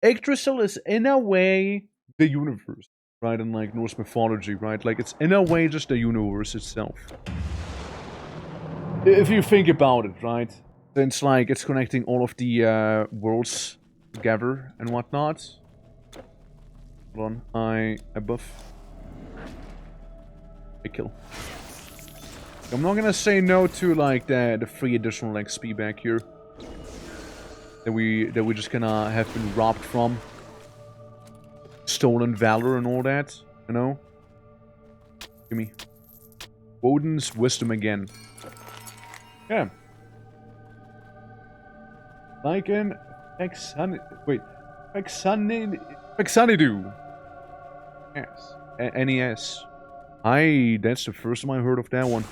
Yggdrasil is, in a way, the universe, right? In, like, Norse mythology, right? Like, it's, in a way, just the universe itself. If you think about it, right? It's like, it's connecting all of the worlds together and whatnot. Hold on, I buff. I kill. I'm not gonna say no to like the free additional XP back here that we just gonna have been robbed from. Stolen valor and all that, you know. Give me Woden's wisdom again. Yeah. Like an Vexanidu. Yes. NES. That's the first time I heard of that one.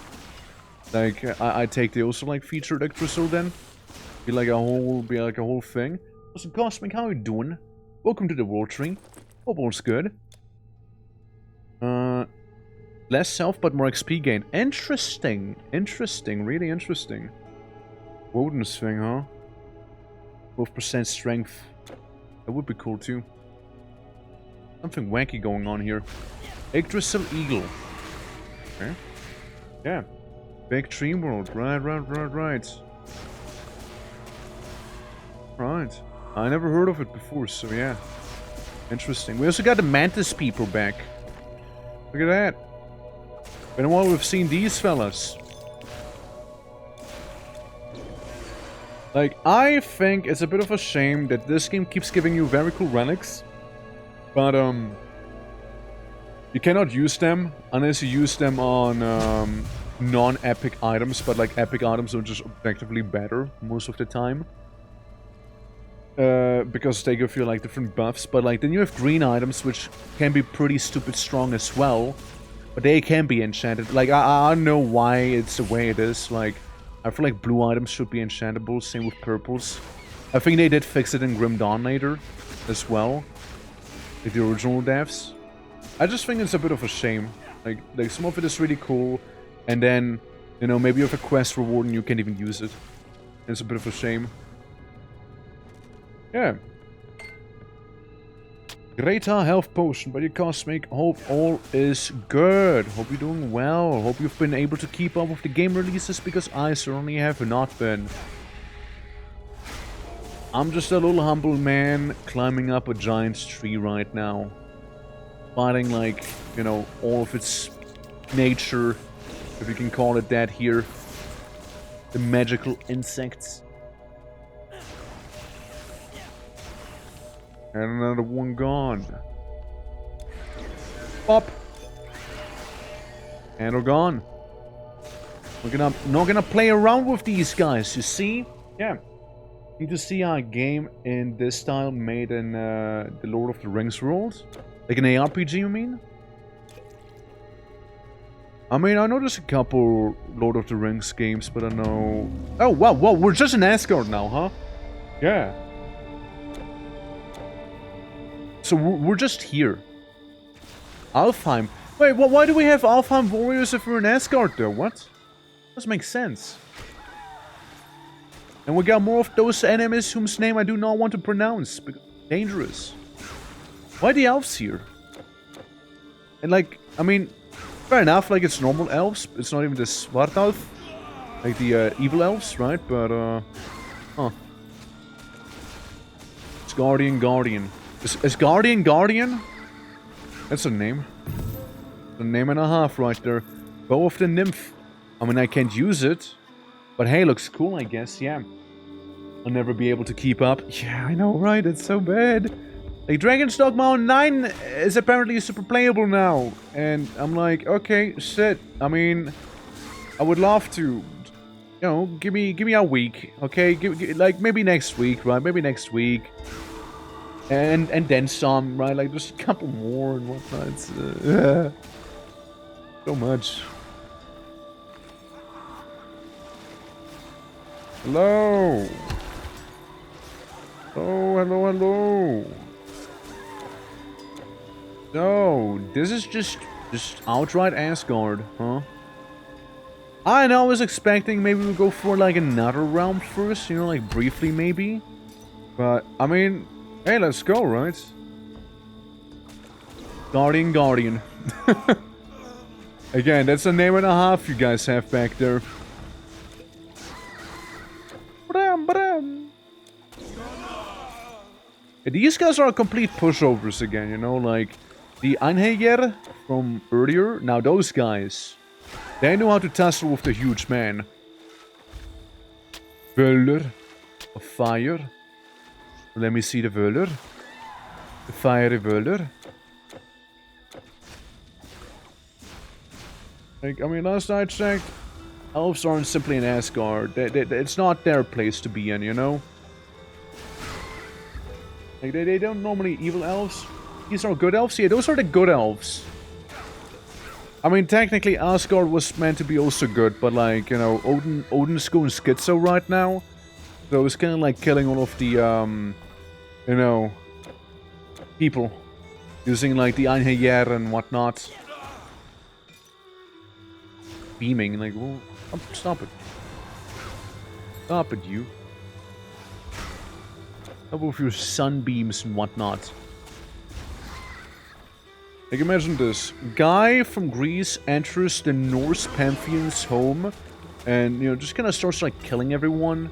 Like, I take the also like featured Yggdrasil then. Be like a whole thing. Listen, Cosmic, how you doing? Welcome to the World Tree. Hope all's good. Less self but more XP gain. Interesting. Interesting. Really interesting. Woden's thing, huh? 12% strength. That would be cool too. Something wacky going on here. Yggdrasil Eagle. Okay. Yeah. Big tree world. Right. Right. I never heard of it before, so yeah. Interesting. We also got the Mantis people back. Look at that. Been a while we've seen these fellas. Like, I think it's a bit of a shame that this game keeps giving you very cool relics. But, you cannot use them unless you use them on, non-epic items. But, like, epic items are just objectively better most of the time. Because they give you, like, different buffs. But, like, then you have green items, which can be pretty stupid strong as well. But they can be enchanted. Like, I don't know why it's the way it is. Like, I feel like blue items should be enchantable, same with purples. I think they did fix it in Grim Dawnator as well. Like the original devs. I just think it's a bit of a shame. Like some of it is really cool, and then, you know, maybe you have a quest reward and you can't even use it. It's a bit of a shame. Yeah. Greater health potion, but you Cosmic. Hope all is good. Hope you're doing well. Hope you've been able to keep up with the game releases, because I certainly have not been. I'm just a little humble man climbing up a giant tree right now. Fighting, like, you know, all of its nature, if you can call it that here. The magical insects. And another one gone. Pop. And we're gone. We're not gonna play around with these guys, you see? Yeah. Need to see a game in this style made in the Lord of the Rings world? Like an ARPG, you mean? I mean, I know there's a couple Lord of the Rings games, but I know... Oh, wow, we're just in Asgard now, huh? Yeah. So we're just here. Alfheim. Wait, why do we have Alfheim warriors if we're in Asgard though? What? Doesn't make sense. And we got more of those enemies whose name I do not want to pronounce. Dangerous. Why the elves here? And like, I mean, fair enough, like it's normal elves. It's not even the Svartalf. Like the evil elves, right? But, huh. It's Guardian. Is Guardian? That's a name. A name and a half right there. Bow of the Nymph. I mean, I can't use it. But hey, looks cool, I guess, yeah. I'll never be able to keep up. Yeah, I know, right? It's so bad. Like, Dragon's Dogma 9 is apparently super playable now. And I'm like, okay, shit. I mean, I would love to. You know, give me a week, okay? Like, maybe next week, right? Maybe next week. And then some, right? Like, just a couple more and whatnot. It's, so much. Hello. Oh, hello. No, this is just outright Asgard, huh? I know, I was expecting maybe we'll go for like another realm first, you know, like briefly maybe. But, I mean, hey, let's go, right? Guardian. Again, that's a name and a half you guys have back there. These guys are complete pushovers again, you know, like the ENG from earlier. Now those guys, they know how to tussle with the huge man. Völler of fire. Let me see the Völler. The fiery Völler. Like, I mean, last I checked, elves aren't simply in Asgard. It's not their place to be in, you know? Like, they don't normally evil elves. These are good elves? Yeah, those are the good elves. I mean, technically, Asgard was meant to be also good, but like, you know, Odin's going schizo right now. So it's kind of like killing all of the, you know, people. Using like the ENG and whatnot. Beaming, like, well, stop it. Stop it, you. Stop with your sunbeams and whatnot. Like, imagine this. Guy from Greece enters the Norse pantheon's home and, you know, just kind of starts, like, killing everyone.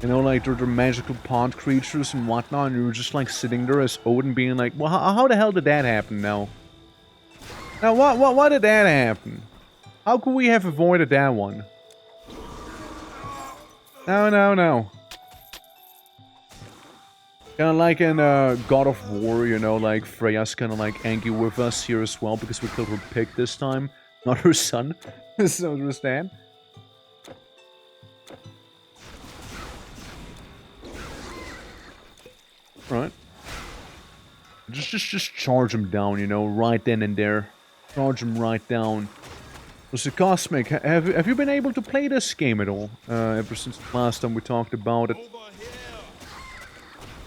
You know, like, they're magical pond creatures and whatnot, and you're just, like, sitting there as Odin being like, well, how the hell did that happen now? Now, why did that happen? How could we have avoided that one? No. Kind of like in God of War, you know, like Freya's kind of like angry with us here as well because we killed her pig this time, not her son. So understand? Right. Just charge him down, you know, right then and there. Charge him right down. So Cosmic, have you been able to play this game at all? Ever since the last time we talked about it.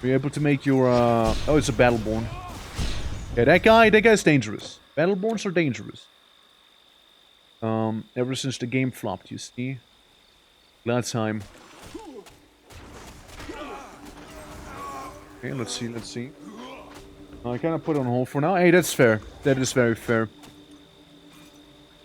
Were you able to make your, oh, it's a Battleborn. Yeah, that guy's dangerous. Battleborns are dangerous. Ever since the game flopped, you see. Glad time. Okay, let's see. I kind of put it on hold for now. Hey, that's fair. That is very fair.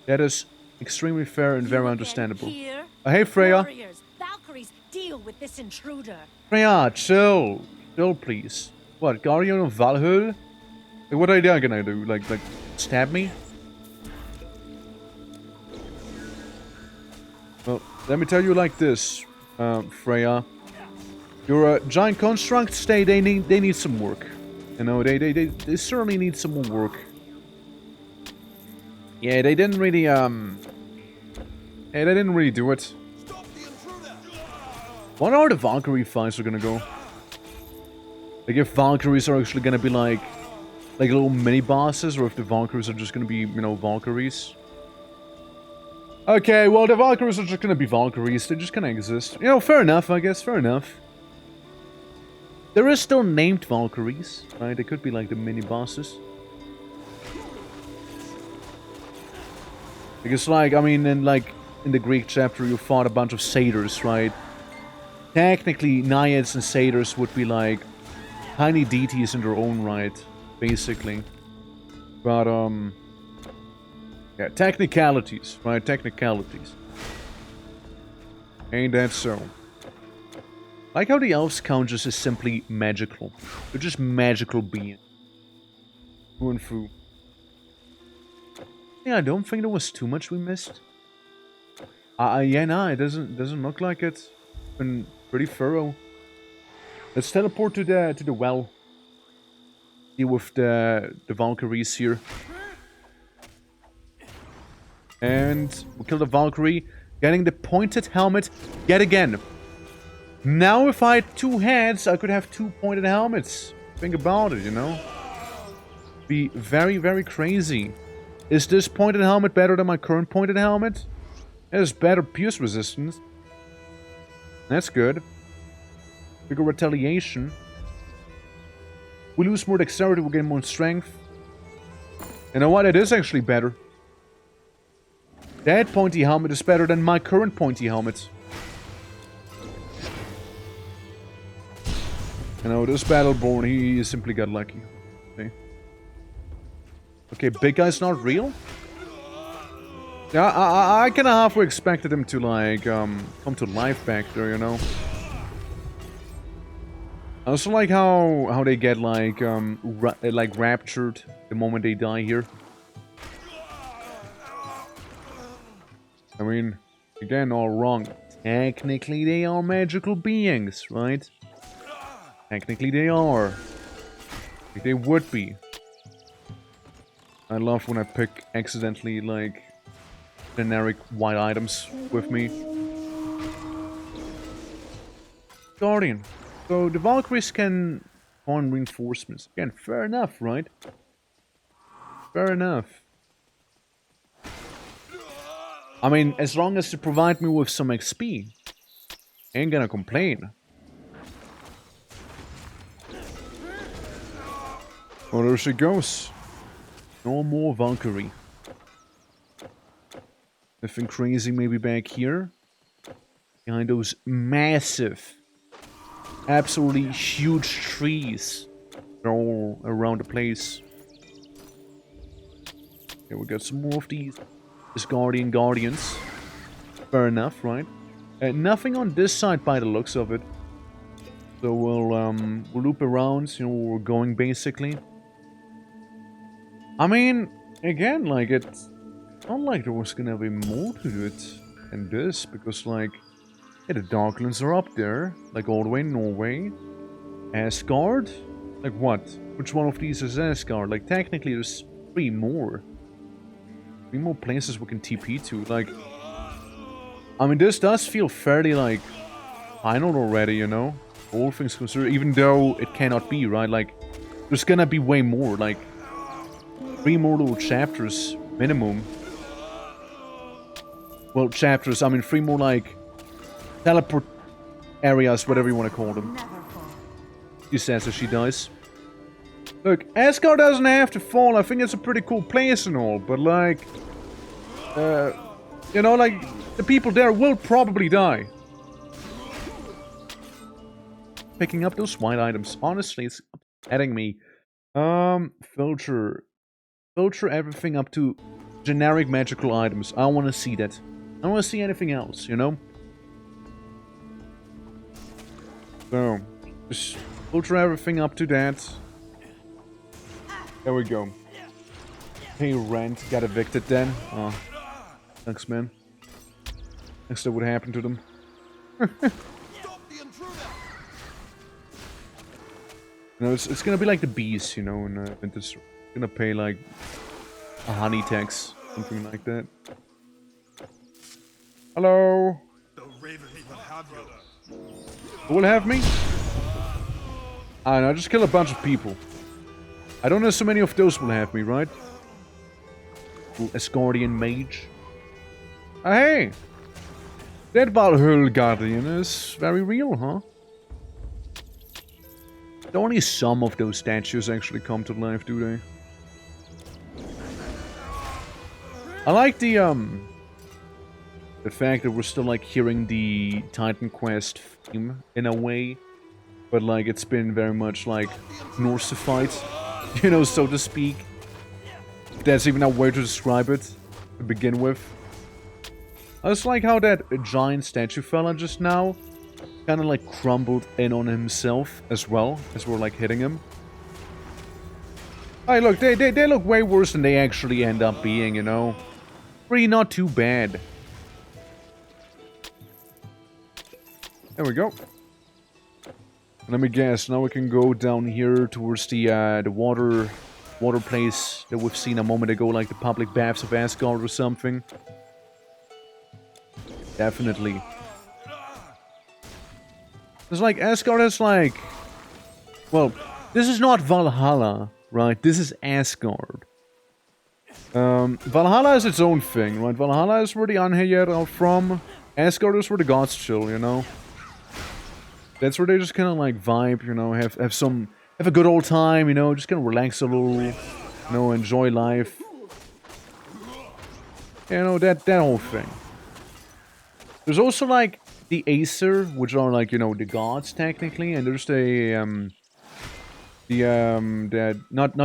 That is extremely fair and very understandable. Hey, Freya. Warriors, Valkyries, deal with this intruder. Freya, chill. Chill, please. What, Guardian of Valhalla? Like, what are they gonna do? Like, stab me? Well, let me tell you like this, Freya. Your giant constructs, they need some work. You know, they certainly need some more work. Yeah, they didn't really, yeah, they didn't really do it. What are the Valkyrie fights are gonna go? Like, if Valkyries are actually gonna be like little mini-bosses, or if the Valkyries are just gonna be, you know, Valkyries. Okay, well, the Valkyries are just gonna be Valkyries. They're just gonna exist. You know, fair enough, I guess, fair enough. There is still named Valkyries, right? They could be like the mini-bosses. Because like, I mean, in the Greek chapter you fought a bunch of satyrs, right? Technically, naiads and satyrs would be like tiny deities in their own right, basically. But, yeah, technicalities, right? Technicalities. Ain't that so? Like how the elves count just as simply magical. They're just magical beings. Through and through. Yeah, I don't think there was too much we missed. Yeah, nah, it doesn't look like it. Been pretty thorough. Let's teleport to the well. Deal with the Valkyries here. And we kill the Valkyrie, getting the pointed helmet yet again. Now if I had 2 heads, I could have 2 pointed helmets. Think about it, you know? Be very, very crazy. Is this pointed helmet better than my current pointed helmet? It has better pierce resistance. That's good. Bigger retaliation. We lose more dexterity, we gain more strength. You know what? It is actually better. That pointy helmet is better than my current pointy helmet. You know, this Battleborn, he simply got lucky. Okay, okay, big guy's not real? Yeah, I kinda halfway expected him to, like, come to life back there, you know? I also like how they get, like, raptured the moment they die here. I mean, again, all wrong. Technically, they are magical beings, right? Technically, they are. Like, they would be. I love when I pick accidentally, like, generic white items with me. Guardian. So, the Valkyries can spawn reinforcements. Again, fair enough, right? Fair enough. I mean, as long as they provide me with some XP, ain't gonna complain. Oh, there she goes. No more Valkyrie. Nothing crazy maybe back here. Behind those massive, absolutely huge trees. They're all around the place. Okay, we got some more of these. This Guardians. Fair enough, right? Nothing on this side by the looks of it. So we'll loop around, you know, where we're going basically. I mean, again, like, it's not like there was gonna be more to it than this, because, like, yeah, the Darklands are up there, like, all the way in Norway. Asgard? Like, what? Which one of these is Asgard? Like, technically, there's 3 more. 3 more places we can TP to, like... I mean, this does feel fairly, like, final already, you know? All things considered, even though it cannot be, right? Like, there's gonna be way more, like... 3 more little chapters, minimum. Well, chapters, I mean 3 more, like, teleport areas, whatever you want to call them. She says as she dies. Look, Asgard doesn't have to fall, I think it's a pretty cool place and all, but like... you know, like, the people there will probably die. Picking up those white items, honestly, it's upsetting me. Filter. Filter everything up to generic magical items. I want to see that. I don't want to see anything else, you know? So, just filter everything up to that. There we go. Pay rent, got evicted then. Oh, thanks, man. Thanks, that would happen to them. No, it's gonna be like the bees, you know, and it's gonna pay like a honey tax, something like that. Hello. Who will have me? I don't know, just kill a bunch of people. I don't know so many of those will have me, right? Ooh, Asgardian mage. Oh, hey! That Valhalla Guardian is very real, huh? Only some of those statues actually come to life, do they? I like the fact that we're still like hearing the Titan Quest theme in a way, but like it's been very much like Norsified, you know, so to speak. If that's even a way to describe it to begin with. I just like how that giant statue fella just now kind of like crumbled in on himself as well as we're like hitting him. Hey, look, they look way worse than they actually end up being, you know. Really not too bad. There we go. Let me guess, now we can go down here towards the water place that we've seen a moment ago, like the public baths of Asgard or something. Definitely. It's like Asgard is like... Well, this is not Valhalla, right? This is Asgard. Valhalla is its own thing, right? Valhalla is where the Anheyar are from. Asgard is where the gods chill, you know? That's where they just kind of like vibe, you know, have a good old time, you know, just kind of relax a little, you know, enjoy life. You know, that whole thing. There's also like the Aesir, which are like, you know, the gods technically, and there's not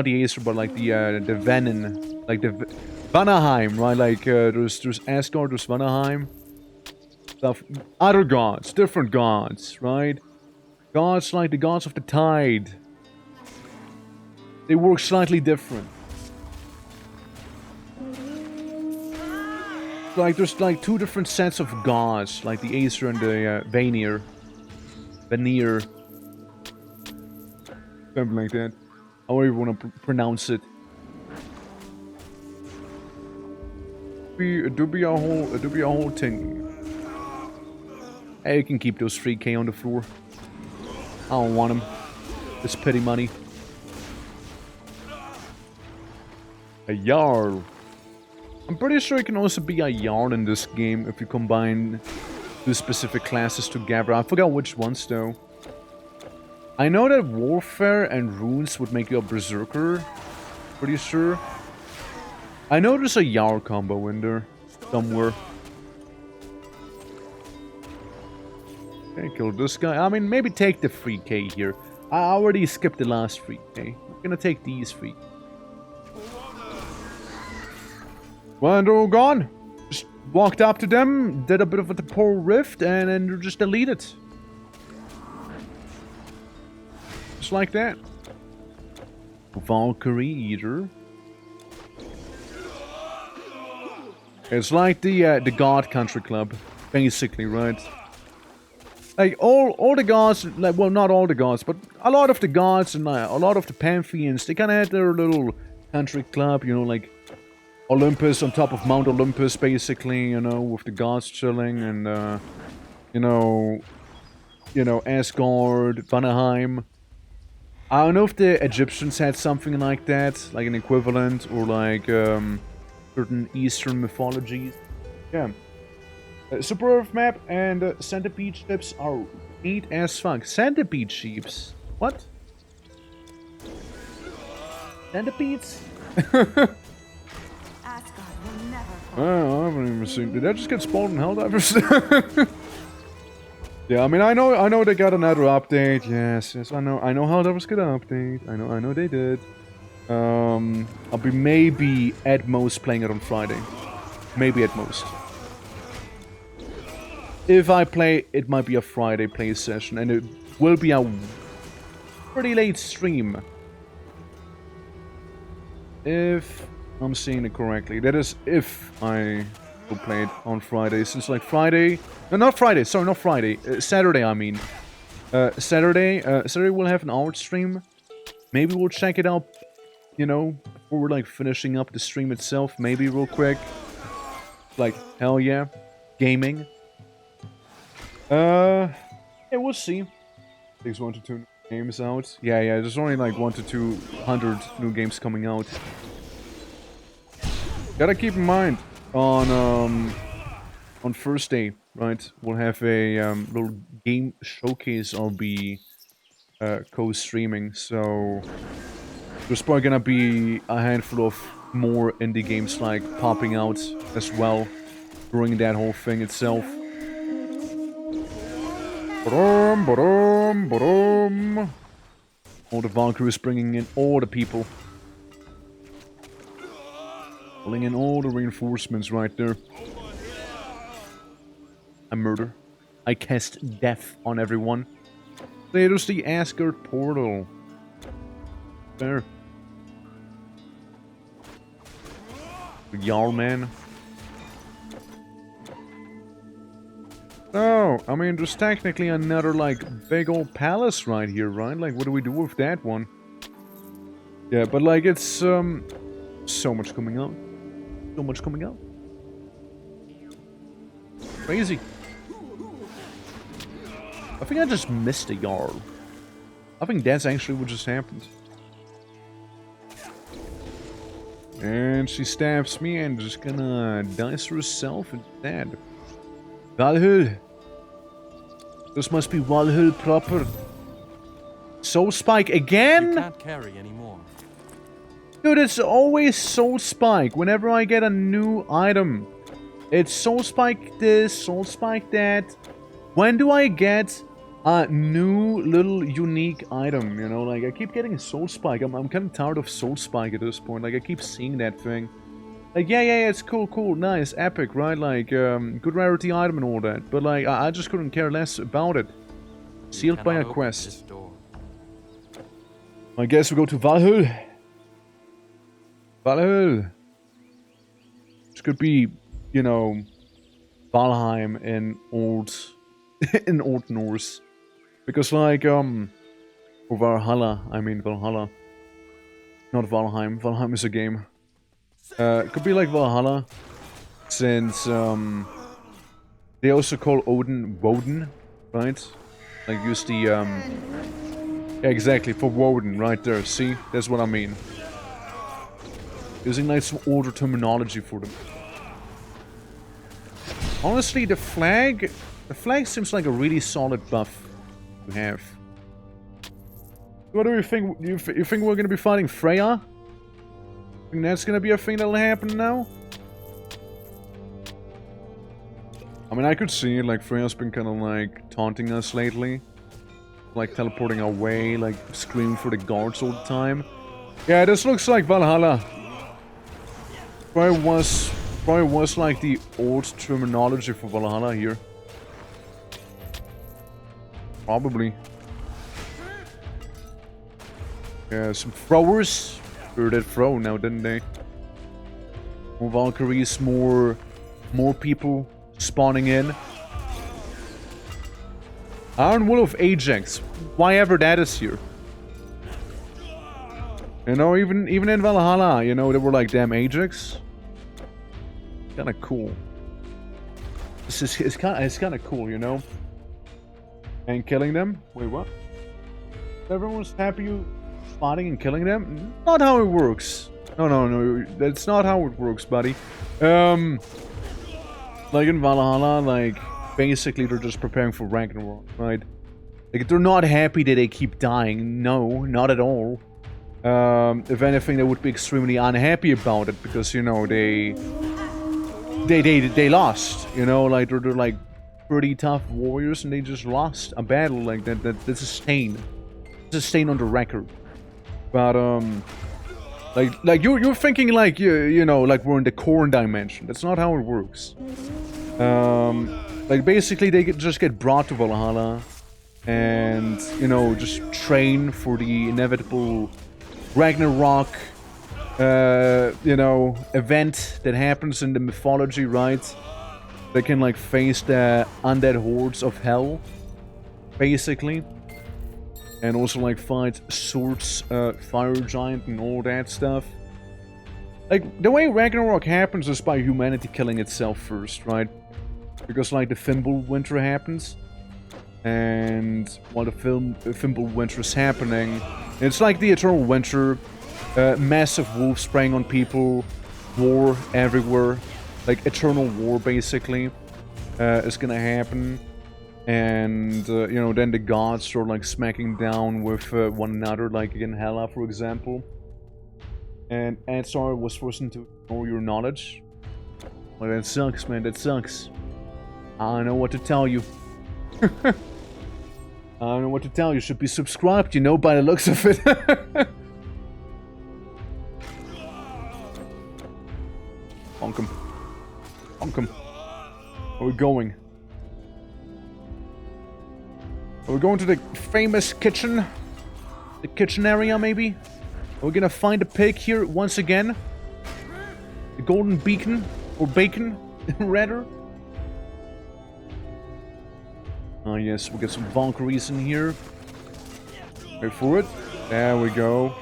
the Aesir, but like the Venin, like the Vanaheim, right? Like there's Asgard, there's Vanaheim. Stuff, other gods, different gods, right? Gods like the gods of the tide. They work slightly different. Like there's like two different sets of gods, like the Aesir and the Vanir. Something like that. However you want to pronounce it. It do be a whole thing. Hey, you can keep those 3k on the floor. I don't want them. It's petty money. A Jarl. I'm pretty sure you can also be a Jarl in this game if you combine the specific classes together. I forgot which ones though. I know that Warfare and Runes would make you a Berserker. Pretty sure. I know there's a Jarl combo in there. Somewhere. Okay, kill this guy. I mean, maybe take the 3k here. I already skipped the last 3k. I'm gonna take these 3. Well, they're all gone. Just walked up to them, did a bit of a temporal rift, and then they're just deleted. Just like that. Valkyrie Eater. It's like the God Country Club, basically, right? Like all the gods, like, well, not all the gods, but a lot of the gods and a lot of the pantheons, they kind of had their little country club, you know, like Olympus on top of Mount Olympus, basically, you know, with the gods chilling, and you know, Asgard, Vanaheim. I don't know if the Egyptians had something like that, like an equivalent, or like certain Eastern mythologies. Yeah. Super Earth map and centipede ships are neat as fuck. Centipede ships? What? Centipedes? Oh, I haven't even seen. Did I just get spawned in Helldivers? Yeah, I mean, I know they got another update. Yes, I know Helldivers got an update. I know they did. I'll be maybe at most playing it on Friday. Maybe at most. If I play, it might be a Friday play session, and it will be a pretty late stream. If I'm seeing it correctly. That is if I will play it on Friday, since like Friday... No, not Friday, sorry, not Friday. Saturday, I mean. Saturday we'll have an hour stream. Maybe we'll check it out, you know, before we're like finishing up the stream itself, maybe real quick. Like, hell yeah. Gaming. Yeah, we'll see. Takes 1 to 2 games out. Yeah, there's only like 100 to 200 new games coming out. Gotta keep in mind, on Thursday, right, we'll have a little game showcase I'll be co-streaming, so there's probably gonna be a handful of more indie games like popping out as well during that whole thing itself. Ba-dum, ba-dum, ba-dum. All the Valkyries bringing in all the people. Pulling in all the reinforcements right there. I murder. I cast death on everyone. There's the Asgard portal. There. The Jarl man. Oh, I mean, there's technically another, like, big old palace right here, right? Like, what do we do with that one? Yeah, but, like, it's, so much coming out. So much coming out. Crazy. I think I just missed a Jarl. I think that's actually what just happened. And she stabs me and just gonna dice herself and dead. Valhall. This must be Valhall proper. Soul Spike again? You can't carry anymore. Dude, it's always Soul Spike whenever I get a new item. It's Soul Spike this, Soul Spike that. When do I get a new little unique item, you know? Like, I keep getting Soul Spike. I'm kind of tired of Soul Spike at this point. Like, I keep seeing that thing. Like, yeah, it's cool, nice, epic, right? Like, good rarity item and all that. But, like, I just couldn't care less about it. Sealed by a quest. I guess we go to Valhall. Valhall. This could be, you know, Valheim in old Norse. Because, like, or Valhalla, I mean Valhalla. Not Valheim. Valheim is a game. It could be like Valhalla, since they also call Odin Woden, right? Like use the yeah, exactly, for Woden right there. See, that's what I mean. Using like some older terminology for them. Honestly, the flag seems like a really solid buff to have. What do you think? You think we're gonna be fighting Freya? Think that's gonna be a thing that'll happen now? I mean, I could see it, like, Freya's been kind of, like, taunting us lately. Like, teleporting away, like, screaming for the guards all the time. Yeah, this looks like Valhalla. Probably was, like, the old terminology for Valhalla here. Probably. Yeah, some throwers. Sure did throw now, didn't they? More Valkyries, more people spawning in. Iron Will of Ajax. Why ever that is here. You know, even in Valhalla, you know, they were like, damn Ajax. Kinda cool. It's kinda cool, you know? And killing them? Wait, what? Everyone's happy you spotting and killing them? Not how it works. No. That's not how it works, buddy. Like in Valhalla, like, basically they're just preparing for Ragnarok, right? Like, they're not happy that they keep dying. No, not at all. If anything, they would be extremely unhappy about it because, you know, they lost. You know, like, they're like pretty tough warriors and they just lost a battle. Like, that's a stain. It's a stain on the record. But, like you're thinking like, you know, like we're in the Korn dimension. That's not how it works. Like, basically they just get brought to Valhalla and, you know, just train for the inevitable Ragnarok, you know, event that happens in the mythology, right? They can, like, face the undead hordes of hell, basically. And also, like, fight swords, fire giant and all that stuff. Like, the way Ragnarok happens is by humanity killing itself first, right? Because, like, the Fimbul Winter happens. And while the Fimbul Winter is happening, it's like the Eternal Winter. Massive wolves spraying on people. War everywhere. Like, eternal war, basically, is gonna happen. And, you know, then the gods start, like, smacking down with one another, like in Hela, for example. And Ansar was forced to ignore your knowledge. Well, that sucks, man, that sucks. I don't know what to tell you. I don't know what to tell you. Should be subscribed, you know, by the looks of it. Bonk him. Bonk him. Where are we going? Are we going to the famous kitchen? The kitchen area, maybe? Are we gonna find a pig here once again? The golden beacon? Or bacon, rather? Oh yes, we'll get some Valkyries in here. Wait for it. There we go.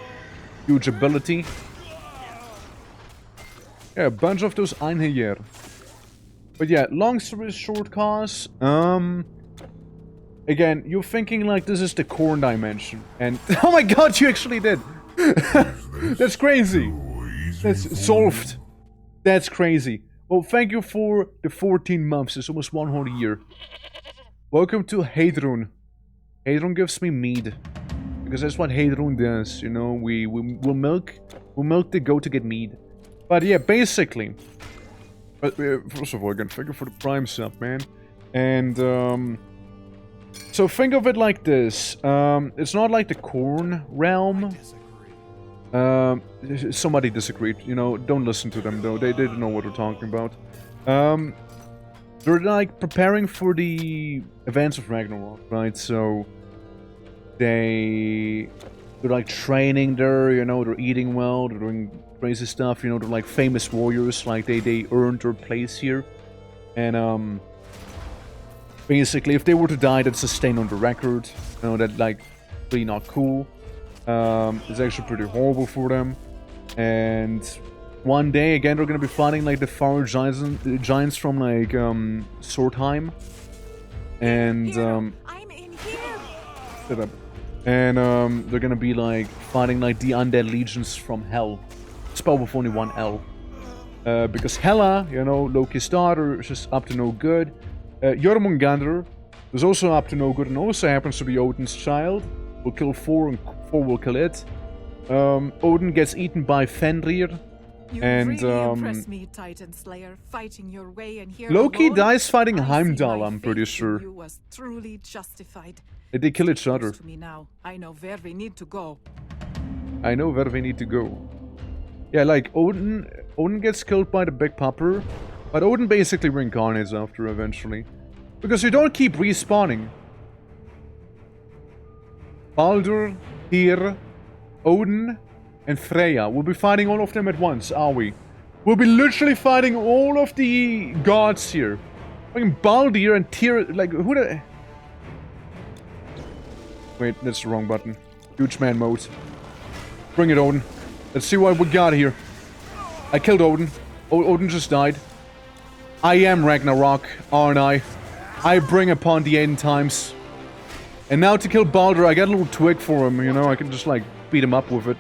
Huge ability. Yeah, a bunch of those Einherjar. But yeah, long story short, cause, again, you're thinking like this is the corn dimension. And, oh my god, you actually did! That's crazy! That's solved. That's crazy. Well, thank you for the 14 months. It's almost 1 whole year. Welcome to Heidrun. Heidrun gives me mead. Because that's what Heidrun does, you know? We'll milk the goat to get mead. But yeah, basically... first of all, again, thank you for the Prime sub, man. And, so think of it like this. It's not like the corn realm. Somebody disagreed. You know, don't listen to them, though. They didn't know what we're talking about. They're, like, preparing for the events of Ragnarok, right? So, they're, like, training there, you know, they're eating well, they're doing crazy stuff, you know, they're, like, famous warriors, like, they earned their place here. And, basically, if they were to die, that's a stain on the record. You know, that, like, really not cool. It's actually pretty horrible for them. And one day, again, they're gonna be fighting, like, the far giants from, like, Swordheim. And, I'm in here. Shut up. And, they're gonna be, like, fighting, like, the undead legions from Hell. Spelled with only one L. Because Hela, you know, Loki's daughter, is just up to no good. Jormungandr is also up to no good and also happens to be Odin's child. Will kill 4 and 4 will kill it. Odin gets eaten by Fenrir. You and really impress me, Titan Slayer, fighting your way in here Loki alone. dies fighting I see Heimdall, my I'm pretty faith in sure. You was truly justified. They kill each other. To me now. I know where we need to go. I know where we need to go. Yeah, like Odin gets killed by the Big Pupper, but Odin basically reincarnates after eventually. Because you don't keep respawning. Baldur, Tyr, Odin, and Freya. We'll be fighting all of them at once, are we? We'll be literally fighting all of the gods here. Fucking Baldur and Tyr, like, who the... Wait, that's the wrong button. Huge man mode. Bring it, Odin. Let's see what we got here. I killed Odin. Odin just died. I am Ragnarok, aren't I? I bring upon the end times. And now to kill Baldur, I got a little twig for him, you know? I can just, like, beat him up with it.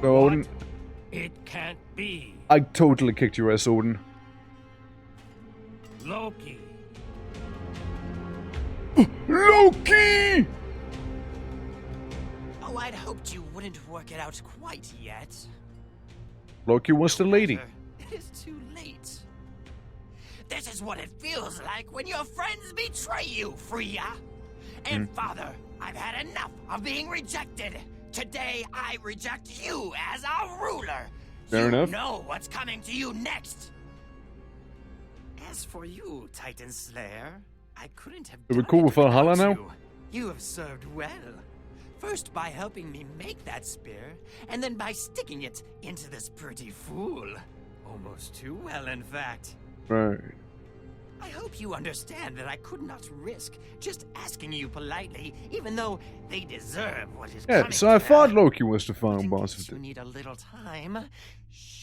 So, Odin... It can't be. I totally kicked your ass, Odin. Loki. Loki! Oh, I'd hoped you wouldn't work it out quite yet. Loki was the lady. It is too late. This is what it feels like when your friends betray you, Freya. And Father, I've had enough of being rejected. Today, I reject you as our ruler. Fair enough. You know what's coming to you next. As for you, Titan Slayer, I couldn't have Are we cool with Valhalla now? You have served well. First by helping me make that spear, and then by sticking it into this pretty fool. Almost too well, in fact. Right. I hope you understand that I could not risk just asking you politely, even though they deserve what is Yeah, coming so I to thought them. Loki was the final boss of You it. need a little time.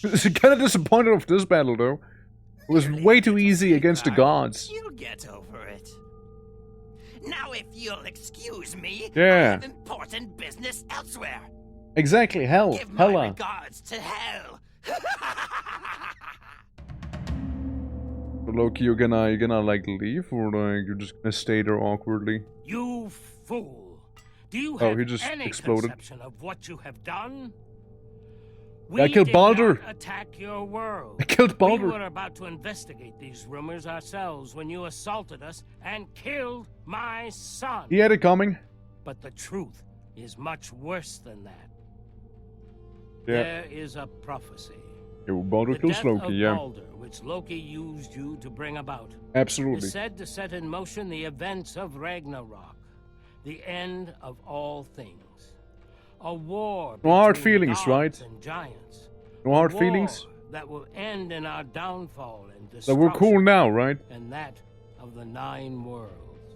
Kind of disappointed of this battle, though. It was way too easy against the gods. You'll get over it. Now, if you'll excuse me, Yeah. I have important business elsewhere. Exactly, hell. Give my Hella. regards to Hell. Loki, you're gonna like leave, or like you're just gonna stay there awkwardly? You fool! Do you Oh, have he just any exploded. conception of what you have done? I killed did Baldur. not attack your world. I killed Baldur. We were about to investigate these rumors ourselves when you assaulted us and killed my son. He had it coming. But the truth is much worse than that. Yeah. There is a prophecy. Yeah, well, Baldur The kills death Loki, of yeah. Baldur, which Loki used you to bring about, Absolutely. is said to set in motion the events of Ragnarok, the end of all things. A war No hard between feelings, gods right? and giants. No hard A feelings? war that will end in our downfall and So destruction. we're cool now, right? And that of the 9 worlds.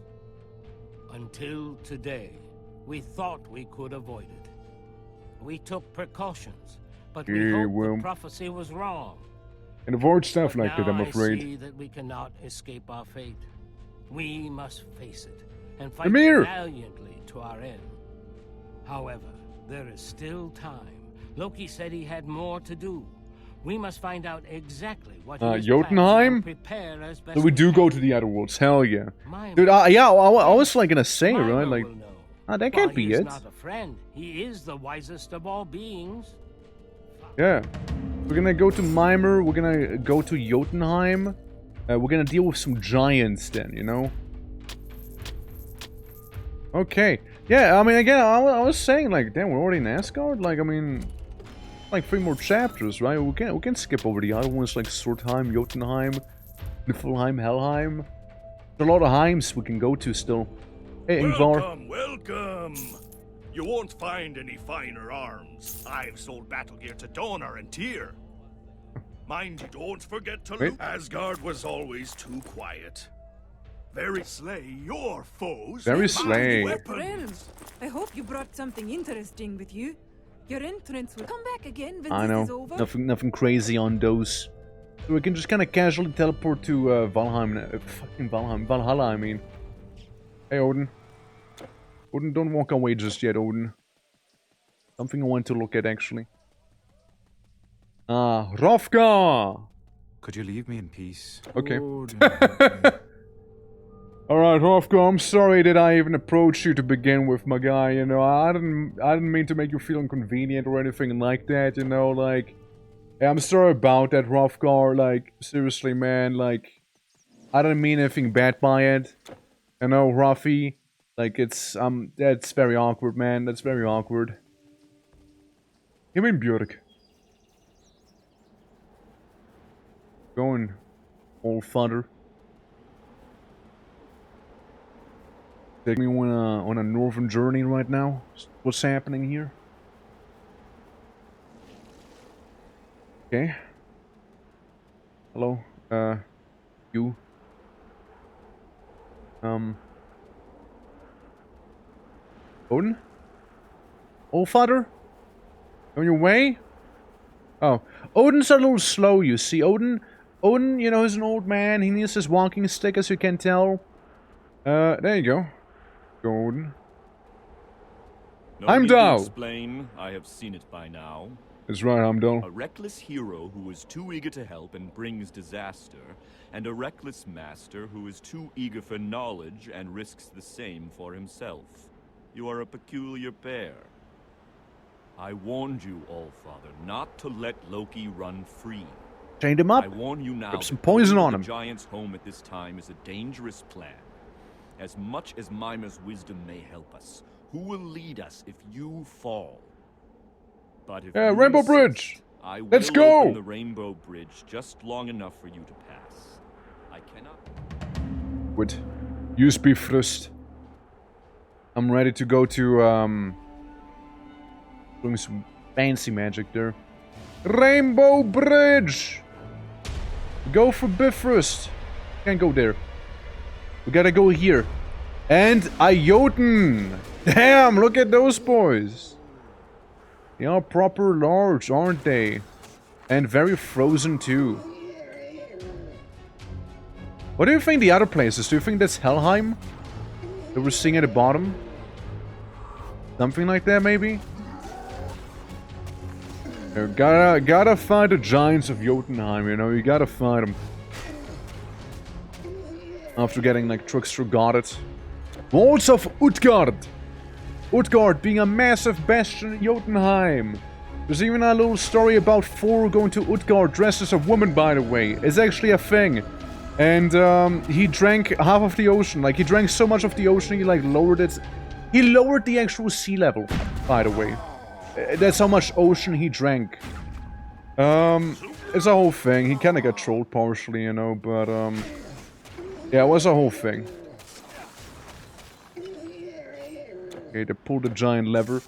Until today, we thought we could avoid it. We took precautions, but we Yeah, hoped well. the prophecy was wrong. And avoid stuff But like that, now I'm I afraid. see that we cannot escape our fate. We must face it and fight Ymir! valiantly to our end. However, there is still time. Loki said he had more to do. We must find out exactly what he is planning Jotunheim? and prepare as best So we we do can. go to the other worlds, hell yeah. Mima. Dude, yeah, I was like gonna say, Mima right? Like, will know. that While can't be he is it. not a friend, he is the wisest of all beings. Yeah. We're gonna go to Mimir, we're gonna go to Jotunheim. We're gonna deal with some giants then, you know? Okay. Yeah, I mean, again, I was saying, like, damn, we're already in Asgard? Like, I mean, like 3 more chapters, right? We can skip over the other ones, like Surtheim, Jotunheim, Niflheim, Helheim. There's a lot of heims we can go to still. Hey, Ingvar. Welcome! You won't find any finer arms. I've sold battle gear to Donor and Tyr. Mind you, don't forget to loot. Asgard was always too quiet. Very slay your foes. Very with slay. mighty Realm, weapons. I hope you brought something interesting with you. Your entrance will come back again when I this is know. over. Nothing crazy on those. So we can just kind of casually teleport to Valheim. Fucking Valheim. Valhalla, I mean. Hey, Odin. Odin, don't walk away just yet, Odin. Something I want to look at, actually. Ah, Hrafka! Could you leave me in peace? Okay. Odin. Alright, Hrafka, I'm sorry that I even approached you to begin with, my guy, you know, I didn't mean to make you feel inconvenient or anything like that, you know, like, yeah, I'm sorry about that, Hrafka, like, seriously, man, like, I didn't mean anything bad by it, you know, Ruffy, like, it's, that's very awkward, man, that's very awkward. You mean Björk? Going, old father. Take me on a northern journey right now. What's happening here? Okay. Hello. You. Odin? Old father? On your way? Oh. Odin's a little slow, you see. Odin, you know, is an old man. He needs his walking stick, as you can tell. There you go. Odin. No I'm need to Dal. explain. I have seen it by now. That's right, Heimdall. A reckless hero who is too eager to help and brings disaster, and a reckless master who is too eager for knowledge and risks the same for himself. You are a peculiar pair. I warned you, Allfather, not to let Loki run free. Chained him up. I warn you now. Drop some that poison going on to him. the giant's home at this time is a dangerous plan. As much as Mima's wisdom may help us, who will lead us if you fall? But if Yeah, you Rainbow insist, Bridge. I will Let's go. open the Rainbow Bridge just long enough for you to pass. I cannot. Would use be first. I'm ready to go to doing some fancy magic there. Rainbow Bridge. Go for Bifrost. Can't go there. We gotta go here. And Jotun. Damn, look at those boys. They are proper large, aren't they? And very frozen too. What do you think the other places? Do you think that's Helheim? That we're seeing at the bottom? Something like that, maybe? You gotta fight the giants of Jotunheim, you know? You gotta fight them. After getting, like, Truxtro got it. Walls of Utgard! Utgard being a massive bastion in Jotunheim. There's even a little story about Thor going to Utgard dressed as a woman, by the way. It's actually a thing. And, he drank half of the ocean. Like, he drank so much of the ocean, he, like, lowered it. He lowered the actual sea level, by the way. That's how much ocean he drank. It's a whole thing. He kinda got trolled partially, you know, but, yeah, it was a whole thing. Okay, they pulled the giant lever.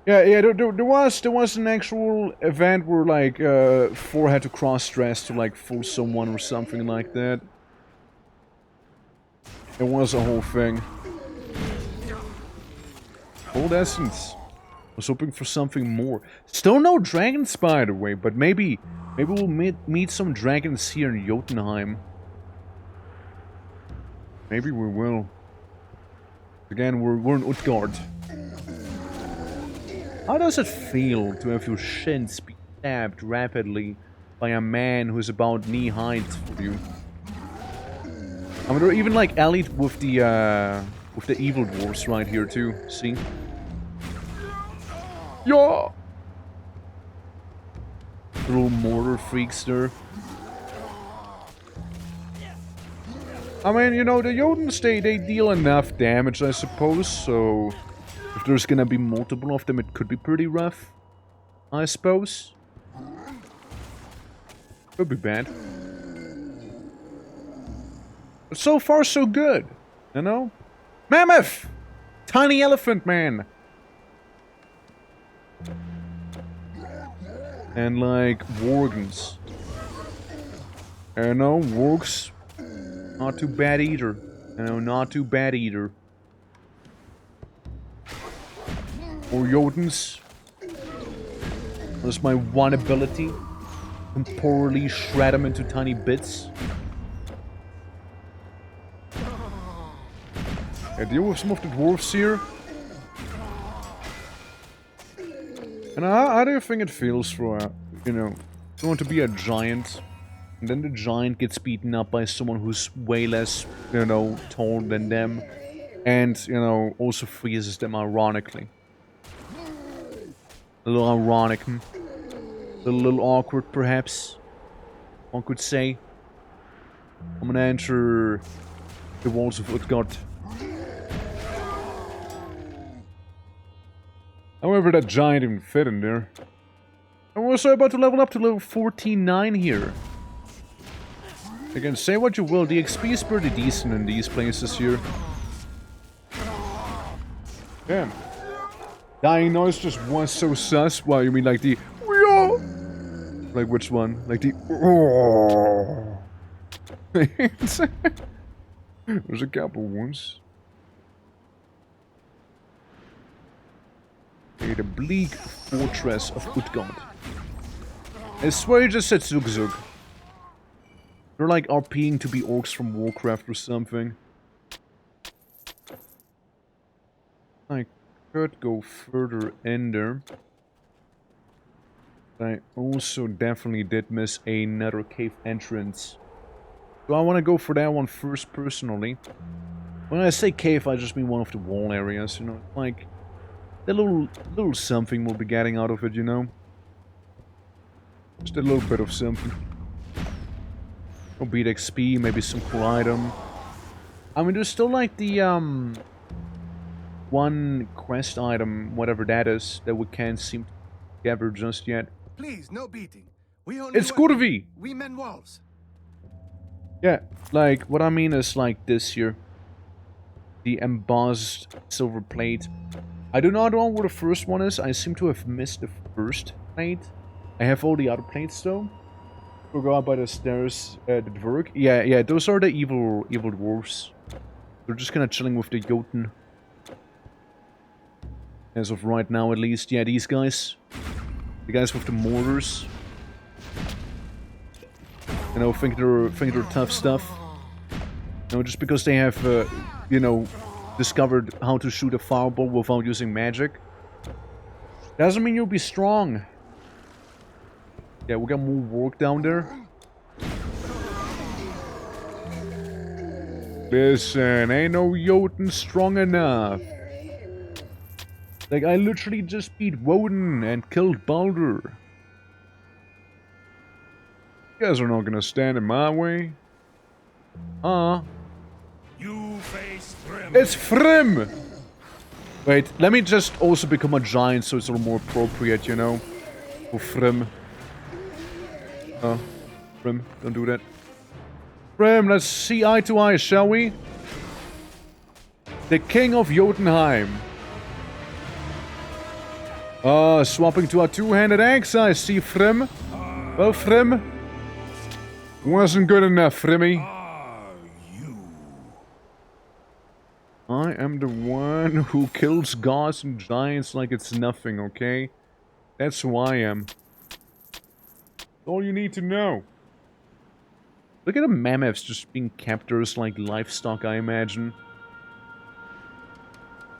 Yeah, there was an actual event where, like, Thor had to cross-dress to, like, fool someone or something like that. It was a whole thing. Old essence. I was hoping for something more. Still no dragons, by the way, but maybe we'll meet some dragons here in Jotunheim. Maybe we will. Again, we're in Utgard. How does it feel to have your shins be stabbed rapidly by a man who's about knee height for you? I mean, they're even like allied with the evil dwarves right here too. See? Yeah. Little mortar freaks there. I mean, you know, the Jotuns, they deal enough damage, I suppose, so if there's gonna be multiple of them, it could be pretty rough, I suppose. Could be bad. But so far, so good, you know? Mammoth! Tiny elephant man! And, like, Worgens. You know, Worgs. Not too bad either. You know, not too bad either. Or Jotuns. That's my one ability. Temporarily shred them into tiny bits. I deal with some of the dwarves here. And how do you think it feels for, you know, you want to be a giant, and then the giant gets beaten up by someone who's way less, you know, tall than them, and, you know, also freezes them ironically. A little ironic, a little awkward, perhaps, one could say. I'm gonna enter the walls of Utgard. However, that giant didn't fit in there. And we're also about to level up to level 14-9 here. Again, say what you will, the XP is pretty decent in these places here. Yeah. Dying noise just was so sus. Wow, you mean like the... Like which one? Like the... There's a couple ones. Okay, the bleak fortress of Utgard. I swear you just said Zug. They're like RPing to be orcs from Warcraft or something. I could go further in there. I also definitely did miss another cave entrance. So I want to go for that one first, personally. When I say cave, I just mean one of the wall areas, you know, like... a little something we'll be getting out of it, you know? Just a little bit of something. No beat XP, maybe some cool item. I mean, there's still like the, one quest item, whatever that is, that we can't seem to gather just yet. Please, no beating. We only It's Gurvi! We mend walls. Yeah, like, what I mean is like this here. The embossed silver plate. I do not know where the first one is. I seem to have missed the first plate. I have all the other plates though. We'll go up by the stairs, the Dverg. Yeah, those are the evil dwarves. They're just kind of chilling with the Jotun. As of right now, at least. Yeah, these guys. The guys with the mortars. You know, think they're tough stuff. You know, just because they have, you know, discovered how to shoot a fireball without using magic. Doesn't mean you'll be strong. Yeah, we got more work down there. Listen, ain't no Jotun strong enough. Like, I literally just beat Woden and killed Baldur. You guys are not gonna stand in my way. You face Thrym. It's Thrym! Wait, let me just also become a giant so it's a little more appropriate, you know? For Thrym. Thrym, don't do that. Thrym, let's see eye to eye, shall we? The King of Jotunheim. Swapping to a two-handed axe, I see Thrym. Well, Thrym. Wasn't good enough, Thrymmy. I am the one who kills gods and giants like it's nothing, okay? That's who I am. That's all you need to know. Look at the mammoths just being kept as like livestock, I imagine.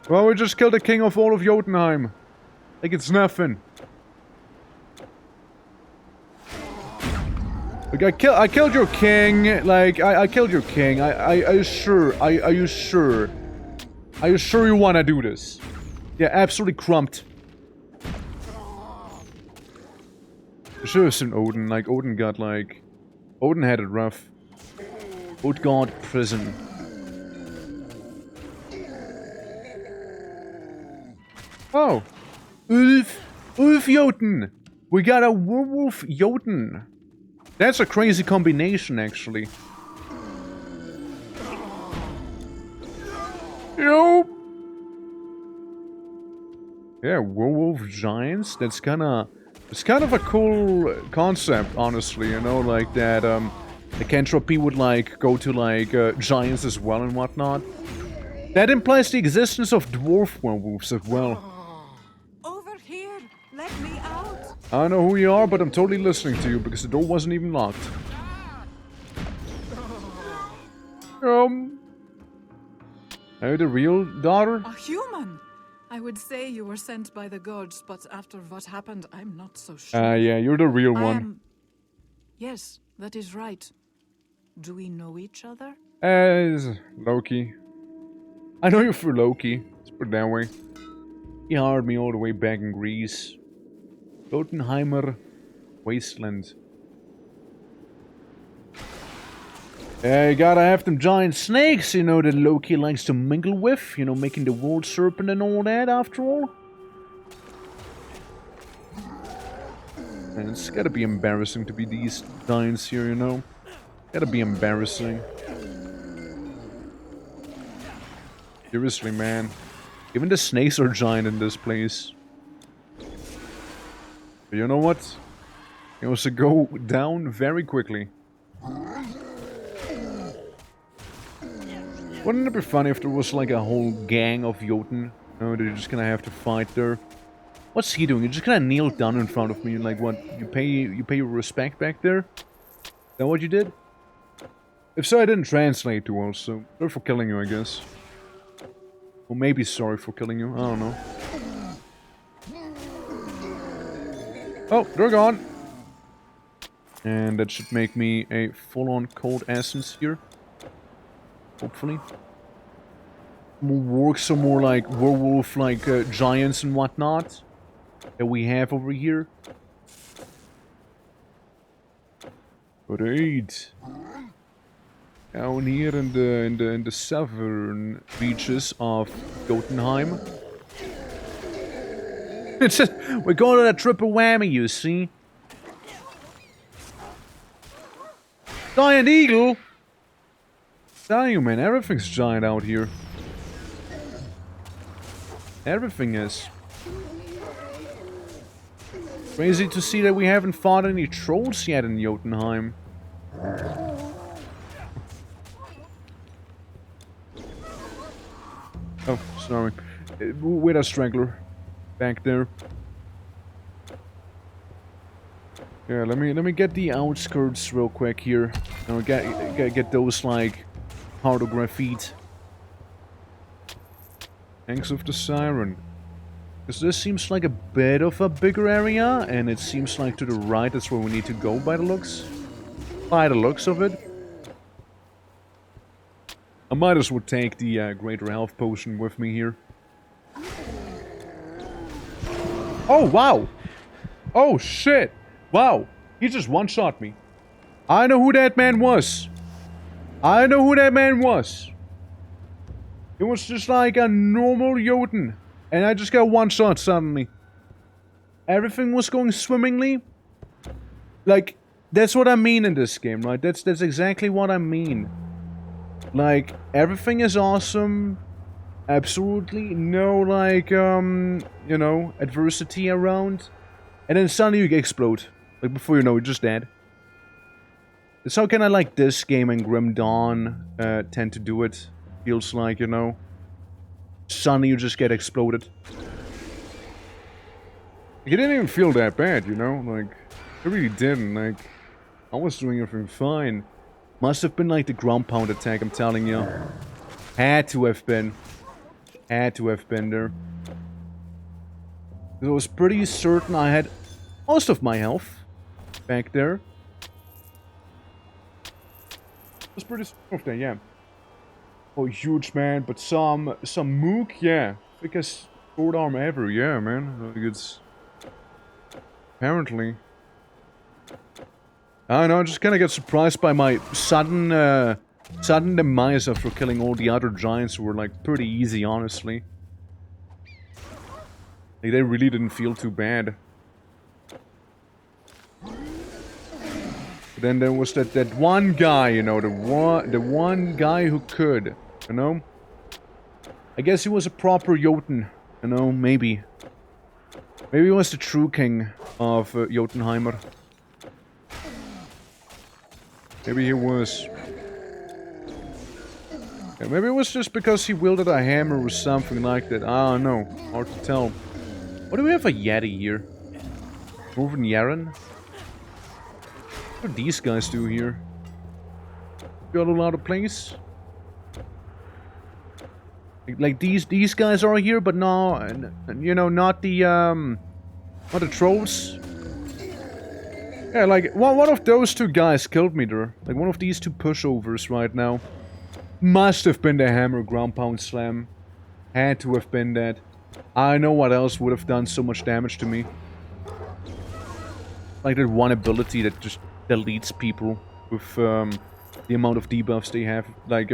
Well, we just killed the king of all of Jotunheim. Like it's nothing. Like, I killed your king. Like, I killed your king. Are you sure? Are you sure? Are you sure you wanna do this? Yeah, absolutely crumped. I should have seen Odin. Like, Odin got like... Odin had it rough. Odgard prison. Oh! Ulf Jotun! We got a werewolf Jotun! That's a crazy combination, actually. Yo! Yeah, werewolf giants? That's kinda... It's kind of a cool concept, honestly, you know, like that, lycanthropy would, like, go to, like, giants as well and whatnot. That implies the existence of dwarf werewolves as well. Over here! Let me out! I don't know who you are, but I'm totally listening to you, because the door wasn't even locked. Are you the real daughter? A human! I would say you were sent by the gods, but after what happened, I'm not so sure. Yeah, you're the real one. Yes, that is right. Do we know each other? It's Loki. I know you through Loki. Let's put it that way. He hired me all the way back in Greece. Jotunheimer Wasteland. You gotta have them giant snakes, you know, that Loki likes to mingle with. You know, making the world serpent and all that, after all. And it's gotta be embarrassing to be these giants here, you know. Gotta be embarrassing. Seriously, man. Even the snakes are giant in this place. But you know what? They also go down very quickly. Wouldn't it be funny if there was like a whole gang of Jotun? You know, they're just gonna have to fight there. What's he doing? You're just gonna kneel down in front of me and like what? You pay your respect back there? Is that what you did? If so, I didn't translate too well, so sorry for killing you, I guess. Or maybe sorry for killing you, I don't know. Oh, they're gone! And that should make me a full-on cold essence here. Hopefully. More some more like werewolf like giants and whatnot that we have over here. Great. Down here in the southern reaches of Jotunheim. It's just, we're going to that triple whammy, you see. Giant eagle. Tell you, man, everything's giant out here. Everything is. Crazy to see that we haven't fought any trolls yet in Jotunheim. Oh, sorry. With a strangler back there. Yeah, let me get the outskirts real quick here. You know, get those like cartographied. Thanks of the siren. Because this seems like a bit of a bigger area, and it seems like to the right that's where we need to go by the looks. By the looks of it. I might as well take the greater health potion with me here. Oh, wow! Oh, shit! Wow! He just one-shot me. I know who that man was. I know who that man was. It was just like a normal Jotun. And I just got one-shot suddenly. Everything was going swimmingly. Like, that's what I mean in this game, right? That's exactly what I mean. Like, everything is awesome. Absolutely no, like, you know, adversity around. And then suddenly you explode. Like, before you know, you're just dead. It's how kind of like this game and Grim Dawn tend to do it. Feels like, you know. Suddenly you just get exploded. It didn't even feel that bad, you know? Like, it really didn't. Like, I was doing everything fine. Must have been like the ground pound attack, I'm telling you. Had to have been. Had to have been there. I was pretty certain I had most of my health back there. I was pretty certain of that, yeah. Oh, huge man, but some mook, yeah. Biggest sword arm ever, yeah, man. Like it's apparently. I don't know, I just kind of get surprised by my sudden demise after killing all the other giants who were like pretty easy, honestly. Like, they really didn't feel too bad. But then there was that one guy, you know, the one guy who could, you know? I guess he was a proper Jotun, you know, maybe. Maybe he was the true king of Jotunheimer. Maybe he was. Yeah, maybe it was just because he wielded a hammer or something like that. I don't know. Hard to tell. What do we have a Yeti here? Moving Yaren? What do these guys do here? Got a lot of place? Like these guys are here, but no, you know, not the trolls. Yeah, like one of those two guys killed me there. Like one of these two pushovers right now. Must have been the hammer ground pound slam. Had to have been that. I know what else would have done so much damage to me. Like that one ability that just deletes people with the amount of debuffs they have. Like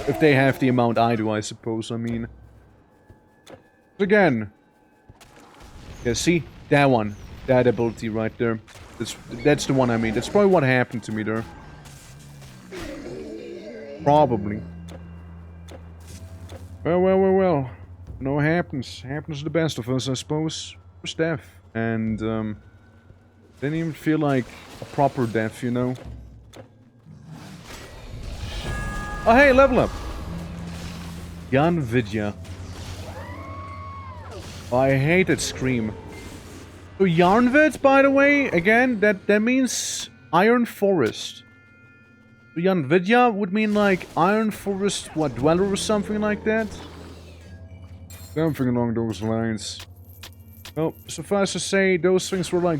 if they have the amount I do, I suppose. I mean, again, yeah. See that one, that ability right there. That's the one I mean. That's probably what happened to me there. Probably. Well. You know what happens. Happens to the best of us, I suppose. First death. And, didn't even feel like a proper death, you know? Oh, hey, level up! Jan Vidya. Oh, I hate that scream. So Yarnvid, by the way, again, that means Iron Forest. So Jan Vidya would mean like Iron Forest, what, Dweller or something like that? Something along those lines. Well, suffice to say, those things were like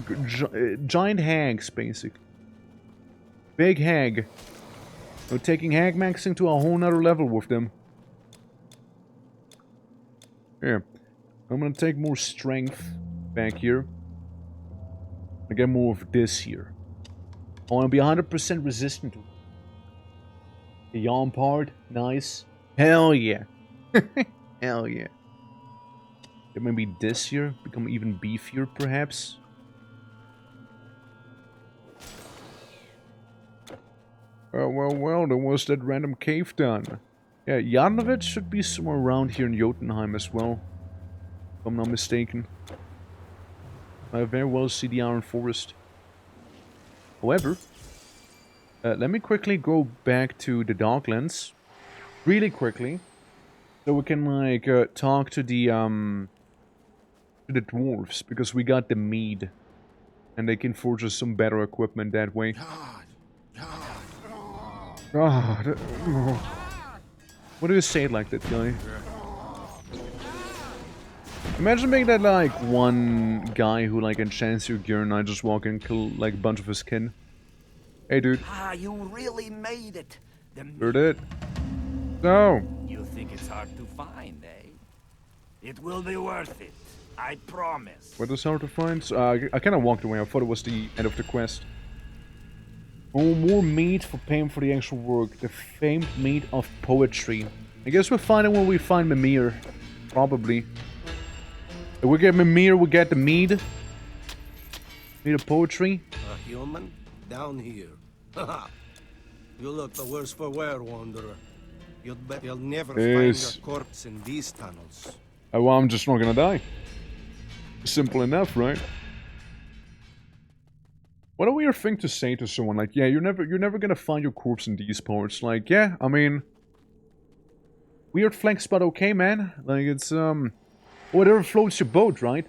giant hags, basically. Big hag. So taking hag maxing to a whole nother level with them. Yeah. I'm gonna take more strength back here. I get more of this here. I want to be 100% resistant to it. The yawn part, nice. Hell yeah. Hell yeah. Then maybe this here, become even beefier perhaps. Well, there was that random cave done. Yeah, Jarnovich should be somewhere around here in Jotunheim as well. If I'm not mistaken. I very well see the Iron Forest. However, let me quickly go back to the Darklands. Really quickly. So we can, like, talk to the dwarves, because we got the mead. And they can forge us some better equipment that way. God. What do you say it like that, guy? Imagine being that, like, one guy who, like, enchants your gear and I just walk in and kill, like, a bunch of his kin. Hey, dude. Ah, you really made it. Sure did. So. You think it's hard to find, eh? It will be worth it. I promise. What is hard to find? I kind of walked away. I thought it was the end of the quest. Oh, more meat for paying for the actual work. The famed meat of poetry. I guess we'll find it when we find Mimir. Probably. If we get Mimir, we get the mead. Mead of poetry. A human? Down here. Haha. You look the worse for wear, Wanderer. You'd bet you'll never find your corpse in these tunnels. Oh, well, I'm just not gonna die. Simple enough, right? What a weird thing to say to someone, like, yeah, you're never gonna find your corpse in these parts. Like, yeah, I mean, weird flex, but okay, man. Like, it's whatever floats your boat, right?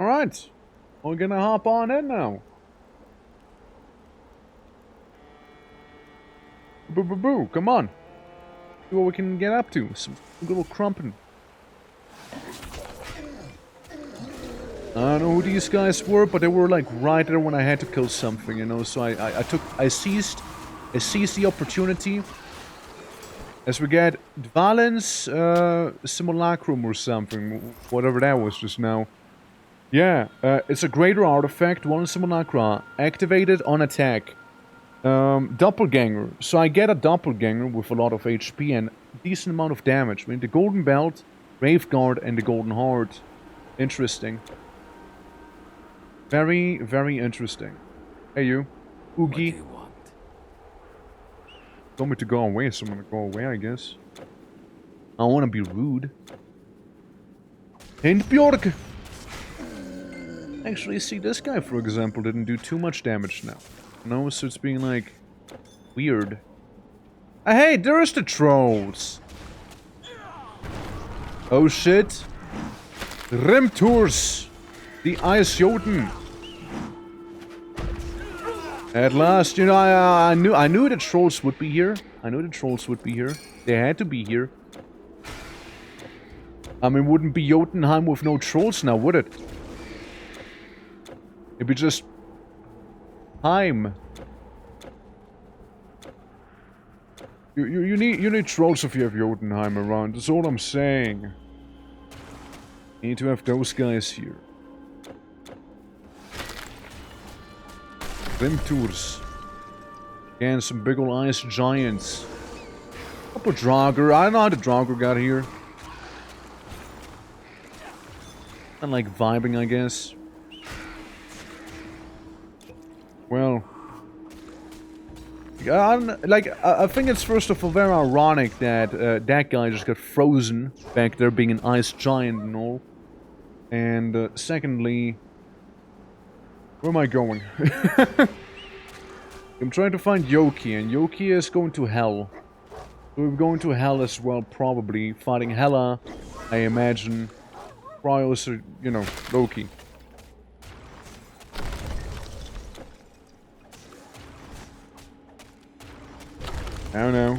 All right, we're gonna hop on in now. Boo boo boo! Come on, see what we can get up to. Some good old crumping. I don't know who these guys were, but they were like right there when I had to kill something, you know. So I seized the opportunity. As we get Dvalin's simulacrum or something, whatever that was just now. Yeah, it's a greater artifact, one simulacra, activated on attack. Doppelganger. So I get a doppelganger with a lot of HP and decent amount of damage. I mean, the golden belt, Graveguard, and the golden heart. Interesting. Very, very interesting. Hey you, Oogie. What do you want? Told me to go away, so I'm gonna go away, I guess. I don't want to be rude. And Bjork! Actually, see, this guy, for example, didn't do too much damage now. No, so it's being, like, weird. Hey, there's the trolls! Oh, shit. Rimtours! The Ice Jotun! At last, you know, I knew the trolls would be here. I knew the trolls would be here. They had to be here. I mean, wouldn't be Jotunheim with no trolls now, would it? It'd be just... Heim. You need trolls if you have Jotunheim around. That's all I'm saying. You need to have those guys here. Rimtours. And some big ol' ice giants. Up a Draugr. I don't know how the Draugr got here. And like vibing, I guess. Well. I think it's first of all very ironic that that guy just got frozen back there being an ice giant and all. And secondly... Where am I going? I'm trying to find Yoki, and Yoki is going to hell. So we're going to hell as well, probably. Fighting Hela, I imagine. Cryos, or, you know, Loki. I don't know.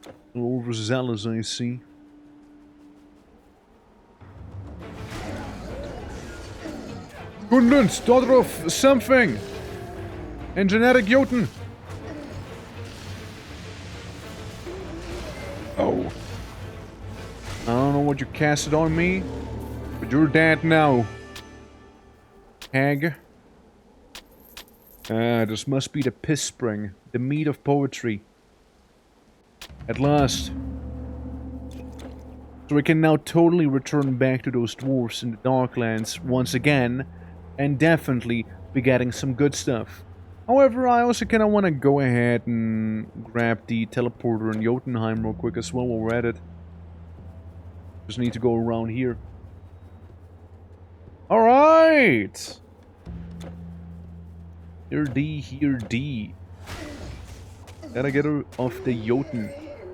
A little overzealous, I see. Gundund, daughter of something! And genetic Jotun! Oh. I don't know what you casted on me, but you're dead now. Hag. This must be the piss spring, the meat of poetry. At last. So we can now totally return back to those dwarves in the Darklands once again, and definitely be getting some good stuff. However, I also kind of want to go ahead and grab the teleporter in Jotunheim real quick as well while we're at it. Just need to go around here. Alright! Here D. Gotta get her off the Jotun.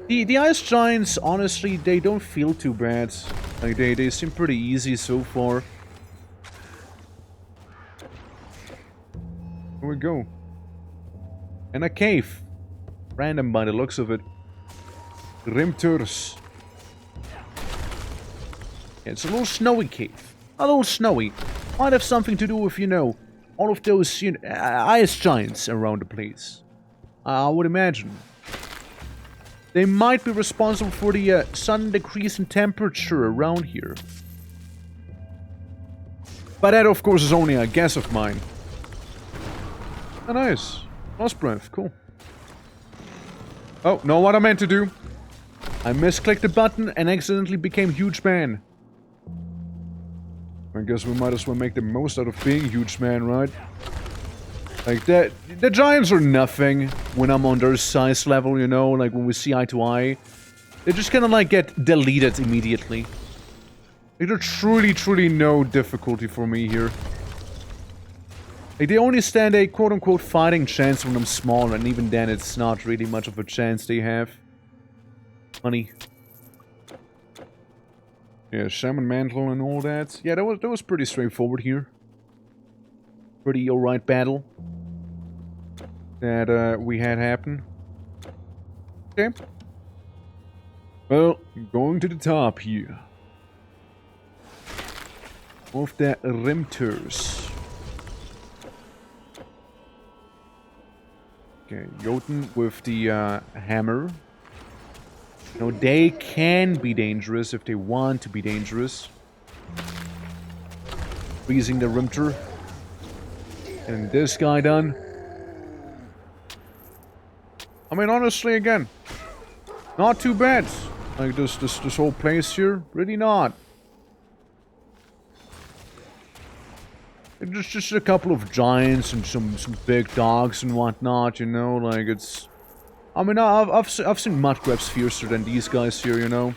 The ice giants, honestly, they don't feel too bad. Like, they seem pretty easy so far. Here we go. In a cave. Random by the looks of it. Rimtours. Yeah, it's a little snowy cave. A little snowy. Might have something to do with, you know, all of those, you know, ice giants around the place. I would imagine. They might be responsible for the sudden decrease in temperature around here. But that, of course, is only a guess of mine. Oh, nice. Lost breath, cool. Oh, know what I meant to do. I misclicked the button and accidentally became huge man. I guess we might as well make the most out of being huge man, right? Like, the giants are nothing when I'm on their size level, you know? Like, when we see eye to eye. They just kind of, like, get deleted immediately. Like, there's truly no difficulty for me here. Like, they only stand a quote-unquote fighting chance when I'm small, and even then it's not really much of a chance they have. Money. Yeah, Shaman Mantle and all that. Yeah, that was pretty straightforward here. Pretty alright battle. That we had happen. Okay. Well, going to the top here. Of the Rimters. Okay, Jotun with the hammer. You know, they can be dangerous if they want to be dangerous. Freezing the Rimter. And this guy done. I mean, honestly, again, not too bad. Like, this whole place here, really not. Just a couple of giants and some big dogs and whatnot, you know, like, it's... I mean, I've seen mud crabs fiercer than these guys here, you know.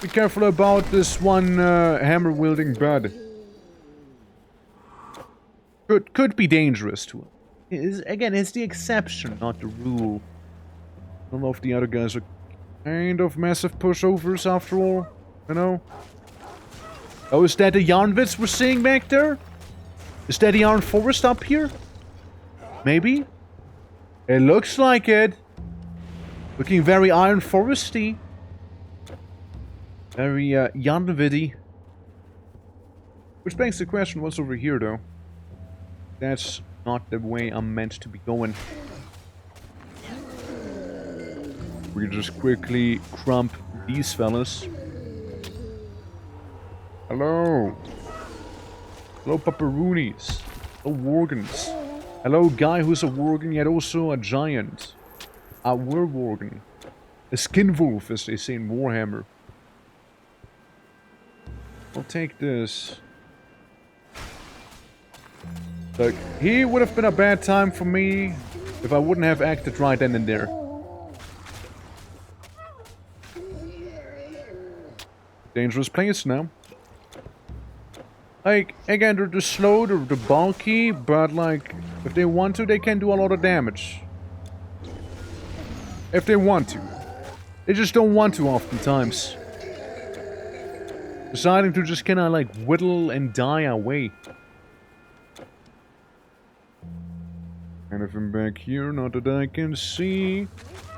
Be careful about this one hammer-wielding bud. Could be dangerous to him. Again, it's the exception, not the rule. I don't know if the other guys are kind of massive pushovers after all, you know. Oh, is that the Yarnwitz we're seeing back there? Is that the Yarn Forest up here? Maybe? It looks like it. Looking very Iron Foresty. Very Yarnwitty. Which begs the question, what's over here though? That's not the way I'm meant to be going. We just quickly crump these fellas. Hello. Hello, Paparoonies. Hello, Worgans. Hello, guy who's a Worgen, yet also a giant. A Werworgen. A skinwolf, as they say in Warhammer. I'll take this. Look, he would have been a bad time for me if I wouldn't have acted right then and there. Dangerous place now. Like, again, they're slow, they're bulky, but like, if they want to, they can do a lot of damage. If they want to. They just don't want to oftentimes. Deciding to just kinda like whittle and die away. Anything back here? Not that I can see.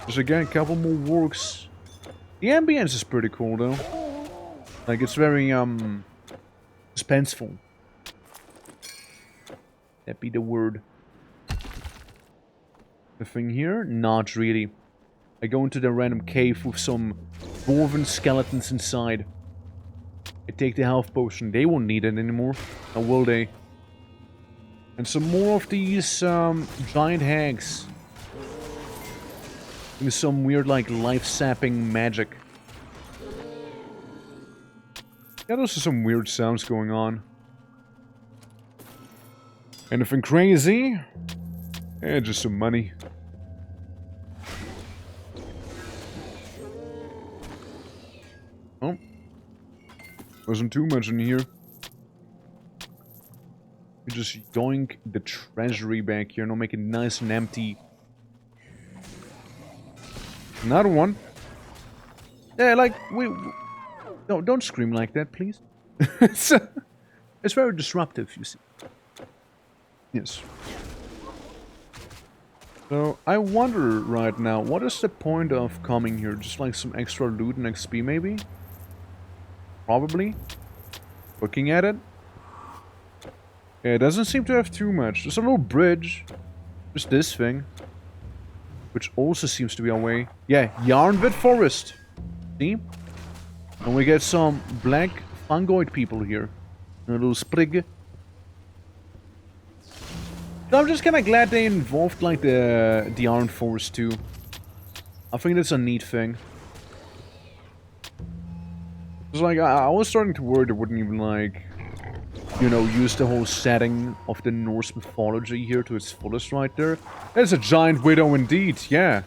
Just again, a couple more works. The ambience is pretty cool though. Like, it's very, suspenseful. That be the word. Nothing here? Not really. I go into the random cave with some dwarven skeletons inside. I take the health potion. They won't need it anymore. Or will they? And some more of these, giant hags. With some weird, like, life-sapping magic. Yeah, those are some weird sounds going on. Anything crazy? Eh, just some money. Oh. Wasn't too much in here. We just yoink the treasury back here, and I'll make it nice and empty. Another one. Yeah, like, no, don't scream like that, please. it's very disruptive, you see. Yes. So, I wonder right now, what is the point of coming here? Just like some extra loot and XP, maybe? Probably. Looking at it. Yeah, it doesn't seem to have too much. There's a little bridge. Just this thing. which also seems to be our way. Yeah, Yarnwood Forest. See? And we get some black fungoid people here. A little sprig. So I'm just kind of glad they involved like the Iron Forest too. I think that's a neat thing. It's like I was starting to worry they wouldn't even like, you know, use the whole setting of the Norse mythology here to its fullest right there. There's a giant widow indeed, yeah.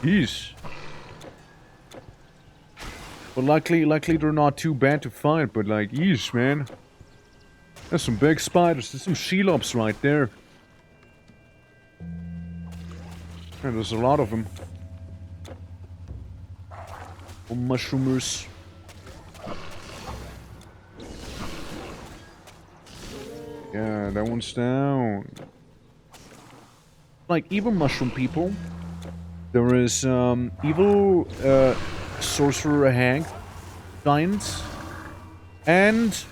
Yeesh. But luckily they're not too bad to fight, but like, yeesh, man. There's some big spiders, there's some Shelops right there. And there's a lot of them. Oh, mushroomers. Yeah, that one's down. Like, evil mushroom people. There is, evil, sorcerer hag. Giants. And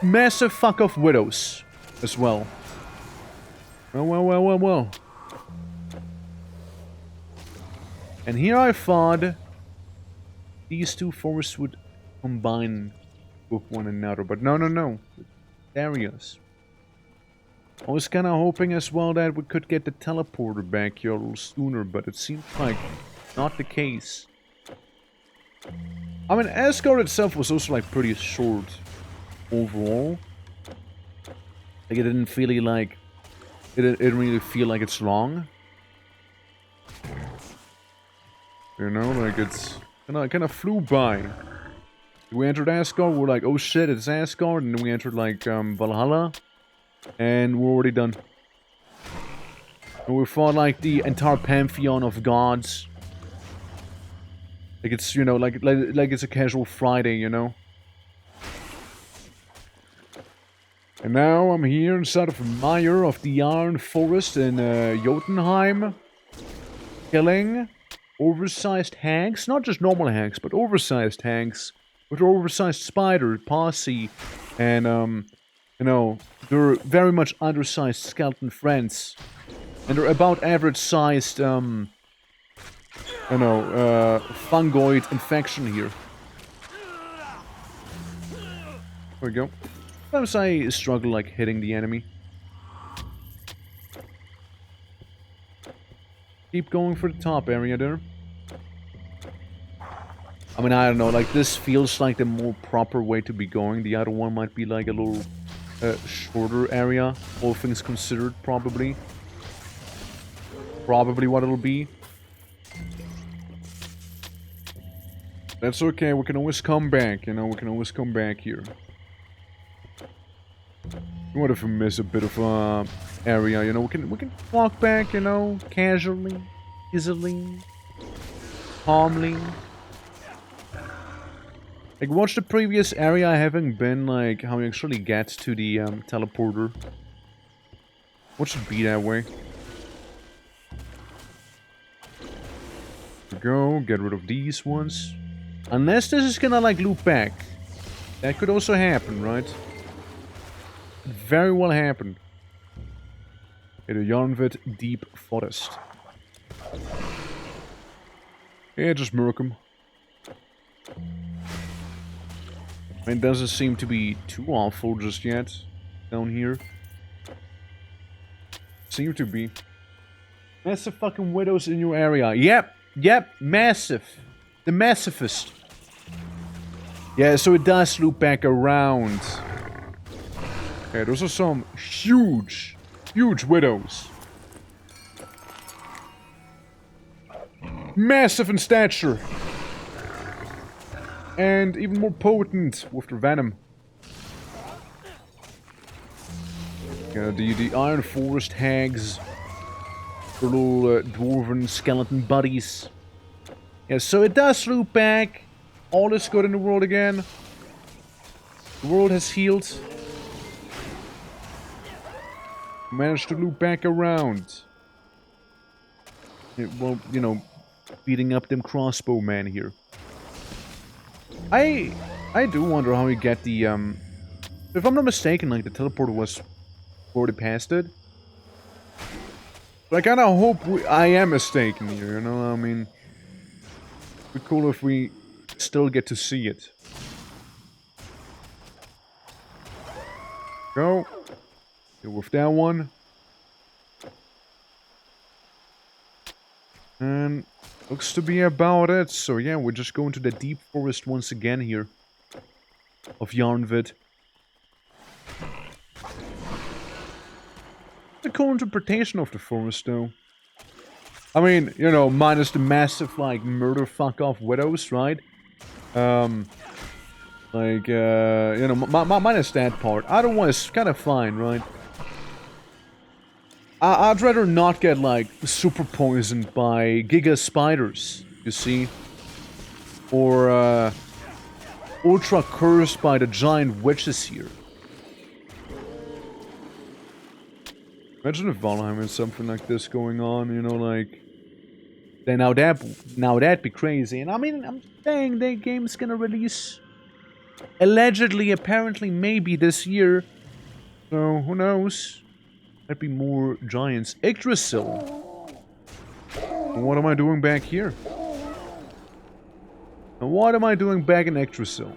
massive fuck-off widows. As well. Well. And here I thought these two forests would combine with one another, but no. Areas. I was kind of hoping as well that we could get the teleporter back here a little sooner, but it seems like not the case. I mean, Asgard itself was also like pretty short overall. Like it didn't feel like it didn't really feel like it's long. You know, like it's kind of flew by. We entered Asgard, we're like, oh shit, it's Asgard, and then we entered like Valhalla, and we're already done. And we fought like the entire pantheon of gods. Like it's, you know, like it's a casual Friday, you know. And now I'm here inside of the mire of the Iron Forest in Jotunheim, killing oversized hags, not just normal hags, but oversized hags, with oversized spider posse, and you know, they're very much undersized skeleton friends, and they're about average sized, you know, fungoid infection here. There we go. Sometimes I struggle like hitting the enemy. Keep going for the top area there. I mean, I don't know, like this feels like the more proper way to be going. The other one might be like a little shorter area, all things considered, probably. Probably what it'll be. That's okay, we can always come back, you know, we can always come back here. What if we miss a bit of area, you know, we can walk back, you know, casually, easily, calmly. Like, watch the previous area having been, like, how you actually get to the teleporter. What should be that way? There we go, get rid of these ones. Unless this is gonna, like, loop back. That could also happen, right? Could very well happen. In a Yarnwood Deep Forest. Yeah, just murk him. I mean, it doesn't seem to be too awful just yet. Down here. Seem to be. Massive fucking widows in your area. Yep, massive. The massivest. Yeah, so it does loop back around. Okay, those are some huge widows. Massive in stature. And even more potent with their venom. The Iron Forest hags. Their little dwarven skeleton buddies. Yeah, so it does loop back. All is good in the world again. The world has healed. Managed to loop back around. Yeah, well, you know, beating up them crossbow men here. I do wonder how we get the, if I'm not mistaken, like, the teleporter was already past it. But I kind of hope I am mistaken here, you know? I mean, it'd be cool if we still get to see it. Go. Deal with that one. And looks to be about it. So yeah, we're just going to the deep forest once again here. Of Yarnvid. A cool interpretation of the forest though. I mean, you know, minus the massive like murder fuck off widows, right? Like, you know, minus that part. Otherwise, kind of fine, right? I'd rather not get, like, super poisoned by giga spiders, you see? Or, ultra cursed by the giant witches here. Imagine if Valheim had something like this going on, you know, like... Then now that'd be crazy. And I mean, I'm saying the game's gonna release... Allegedly, apparently, maybe this year. So, who knows? Might be more giants. Yggdrasil. What am I doing back here? And what am I doing back in Yggdrasil?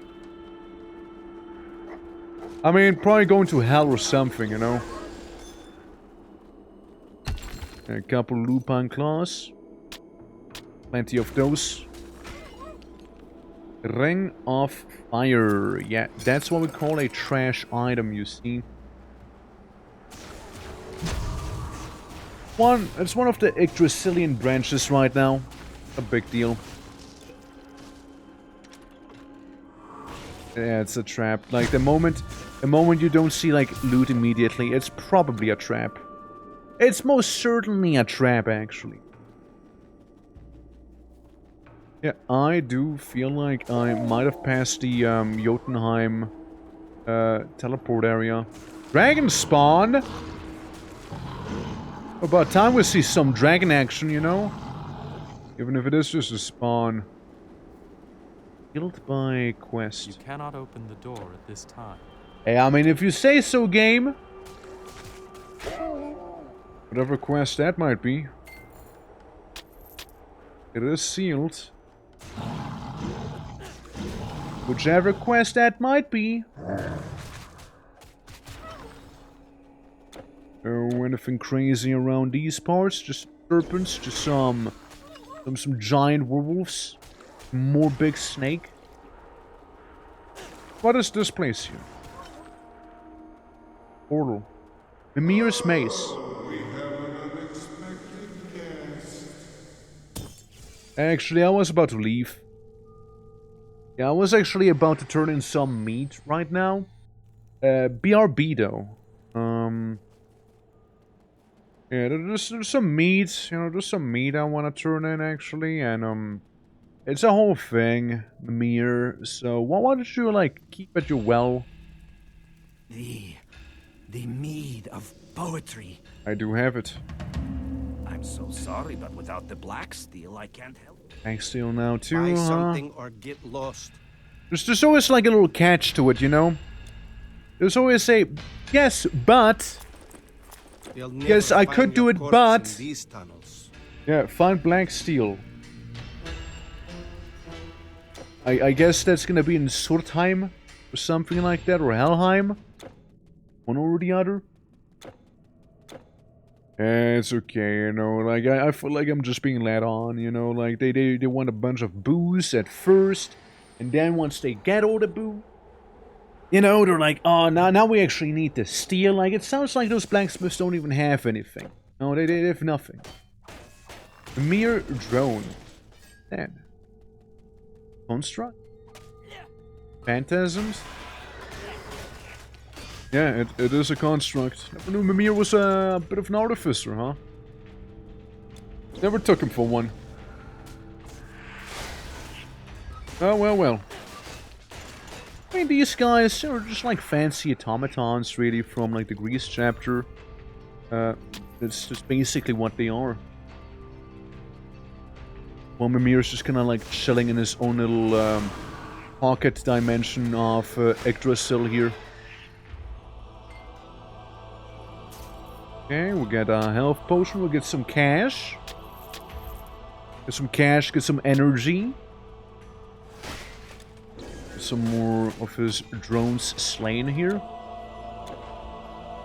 I mean, probably going to hell or something, you know? A couple lupine claws. Plenty of those. Ring of Fire. Yeah, that's what we call a trash item, you see. It's one of the Yggdrasilian branches right now. A big deal. Yeah, it's a trap. Like, the moment you don't see, like, loot immediately, it's probably a trap. It's most certainly a trap, actually. Yeah, I do feel like I might have passed the Jotunheim teleport area. Dragon spawn! About time we see some dragon action, you know? Even if it is just a spawn. Killed by quest. You cannot open the door at this time. Hey, I mean, if you say so, game. Whatever quest that might be. It is sealed. Whichever quest that might be. Oh, anything crazy around these parts? Just serpents, just some giant werewolves. More big snake. What is this place here? Portal. Mimir's Maze. Actually, I was about to leave. Yeah, I was actually about to turn in some meat right now. BRB though. Yeah, there's some meat, you know, there's some meat I want to turn in actually, and it's a whole thing, Mimir. So why don't you like keep at your well? The mead of poetry. I do have it. I'm so sorry, but without the black steel, I can't help. Black steel now too, Buy huh? something or get lost. There's always like a little catch to it, you know. There's always a yes, but. Yes, I could do it, but... These tunnels. Yeah, find black steel. I guess that's gonna be in Surtheim, or something like that, or Helheim. One or the other. It's okay, you know, like, I feel like I'm just being led on, you know, like, they want a bunch of booze at first, and then once they get all the booze, you know, they're like, oh, now we actually need the steel. Like, it sounds like those blacksmiths don't even have anything. No, they have nothing. A mere drone. Then. Construct? Phantasms? Yeah, it is a construct. Never knew Mimir was a bit of an artificer, huh? Never took him for one. Oh, well. I mean, these guys are just like fancy automatons, really, from like the Greece chapter. It's just basically what they are. Well, Mimir's just kind of like chilling in his own little pocket dimension of Yggdrasil here. Okay, we'll get a health potion. We'll get some cash. Get some cash, get some energy. Get some more of his drones slain here.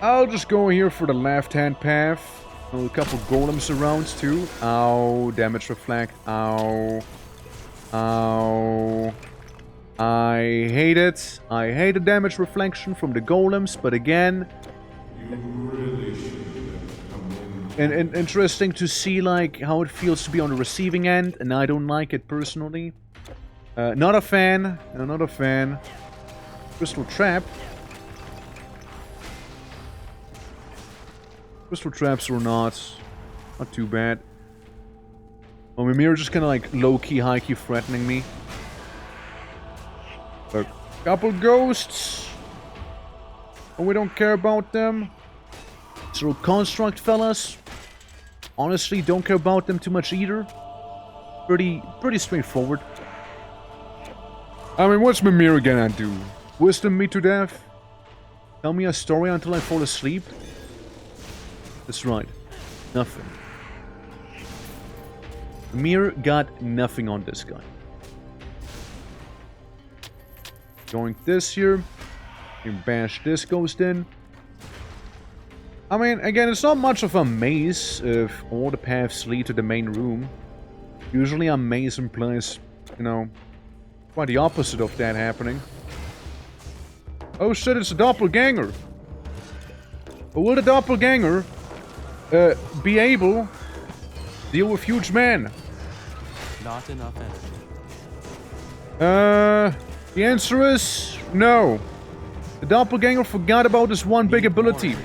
I'll just go here for the left-hand path. A couple golems around too. Ow, damage reflect. Ow. Ow. I hate it. I hate the damage reflection from the golems, but again... And interesting to see like how it feels to be on the receiving end, and I don't like it personally. Not a fan. Not a fan. Crystal Trap. Crystal traps or not too bad. Oh, Mimir just kind of like low-key, high-key threatening me. A couple ghosts. And we don't care about them. So construct fellas. Honestly, don't care about them too much either. Pretty straightforward. I mean, what's Mimir gonna do? Wisdom me to death? Tell me a story until I fall asleep? That's right. Nothing. Mimir got nothing on this guy. Going this here. And bash this ghost in. I mean, again, it's not much of a maze if all the paths lead to the main room. Usually a maze implies, you know, quite the opposite of that happening. Oh shit, it's a doppelganger. But will the doppelganger be able to deal with huge man? Not enough energy. The answer is no. The doppelganger forgot about his one big ability.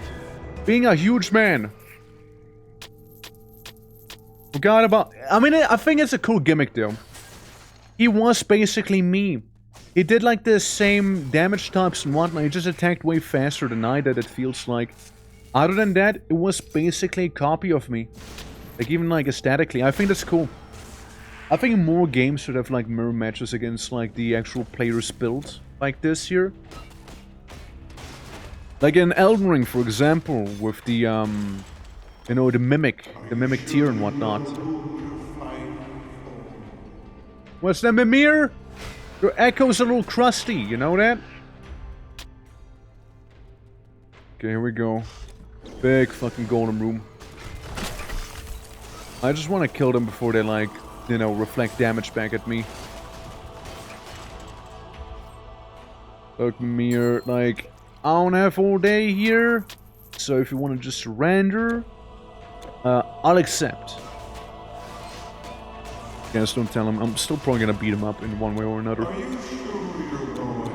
Being a huge man. Forgot about... I mean, I think it's a cool gimmick though. He was basically me. He did like the same damage types and whatnot. He just attacked way faster than I did, it feels like. Other than that, it was basically a copy of me. Like, even, like, aesthetically. I think that's cool. I think more games should have, like, mirror matches against, like, the actual player's build. Like this here. Like in Elden Ring, for example, with the, you know, the mimic tier and whatnot. What's that, Mimir? Your echo's a little crusty, you know that? Okay, here we go. Big fucking golem room. I just want to kill them before they, like, you know, reflect damage back at me. Look, Mimir, like, I don't have all day here. So if you want to just surrender, I'll accept. Guys, don't tell him. I'm still probably gonna beat him up in one way or another. Are you sure you're going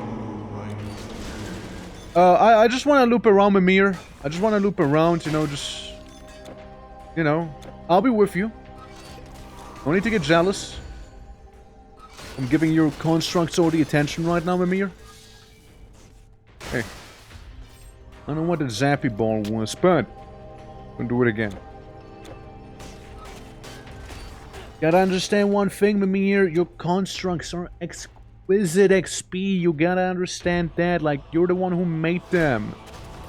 right? I just want to loop around Mimir. I just want to loop around, you know, just... You know, I'll be with you. No need to get jealous. I'm giving your constructs all the attention right now, Mimir. Hey. I don't know what the zappy ball was, but... I'll do it again. Gotta understand one thing, Mimir. Your constructs are exquisite XP. You gotta understand that. Like, you're the one who made them.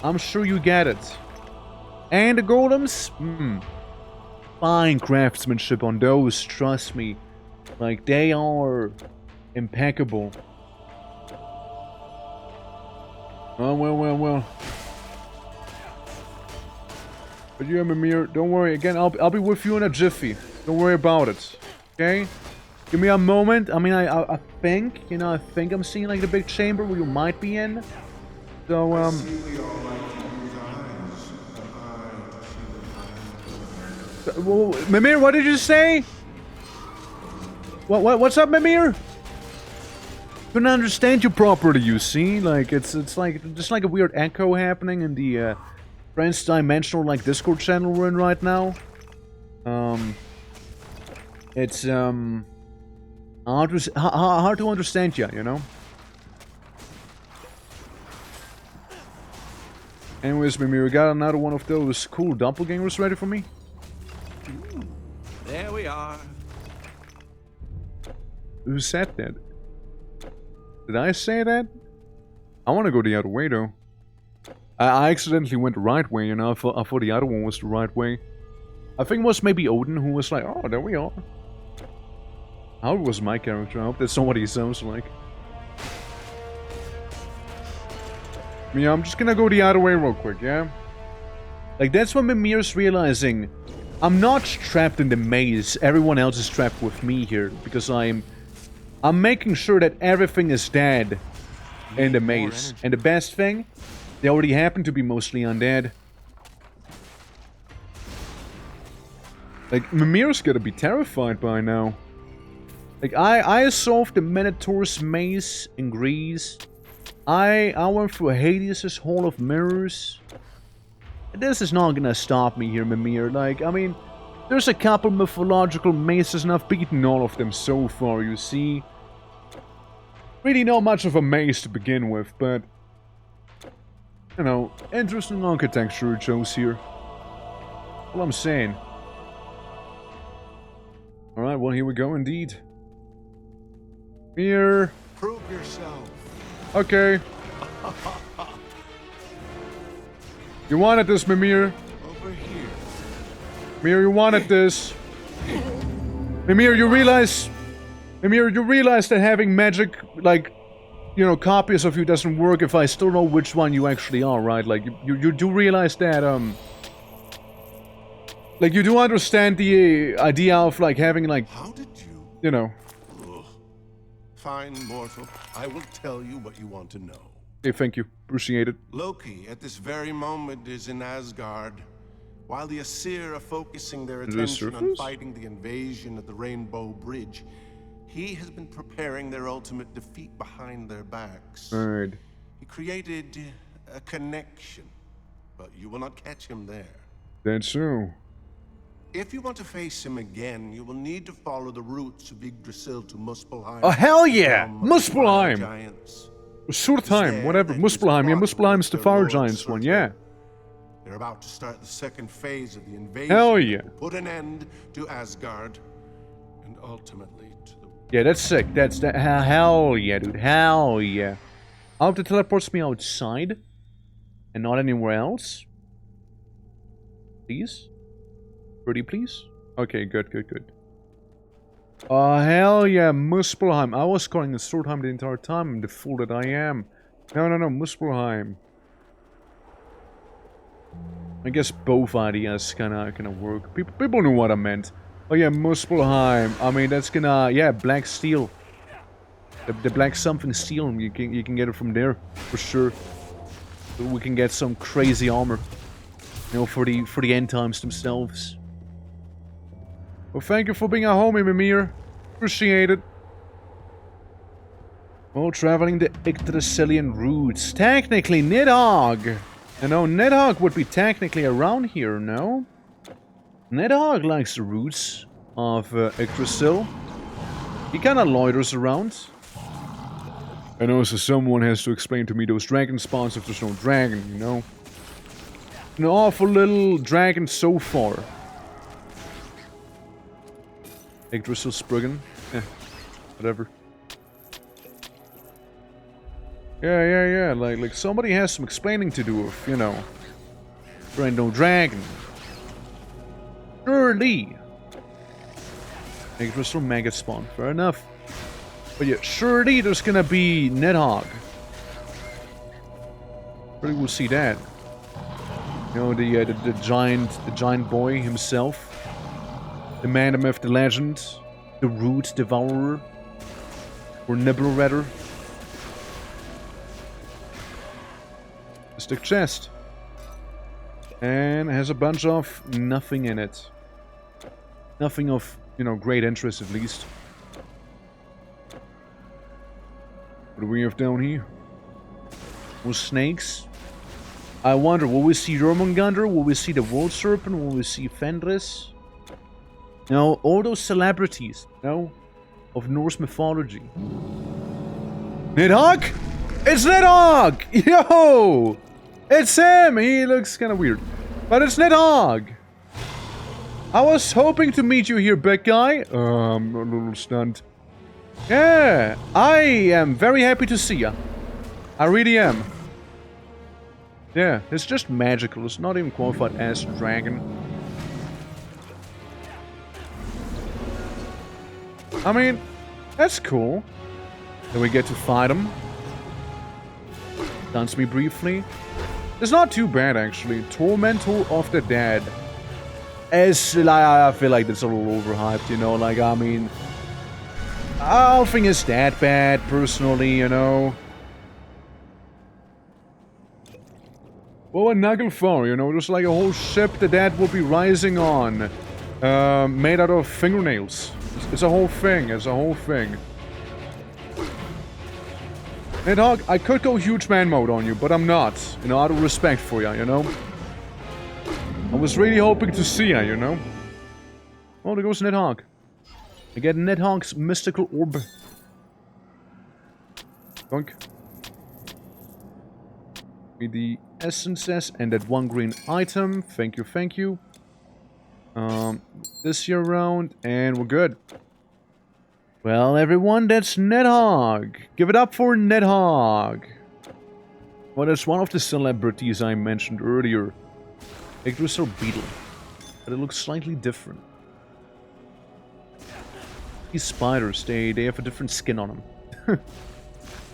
I'm sure you get it. And the golems? Fine craftsmanship on those, trust me. Like, they are impeccable. Oh, well. But yeah, Mimir, don't worry. Again, I'll be with you in a jiffy. Don't worry about it. Okay? Give me a moment. I mean, I think, you know, I think I'm seeing, like, the big chamber where you might be in. So, well, Mimir, what did you say? What's up, Mimir? Couldn't understand you properly, you see? Like, it's like, just like a weird echo happening in the, trans-dimensional, like, Discord channel we're in right now. It's, hard to understand you know? Anyways, Mimir, we got another one of those cool doppelgangers ready for me? There we are. Who said that? Did I say that? I want to go the other way, though. I accidentally went the right way, you know. I thought the other one was the right way. I think it was maybe Odin who was like, oh, there we are. How was my character? I hope that's not what he sounds like. Yeah, I'm just gonna go the other way real quick, yeah? Like, that's when Mimir's realizing I'm not trapped in the maze. Everyone else is trapped with me here. Because I'm making sure that everything is dead in the maze. And the best thing, they already happen to be mostly undead. Like, Mimir's gonna be terrified by now. Like, I solved the Minotaur's maze in Greece. I went through Hades' Hall of Mirrors. This is not gonna stop me here, Mimir. Like, I mean, there's a couple mythological mazes and I've beaten all of them so far, you see. Really not much of a maze to begin with, but... You know, interesting architecture it shows here. All I'm saying. Alright, well, here we go indeed. Here. Prove yourself. Okay. You wanted this, Mimir. Over here. Mimir, you wanted this. Mimir, you realize that having magic, like, you know, copies of you doesn't work if I still know which one you actually are, right? Like, you do realize that, like, you do understand the idea of, like, having, like... How did you? You know. Ugh. Fine, mortal. I will tell you what you want to know. Hey, thank you. Appreciate it. Loki, at this very moment, is in Asgard. While the Aesir are focusing their Is it attention on surface? fighting the invasion of the Rainbow Bridge, he has been preparing their ultimate defeat behind their backs. Alright. He created a connection, but you will not catch him there. That's so. If you want to face him again, you will need to follow the routes of Yggdrasil to Muspelheim. Oh, hell yeah! the realm of the fire Muspelheim! Giants. Surtheim, whatever. Muspelheim. Yeah, Muspelheim's the Fire Giants one, yeah. They're about to start the second phase of the invasion. Hell yeah. To put an end to Asgard, and ultimately to the... Yeah, that's sick. That's that. Hell yeah, dude. Hell yeah. I hope it teleports me outside. And not anywhere else. Please? Pretty please? Okay, good, good, good. Oh, hell yeah, Muspelheim. I was calling it Surtheim the entire time. I'm the fool that I am. No, Muspelheim. I guess both ideas kinda work. People knew what I meant. Oh yeah, Muspelheim. I mean, that's gonna... Yeah, black steel. The black something steel. You can get it from there, for sure. So we can get some crazy armor. You know, for the end times themselves. Well, thank you for being a homie, Mimir. Appreciate it. Well, traveling the Yggdrasilian routes. Technically, Nidhogg. You know, Nidhogg would be technically around here, no? Nidhogg likes the routes of Yggdrasil. He kinda loiters around. I know, so someone has to explain to me those dragon spawns if there's no dragon, you know? An awful little dragon so far. Yggdrasil Spruggan. Whatever. Yeah. Like somebody has some explaining to do if, you know, there ain't no dragon. Surely. Yggdrasil Maggot Spawn. Fair enough. But yeah, surely there's gonna be Nidhogg. Surely we'll see that. You know, the giant boy himself. The man, the myth, the legend. The root devourer. Or Nibbler, rather. Mystic chest. And has a bunch of nothing in it. Nothing of, you know, great interest at least. What do we have down here? More snakes. I wonder, will we see Jormungandr? Will we see the World Serpent? Will we see Fenris? No, all those celebrities, no, of Norse mythology. Nidhogg? It's Nidhogg! Yo! It's him! He looks kind of weird. But it's Nidhogg! I was hoping to meet you here, big guy. I'm a little stunned. Yeah, I am very happy to see ya. I really am. Yeah, it's just magical. It's not even qualified as dragon. I mean, that's cool. Then we get to fight him. Dance me briefly. It's not too bad, actually. Tormentor of the Dead. I feel like that's a little overhyped, you know? Like, I mean... I don't think it's that bad, personally, you know? Well, a Nagelfar, you know? Just like a whole ship the dead will be rising on. Made out of fingernails. It's a whole thing. It's a whole thing. Nidhogg, I could go huge man mode on you, but I'm not. You know, out of respect for you, you know? I was really hoping to see you, you know? Oh, there goes Nidhogg. I get Nidhogg's mystical orb. Dunk. Need the essences and that one green item. Thank you, thank you. This year round, and we're good. Well, everyone, that's Nidhogg. Give it up for Nidhogg. Well, that's one of the celebrities I mentioned earlier. Yggdrasil beetle. But it looks slightly different. These spiders, they have a different skin on them.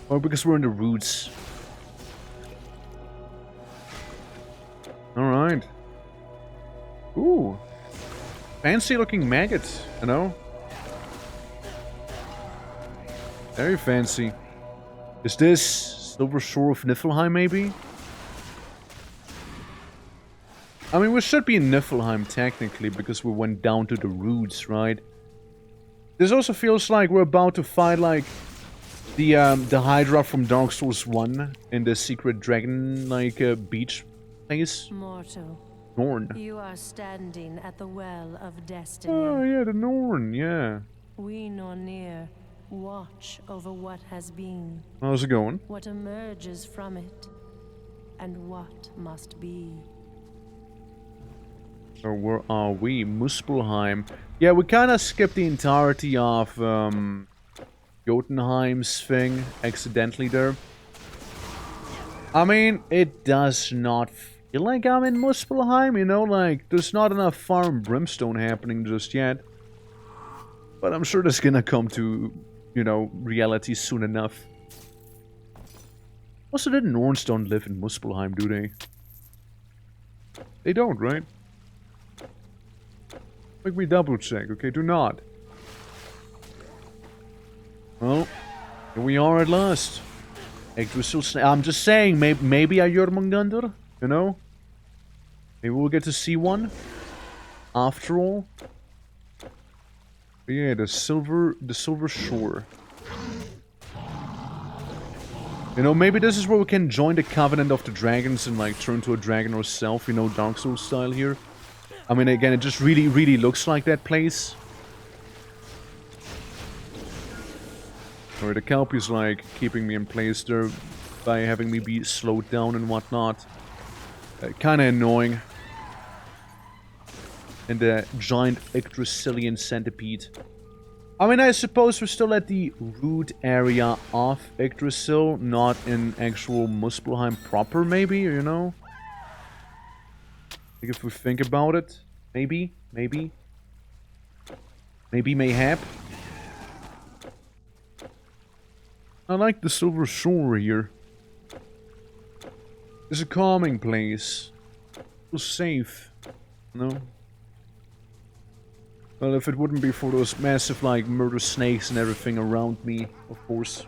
Or because we're in the roots. Alright. Ooh. Fancy looking maggot, you know? Very fancy. Is this Silver Shore of Niflheim, maybe? I mean, we should be in Niflheim, technically, because we went down to the roots, right? This also feels like we're about to fight, like, the Hydra from Dark Souls 1 in the secret dragon, like, beach place. Mortal. Norn. You are standing at the well of destiny. Oh, yeah, the Norn, yeah. We Nornir watch over what has been. How's it going? What emerges from it, and what must be. So where are we? Muspelheim. Yeah, we kind of skipped the entirety of Jotunheim's thing accidentally there. I mean, it does not feel like I'm in Muspelheim, you know? Like, there's not enough fire and brimstone happening just yet. But I'm sure that's gonna come to, you know, reality soon enough. Also, the Norns don't live in Muspelheim, do they? They don't, right? Make me double check, okay? Do not. Well, here we are at last. I'm just saying, maybe a Jormungandr, you know? Maybe we'll get to see one. After all. But yeah, the Silver Shore. You know, maybe this is where we can join the Covenant of the Dragons and like turn to a dragon ourselves, you know, Dark Souls style here. I mean, again, it just really looks like that place. Or the Kelpie's like keeping me in place there by having me be slowed down and whatnot. Kinda annoying. And the giant Yggdrasilian centipede. I mean, I suppose we're still at the root area of Yggdrasil, not in actual Muspelheim proper, maybe, you know? Like, if we think about it, maybe, mayhap. I like the Silver Shore here. It's a calming place. Feels safe, you know? Well, if it wouldn't be for those massive, like, murder snakes and everything around me, of course.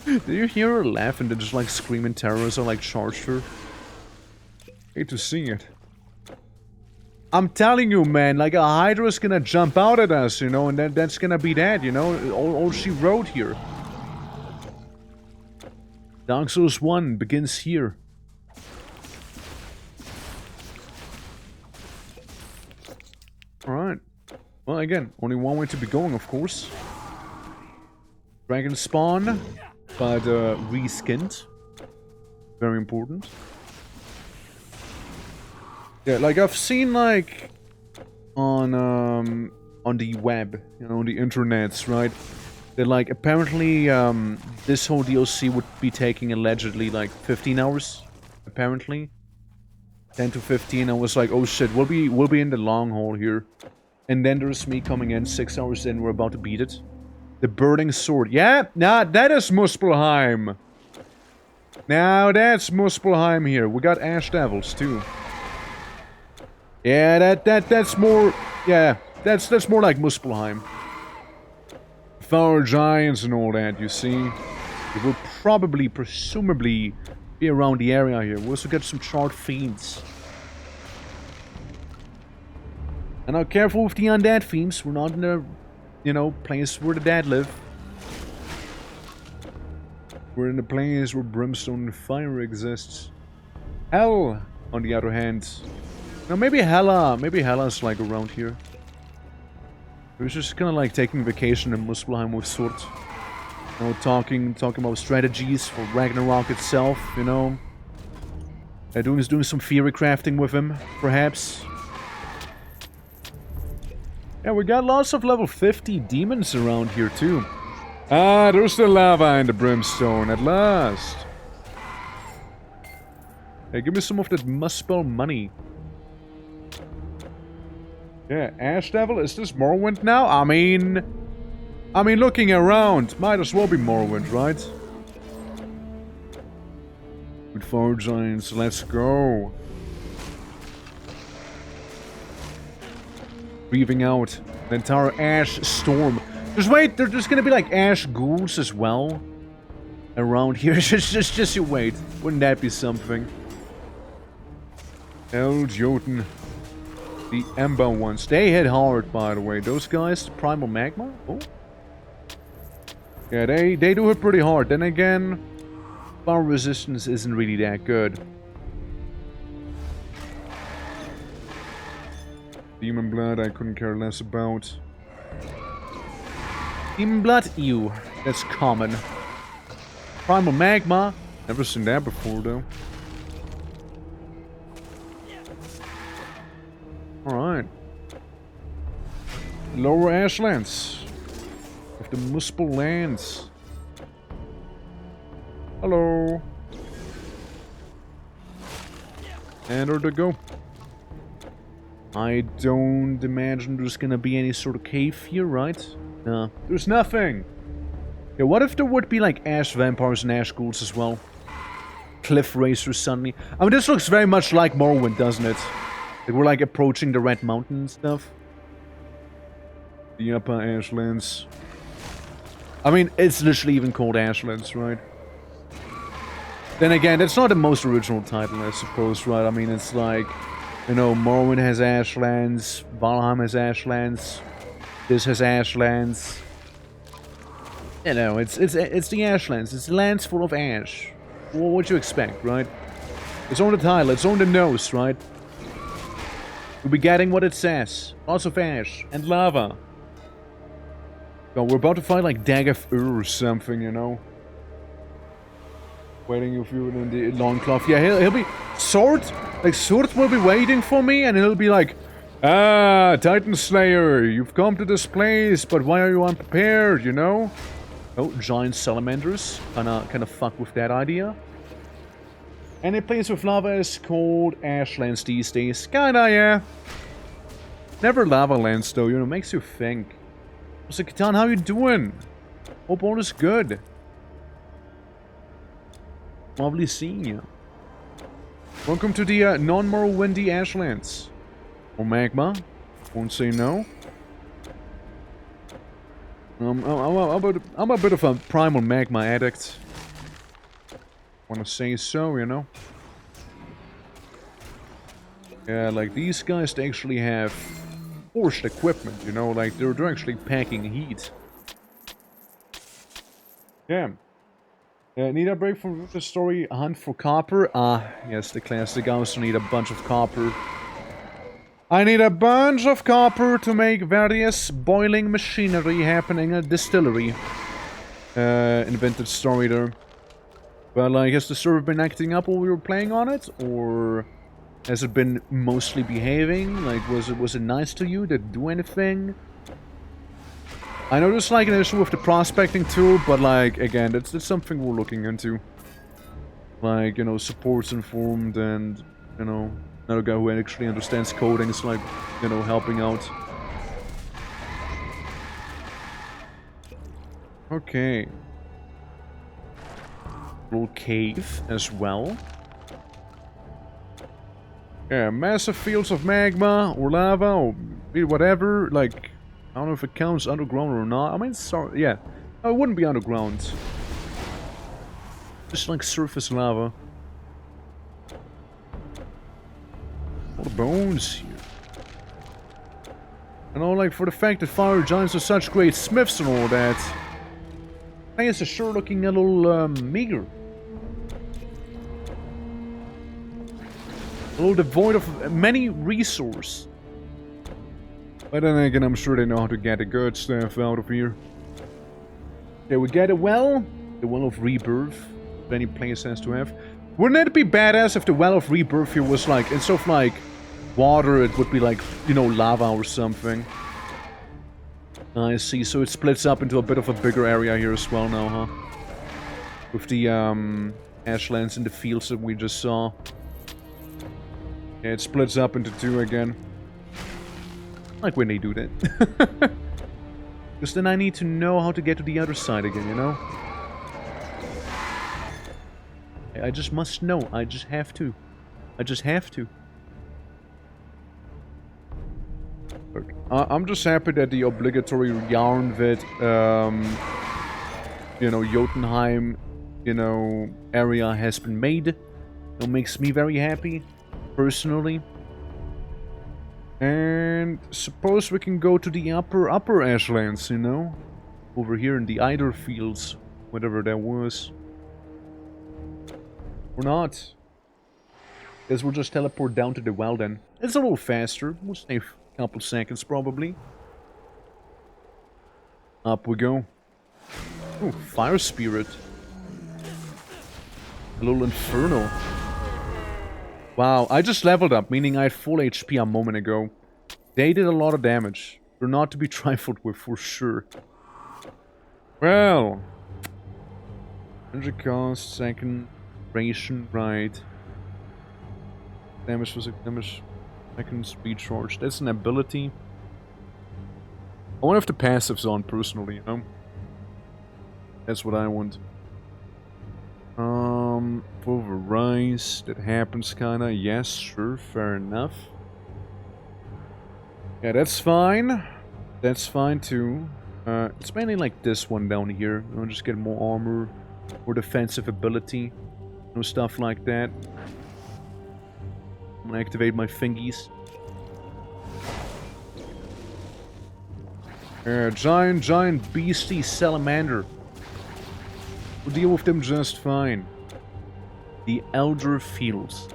Did you hear her laugh and then just, like, scream in terror as I, like, charged her? Hate to see it. I'm telling you, man, like, a Hydra's gonna jump out at us, you know, and that's gonna be that, you know? All she wrote here. Dark Souls 1 begins here. Alright. Well, again, only one way to be going, of course. Dragon spawn, but reskinned. Very important. Yeah, like I've seen like on the web, you know, on the internets, right? That, like, apparently, this whole DLC would be taking allegedly, like, 15 hours. Apparently. 10 to 15. I was like, oh shit, we'll be in the long haul here. And then there's me coming in 6 hours in, we're about to beat it. The Burning Sword. Yeah, nah, that is Muspelheim. Now that's Muspelheim here. We got Ash Devils too. Yeah, that's more, yeah, that's more like Muspelheim. Fire Giants and all that, you see. It will probably, presumably, be around the area here. We also got some Charred Fiends. And now careful with the undead themes. We're not in a, you know, place where the dead live. We're in a place where brimstone and fire exists. Hell, on the other hand. Now maybe Hella's like around here. We're just kind of like taking vacation in Muspelheim with Sword. You know, talking about strategies for Ragnarok itself, you know. Doing some theory crafting with him, perhaps. Yeah, we got lots of level 50 demons around here too. Ah, there's the lava and the brimstone at last. Hey, give me some of that Muspel money. Yeah, Ash Devil, is this Morrowind now? I mean, looking around, might as well be Morrowind, right? Good Fire Giants, let's go. Breathing out the entire Ash Storm. Just wait, there's gonna be like Ash Ghouls as well around here. just you wait. Wouldn't that be something? El Jotun. The Ember ones. They hit hard, by the way. Those guys, Primal Magma? Oh. Yeah, they do hit pretty hard. Then again, fire resistance isn't really that good. Demon Blood, I couldn't care less about. Demon Blood? Ew. That's common. Primal Magma? Never seen that before, though. Alright. Lower Ashlands. Of the Muspel Lands. Hello. And there they go. I don't imagine there's gonna be any sort of cave here, right? No. There's nothing! Yeah, what if there would be like Ash Vampires and Ash Ghouls as well? Cliff Racers suddenly. I mean, this looks very much like Morrowind, doesn't it? Like we're like approaching the Red Mountain and stuff. The Upper Ashlands. I mean, it's literally even called Ashlands, right? Then again, that's not the most original title, I suppose, right? I mean, it's like, you know, Morrowind has Ashlands, Valheim has Ashlands, this has Ashlands. You know, it's the Ashlands. It's lands full of ash. Well, what you expect, right? It's on the title, it's on the nose, right? You'll be getting what it says. Lots of ash and lava. So we're about to fight like Dagger or something, you know. Waiting if you in the long cloth. Yeah, he'll be Sword. Like Sword will be waiting for me, and he'll be like, "Ah, Titan Slayer, you've come to this place, but why are you unprepared? You know." Oh, giant salamanders. Kinda fuck with that idea. Any place with lava is called Ashlands these days. Kinda, yeah. Never lava lands though, you know, makes you think. So Kitan, how you doing? Hope all is good. Lovely seeing you. Welcome to the non-Morrowindy Ashlands. Or Magma. Won't say no. I'm a bit of a primal Magma addict. Wanna say so, you know? Yeah, like these guys, they actually have forced equipment, you know? Like they're actually packing heat. Yeah. Need a break from the story Hunt for Copper? Yes, the classic. I also need a bunch of copper. I need a bunch of copper to make various boiling machinery happening at distillery. Invented story there. But like, has the server been acting up while we were playing on it? Or has it been mostly behaving? Like, was it nice to you? Did it do anything? I know there's like an issue with the prospecting tool, but like, again, that's something we're looking into. Like, you know, support's informed and, you know, another guy who actually understands coding is like, you know, helping out. Okay. Little cave as well. Yeah, massive fields of magma or lava or whatever. Like, I don't know if it counts underground or not. I mean, sorry, yeah. No, it wouldn't be underground. Just like surface lava. All the bones here. And all like for the fact that fire giants are such great smiths and all that. I guess it's sure looking a little meager. A little devoid of many resources. But then again, I'm sure they know how to get the good stuff out of here. Okay, we get a well. The Well of Rebirth. If any place has to have. Wouldn't it be badass if the Well of Rebirth here was like, instead of like water, it would be like, you know, lava or something. I see, so it splits up into a bit of a bigger area here as well now, huh? With the ashlands and the fields that we just saw. Yeah, it splits up into two again. I like when they do that. Because then I need to know how to get to the other side again, you know? I just must know. I just have to. I just have to. Look, I'm just happy that the obligatory yarn that, you know, Jotunheim, you know, area has been made. It makes me very happy, personally. And suppose we can go to the upper ashlands, you know? Over here in the Eider fields, whatever that was. Or not. Guess we'll just teleport down to the well then. It's a little faster. We'll save a couple seconds probably. Up we go. Ooh, fire spirit. A little inferno. Wow, I just leveled up, meaning I had full HP a moment ago. They did a lot of damage. They're not to be trifled with for sure. Well. 100 cost, second ration, right. Damage was a damage. Second speed charge. That's an ability. I wonder if the passive's on personally, you know? That's what I want. Overrise, that happens kinda. Yes, sure, fair enough. Yeah, that's fine. That's fine too. It's mainly like this one down here. I'll just get more armor, more defensive ability, no stuff like that. I'm gonna activate my fingies. Giant beastie salamander. We'll deal with them just fine. The Elder Fields.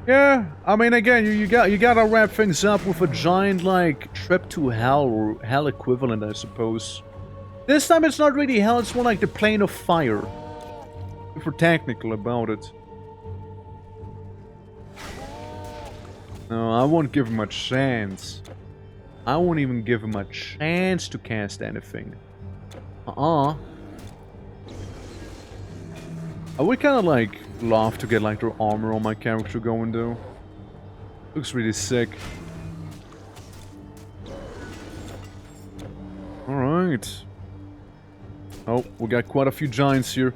Yeah, I mean again, you gotta wrap things up with a giant like trip to hell or hell equivalent, I suppose. This time it's not really hell, it's more like the plane of fire. If we're technical about it. No, I won't give him a chance. I won't even give him a chance to cast anything. I would kind of like love to get like their armor on my character going though. Looks really sick. Alright. Oh, we got quite a few giants here.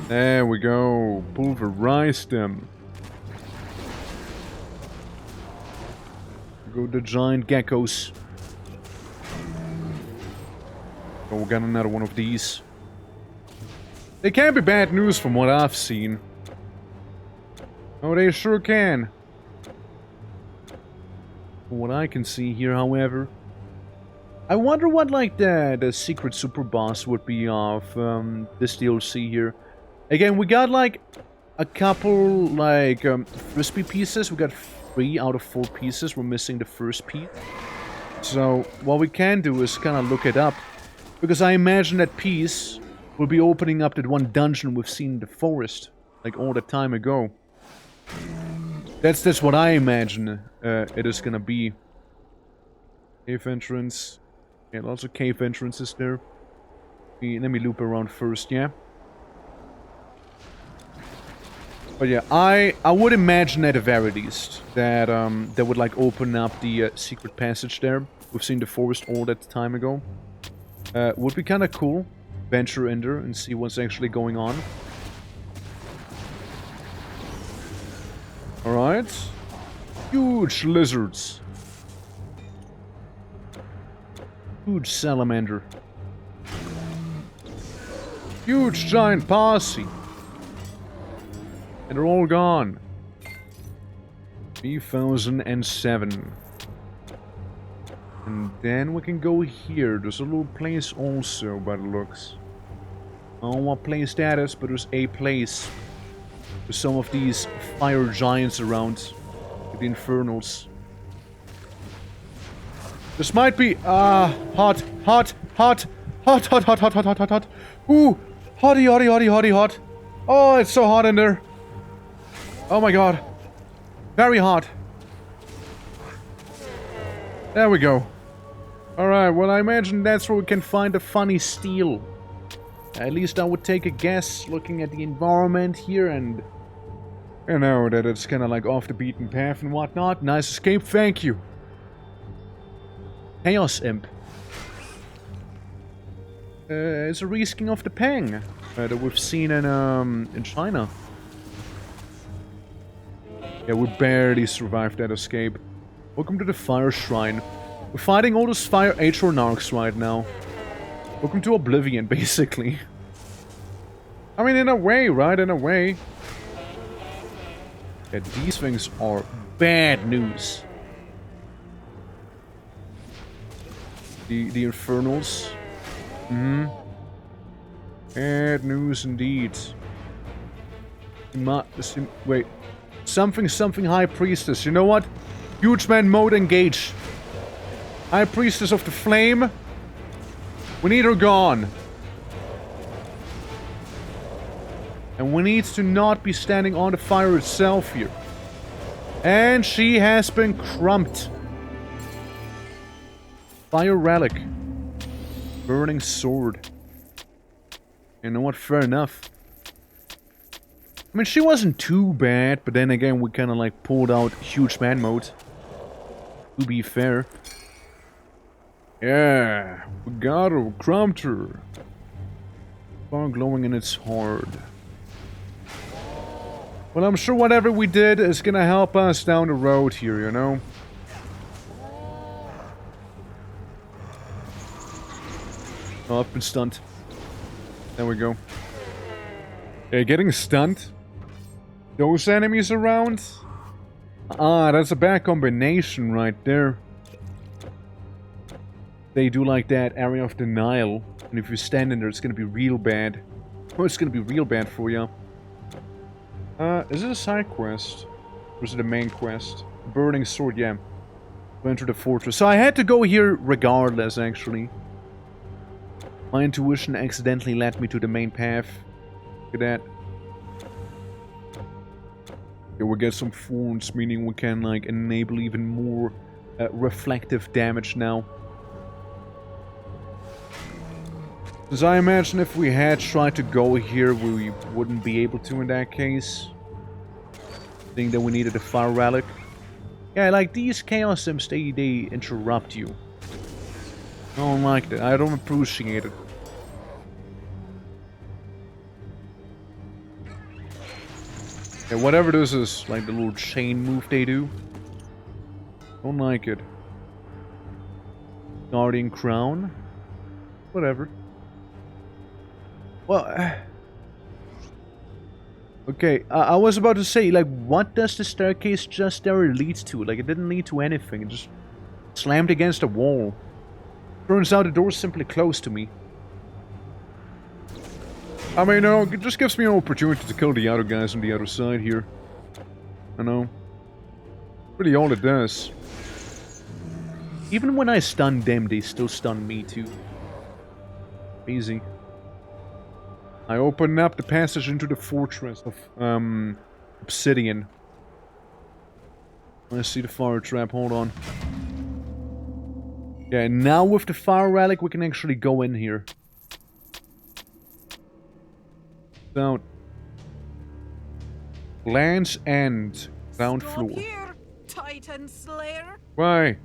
There we go. Pulverize them. Go the giant geckos. Oh, we got another one of these. They can't be bad news from what I've seen. Oh, they sure can. From what I can see here, however. I wonder what, like, the secret super boss would be of this DLC here. Again, we got, like, a couple, like, frisbee pieces. We got 3 out of 4 pieces. We're missing the first piece. So, what we can do is kind of look it up. Because I imagine that piece will be opening up that one dungeon we've seen in the forest, like all the time ago. That's what I imagine it is gonna be. Cave entrance. Yeah, lots of cave entrances there. Let me loop around first, yeah? But yeah, I would imagine at the very least that they would like open up the secret passage there. We've seen the forest all that time ago. Would be kind of cool. Venture in there and see what's actually going on. Alright. Huge lizards. Huge salamander. Huge giant posse. And they're all gone. 3007. And then we can go here. There's a little place also by the looks. I don't know what place that is, but there's a place. There's some of these fire giants around. The infernals. This might be hot. Ooh, hot. Oh, it's so hot in there. Oh my god. Very hot. There we go. Alright, well I imagine that's where we can find a funny steel. At least I would take a guess looking at the environment here and... You know, that it's kind of like off the beaten path and whatnot. Nice escape, thank you. Chaos Imp. It's a reskin of the Peng that we've seen in China. Yeah, we barely survived that escape. Welcome to the Fire Shrine. We're fighting all those Fire Atronarchs right now. Welcome to Oblivion, basically. I mean, in a way, right? In a way. Yeah, these things are bad news. The Infernals. Bad news indeed. Wait. Something High Priestess. You know what? Huge Man mode engage. High Priestess of the Flame. We need her gone. And we need to not be standing on the fire itself here. And she has been crumped. Fire Relic. Burning Sword. You know what? Fair enough. I mean, she wasn't too bad, but then again, we kind of like pulled out Huge Man mode. To be fair. Yeah, we got her, we crumped her. Fire glowing in its heart. Well, I'm sure whatever we did is gonna help us down the road here, you know? Oh, I've been stunned. There we go. Yeah, getting stunned. Those enemies around? Ah, that's a bad combination right there. They do like that area of denial. And if you stand in there, it's gonna be real bad. Oh, it's gonna be real bad for you. Is it a side quest? Or is it a main quest? Burning Sword, yeah. To enter the fortress. So I had to go here regardless, actually. My intuition accidentally led me to the main path. Look at that. Okay, we'll get some thorns, meaning we can, like, enable even more reflective damage now. Because I imagine if we had tried to go here, we wouldn't be able to in that case. I think that we needed a Fire Relic. Yeah, like, these Chaos Imps, they interrupt you. I don't like that. I don't appreciate it. Yeah, whatever this is, like the little chain move they do. Don't like it. Guardian Crown. Whatever. Well, okay, I was about to say, like, what does the staircase just there lead to? Like, it didn't lead to anything. It just slammed against a wall. Turns out the door's simply closed to me. I mean, no, it just gives me an opportunity to kill the other guys on the other side here. I know. Really all it does. Even when I stun them, they still stun me too. Easy. I open up the passage into the fortress of obsidian. I see the fire trap, hold on. Yeah, and now with the fire relic, we can actually go in here. Down. Land's End. Ground floor. Here, Titan Slayer. Why?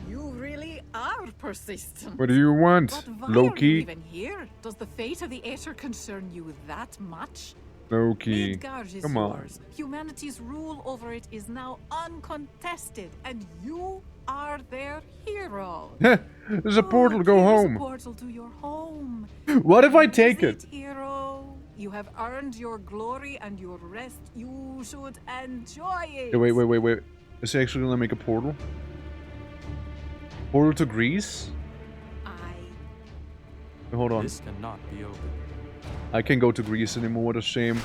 You really are persistent. What do you want, But why Loki? are you even here? Does the fate of the Aether concern you that much? Loki. Midgard is Come on. yours. Humanity's rule over it is now uncontested, and you are their hero. There's a portal to go Here's home. a portal to your home. What if I take Use it? Hero. You have earned your glory and your rest. You should enjoy it. Hey, wait. Is he actually gonna make a portal? Portal to Greece? Hold on. This cannot be open. I can't go to Greece anymore, what a shame.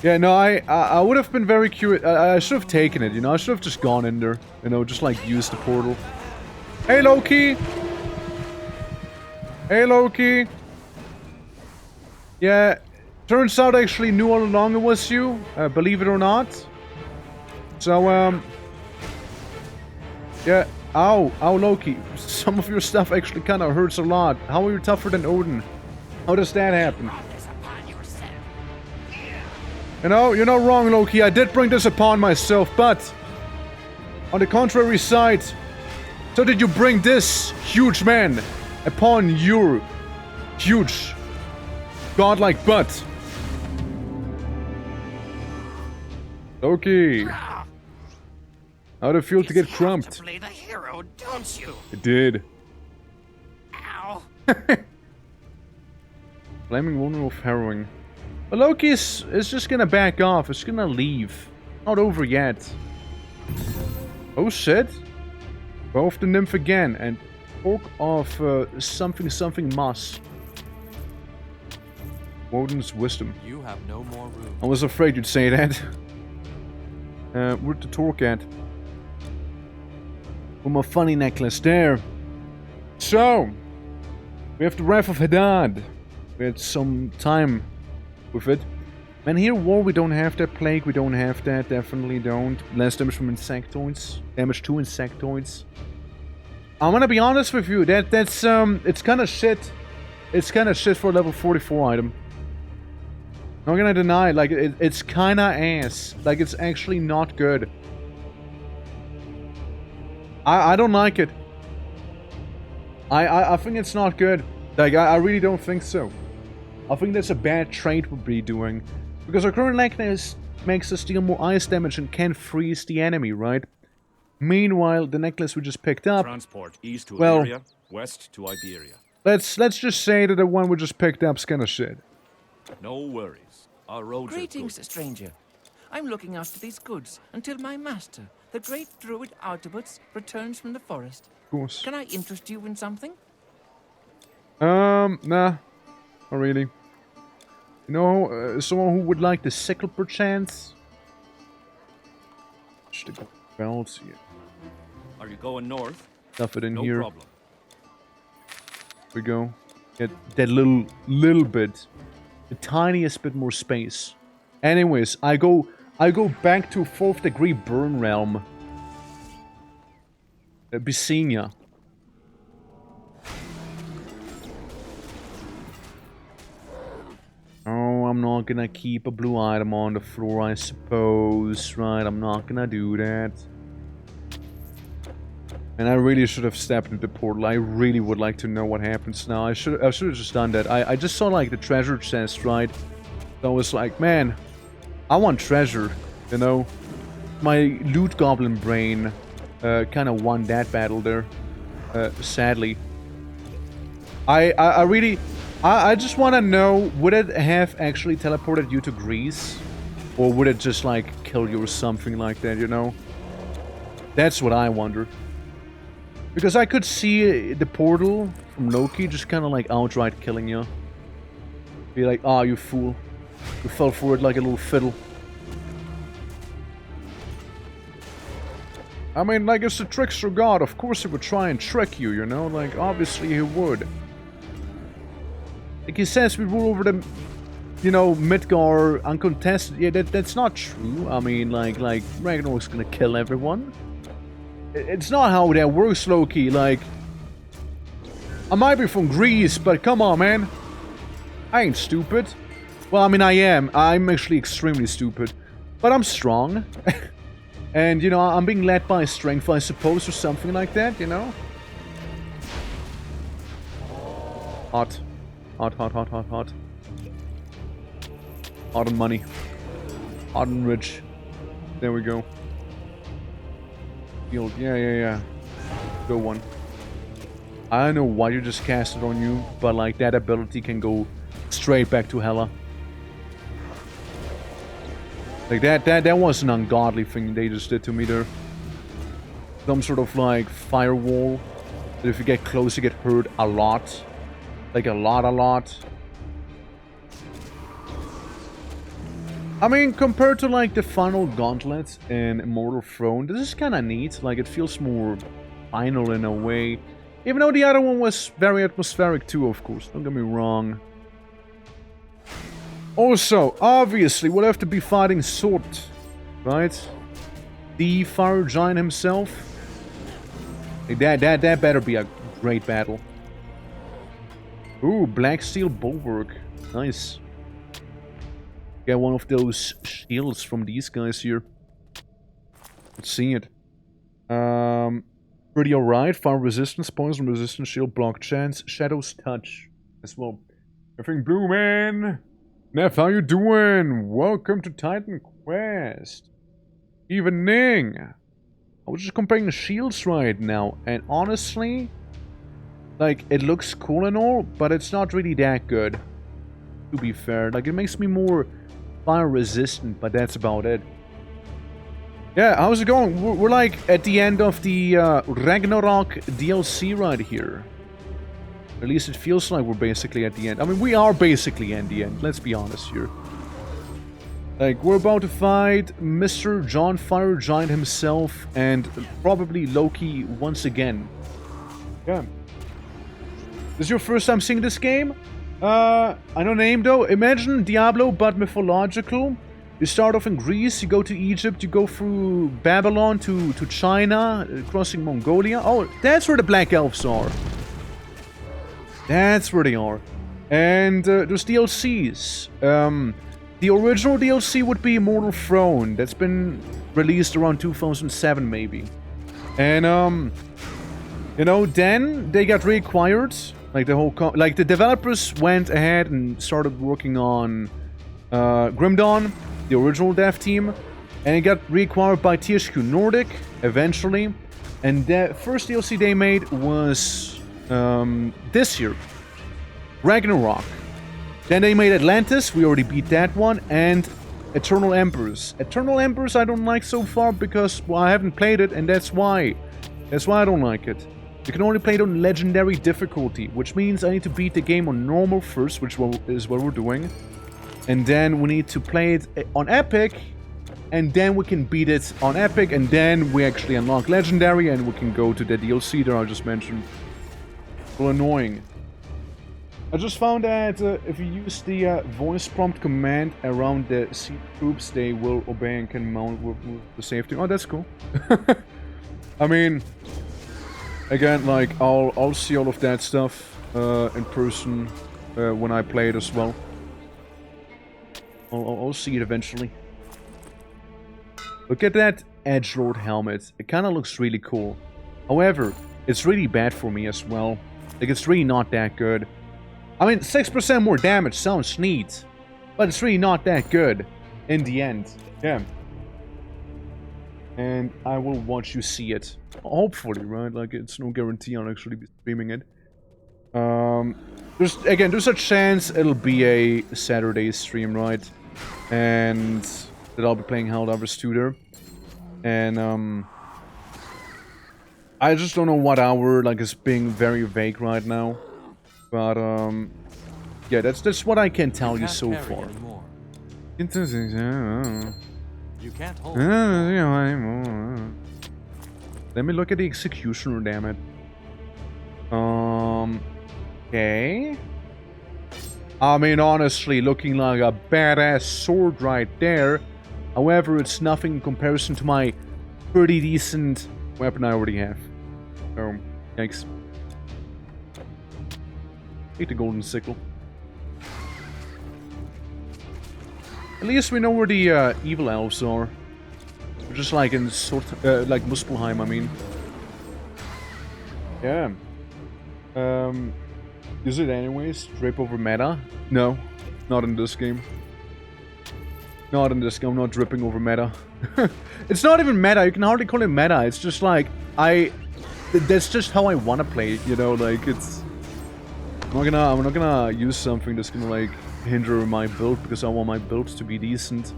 Yeah, no, I would have been very curious. I should have taken it, you know? I should have just gone in there. You know, just like used the portal. Hey, Loki! Hey, Loki! Yeah, turns out I actually knew all along it was you. Believe it or not. So, yeah. Ow, Loki. Some of your stuff actually kind of hurts a lot. How are you tougher than Odin? How does that happen? You know, you're not wrong, Loki. I did bring this upon myself, but on the contrary side, so did you bring this huge man upon your huge godlike butt. Loki. How'd it feel to get crumped? To play the hero, don't you? It did. Ow. Blaming one of harrowing. But Loki is just gonna back off. It's gonna leave. Not over yet. Oh shit. Both the nymph again and talk of something moss. Woden's wisdom. You have no more room. I was afraid you'd say that. Where'd the torque at? Oh, my funny necklace there. So, we have the Wrath of Hadad. We had some time with it. And here, war, we don't have that. Plague, we don't have that. Definitely don't. Less damage from insectoids. Damage to insectoids. I'm gonna be honest with you. That's it's kind of shit. It's kind of shit for a level 44 item. Not gonna deny, like, it's kinda ass. Like, it's actually not good. I don't like it. I think it's not good. Like, I really don't think so. I think that's a bad trait we'll be doing. Because our current necklace makes us deal more ice damage and can freeze the enemy, right? Meanwhile, the necklace we just picked up... Transport east to well, Iberia, west to Iberia. Let's just say that the one we just picked up's kinda shit. No worries. Our roads Greetings, are good. stranger. I'm looking after these goods until my master, the great druid Artabuts, returns from the forest. Of course. Can I interest you in something? Nah. Not really. You know, someone who would like the sickle perchance? Stick belts here. Are you going north? Stuff it in no here. Problem. We go. Get that little bit. The tiniest bit more space. Anyways, I go back to 4th degree burn realm. Bysinia. Oh, I'm not gonna keep a blue item on the floor, I suppose. Right, I'm not gonna do that. And I really should have stepped into the portal. I really would like to know what happens now. I should have just done that. I just saw, like, the treasure chest, right? So I was like, man, I want treasure, you know? My loot goblin brain kind of won that battle there, sadly. I just want to know, would it have actually teleported you to Greece? Or would it just, like, kill you or something like that, you know? That's what I wonder. Because I could see the portal from Loki just kind of like outright killing you. Be like, ah, you fool. You fell for it like a little fiddle. I mean, like, it's a trickster god. Of course he would try and trick you, you know? Like, obviously he would. Like he says, we rule over the, you know, Midgard uncontested. Yeah, that's not true. I mean, like Ragnarok's gonna kill everyone. It's not how that works, Loki. Like, I might be from Greece, but come on, man. I ain't stupid. Well, I mean, I am. I'm actually extremely stupid. But I'm strong. And, you know, I'm being led by strength, I suppose, or something like that, you know? Hot. Hot, hot, hot, hot, hot. Hot and money. Hot and rich. There we go. Field. Yeah. Go one. I don't know why you just cast it on you, but like that ability can go straight back to Hela. Like that was an ungodly thing they just did to me there. Some sort of like firewall. That if you get close you get hurt a lot. Like a lot. I mean, compared to like the final gauntlet in Immortal Throne, this is kinda neat. Like it feels more final in a way. Even though the other one was very atmospheric too, of course. Don't get me wrong. Also, obviously, we'll have to be fighting Sword, right? The Fire Giant himself. Like that better be a great battle. Ooh, Black Steel Bulwark. Nice. Get one of those shields from these guys here. Let's see it. Pretty alright. Fire resistance, poison resistance, shield block chance, Shadow's touch as well. Everything blue, man. Neff, how you doing? Welcome to Titan Quest. Evening. I was just comparing the shields right now, and honestly, like, it looks cool and all, but it's not really that good. To be fair, like, it makes me more fire resistant, but that's about it. Yeah, how's it going? We're like at the end of the Ragnarok DLC right here. At least it feels like we're basically at the end. I mean, we are basically at the end, let's be honest here. Like, we're about to fight Mr. John Fire Giant himself and probably Loki once again. Yeah. This is your first time seeing this game? I know name though. Imagine Diablo but mythological. You start off in Greece, you go to Egypt, you go through Babylon to China, crossing Mongolia. Oh, that's where the Black Elves are. That's where they are. And there's DLCs. The original DLC would be Immortal Throne. That's been released around 2007 maybe. And you know, then they got reacquired. Like the whole the developers went ahead and started working on Grim Dawn, the original dev team, and it got reacquired by THQ Nordic eventually. And the first DLC they made was this year, Ragnarok. Then they made Atlantis, we already beat that one, and Eternal Embers. Eternal Embers I don't like so far because, well, I haven't played it, and that's why. That's why I don't like it. You can only play it on Legendary difficulty, which means I need to beat the game on Normal first, which is what we're doing. And then we need to play it on Epic, and then we can beat it on Epic, and then we actually unlock Legendary, and we can go to the DLC that I just mentioned. Well, annoying. I just found that if you use the voice prompt command around the sea troops, they will obey and can mount with the safety. Oh, that's cool. I mean, again, like, I'll see all of that stuff in person when I play it as well. I'll see it eventually. Look at that Edgelord helmet. It kind of looks really cool. However, it's really bad for me as well. Like, it's really not that good. I mean, 6% more damage sounds neat, but it's really not that good in the end. Yeah. And I will watch you see it. Hopefully, right? Like, it's no guarantee I'll actually be streaming it. There's a chance it'll be a Saturday stream, right? And that I'll be playing Helldivers 2 there. And, I just don't know what hour, like, it's being very vague right now. But, yeah, that's what I can tell you so far. Interesting. You can't hold Let me look at the executioner, damn it. Okay. I mean, honestly, looking like a badass sword right there. However, it's nothing in comparison to my pretty decent Weapon I already have. Oh, yikes. Take the golden sickle. At least we know where the evil elves are. Just like in like Muspelheim, I mean. Yeah. Is it anyways? Drip over meta? No, not in this game. Not in this game. I'm not dripping over meta. It's not even meta. You can hardly call it meta. It's just like that's just how I want to play it. You know, like it's. I'm not gonna use something that's gonna like hinder my build because I want my build to be decent.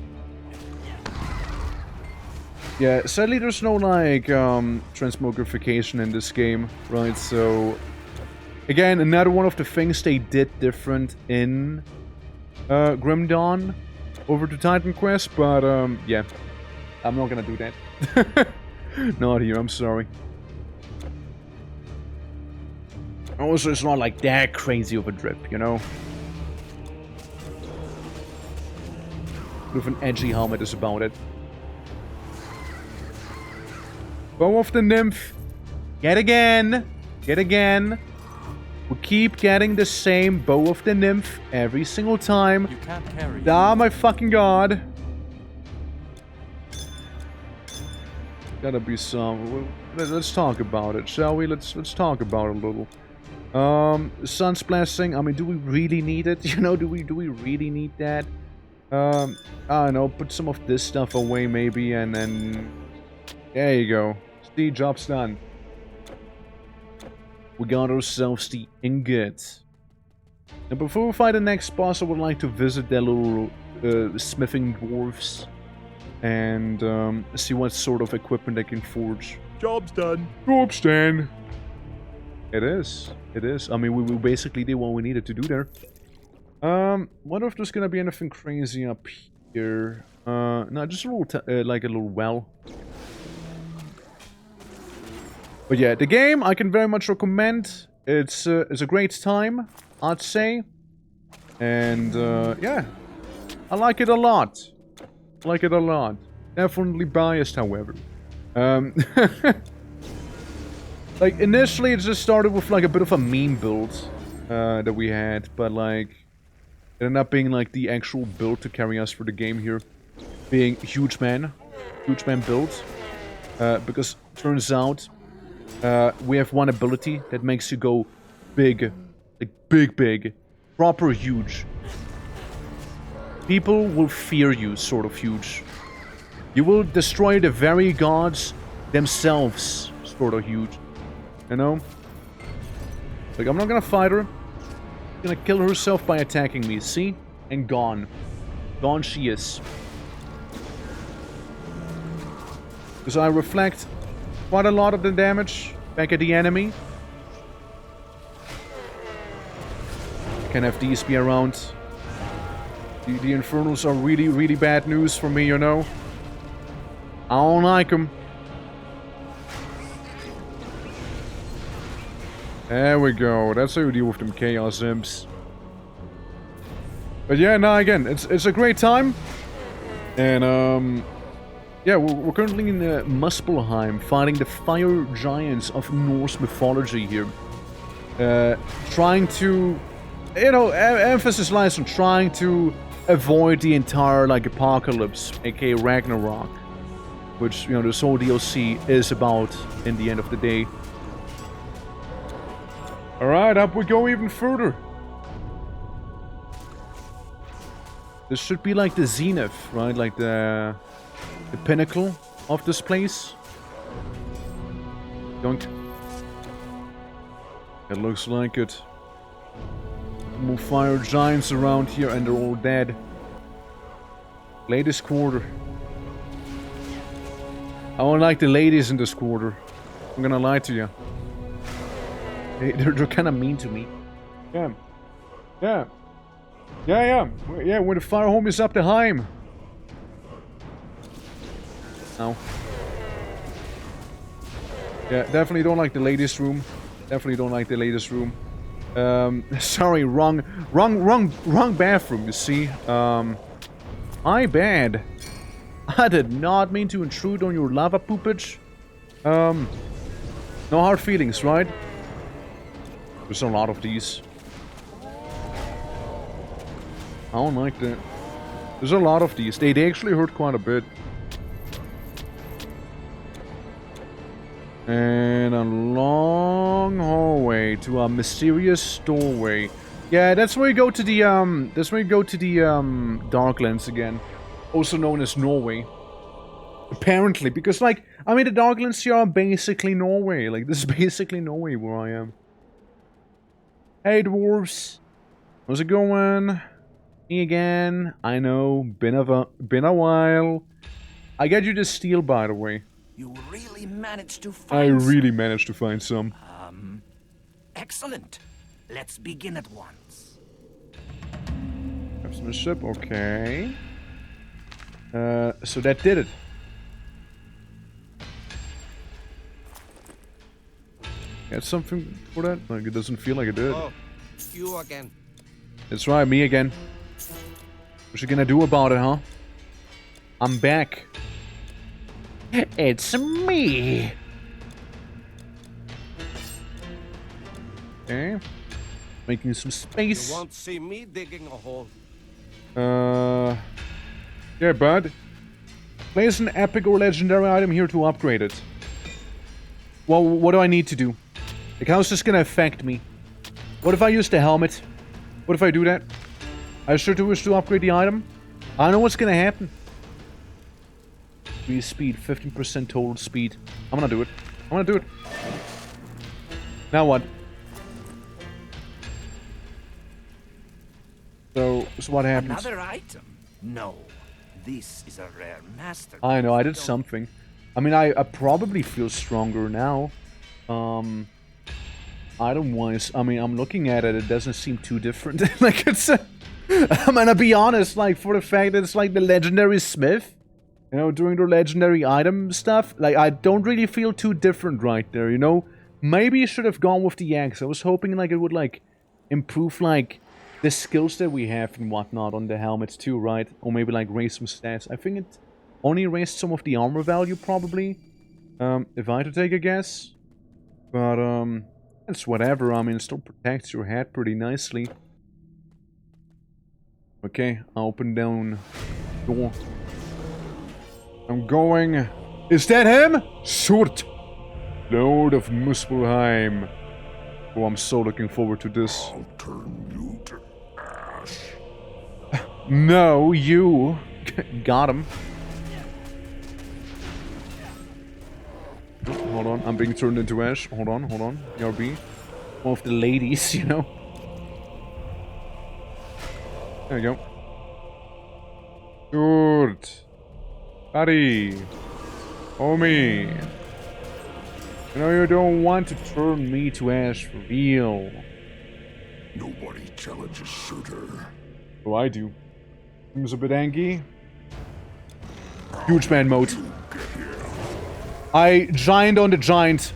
Yeah, sadly there's no like transmogrification in this game, right? So again, another one of the things they did different in Grim Dawn over to Titan Quest, but yeah, I'm not gonna do that. Not here, I'm sorry. Also, it's not like that crazy of a drip, you know? With an edgy helmet is about it. Bow of the Nymph. Yet again. Yet again. We keep getting the same Bow of the Nymph every single time. You can't carry. Ah, my fucking god. Gotta be some. Let's talk about it, shall we? Let's talk about it a little. Sun's blessing. I mean, do we really need it? You know, do we really need that? I don't know. Put some of this stuff away, maybe, and then there you go. See, job's done. We got ourselves the ingot. Now, before we fight the next boss, I would like to visit their little smithing dwarves and see what sort of equipment they can forge. Job's done. Job's done. It is. It is. I mean, we basically did what we needed to do there. Wonder if there's gonna be anything crazy up here. No, just a little, like a little well. But yeah, the game I can very much recommend. It's a great time, I'd say. And yeah, I like it a lot. I like it a lot. Definitely biased, however. Like, initially it just started with like a bit of a meme build that we had, but like it ended up being like the actual build to carry us through the game here, being Huge Man build, because turns out we have one ability that makes you go big, like big, proper huge. People will fear you, sort of huge. You will destroy the very gods themselves, sort of huge. You know? Like, I'm not gonna fight her. She's gonna kill herself by attacking me, see? And gone. Gone she is. Because I reflect quite a lot of the damage back at the enemy. Can have these be around. The Infernals are really bad news for me, you know? I don't like them. There we go. That's how you deal with them Chaos Imps. But yeah, now again, it's a great time. And yeah, we're currently in Muspelheim, fighting the fire giants of Norse mythology here. Trying to, you know, emphasis lies on trying to avoid the entire, like, apocalypse, aka Ragnarok. Which, you know, this whole DLC is about in the end of the day. Alright, up we go even further. This should be like the zenith, right? Like the pinnacle of this place. Dunk. It looks like it. More fire giants around here and they're all dead. Ladies' quarter. I don't like the ladies in this quarter. I'm gonna lie to you. They're kind of mean to me. Yeah. Yeah. Yeah, when the fire home is up the Heim. No. Yeah, definitely don't like the ladies' room. Definitely don't like the ladies' room. Sorry, wrong bathroom, you see. My bad. I did not mean to intrude on your lava poopage. No hard feelings, right? There's a lot of these. I don't like that. There's a lot of these. They actually hurt quite a bit. And a long hallway to a mysterious doorway. Yeah, that's where you go to the Darklands again. Also known as Norway. Apparently, because like, I mean the Darklands here are basically Norway. Like, this is basically Norway where I am. Hey dwarves. How's it going? Me again. I know, been a while. I got you this steel, by the way. You really managed to I find really managed to find some. Excellent. Let's begin at once. Craftsmanship, okay. So that did it. Get something for that? Like, it doesn't feel like it did. Oh, you again. That's right, me again. What you gonna do about it, huh? I'm back. It's me. Okay. Making some space. You won't see me digging a hole. Yeah, bud. Place an epic or legendary item here to upgrade it. Well, what do I need to do? Like, how's this gonna affect me? What if I use the helmet? What if I do that? I sure do wish to upgrade the item. I know what's gonna happen. Increase speed, 15% total speed. I'm gonna do it. I'm gonna do it. Now what? So what happens? Another item? No. This is a rare master. I know, I did something. I mean, I probably feel stronger now. Item-wise, I mean, I'm looking at it, it doesn't seem too different. Like, it's I'm gonna be honest, like, for the fact that it's like the legendary smith. You know, doing the legendary item stuff. Like, I don't really feel too different right there, you know? Maybe I should have gone with the axe. I was hoping, like, it would, like, improve, like, the skills that we have and whatnot on the helmets too, right? Or maybe, like, raise some stats. I think it only raised some of the armor value, probably. If I had to take a guess. But, it's whatever. I mean, it still protects your head pretty nicely. Okay, I'll open down door. I'm going. Is that him? Surt! Lord of Muspelheim. Oh, I'm so looking forward to this. I'll turn you to ash. No, you. Got him. Hold on, I'm being turned into ash. Hold on. BRB. One of the ladies, you know. There you go. Good. Buddy. Homie. You know, you don't want to turn me to ash for real. Nobody challenges Surtur. Oh, I do. Seems a bit angry. Huge man mode. I giant on the giant.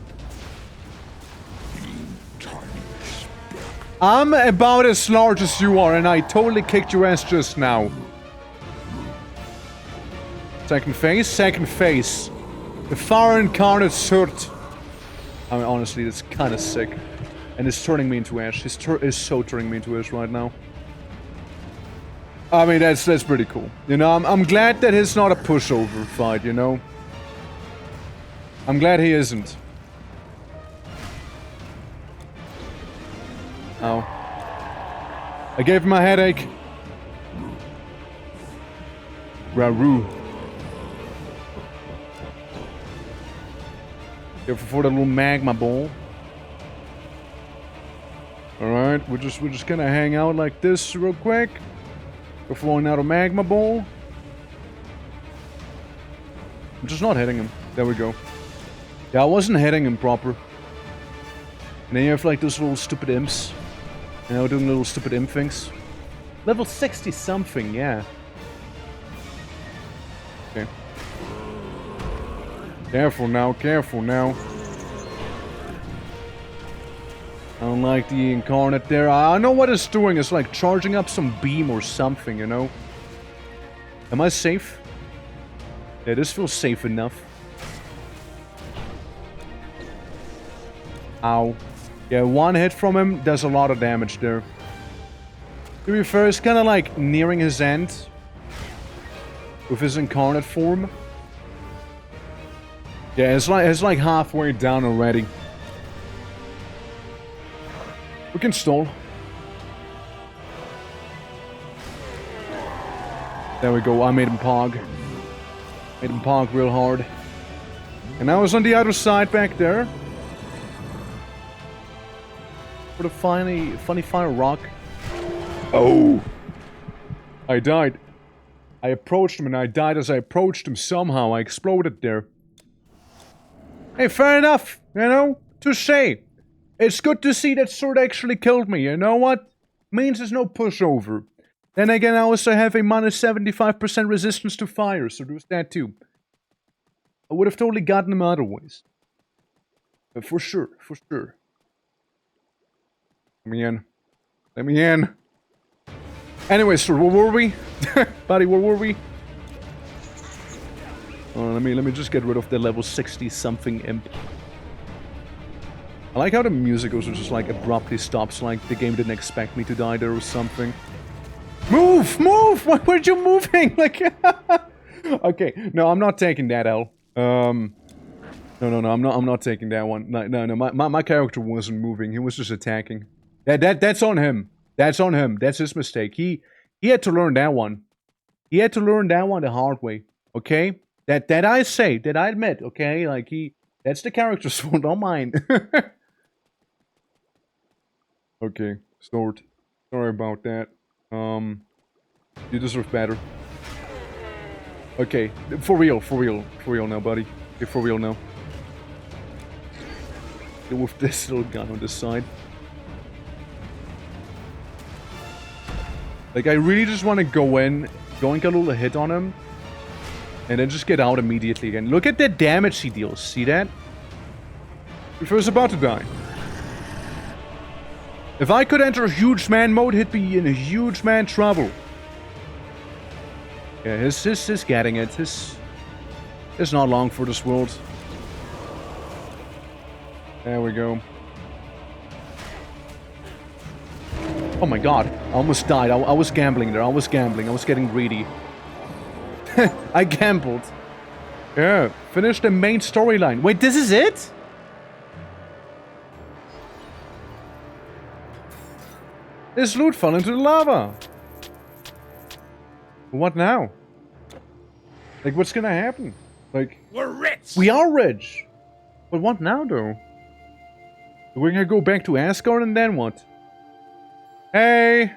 I'm about as large as you are, and I totally kicked your ass just now. Second phase. The fire incarnate Surt. I mean, honestly, that's kind of sick. And it's turning me into ash. It's so turning me into ash right now. I mean, that's pretty cool. You know, I'm glad that it's not a pushover fight, you know? I'm glad he isn't. Oh. I gave him a headache. Raru. Careful for the little magma ball. Alright, we're just gonna hang out like this real quick. We're throwing out a magma ball. I'm just not hitting him. There we go. Yeah, I wasn't hitting him proper. And then you have like those little stupid imps. You know, doing little stupid imp things. Level 60 something, yeah. Okay. Careful now, careful now. I don't like the incarnate there. I know what it's doing. It's like charging up some beam or something, you know? Am I safe? Yeah, this feels safe enough. Ow. Yeah, one hit from him does a lot of damage there. To be fair, it's kind of like nearing his end with his incarnate form. Yeah, it's like halfway down already. We can stall. There we go. I made him pog. Made him pog real hard. And now it's on the other side back there. For the funny final rock. Oh! I died. I approached him and I died as I approached him somehow. I exploded there. Hey, fair enough. You know? Touché. It's good to see that sword actually killed me. You know what? Means there's no pushover. Then again, I also have a minus 75% resistance to fire, so there's that too. I would have totally gotten him otherwise. But for sure, for sure. Let me in. Let me in. Anyway, sir, where were we? Buddy, where were we? Oh, let me just get rid of the level 60-something imp. I like how the music goes just like abruptly stops, like the game didn't expect me to die there or something. Move! Move! Why weren't you moving? Like, okay, no, I'm not taking that L. No, I'm not taking that one. No, my character wasn't moving. He was just attacking. That's on him. That's on him. That's his mistake. He had to learn that one. He had to learn that one the hard way. Okay? That I say, that I admit, okay? Like that's the character's fault, don't mind. Okay, sword. Sorry about that. You deserve better. Okay, for real now, buddy. Okay, for real now. Deal with this little gun on this side. Like, I really just want to go in, go and get a little hit on him, and then just get out immediately again. Look at the damage he deals, see that? If I was about to die. If I could enter huge man mode, he'd be in a huge man trouble. Yeah, he's getting it. It's not long for this world. There we go. Oh my god, I almost died. I was gambling there. I was gambling. I was getting greedy. I gambled. Yeah, finish the main storyline. Wait, this is it? This loot fell into the lava. What now? Like, what's gonna happen? Like, we're rich. We are rich. But what now, though? We're gonna go back to Asgard and then what? Hey!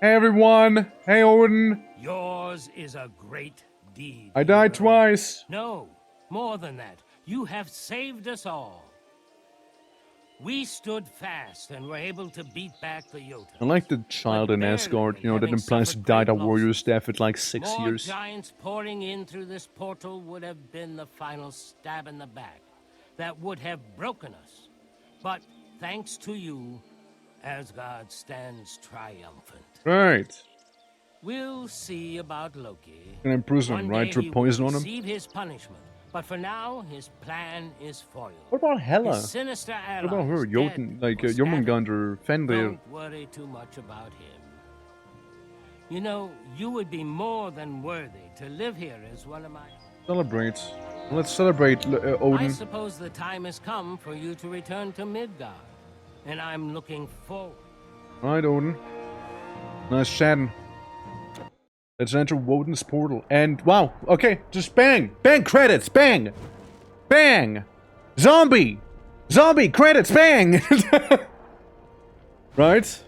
Hey, everyone! Hey, Odin! Yours is a great deed. I died twice. No, more than that. You have saved us all. We stood fast and were able to beat back the Jotun. I like the child in Asgard, you know, that implies to die a warrior's death at like 6 years. More giants pouring in through this portal would have been the final stab in the back. That would have broken us. But thanks to you, Asgard stands triumphant. Right. We'll see about Loki. Can imprison him, right? Drip poison on him? Receive his punishment. But for now, his plan is foiled. What about Hela? His sinister What about her? Jotun, like Jormungandr, Fenrir. Don't worry too much about him. You know, you would be more than worthy to live here as one of my... Celebrate. Let's celebrate, I Odin. suppose the time has come for you to return to Midgard. And I'm looking forward. Alright, Odin. Nice chatting. Let's enter Woden's portal. And, wow, okay, just bang! Bang, credits, bang! Bang! Zombie! Zombie, credits, bang! Right?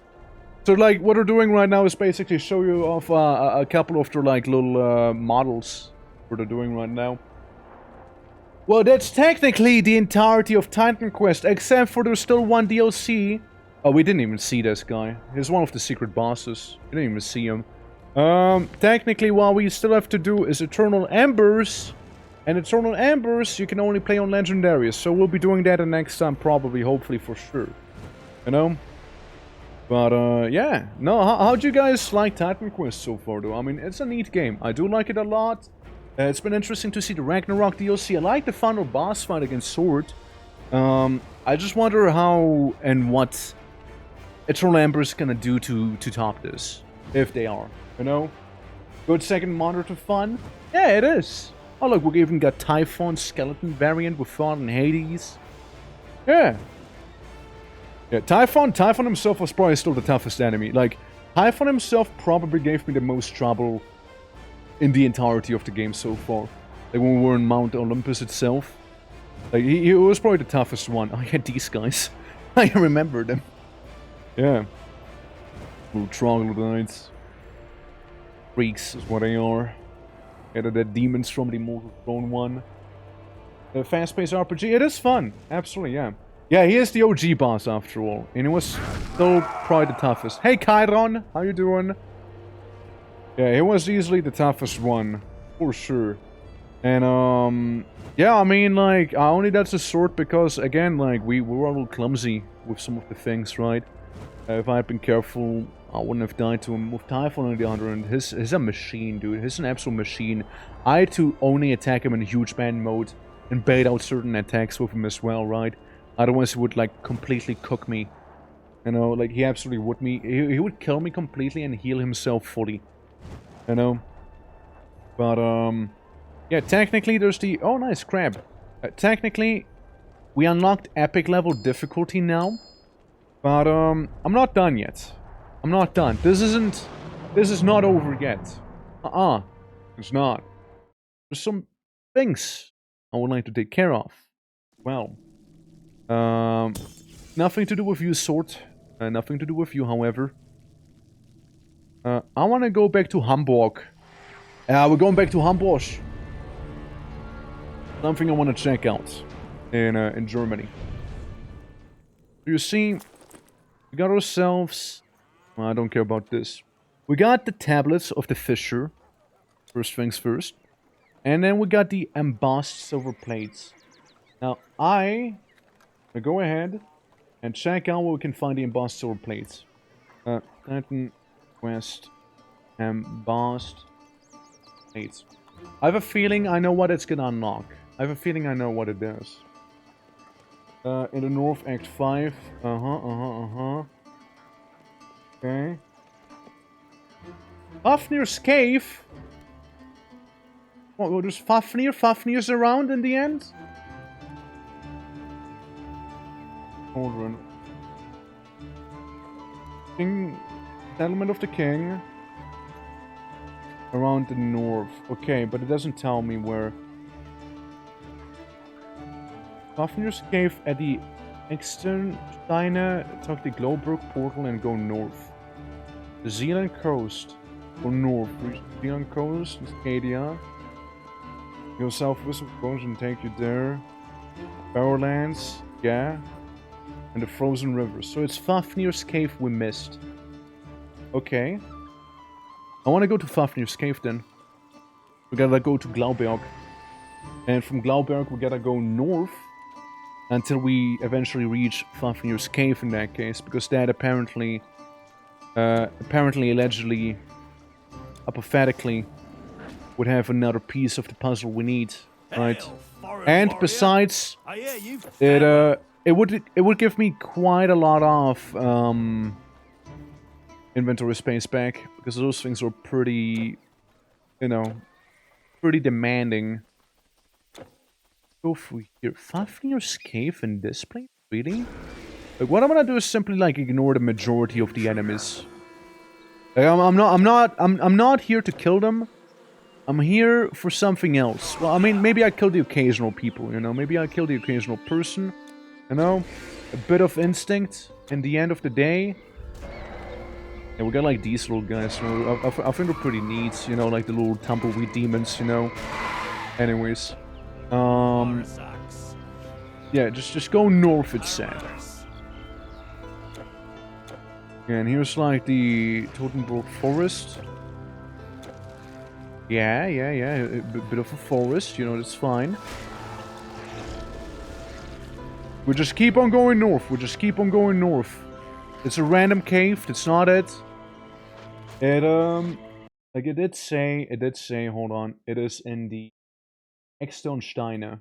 So, like, what we're doing right now is basically show you off a couple of their, like, little models. What they're doing right now. Well, that's technically the entirety of Titan Quest, except for there's still one DLC. Oh, we didn't even see this guy. He's one of the secret bosses. We didn't even see him. Technically, what we still have to do is Eternal Embers. And Eternal Embers, you can only play on Legendaries. So we'll be doing that the next time, probably, hopefully, for sure. You know? But, yeah. No, how'd you guys like Titan Quest so far, though? I mean, it's a neat game. I do like it a lot. It's been interesting to see the Ragnarok DLC. I like the final boss fight against Sword. I just wonder how and what Eternal Ember is gonna do to top this. If they are, you know? Good second monitor fun? Yeah, it is. Oh look, we even got Typhon skeleton variant with Thought and Hades. Yeah. Yeah, Typhon himself was probably still the toughest enemy. Like, Typhon himself probably gave me the most trouble in the entirety of the game so far. Like when we were in Mount Olympus itself. Like, he was probably the toughest one. I had these guys. I remember them. Yeah. Little troglodytes. Freaks is what they are. Yeah, they're the demons from the Immortal Throne one. The fast-paced RPG, it is fun. Absolutely, yeah. Yeah, he is the OG boss after all. And he was still probably the toughest. Hey, Chiron! How you doing? Yeah, he was easily the toughest one. For sure. And, yeah, I mean, like, I only that's a sword because, again, like, we were a little clumsy with some of the things, right? If I had been careful, I wouldn't have died to him. With Typhon on the other end, he's a machine, dude. He's an absolute machine. I had to only attack him in huge man mode and bait out certain attacks with him as well, right? Otherwise, he would, like, completely cook me. You know, like, he absolutely would me. He would kill me completely and heal himself fully. You know? But, yeah, technically, there's the... Oh, nice, crab. Technically, we unlocked epic level difficulty now. But, I'm not done yet. I'm not done. This is not over yet. It's not. There's some things I would like to take care of. Well. Nothing to do with you, Sword. Nothing to do with you, however. I want to go back to Hamburg. We're going back to Hamburg. Something I want to check out in Germany. You see, we got ourselves... Well, I don't care about this. We got the tablets of the Fisher. First things first. And then we got the embossed silver plates. Now, I will go ahead and check out where we can find the embossed silver plates. Titan Quest embossed plates. I have a feeling I know what it's gonna unlock. I have a feeling I know what it does. In the North, Act 5. Okay. Fafnir's Cave? What, there's Fafnir? Fafnir's around in the end? Hold on. King... Settlement of the King. Around the north. Okay, but it doesn't tell me where. Fafnir's Cave at the Externsteine. Talk the Glowbrook portal and go north. The Zealand coast. Go north. Reach the Zealand coast. Scadia. Go southwest of the coast and take you there. Barrowlands. Yeah. And the frozen river. So it's Fafnir's Cave we missed. Okay. I want to go to Fafnir's Cave then. We gotta go to Glauberg. And from Glauberg we gotta go north. Until we eventually reach Fafnir's Cave in that case. Because that apparently... allegedly... Apathetically... would have another piece of the puzzle we need. Right? And besides... It would give me quite a lot of... inventory space back. Because those things were pretty... You know... Pretty demanding. Go through here. Fafnir's Cave in this place? Really? Like, what I'm gonna do is simply like ignore the majority of the enemies. Like, I'm not here to kill them. I'm here for something else. Well, I mean, maybe I kill the occasional people, you know? Maybe I kill the occasional person. You know? A bit of instinct in the end of the day. Yeah, we got like these little guys, you know? I think they're pretty neat, you know? Like the little tumbleweed demons, you know? Anyways. Yeah, just go north, it said. Yeah, and here's like the Totenburg Forest. Yeah, a bit of a forest, you know, that's fine. We just keep on going north, It's a random cave, that's not it. Like it did say, hold on, it is in the Externsteine.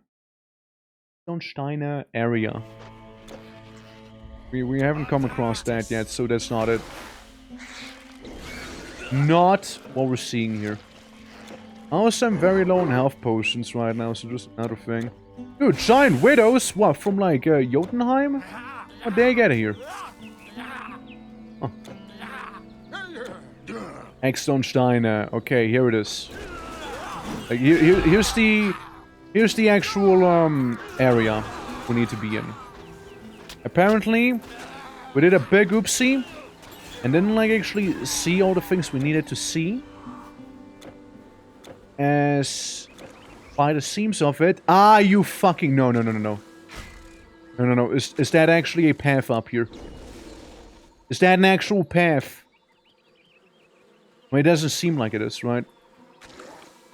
Steiner area. We haven't come across that yet, so that's not it. Not what we're seeing here. Also, I'm very low on health potions right now, so just another thing. Dude, giant widows? What, from like Jotunheim? How'd they get here? Huh. Eckstone okay, here it is. Like, here's the actual area we need to be in. Apparently, we did a big oopsie and didn't like actually see all the things we needed to see. As by the seams of it. Ah, you fucking no. No. Is that actually a path up here? Is that an actual path? Well, it doesn't seem like it is, right?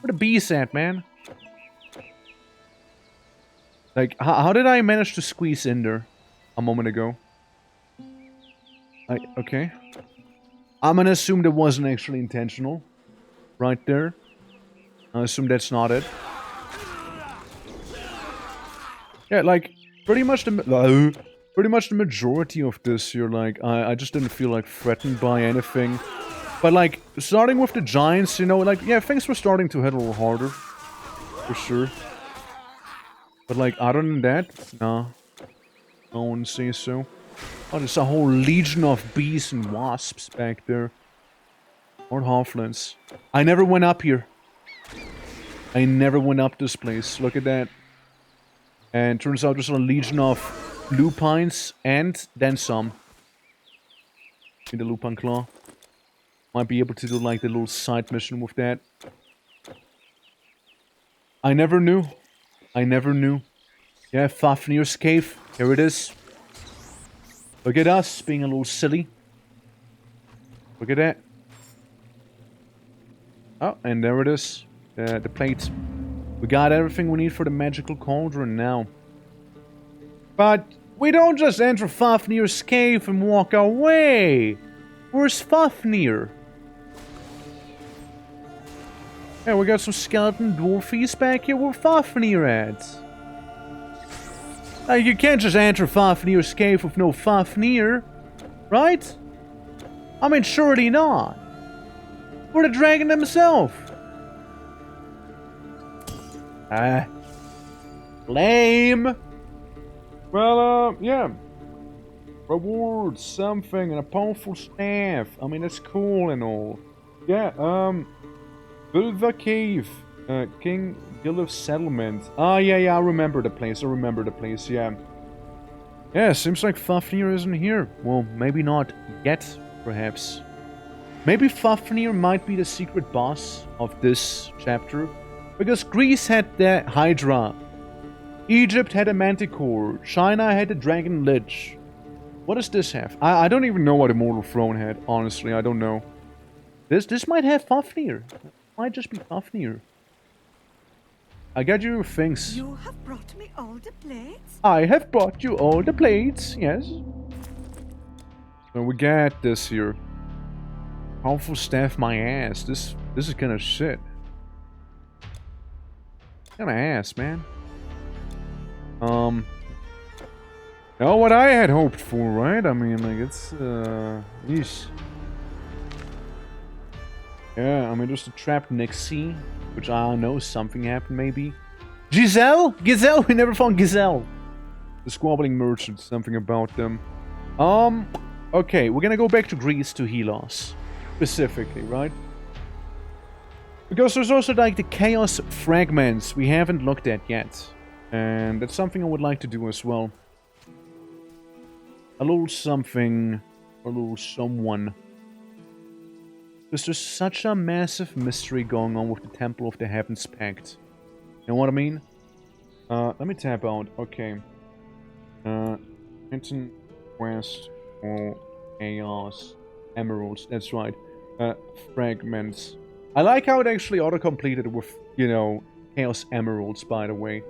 Where the bees at, man? Like, how did I manage to squeeze in there a moment ago? Okay. I'm gonna assume that wasn't actually intentional. Right there. I assume that's not it. Yeah, like, pretty much the majority of this here, like, I just didn't feel, like, threatened by anything. But, like, starting with the giants, you know, like, yeah, things were starting to hit a little harder. For sure. But, like, other than that, nah. I wouldn't say so. Oh, there's a whole legion of bees and wasps back there. Or halflings. I never went up here. I never went up this place. Look at that. And turns out there's a legion of lupines and then some. In the lupine claw. Might be able to do like the little side mission with that. I never knew. Yeah, Fafnir's cave. Here it is. Look at us being a little silly. Look at that. Oh, and there it is. The plate. We got everything we need for the magical cauldron now. But we don't just enter Fafnir's cave and walk away. Where's Fafnir? Yeah, we got some skeleton dwarfies back here. Where Fafnir at? Like, you can't just enter Fafnir's cave with no Fafnir, right? I mean, surely not. Or the dragon himself. Lame. Well, yeah. Reward something and a powerful staff. I mean, that's cool and all. Yeah, build the cave. King Gilliff's settlement. Ah, yeah, I remember the place. Yeah. Yeah, seems like Fafnir isn't here. Well, maybe not yet, perhaps. Maybe Fafnir might be the secret boss of this chapter. Because Greece had the Hydra. Egypt had a Manticore. China had the Dragon Lich. What does this have? I don't even know what Immortal Throne had, honestly. I don't know. This might have Fafnir. Might just be Fafnir. I got you things. You have brought me all the plates? I have brought you all the plates, yes. So we got this here. Powerful staff my ass. This is kind of shit. Kind of ass, man. Not what I had hoped for, right? I mean, like, it's, yeesh. Yeah, I mean, there's the trapped Nixie, which I don't know, something happened, maybe. Giselle? Gazelle? We never found Gazelle. The squabbling merchant, something about them. Okay, we're gonna go back to Greece to Helos. Specifically, right? Because there's also, like, the chaos fragments we haven't looked at yet. And that's something I would like to do as well. A little something, a little someone. Because there's such a massive mystery going on with the Temple of the Heavens Pact. You know what I mean? Let me tap out. Okay. Mountain, West, or Chaos, Emeralds. That's right. Fragments. I like how it actually auto-completed with, you know, Chaos Emeralds, by the way.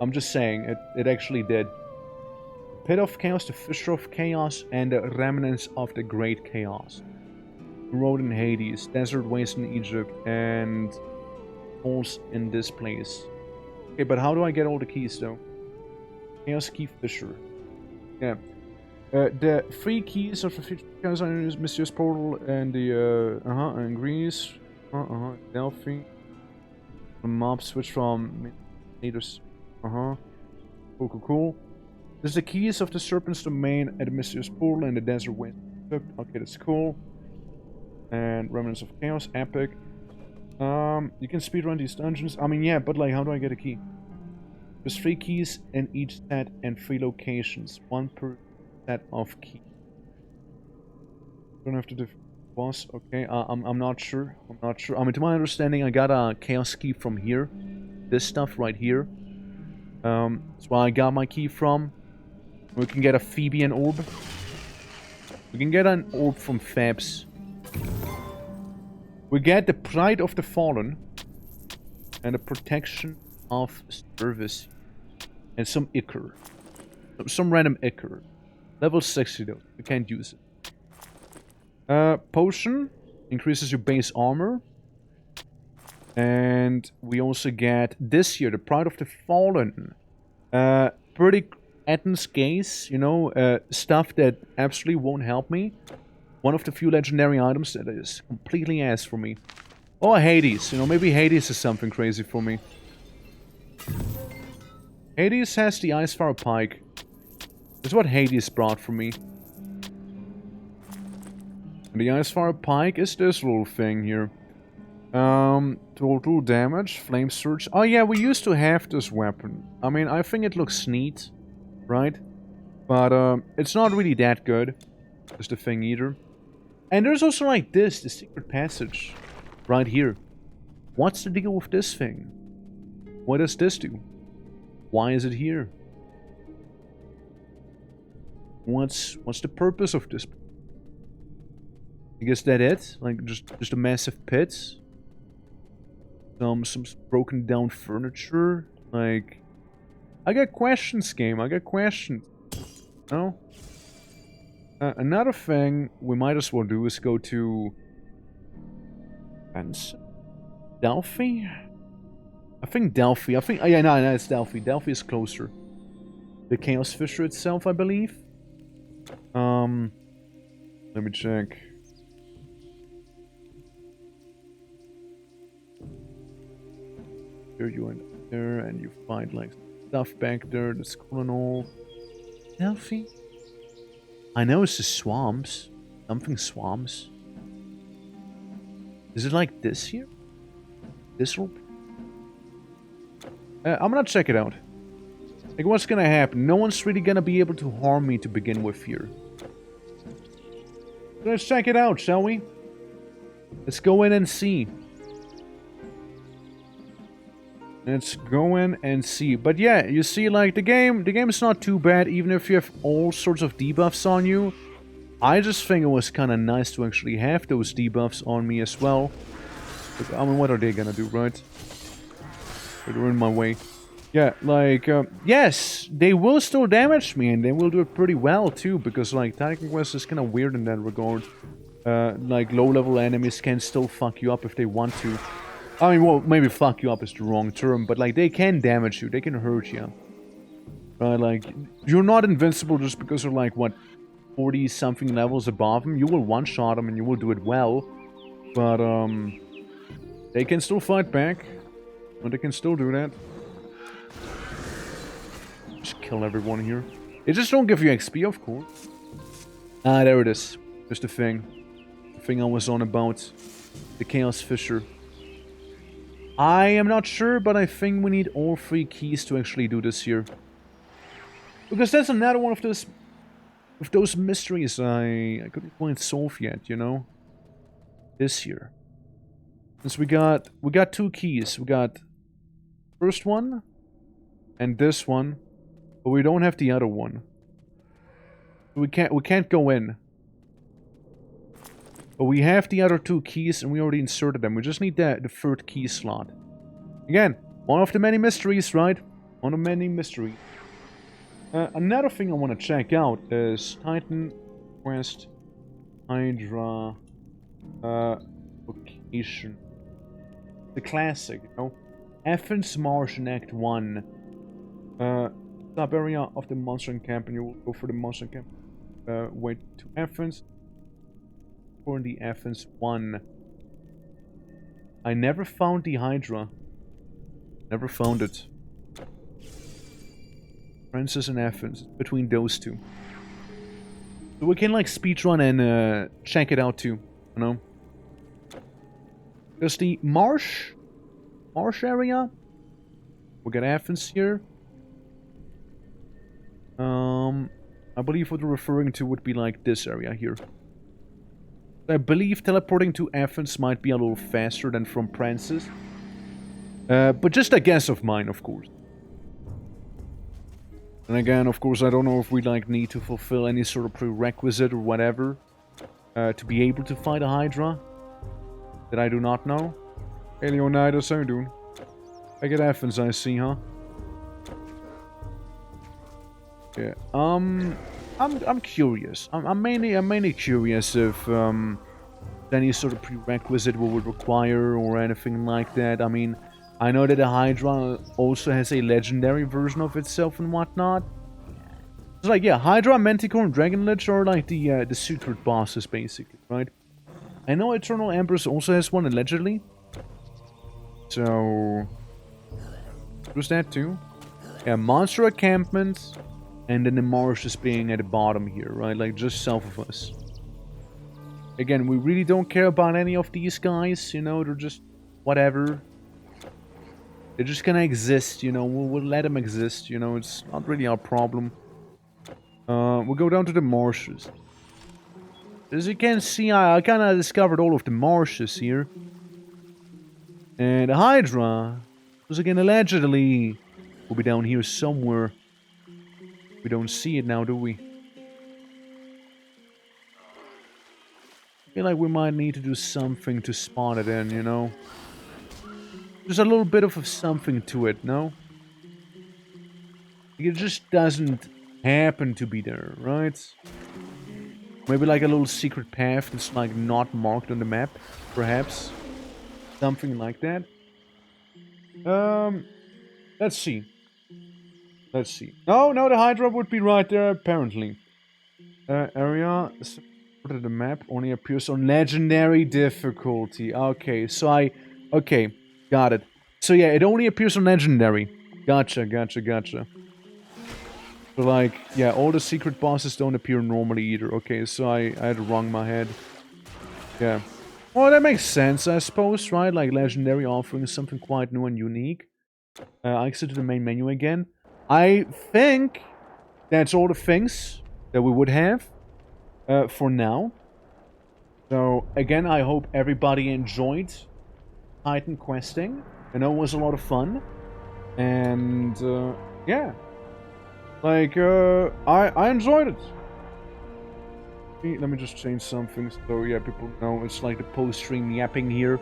I'm just saying, it actually did. Pit of Chaos, the Fissure of Chaos, and the Remnants of the Great Chaos. Road in Hades, Desert Waste in Egypt, and Holes in this place. Okay, but how do I get all the keys, though? Chaos Key Fisher. Yeah. The 3 keys of the Chaos Mysterious Portal and the and Greece. Delphi. The mob switch from leaders. Cool. There's the keys of the Serpent's Domain and the Mysterious Portal and the Desert Wind. Okay, that's cool. And Remnants of Chaos, epic. You can speedrun these dungeons. I mean, yeah, but like, how do I get a key? There's 3 keys in each set and 3 locations. 1 per set of keys. Don't have to do boss. Okay, I'm not sure. I mean, to my understanding, I got a chaos key from here. This stuff right here. That's where I got my key from. We can get a Phoebean orb. We can get an orb from Fabs. We get the Pride of the Fallen. And the Protection of Service. And some Ichor. Some random Ichor. Level 60 though. We can't use it. Potion. Increases your base armor. And we also get this here. The Pride of the Fallen. Pretty Ethan's Gaze. You know, stuff that absolutely won't help me. One of the few legendary items that is completely ass for me. Or Hades. You know, maybe Hades is something crazy for me. Hades has the Icefire Pike. That's what Hades brought for me. And the Icefire Pike is this little thing here. Total damage, Flame Surge. Oh yeah, we used to have this weapon. I mean, I think it looks neat, right? But it's not really that good. Just the thing either. And there's also like this, the secret passage. Right here. What's the deal with this thing? What does this do? Why is it here? What's the purpose of this? I guess that it? Like just a massive pit? Some broken down furniture? Like, I got questions, game. I got questions. No? Another thing we might as well do is go to Delphi? I think Delphi. Oh yeah, no, it's Delphi. Delphi is closer. The Chaos Fisher itself, I believe. Let me check. There you went there, and you find like stuff back there. That's cool and all. Delphi? I know it's the swamps. Something swamps. Is it like this here? This rope? I'm gonna check it out. Like, what's gonna happen? No one's really gonna be able to harm me to begin with here. Let's check it out, shall we? Let's go in and see. Let's go in and see. But yeah, you see, like, the game is not too bad, even if you have all sorts of debuffs on you. I just think it was kind of nice to actually have those debuffs on me as well. But, I mean, what are they gonna do, right? They're in my way. Yeah, like, yes, they will still damage me, and they will do it pretty well, too, because, like, Titan Quest is kind of weird in that regard. Like, low-level enemies can still fuck you up if they want to. I mean, well, maybe fuck you up is the wrong term, but, like, they can damage you, they can hurt you. Right, like, you're not invincible just because you're, like, what, 40-something levels above them. You will one-shot them, and you will do it well. But, they can still fight back. But they can still do that. Just kill everyone here. They just don't give you XP, of course. Ah, there it is. There's the thing. The thing I was on about. The Chaos Fisher. I am not sure, but I think we need all 3 keys to actually do this here. Because that's another one of those mysteries I couldn't quite solve yet, you know? This here. Since we got 2 keys. We got first one and this one, but we don't have the other one. We can't go in. But we have the other 2 keys and we already inserted them. We just need the 3rd key slot. Again, one of the many mysteries, right? One of many mysteries. Another thing I want to check out is Titan Quest Hydra location. The classic, you know? Athens Martian Act 1. Sub area of the monster encampment. You will go for the monster encampment. Wait to Athens. For the Athens 1. I never found the Hydra. Never found it. Francis and Athens. Between those two. So we can like speedrun and check it out too. You know? There's the marsh area. We'll get Athens here. I believe what we're referring to would be like this area here. I believe teleporting to Athens might be a little faster than from Francis. But just a guess of mine, of course. And again, of course, I don't know if we like need to fulfill any sort of prerequisite or whatever to be able to fight a Hydra. That I do not know. Hey Leonidas, how you doing? I get Athens, I see, huh? Yeah. I'm curious. I'm mainly curious if any sort of prerequisite we would require or anything like that. I mean, I know that the Hydra also has a legendary version of itself and whatnot. It's like, yeah, Hydra, Manticore, and Dragon Lich are like the secret bosses, basically, right? I know Eternal Empress also has one, allegedly. So... there's that too. Yeah, monster encampments, and then the marshes being at the bottom here, right? Like, just south of us. Again, we really don't care about any of these guys, you know? They're just... whatever. They're just gonna exist, you know? We'll let them exist, you know? It's not really our problem. We'll go down to the marshes. As you can see, I kind of discovered all of the marshes here. And the Hydra, was again allegedly, will be down here somewhere. We don't see it now, do we? I feel like we might need to do something to spawn it in, you know? There's a little bit of something to it, no? It just doesn't happen to be there, right? Maybe like a little secret path that's like not marked on the map, perhaps. Something like that. Let's see. Let's see. No, the Hydra would be right there, apparently. Area supported the map only appears on legendary difficulty. Okay, so okay, got it. So yeah, it only appears on legendary. Gotcha. So like, yeah, all the secret bosses don't appear normally either. Okay, so I had wrong my head. Yeah. Well, that makes sense, I suppose, right? Like, legendary offering something quite new and unique. I exited the main menu again. I think that's all the things that we would have for now. So, again, I hope everybody enjoyed Titan questing. I know it was a lot of fun. And, yeah. Like, I enjoyed it. Let me just change something so, yeah, people know it's like the post-stream yapping here.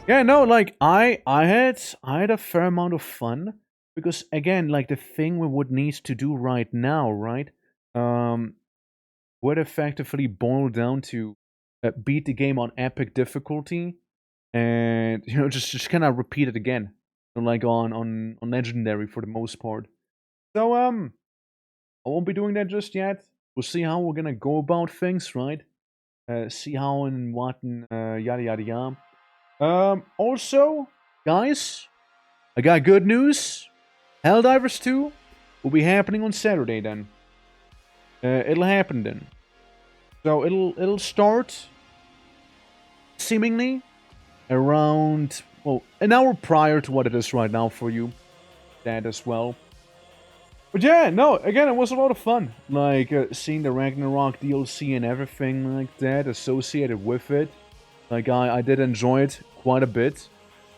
Yeah, no, like, I had a fair amount of fun. Because, again, like, the thing we would need to do right now, right? Would effectively boil down to beat the game on epic difficulty. And, you know, just kind of repeat it again. Like, on legendary for the most part. So, I won't be doing that just yet. We'll see how we're gonna go about things, right? See how and what and yada yada yada. Also, guys, I got good news. Helldivers 2 will be happening on Saturday then. It'll happen then. So it'll start seemingly around, well, an hour prior to what it is right now for you. That as well. But yeah, no, again, it was a lot of fun. Like, seeing the Ragnarok DLC and everything like that associated with it. Like, I did enjoy it quite a bit.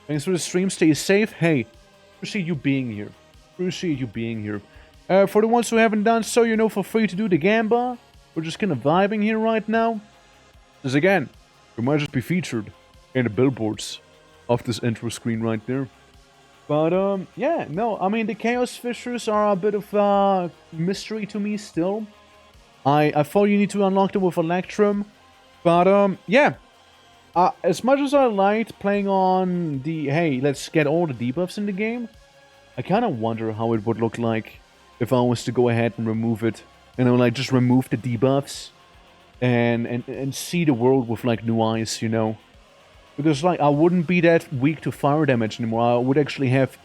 Thanks for the stream, stay safe. Hey, appreciate you being here. For the ones who haven't done so, you know, feel free to do the gamba. We're just kind of vibing here right now. Because again, we might just be featured in the billboards of this intro screen right there. But, yeah, no, I mean, the Chaos Fissures are a bit of a mystery to me still. I thought you need to unlock them with Electrum. But, yeah. As much as I liked playing on the, hey, let's get all the debuffs in the game, I kind of wonder how it would look like if I was to go ahead and remove it. You know, like just remove the debuffs and see the world with like new eyes, you know. Because like I wouldn't be that weak to fire damage anymore. I would actually have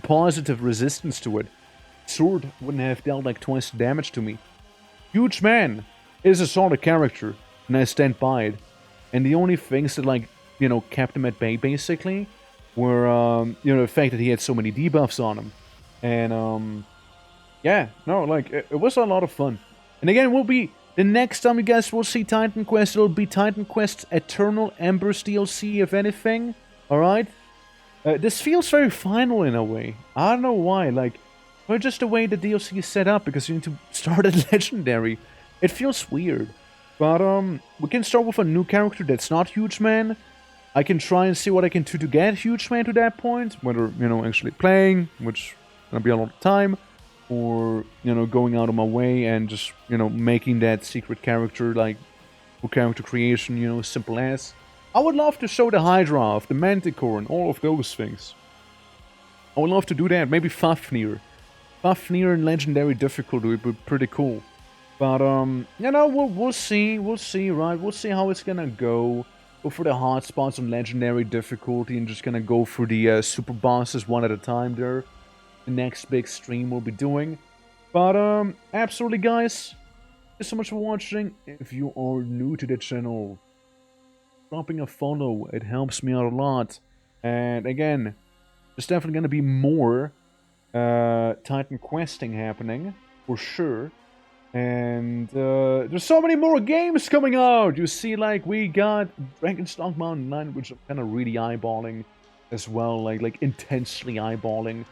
positive resistance to it. Sword wouldn't have dealt like twice the damage to me. Huge Man is a solid character, and I stand by it. And the only things that like, you know, kept him at bay basically were you know, the fact that he had so many debuffs on him. And yeah, no, like it was a lot of fun. And again, we'll be the next time you guys will see Titan Quest, it'll be Titan Quest Eternal Embers DLC, if anything. Alright? This feels very final in a way. I don't know why, like, or just the way the DLC is set up, because you need to start at Legendary. It feels weird. But, we can start with a new character that's not Huge Man. I can try and see what I can do to get Huge Man to that point. Whether, you know, actually playing, which gonna be a lot of time. Or, you know, going out of my way and just, you know, making that secret character, like, for character creation, you know, simple as. I would love to show the Hydra, the Manticore, and all of those things. I would love to do that. Maybe Fafnir. Fafnir in Legendary difficulty would be pretty cool. But, you know, we'll see. We'll see, right? We'll see how it's gonna go. Go for the hot spots on Legendary difficulty and just gonna go for the super bosses one at a time there. The next big stream we'll be doing. But, absolutely, guys. Thank you so much for watching. If you are new to the channel, dropping a follow, it helps me out a lot. And again, there's definitely going to be more Titan questing happening, for sure. And there's so many more games coming out. You see, like, we got Dragon's Dogma Online, which I'm kind of really eyeballing as well, like intensely eyeballing.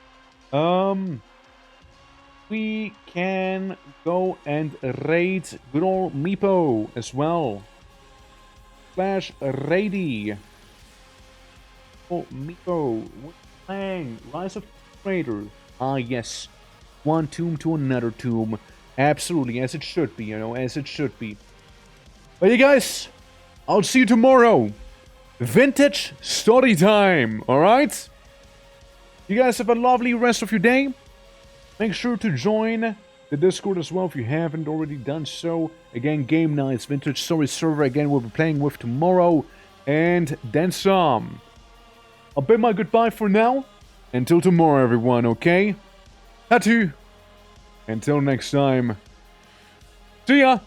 We can go and raid good old Meepo as well. /Raidy. Oh, Meepo. What's playing? Rise of Trader. Ah, yes. One tomb to another tomb. Absolutely, as it should be, you know, as it should be. But you guys, I'll see you tomorrow. Vintage story time, alright? You guys have a lovely rest of your day. Make sure to join the Discord as well if you haven't already done so. Again, Game Nights, Vintage Story server, again, we'll be playing with tomorrow. And then some. I'll bid my goodbye for now. Until tomorrow, everyone, okay? Hatu. Until next time. See ya!